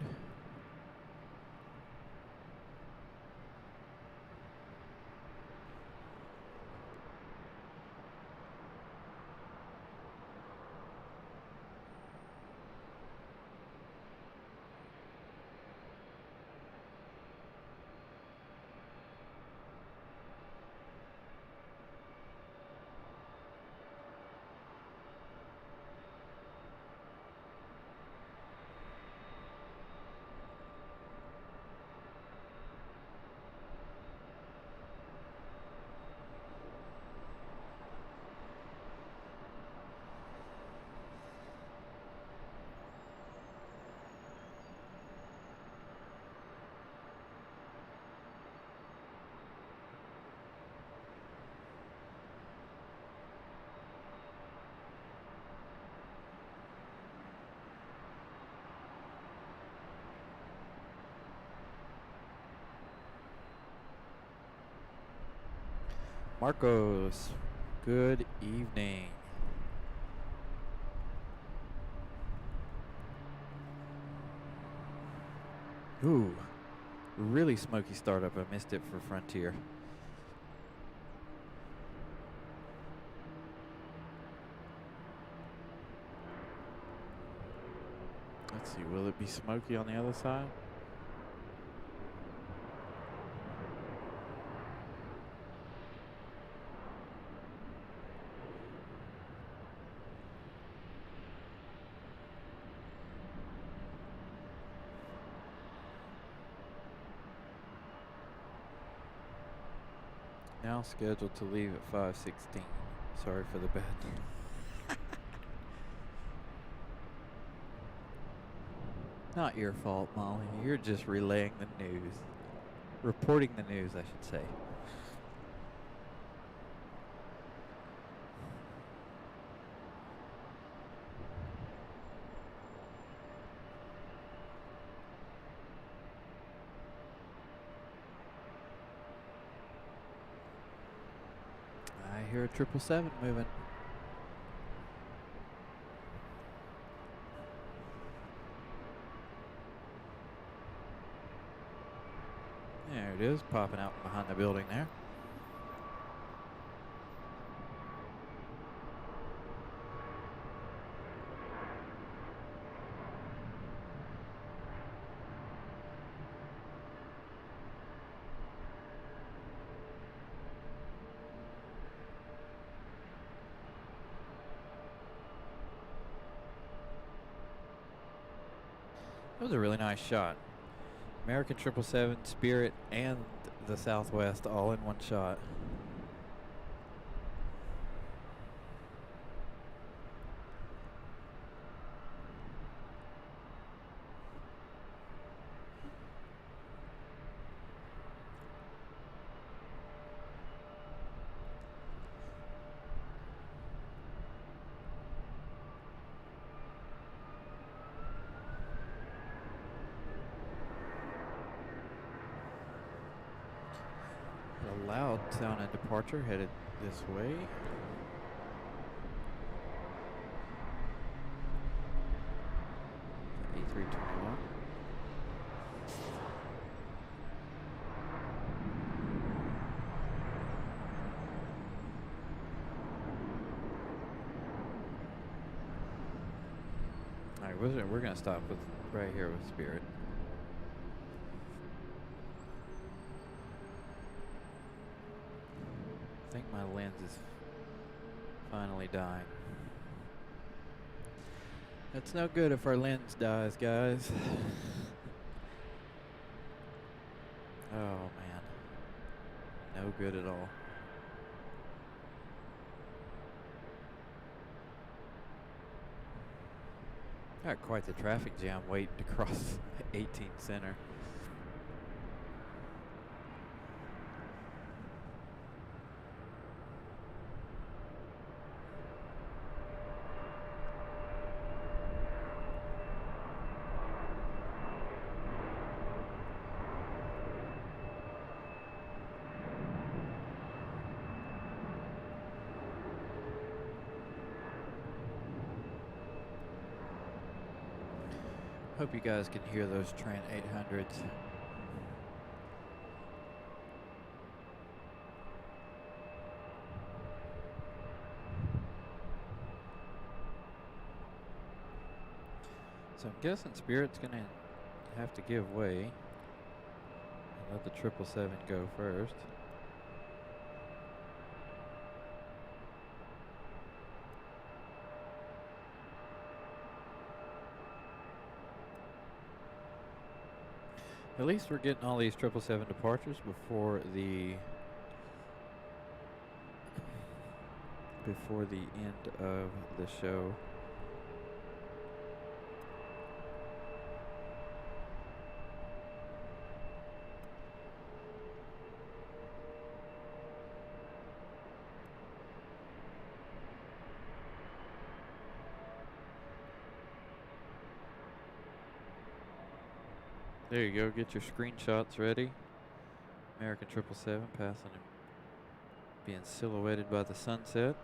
Marcos, good evening. Ooh, really smoky startup. I missed it for Frontier. Let's see, will it be smoky on the other side? Now scheduled to leave at 5:16. Sorry for the bad. Not your fault, Molly. You're just relaying the news. Reporting the news, I should say. I hear a 777 moving. There it is, popping out behind the building there. That was a really nice shot. American 777, Spirit, and the Southwest all in one shot. A loud sound and departure headed this way. A321. All right, we're gonna stop with right here with Spirit. I think my lens is finally dying. That's no good if our lens dies, guys. Oh man, no good at all. Got quite the traffic jam waiting to cross 18th Center. Hope you guys can hear those Trent 800s. So I'm guessing Spirit's gonna have to give way and let the 777 go first. At least we're getting all these 777 departures before the end of the show. There you go, get your screenshots ready. American 777 passing him, being silhouetted by the sunset.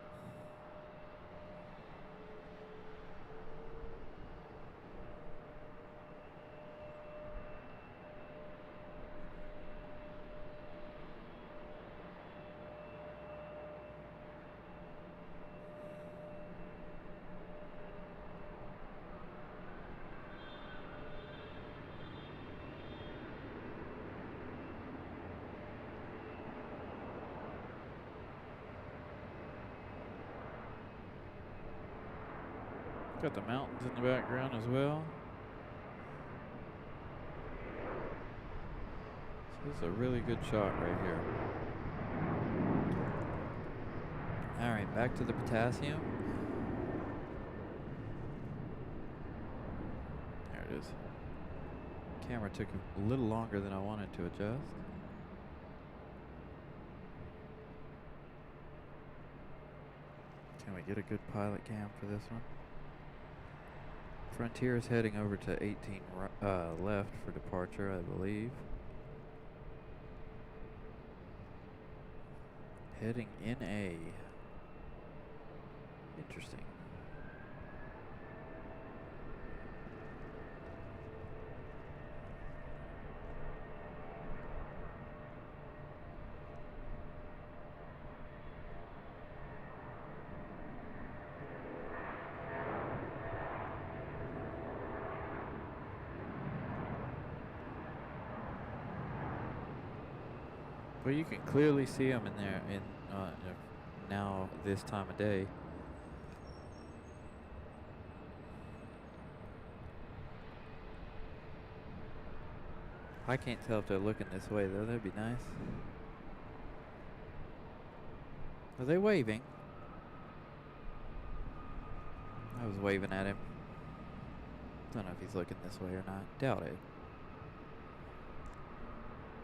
Got the mountains in the background as well. So this is a really good shot right here. Back to the potassium. There it is. Camera took a little longer than I wanted to adjust. Can we get a good pilot cam for this one? Frontier is heading over to 18 left for departure, I believe. Heading in A. Interesting. Well, you can clearly see them in there now this time of day. I can't tell if they're looking this way though. That'd be nice. Are they waving? I was waving at him. Don't know if he's looking this way or not. Doubt it.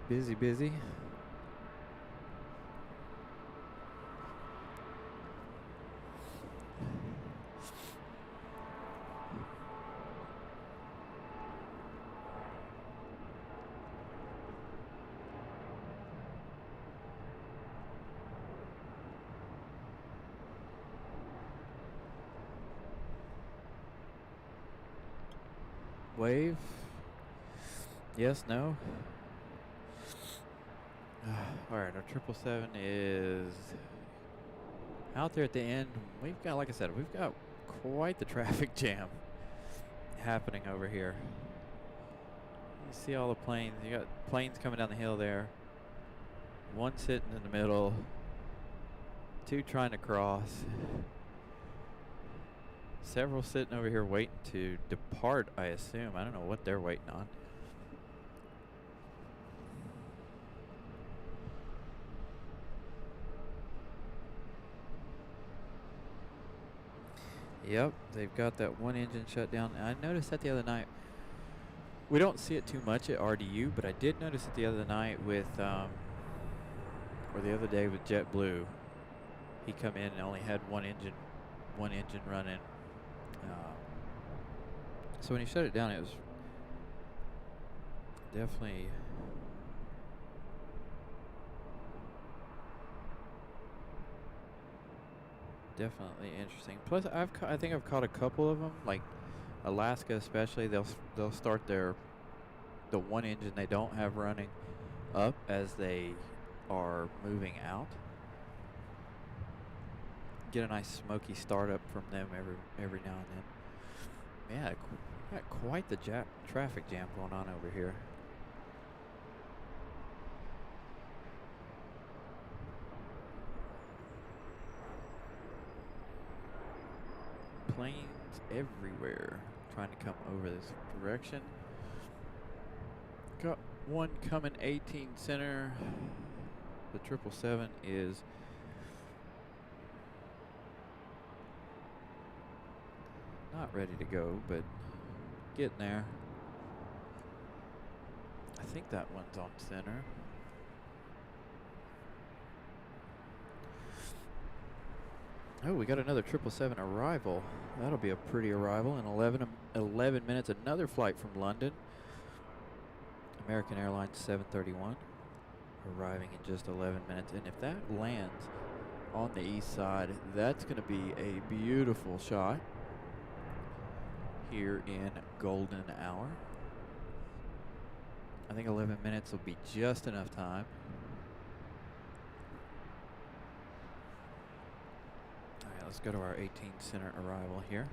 Busy, busy. Wave. Yes, no. Alright, our 777 is out there at the end. We've got, like I said, we've got quite the traffic jam happening over here. You see all the planes. You got planes coming down the hill there. One sitting in the middle. Two trying to cross. Several sitting over here waiting to depart, I assume. I don't know what they're waiting on. Yep, they've got that one engine shut down. I noticed that the other night. We don't see it too much at RDU, but I did notice it the other night with, or the other day with JetBlue. He come in and only had one engine running. So when he shut it down, it was definitely interesting. Plus, I think I've caught a couple of them, like Alaska especially. They'll start the one engine they don't have running up as they are moving out. Get a nice smoky startup from them every now and then. Yeah, got quite the traffic jam going on over here. Planes everywhere trying to come over this direction. Got one coming 18 center. The 777 is not ready to go, but getting there. I think that one's on center. Oh, we got another 777 arrival. That'll be a pretty arrival in 11 minutes. Another flight from London. American Airlines 731 arriving in just 11 minutes. And if that lands on the east side, that's going to be a beautiful shot here in golden hour. I think 11 minutes will be just enough time. Let's go to our 18 center arrival here.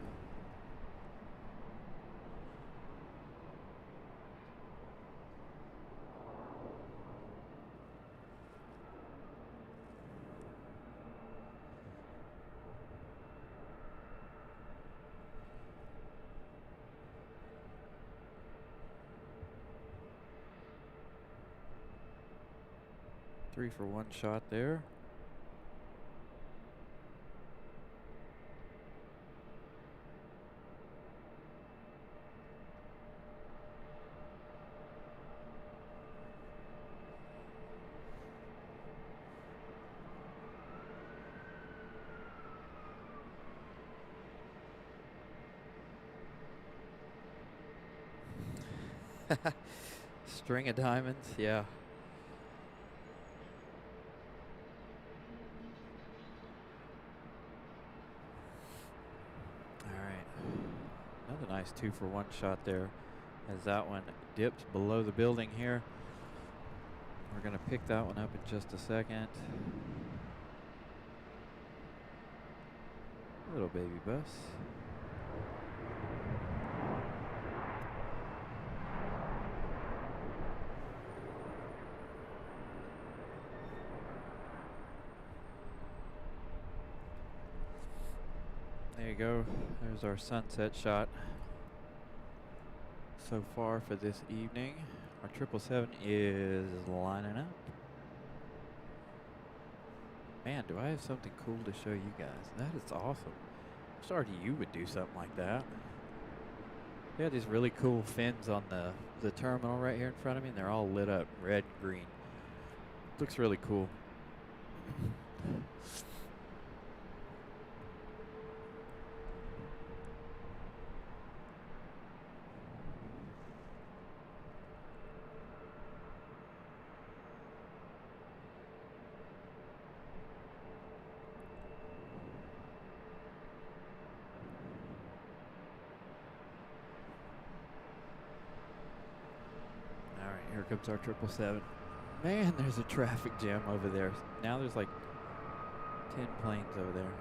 Three for one shot there. String of diamonds, yeah. All right. Another nice 2-for-1 shot there as that one dips below the building here. We're going to pick that one up in just a second. Little baby bus. There you go. There's our sunset shot so far for this evening. Our 777 is lining up. Man, do I have something cool to show you guys. That is awesome. I was already you would do something like that. They have these really cool fins on the terminal right here in front of me, and they're all lit up red and green. Looks really cool. Here comes our 777. Man, there's a traffic jam over there. Now there's like 10 planes over there.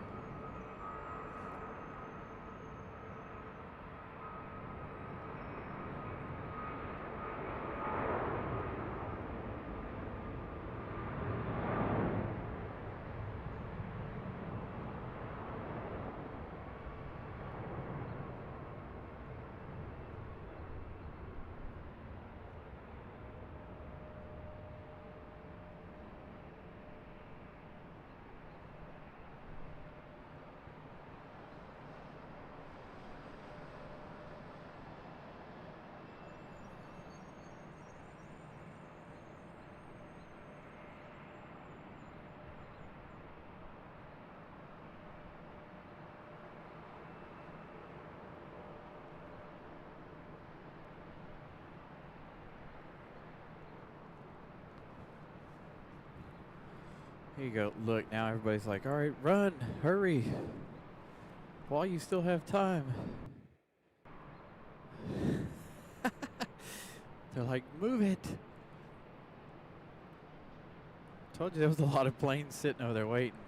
Here you go. Look, now everybody's like, all right, run, hurry, while you still have time. They're like, move it. Told you there was a lot of planes sitting over there waiting.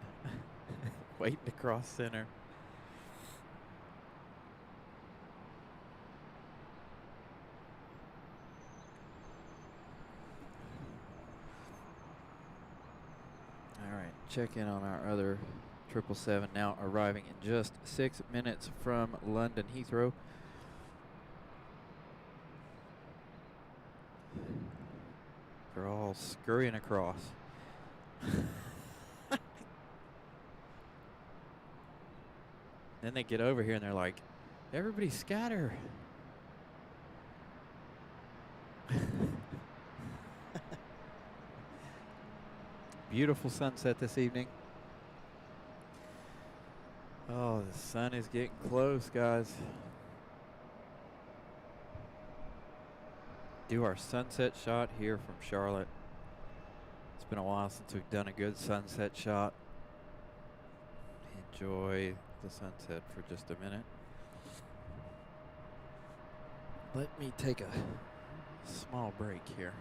Waiting to cross center. Check in on our other 777 now arriving in just 6 minutes from London Heathrow. They're all scurrying across. Then they get over here and they're like, everybody scatter. Beautiful sunset this evening. Oh, the sun is getting close, guys. Do our sunset shot here from Charlotte. It's been a while since we've done a good sunset shot. Enjoy the sunset for just a minute. Let me take a small break here.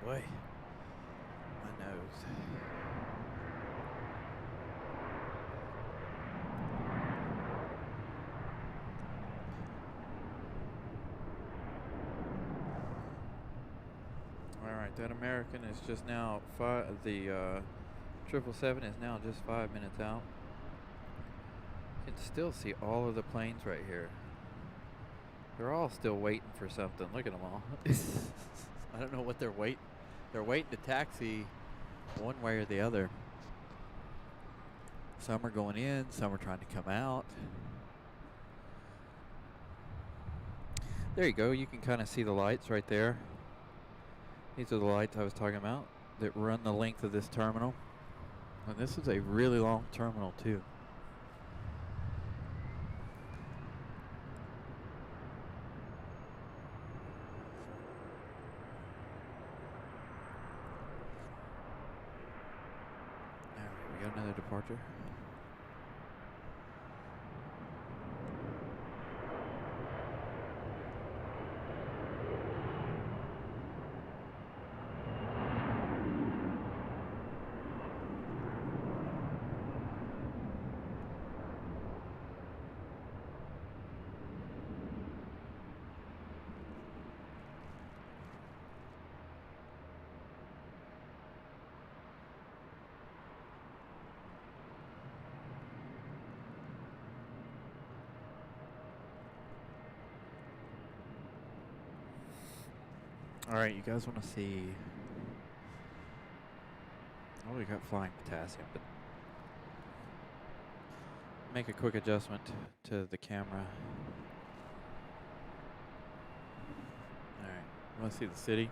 Boy, my nose. All right, that American is just now the 777 is now just 5 minutes out. You can still see all of the planes right here. They're all still waiting for something. Look at them all. I don't know what they're waiting. They're waiting to taxi one way or the other. Some are going in, some are trying to come out. There you go. You can kind of see the lights right there. These are the lights I was talking about that run the length of this terminal. And this is a really long terminal too. Alright, we got another departure. Alright, you guys want to see... Oh, we got flying potassium, but... Make a quick adjustment to the camera. Alright, want to see the city?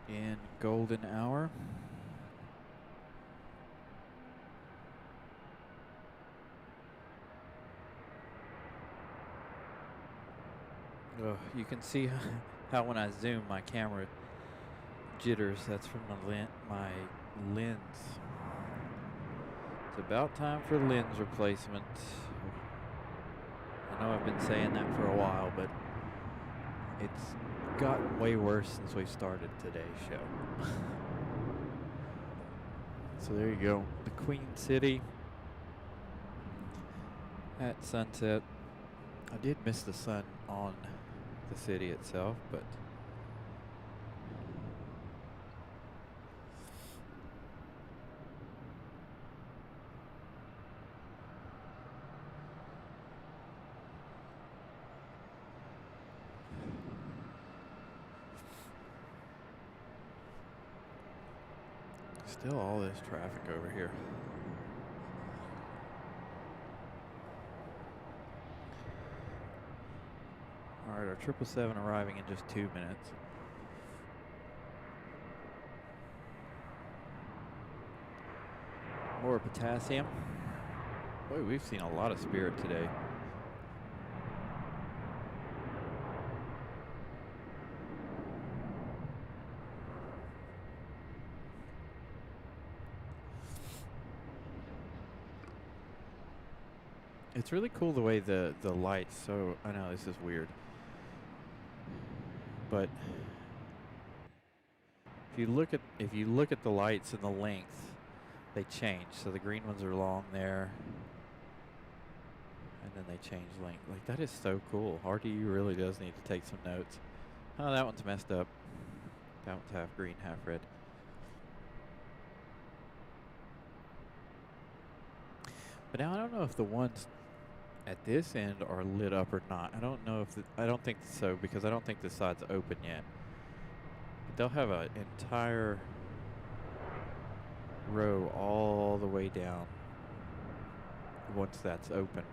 In golden hour. Oh, you can see how when I zoom, my camera jitters. That's from my lens. It's about time for lens replacement. I know I've been saying that for a while, but it's gotten way worse since we started today's show. So there you go. The Queen City at sunset. I did miss the sun on the city itself, but still all this traffic over here. Alright, our 777 arriving in just 2 minutes. More potassium. Boy, we've seen a lot of Spirit today. It's really cool the way the lights, so I know this is weird. But if you look at the lights and the length, they change. So the green ones are long there, and then they change length. Like, that is so cool. RTU really does need to take some notes. Oh, that one's messed up. That one's half green, half red. But now I don't know if the ones at this end are lit up or not. I don't know if I don't think so, because I don't think this side's open yet. But they'll have an entire row all the way down once that's open.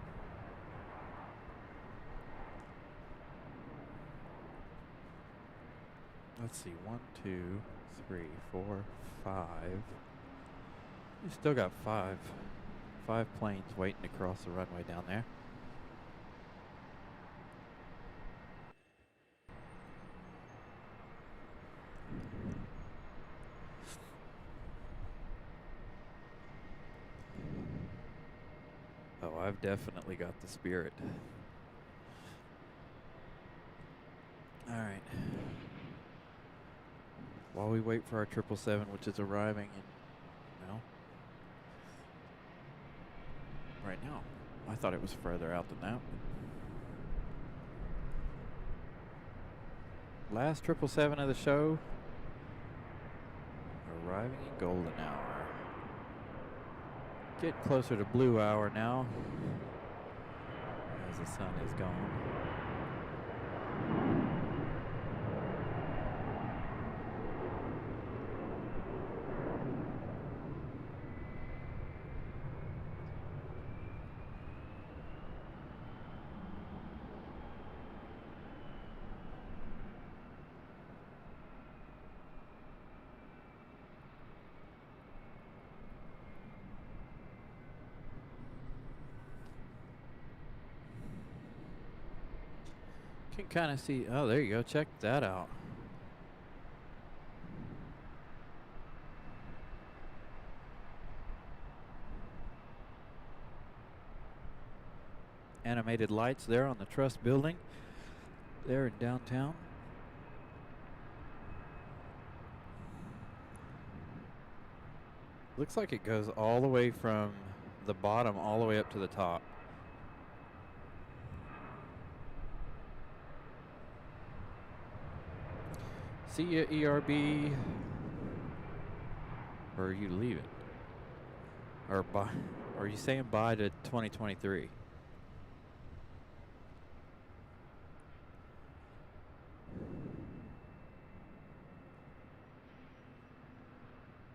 Let's see, 1, 2, 3, 4, 5. You still got five planes waiting to cross the runway down there. Oh, I've definitely got the Spirit. All right. While we wait for our 777, which is arriving in, well, right now. I thought it was further out than that. Last 777 of the show arriving in golden hour. Getting closer to blue hour now as the sun is gone. Can kind of see, oh, there you go. Check that out. Animated lights there on the Trust building there in downtown. Looks like it goes all the way from the bottom all the way up to the top. See ya, ERB. Or are you leaving? Or bye? Or are you saying bye to 2023?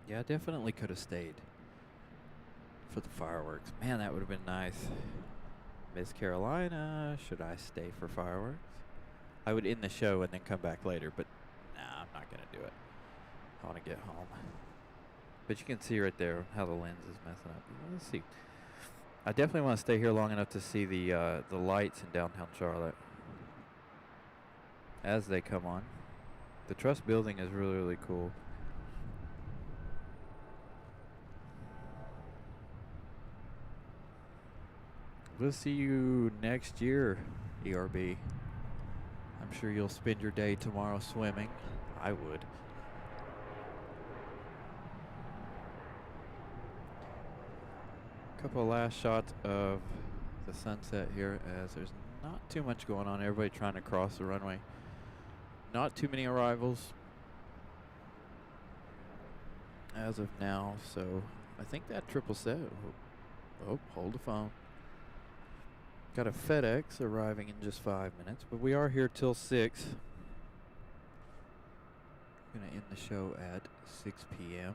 Yeah, I definitely could have stayed for the fireworks. Man, that would have been nice. Miss Carolina, should I stay for fireworks? I would end the show and then come back later, but nah, I'm not going to do it. I want to get home. But you can see right there how the lens is messing up. Let's see. I definitely want to stay here long enough to see the lights in downtown Charlotte as they come on. The Trust building is really, really cool. We'll see you next year, ERB. I'm sure you'll spend your day tomorrow swimming. I would. Couple of last shots of the sunset here as there's not too much going on. Everybody trying to cross the runway. Not too many arrivals as of now, so I think that 777. Oh, hold the phone. Got a FedEx arriving in just 5 minutes, but we are here till 6. Gonna end the show at 6 p.m.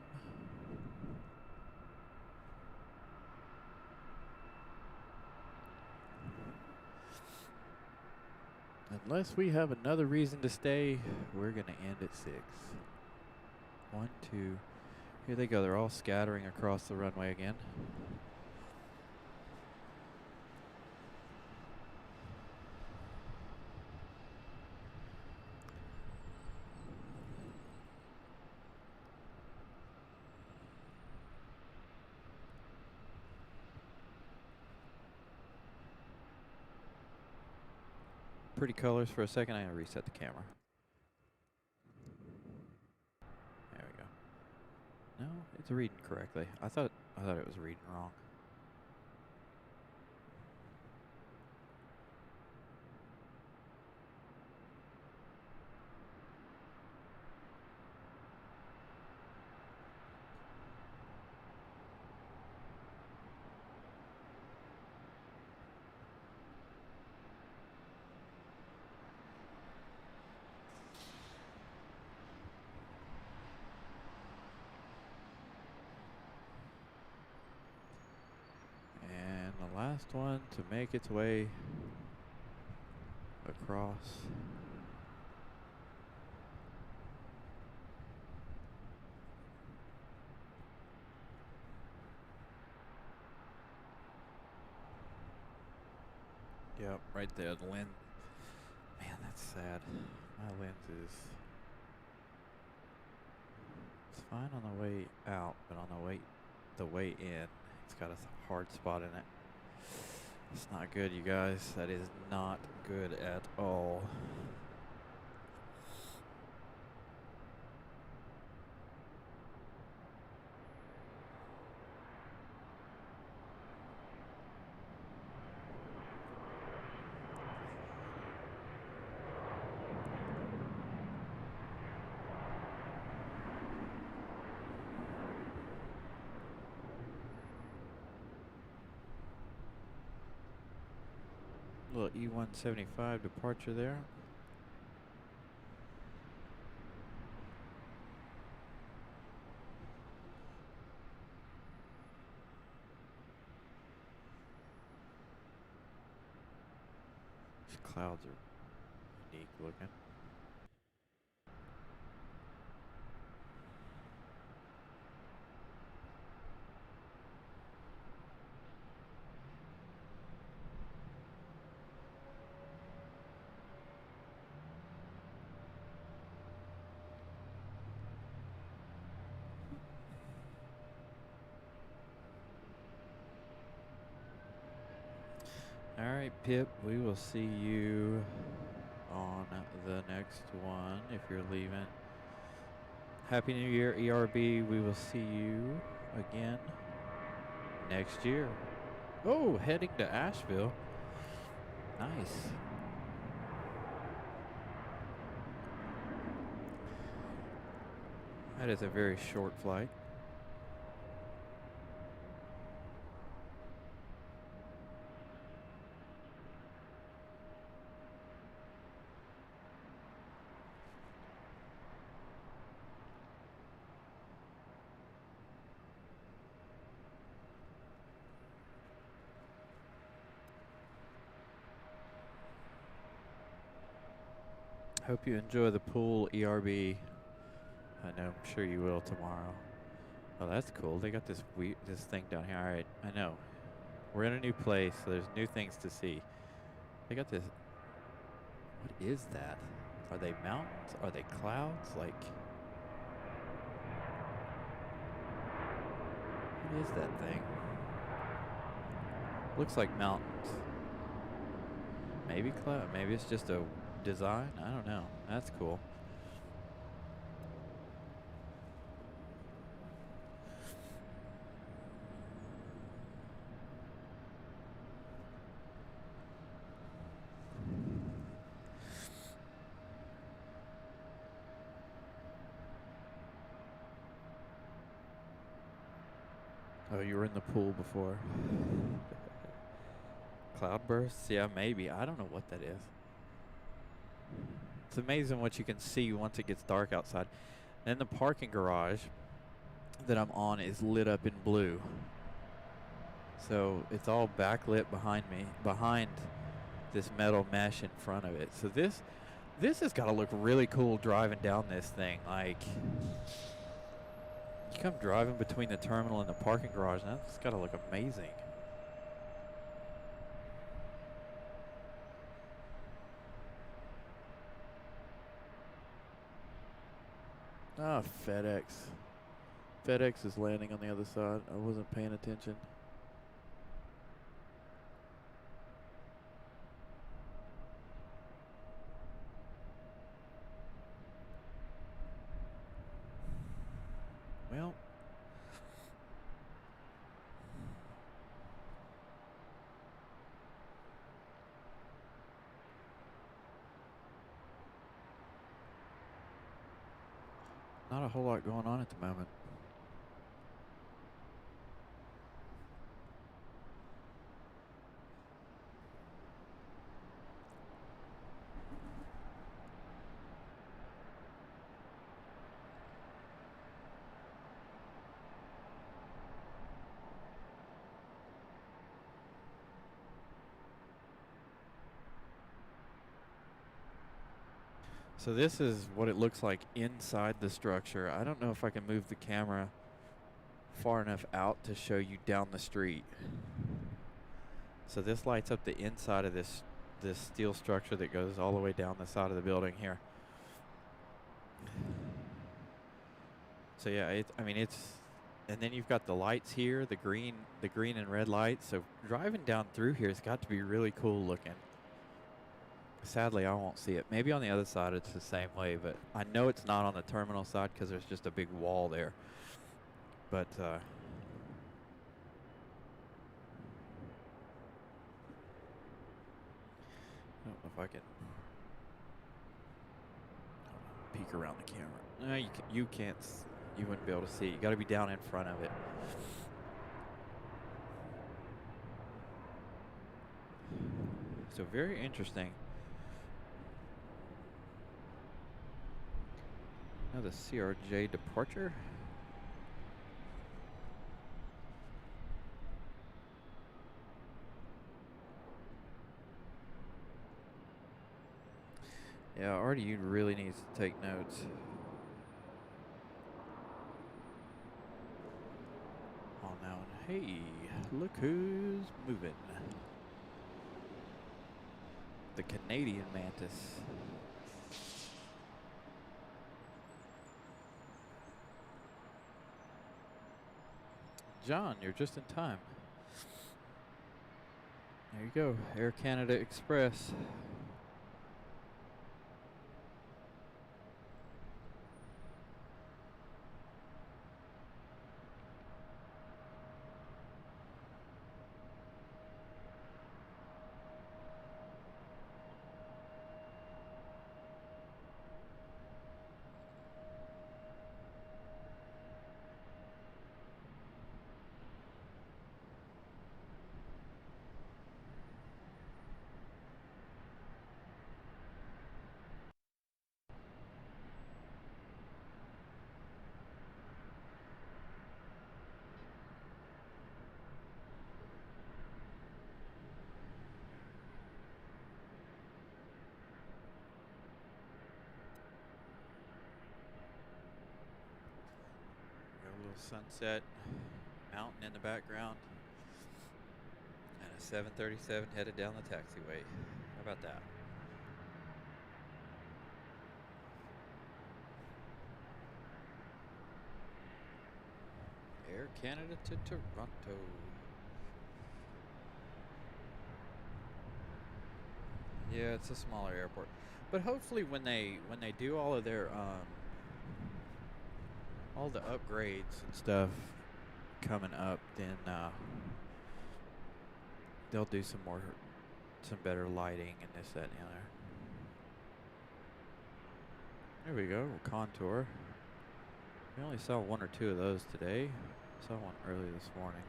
Unless we have another reason to stay, we're gonna end at 6. 1, 2. Here they go. They're all scattering across the runway again. Pretty colors for a second. I'm gonna reset the camera. There we go. No, it's reading correctly. I thought it was reading wrong. Last one to make its way across. Yep, right there, the lens. Man, that's sad. My lens is... It's fine on the way out, but on the way in, it's got a hard spot in it. It's not good, you guys. That is not good at all. Little E175 departure there. These clouds are unique looking. All right, Pip, we will see you on the next one if you're leaving. Happy New Year, ERB. We will see you again next year. Oh, heading to Asheville. Nice. That is a very short flight. Hope you enjoy the pool, ERB. I know, I'm sure you will tomorrow. Oh, that's cool. They got this thing down here. All right, I know. We're in a new place, so there's new things to see. They got this. What is that? Are they mountains? Are they clouds? Like, what is that thing? Looks like mountains. Maybe cloud. Maybe it's just a design. I don't know. That's cool. Oh, you were in the pool before. Cloudbursts? Yeah, maybe. I don't know what that is. It's amazing what you can see once it gets dark outside. And the parking garage that I'm on is lit up in blue. So it's all backlit behind me, behind this metal mesh in front of it. So this has got to look really cool driving down this thing. Like, you come driving between the terminal and the parking garage, and that's got to look amazing. Ah, FedEx. FedEx is landing on the other side. I wasn't paying attention. Well, not a whole lot going on at the moment. So this is what it looks like inside the structure. I don't know if I can move the camera far enough out to show you down the street. So this lights up the inside of this steel structure that goes all the way down the side of the building here. So yeah, and then you've got the lights here, the green and red lights. So driving down through here has got to be really cool looking. Sadly, I won't see it. Maybe on the other side it's the same way, but I know it's not on the terminal side because there's just a big wall there. But I don't know if I can peek around the camera. No, you can't. You wouldn't be able to see it. You got to be down in front of it. So very interesting. Another CRJ departure. Yeah, RDU really needs to take notes. On that one. Hey, look who's moving. The Canadian Mantis. John, you're just in time. There you go, Air Canada Express. Sunset mountain in the background, and a 737 headed down the taxiway. How about that? Air Canada to Toronto. Yeah, it's a smaller airport, but hopefully when they do all of their all the upgrades and stuff coming up, then they'll do some better lighting and this, that, and the other. There we go, Contour. We only saw one or two of those today. Saw one early this morning.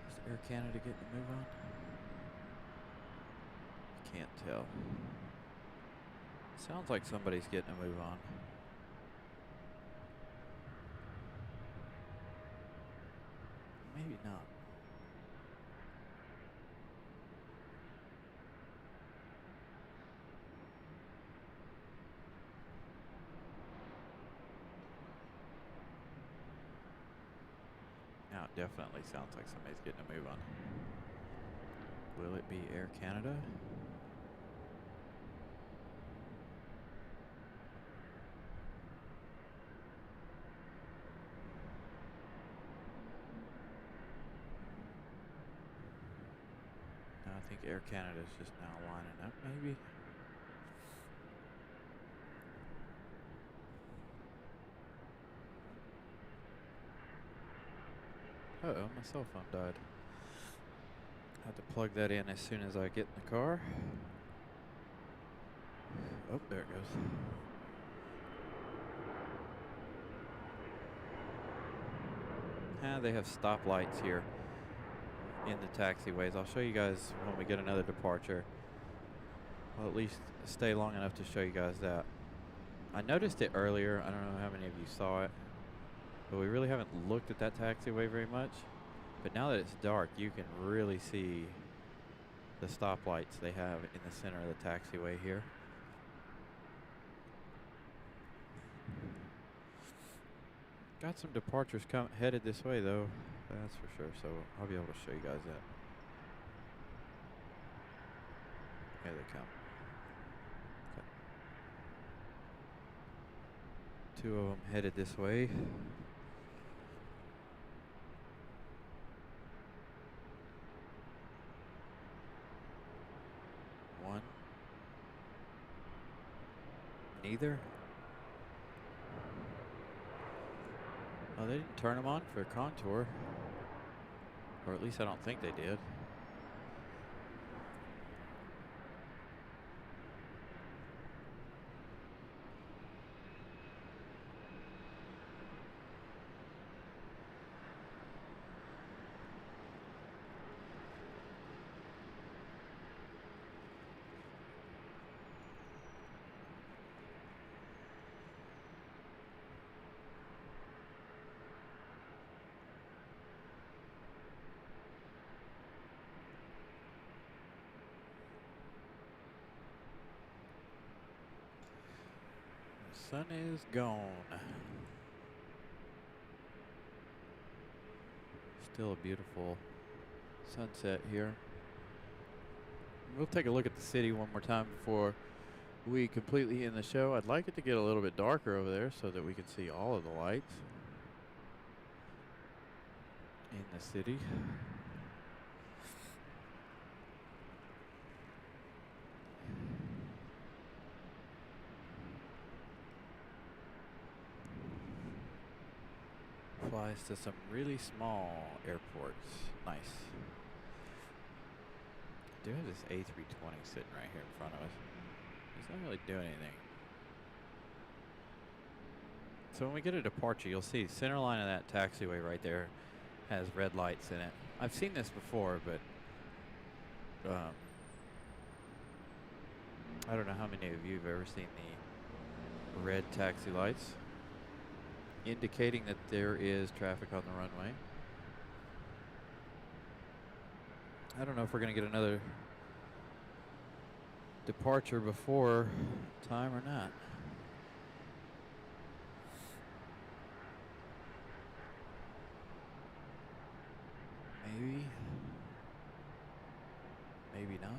Is Air Canada getting a move on? Can't tell. Sounds like somebody's getting a move on. Maybe not. Now it definitely sounds like somebody's getting a move on. Will it be Air Canada? No, I think Air Canada is just now lining up, maybe. Uh-oh, my cell phone died. I have to plug that in as soon as I get in the car. Oh, there it goes. They have stoplights here in the taxiways. I'll show you guys when we get another departure. I'll at least stay long enough to show you guys that. I noticed it earlier. I don't know how many of you saw it, but we really haven't looked at that taxiway very much. But now that it's dark, you can really see the stoplights they have in the center of the taxiway here. Got some departures headed this way though, that's for sure, so I'll be able to show you guys that. Here they come. Okay. Two of them headed this way. One. Neither. Oh, they didn't turn them on for Contour. Or at least I don't think they did. Sun is gone. Still a beautiful sunset here. We'll take a look at the city one more time before we completely end the show. I'd like it to get a little bit darker over there so that we can see all of the lights in the city. Flies to some really small airports. Nice. I do have this A320 sitting right here in front of us. It's not really doing anything. So when we get a departure, you'll see the center line of that taxiway right there has red lights in it. I've seen this before, but I don't know how many of you have ever seen the red taxi lights indicating that there is traffic on the runway. I don't know if we're going to get another departure before time or not. Maybe. Maybe not.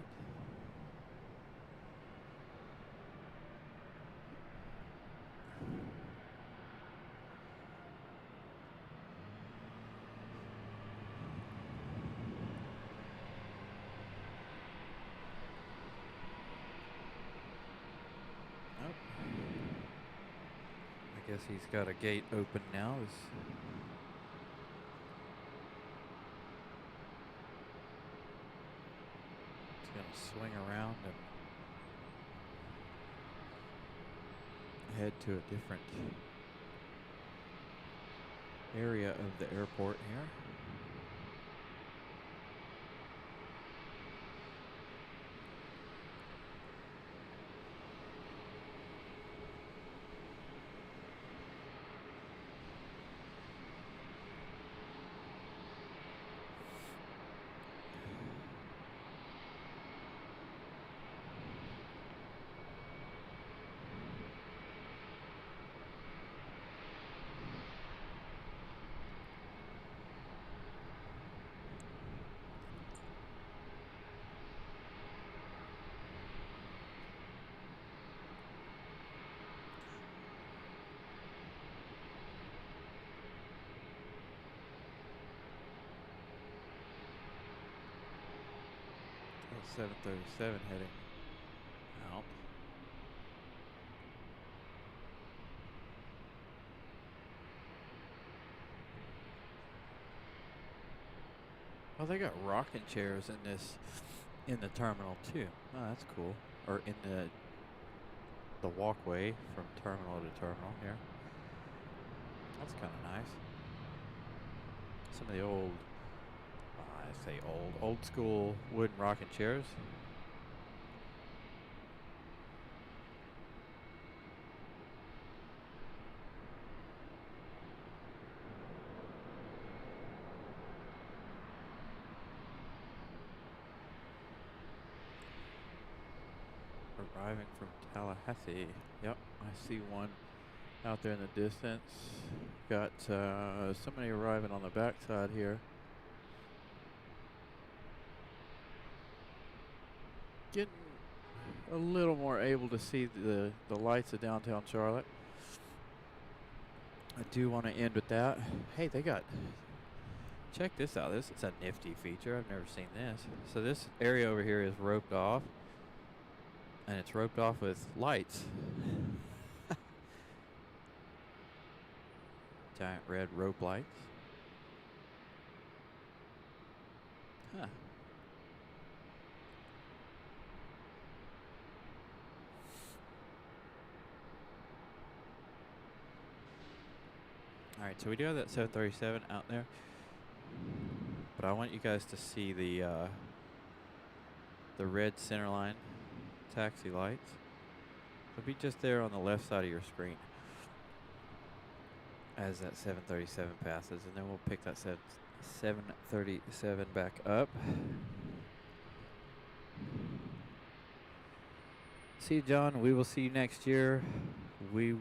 Nope. I guess he's got a gate open now. It's going to swing around and head to a different area of the airport here. Oh, 737 heading out. Oh, they got rocking chairs in the terminal too. Oh, that's cool. Or in the walkway from terminal to terminal here. That's kind of nice. Some of the old, I say old school wooden rocking chairs. Arriving from Tallahassee. Yep, I see one out there in the distance. Got somebody arriving on the backside here. Getting a little more able to see the lights of downtown Charlotte. I do want to end with that. Hey, they got, check this out. This is a nifty feature. I've never seen this. So this area over here is roped off. And it's roped off with lights. Giant red rope lights. Huh. Alright, so we do have that 737 out there. But I want you guys to see the red centerline taxi lights. It'll be just there on the left side of your screen as that 737 passes, and then we'll pick that 737 back up. See you, John. We will see you next year. We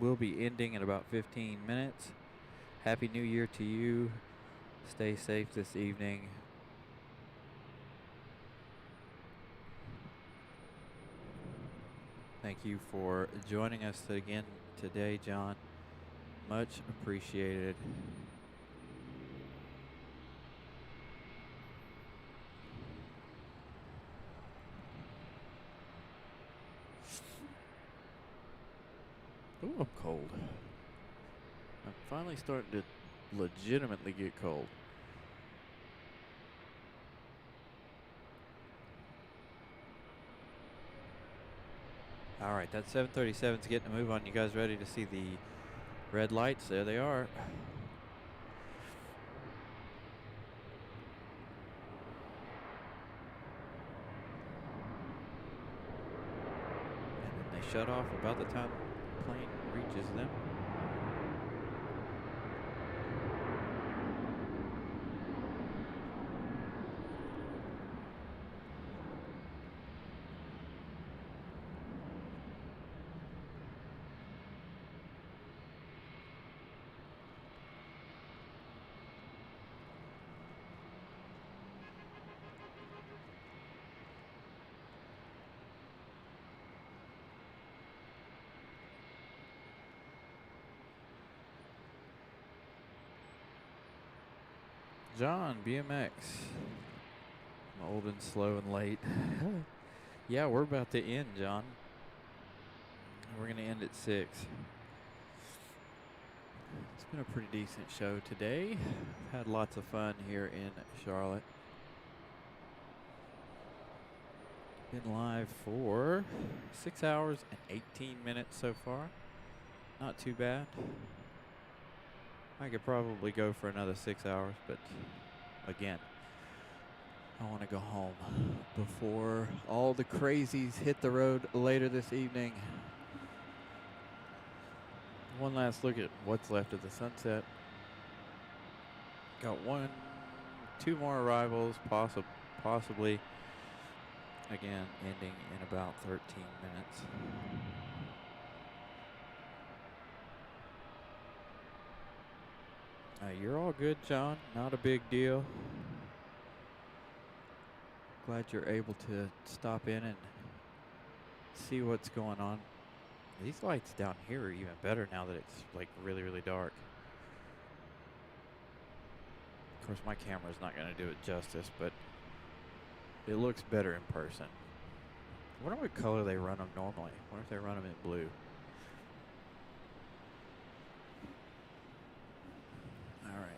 will be ending in about 15 minutes. Happy New Year to you. Stay safe this evening. Thank you for joining us again today, John. Much appreciated. Ooh, I'm cold. I'm finally starting to legitimately get cold. All right, that 737's getting a move on. You guys ready to see the red lights? There they are. And then they shut off about the time the plane reaches them. John, BMX. I'm old and slow and late. Yeah, we're about to end, John. We're going to end at 6. It's been a pretty decent show today. I've had lots of fun here in Charlotte. Been live for 6 hours and 18 minutes so far. Not too bad. I could probably go for another 6 hours, but again, I want to go home before all the crazies hit the road later this evening. One last look at what's left of the sunset. Got 2 more arrivals, possibly. Again, ending in about 13 minutes. You're all good, John. Not a big deal. Glad you're able to stop in and see what's going on. These lights down here are even better now that it's like really, really dark. Of course, my camera's not going to do it justice, but it looks better in person. I wonder what color they run them normally. I wonder if they run them in blue. All right.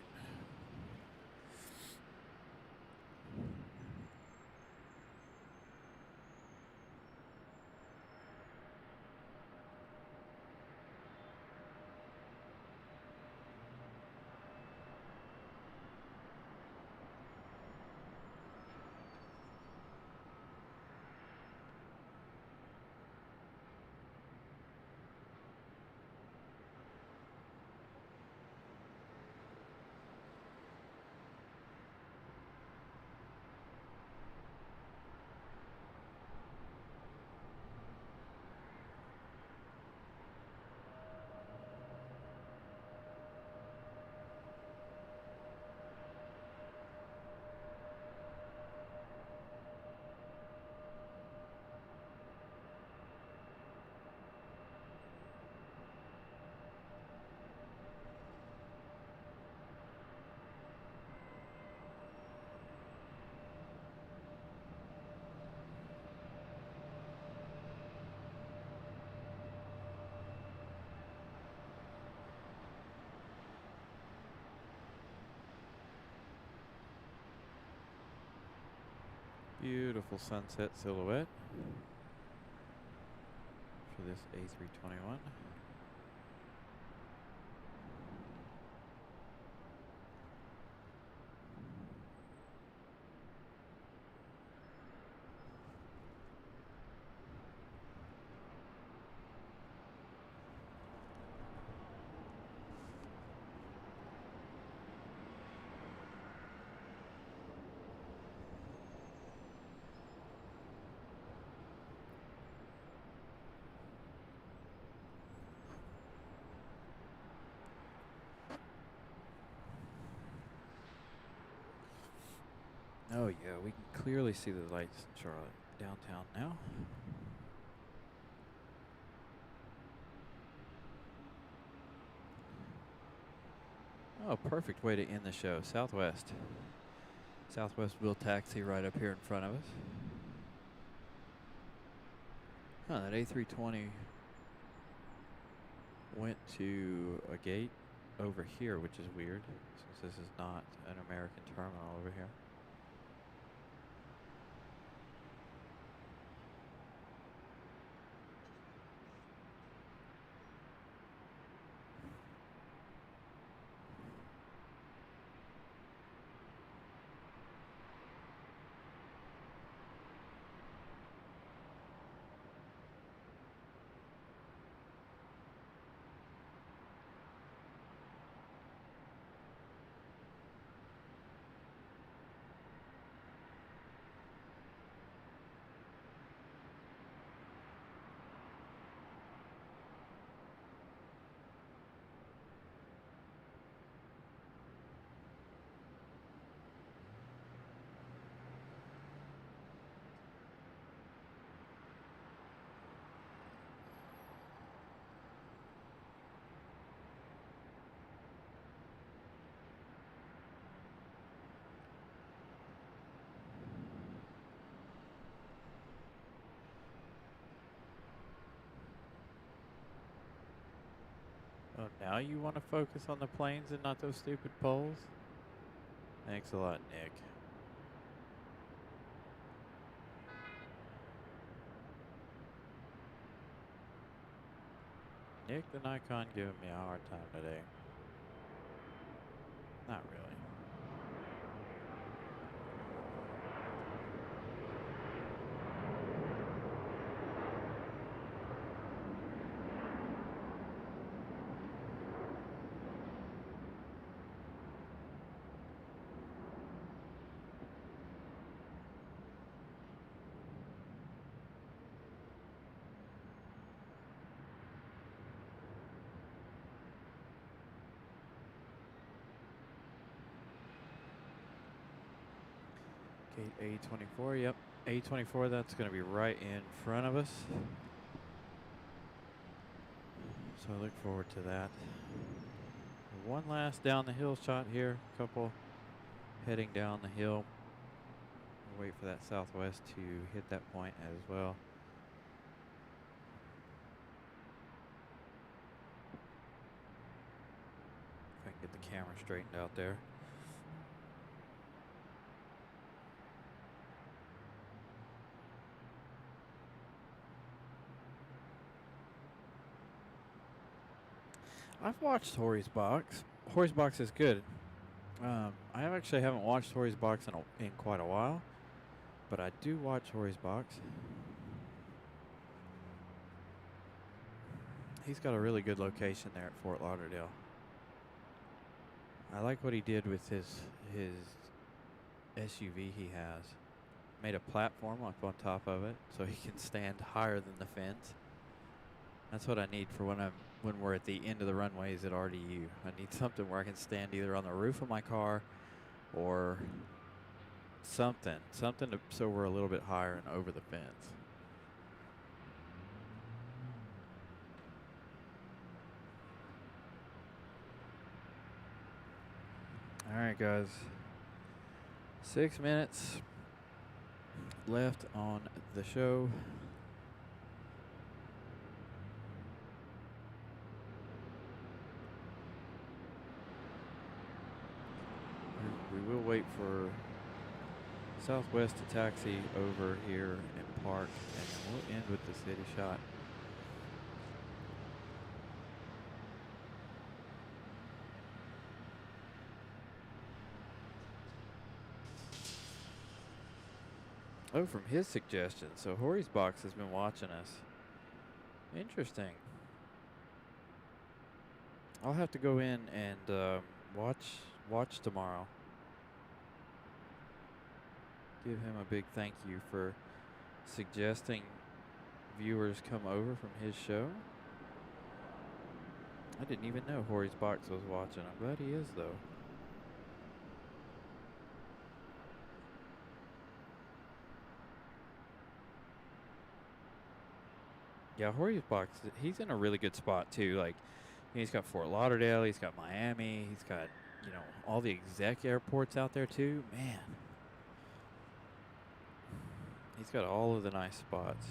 Beautiful sunset silhouette for this A321. Oh yeah, we can clearly see the lights in Charlotte downtown now. Oh, perfect way to end the show. Southwest. Southwest will taxi right up here in front of us. Huh, that A320 went to a gate over here, which is weird, since this is not an American terminal over here. Oh, now you want to focus on the planes and not those stupid poles? Thanks a lot, Nick. Nick the Nikon giving me a hard time today. Not really. Gate A24, yep. A24, that's going to be right in front of us. So I look forward to that. One last down the hill shot here. Couple heading down the hill. We'll wait for that Southwest to hit that point as well. If I can get the camera straightened out there. I've watched Hori's Box. Hori's Box is good. I actually haven't watched Hori's Box in quite a while, but I do watch Hori's Box. He's got a really good location there at Fort Lauderdale. I like what he did with his SUV he has. Made a platform up on top of it so he can stand higher than the fence. That's what I need for when we're at the end of the runways at RDU. I need something where I can stand either on the roof of my car or something so we're a little bit higher and over the fence. All right, guys. 6 minutes left on the show. We will wait for Southwest to taxi over here and park, and then we'll end with the city shot. Oh, from his suggestion. So Hori's Box has been watching us. Interesting. I'll have to go in and watch tomorrow. Give him a big thank you for suggesting viewers come over from his show. I didn't even know Hori's Box was watching. I'm glad he is, though. Yeah, Horry's box. He's in a really good spot too. Like, he's got Fort Lauderdale. He's got Miami. He's got all the exec airports out there too. Man, he's got all of the nice spots.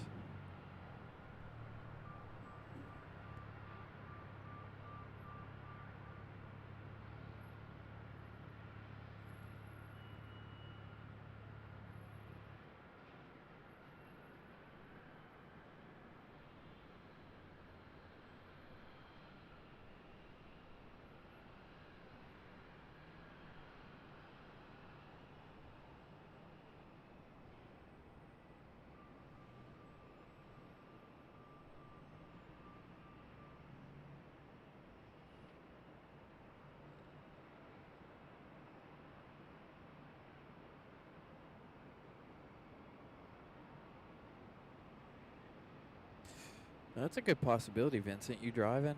That's a good possibility, Vincent. You driving?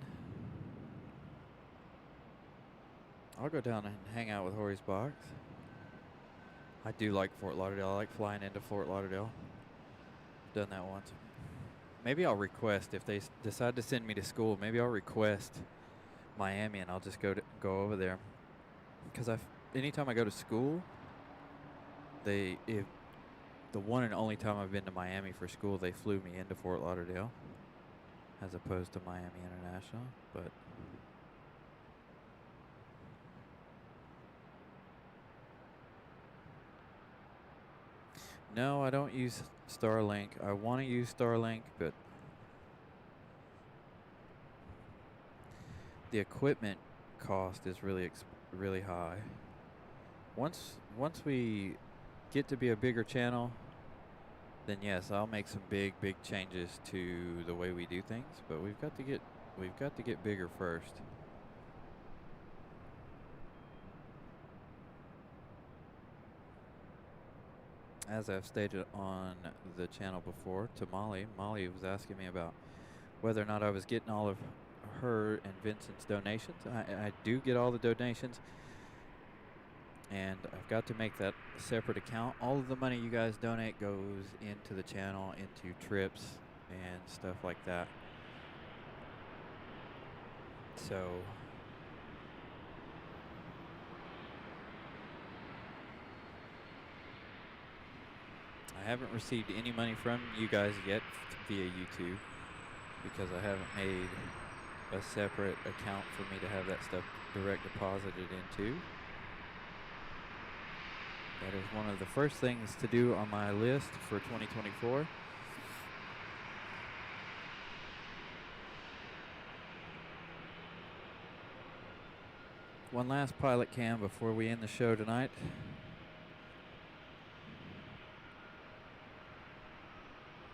I'll go down and hang out with Horry's box. I do like Fort Lauderdale. I like flying into Fort Lauderdale. Done that once. Maybe I'll request if they decide to send me to school. Maybe I'll request Miami and I'll just go over there. Because anytime I go to school, the one and only time I've been to Miami for school, they flew me into Fort Lauderdale, as opposed to Miami International. But no, I don't use Starlink. I want to use Starlink, but the equipment cost is really high. Once we get to be a bigger channel, then yes, I'll make some big changes to the way we do things. But we've got to get bigger first. As I've stated on the channel before to Molly was asking me about whether or not I was getting all of her and Vincent's donations. I do get all the donations, and I've got to make that a separate account. All of the money you guys donate goes into the channel, into trips and stuff like that. So I haven't received any money from you guys yet via YouTube, because I haven't made a separate account for me to have that stuff direct deposited into. That is one of the first things to do on my list for 2024. One last pilot cam before we end the show tonight.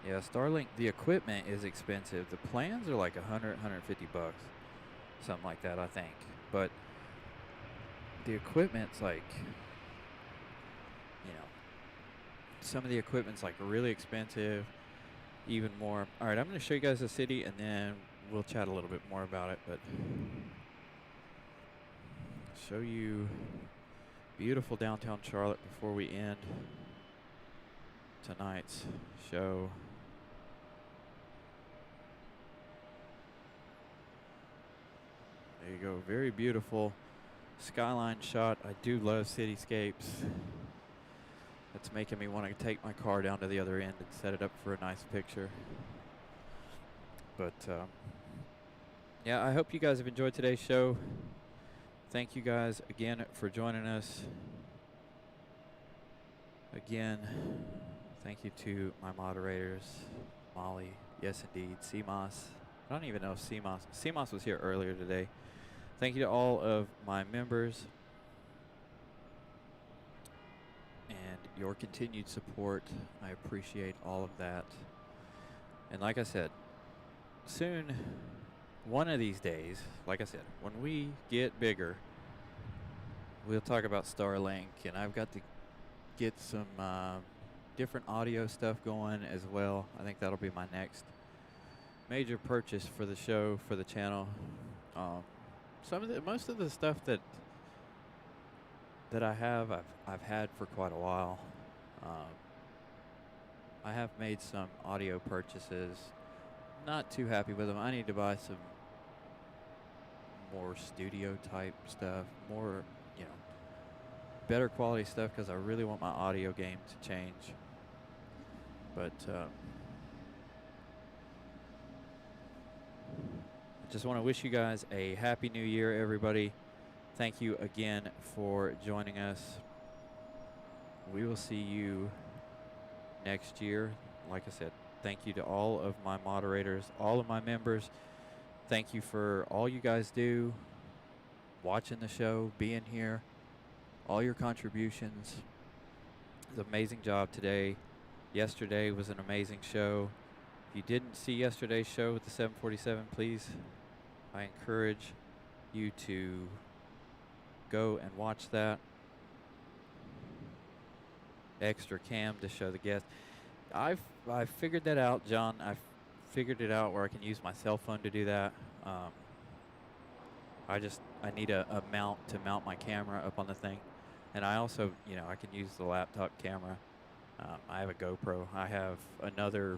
Yeah, Starlink, the equipment is expensive. The plans are like $100, $150, something like that, I think. But the equipment's like, some of the equipment's like really expensive, even more. All right, I'm going to show you guys the city, and then we'll chat a little bit more about it. But show you beautiful downtown Charlotte before we end tonight's show. There you go. Very beautiful skyline shot. I do love cityscapes. That's making me want to take my car down to the other end and set it up for a nice picture. But yeah, I hope you guys have enjoyed today's show. Thank you guys again for joining us. Again, thank you to my moderators, Molly, yes indeed, CMOS. I don't even know if CMOS was here earlier today. Thank you to all of my members and your continued support. I appreciate all of that. And like I said, soon, one of these days, like I said, when we get bigger, we'll talk about Starlink, and I've got to get some different audio stuff going as well. I think that'll be my next major purchase for the show, for the channel. Most of the stuff that I have, I've had for quite a while. I have made some audio purchases not too happy with them. I need to buy some more studio type stuff, more, you know, better quality stuff because I really want my audio game to change. But I just want to wish you guys a happy new year, everybody. Thank you again for joining us. We will see you next year. Like I said, thank you to all of my moderators, all of my members. Thank you for all you guys do, watching the show, being here, all your contributions. It was an amazing job today. Yesterday was an amazing show. If you didn't see yesterday's show with the 747, please, I encourage you to go and watch that. Extra cam to show the guests. I figured that out, John. I figured it out where I can use my cell phone to do that. I need a mount to mount my camera up on the thing, and I also, you know, I can use the laptop camera. I have a GoPro. I have another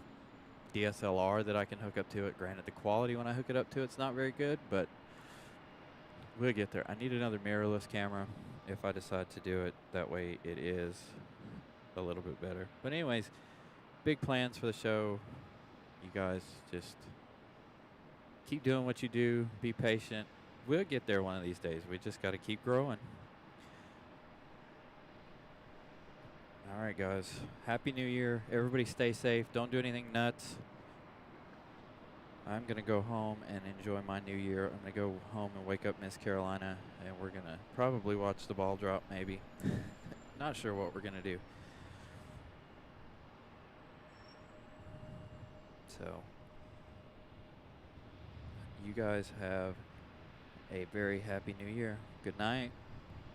DSLR that I can hook up to it. Granted, the quality when I hook it up to it's not very good, but we'll get there. I need another mirrorless camera if I decide to do it. That way it is a little bit better. But anyways, big plans for the show. You guys just keep doing what you do. Be patient. We'll get there one of these days. We just got to keep growing. All right, guys. Happy New Year. Everybody stay safe. Don't do anything nuts. I'm going to go home and enjoy my new year. I'm going to go home and wake up Miss Carolina, and we're going to probably watch the ball drop maybe. Not sure what we're going to do. So, you guys have a very happy new year. Good night.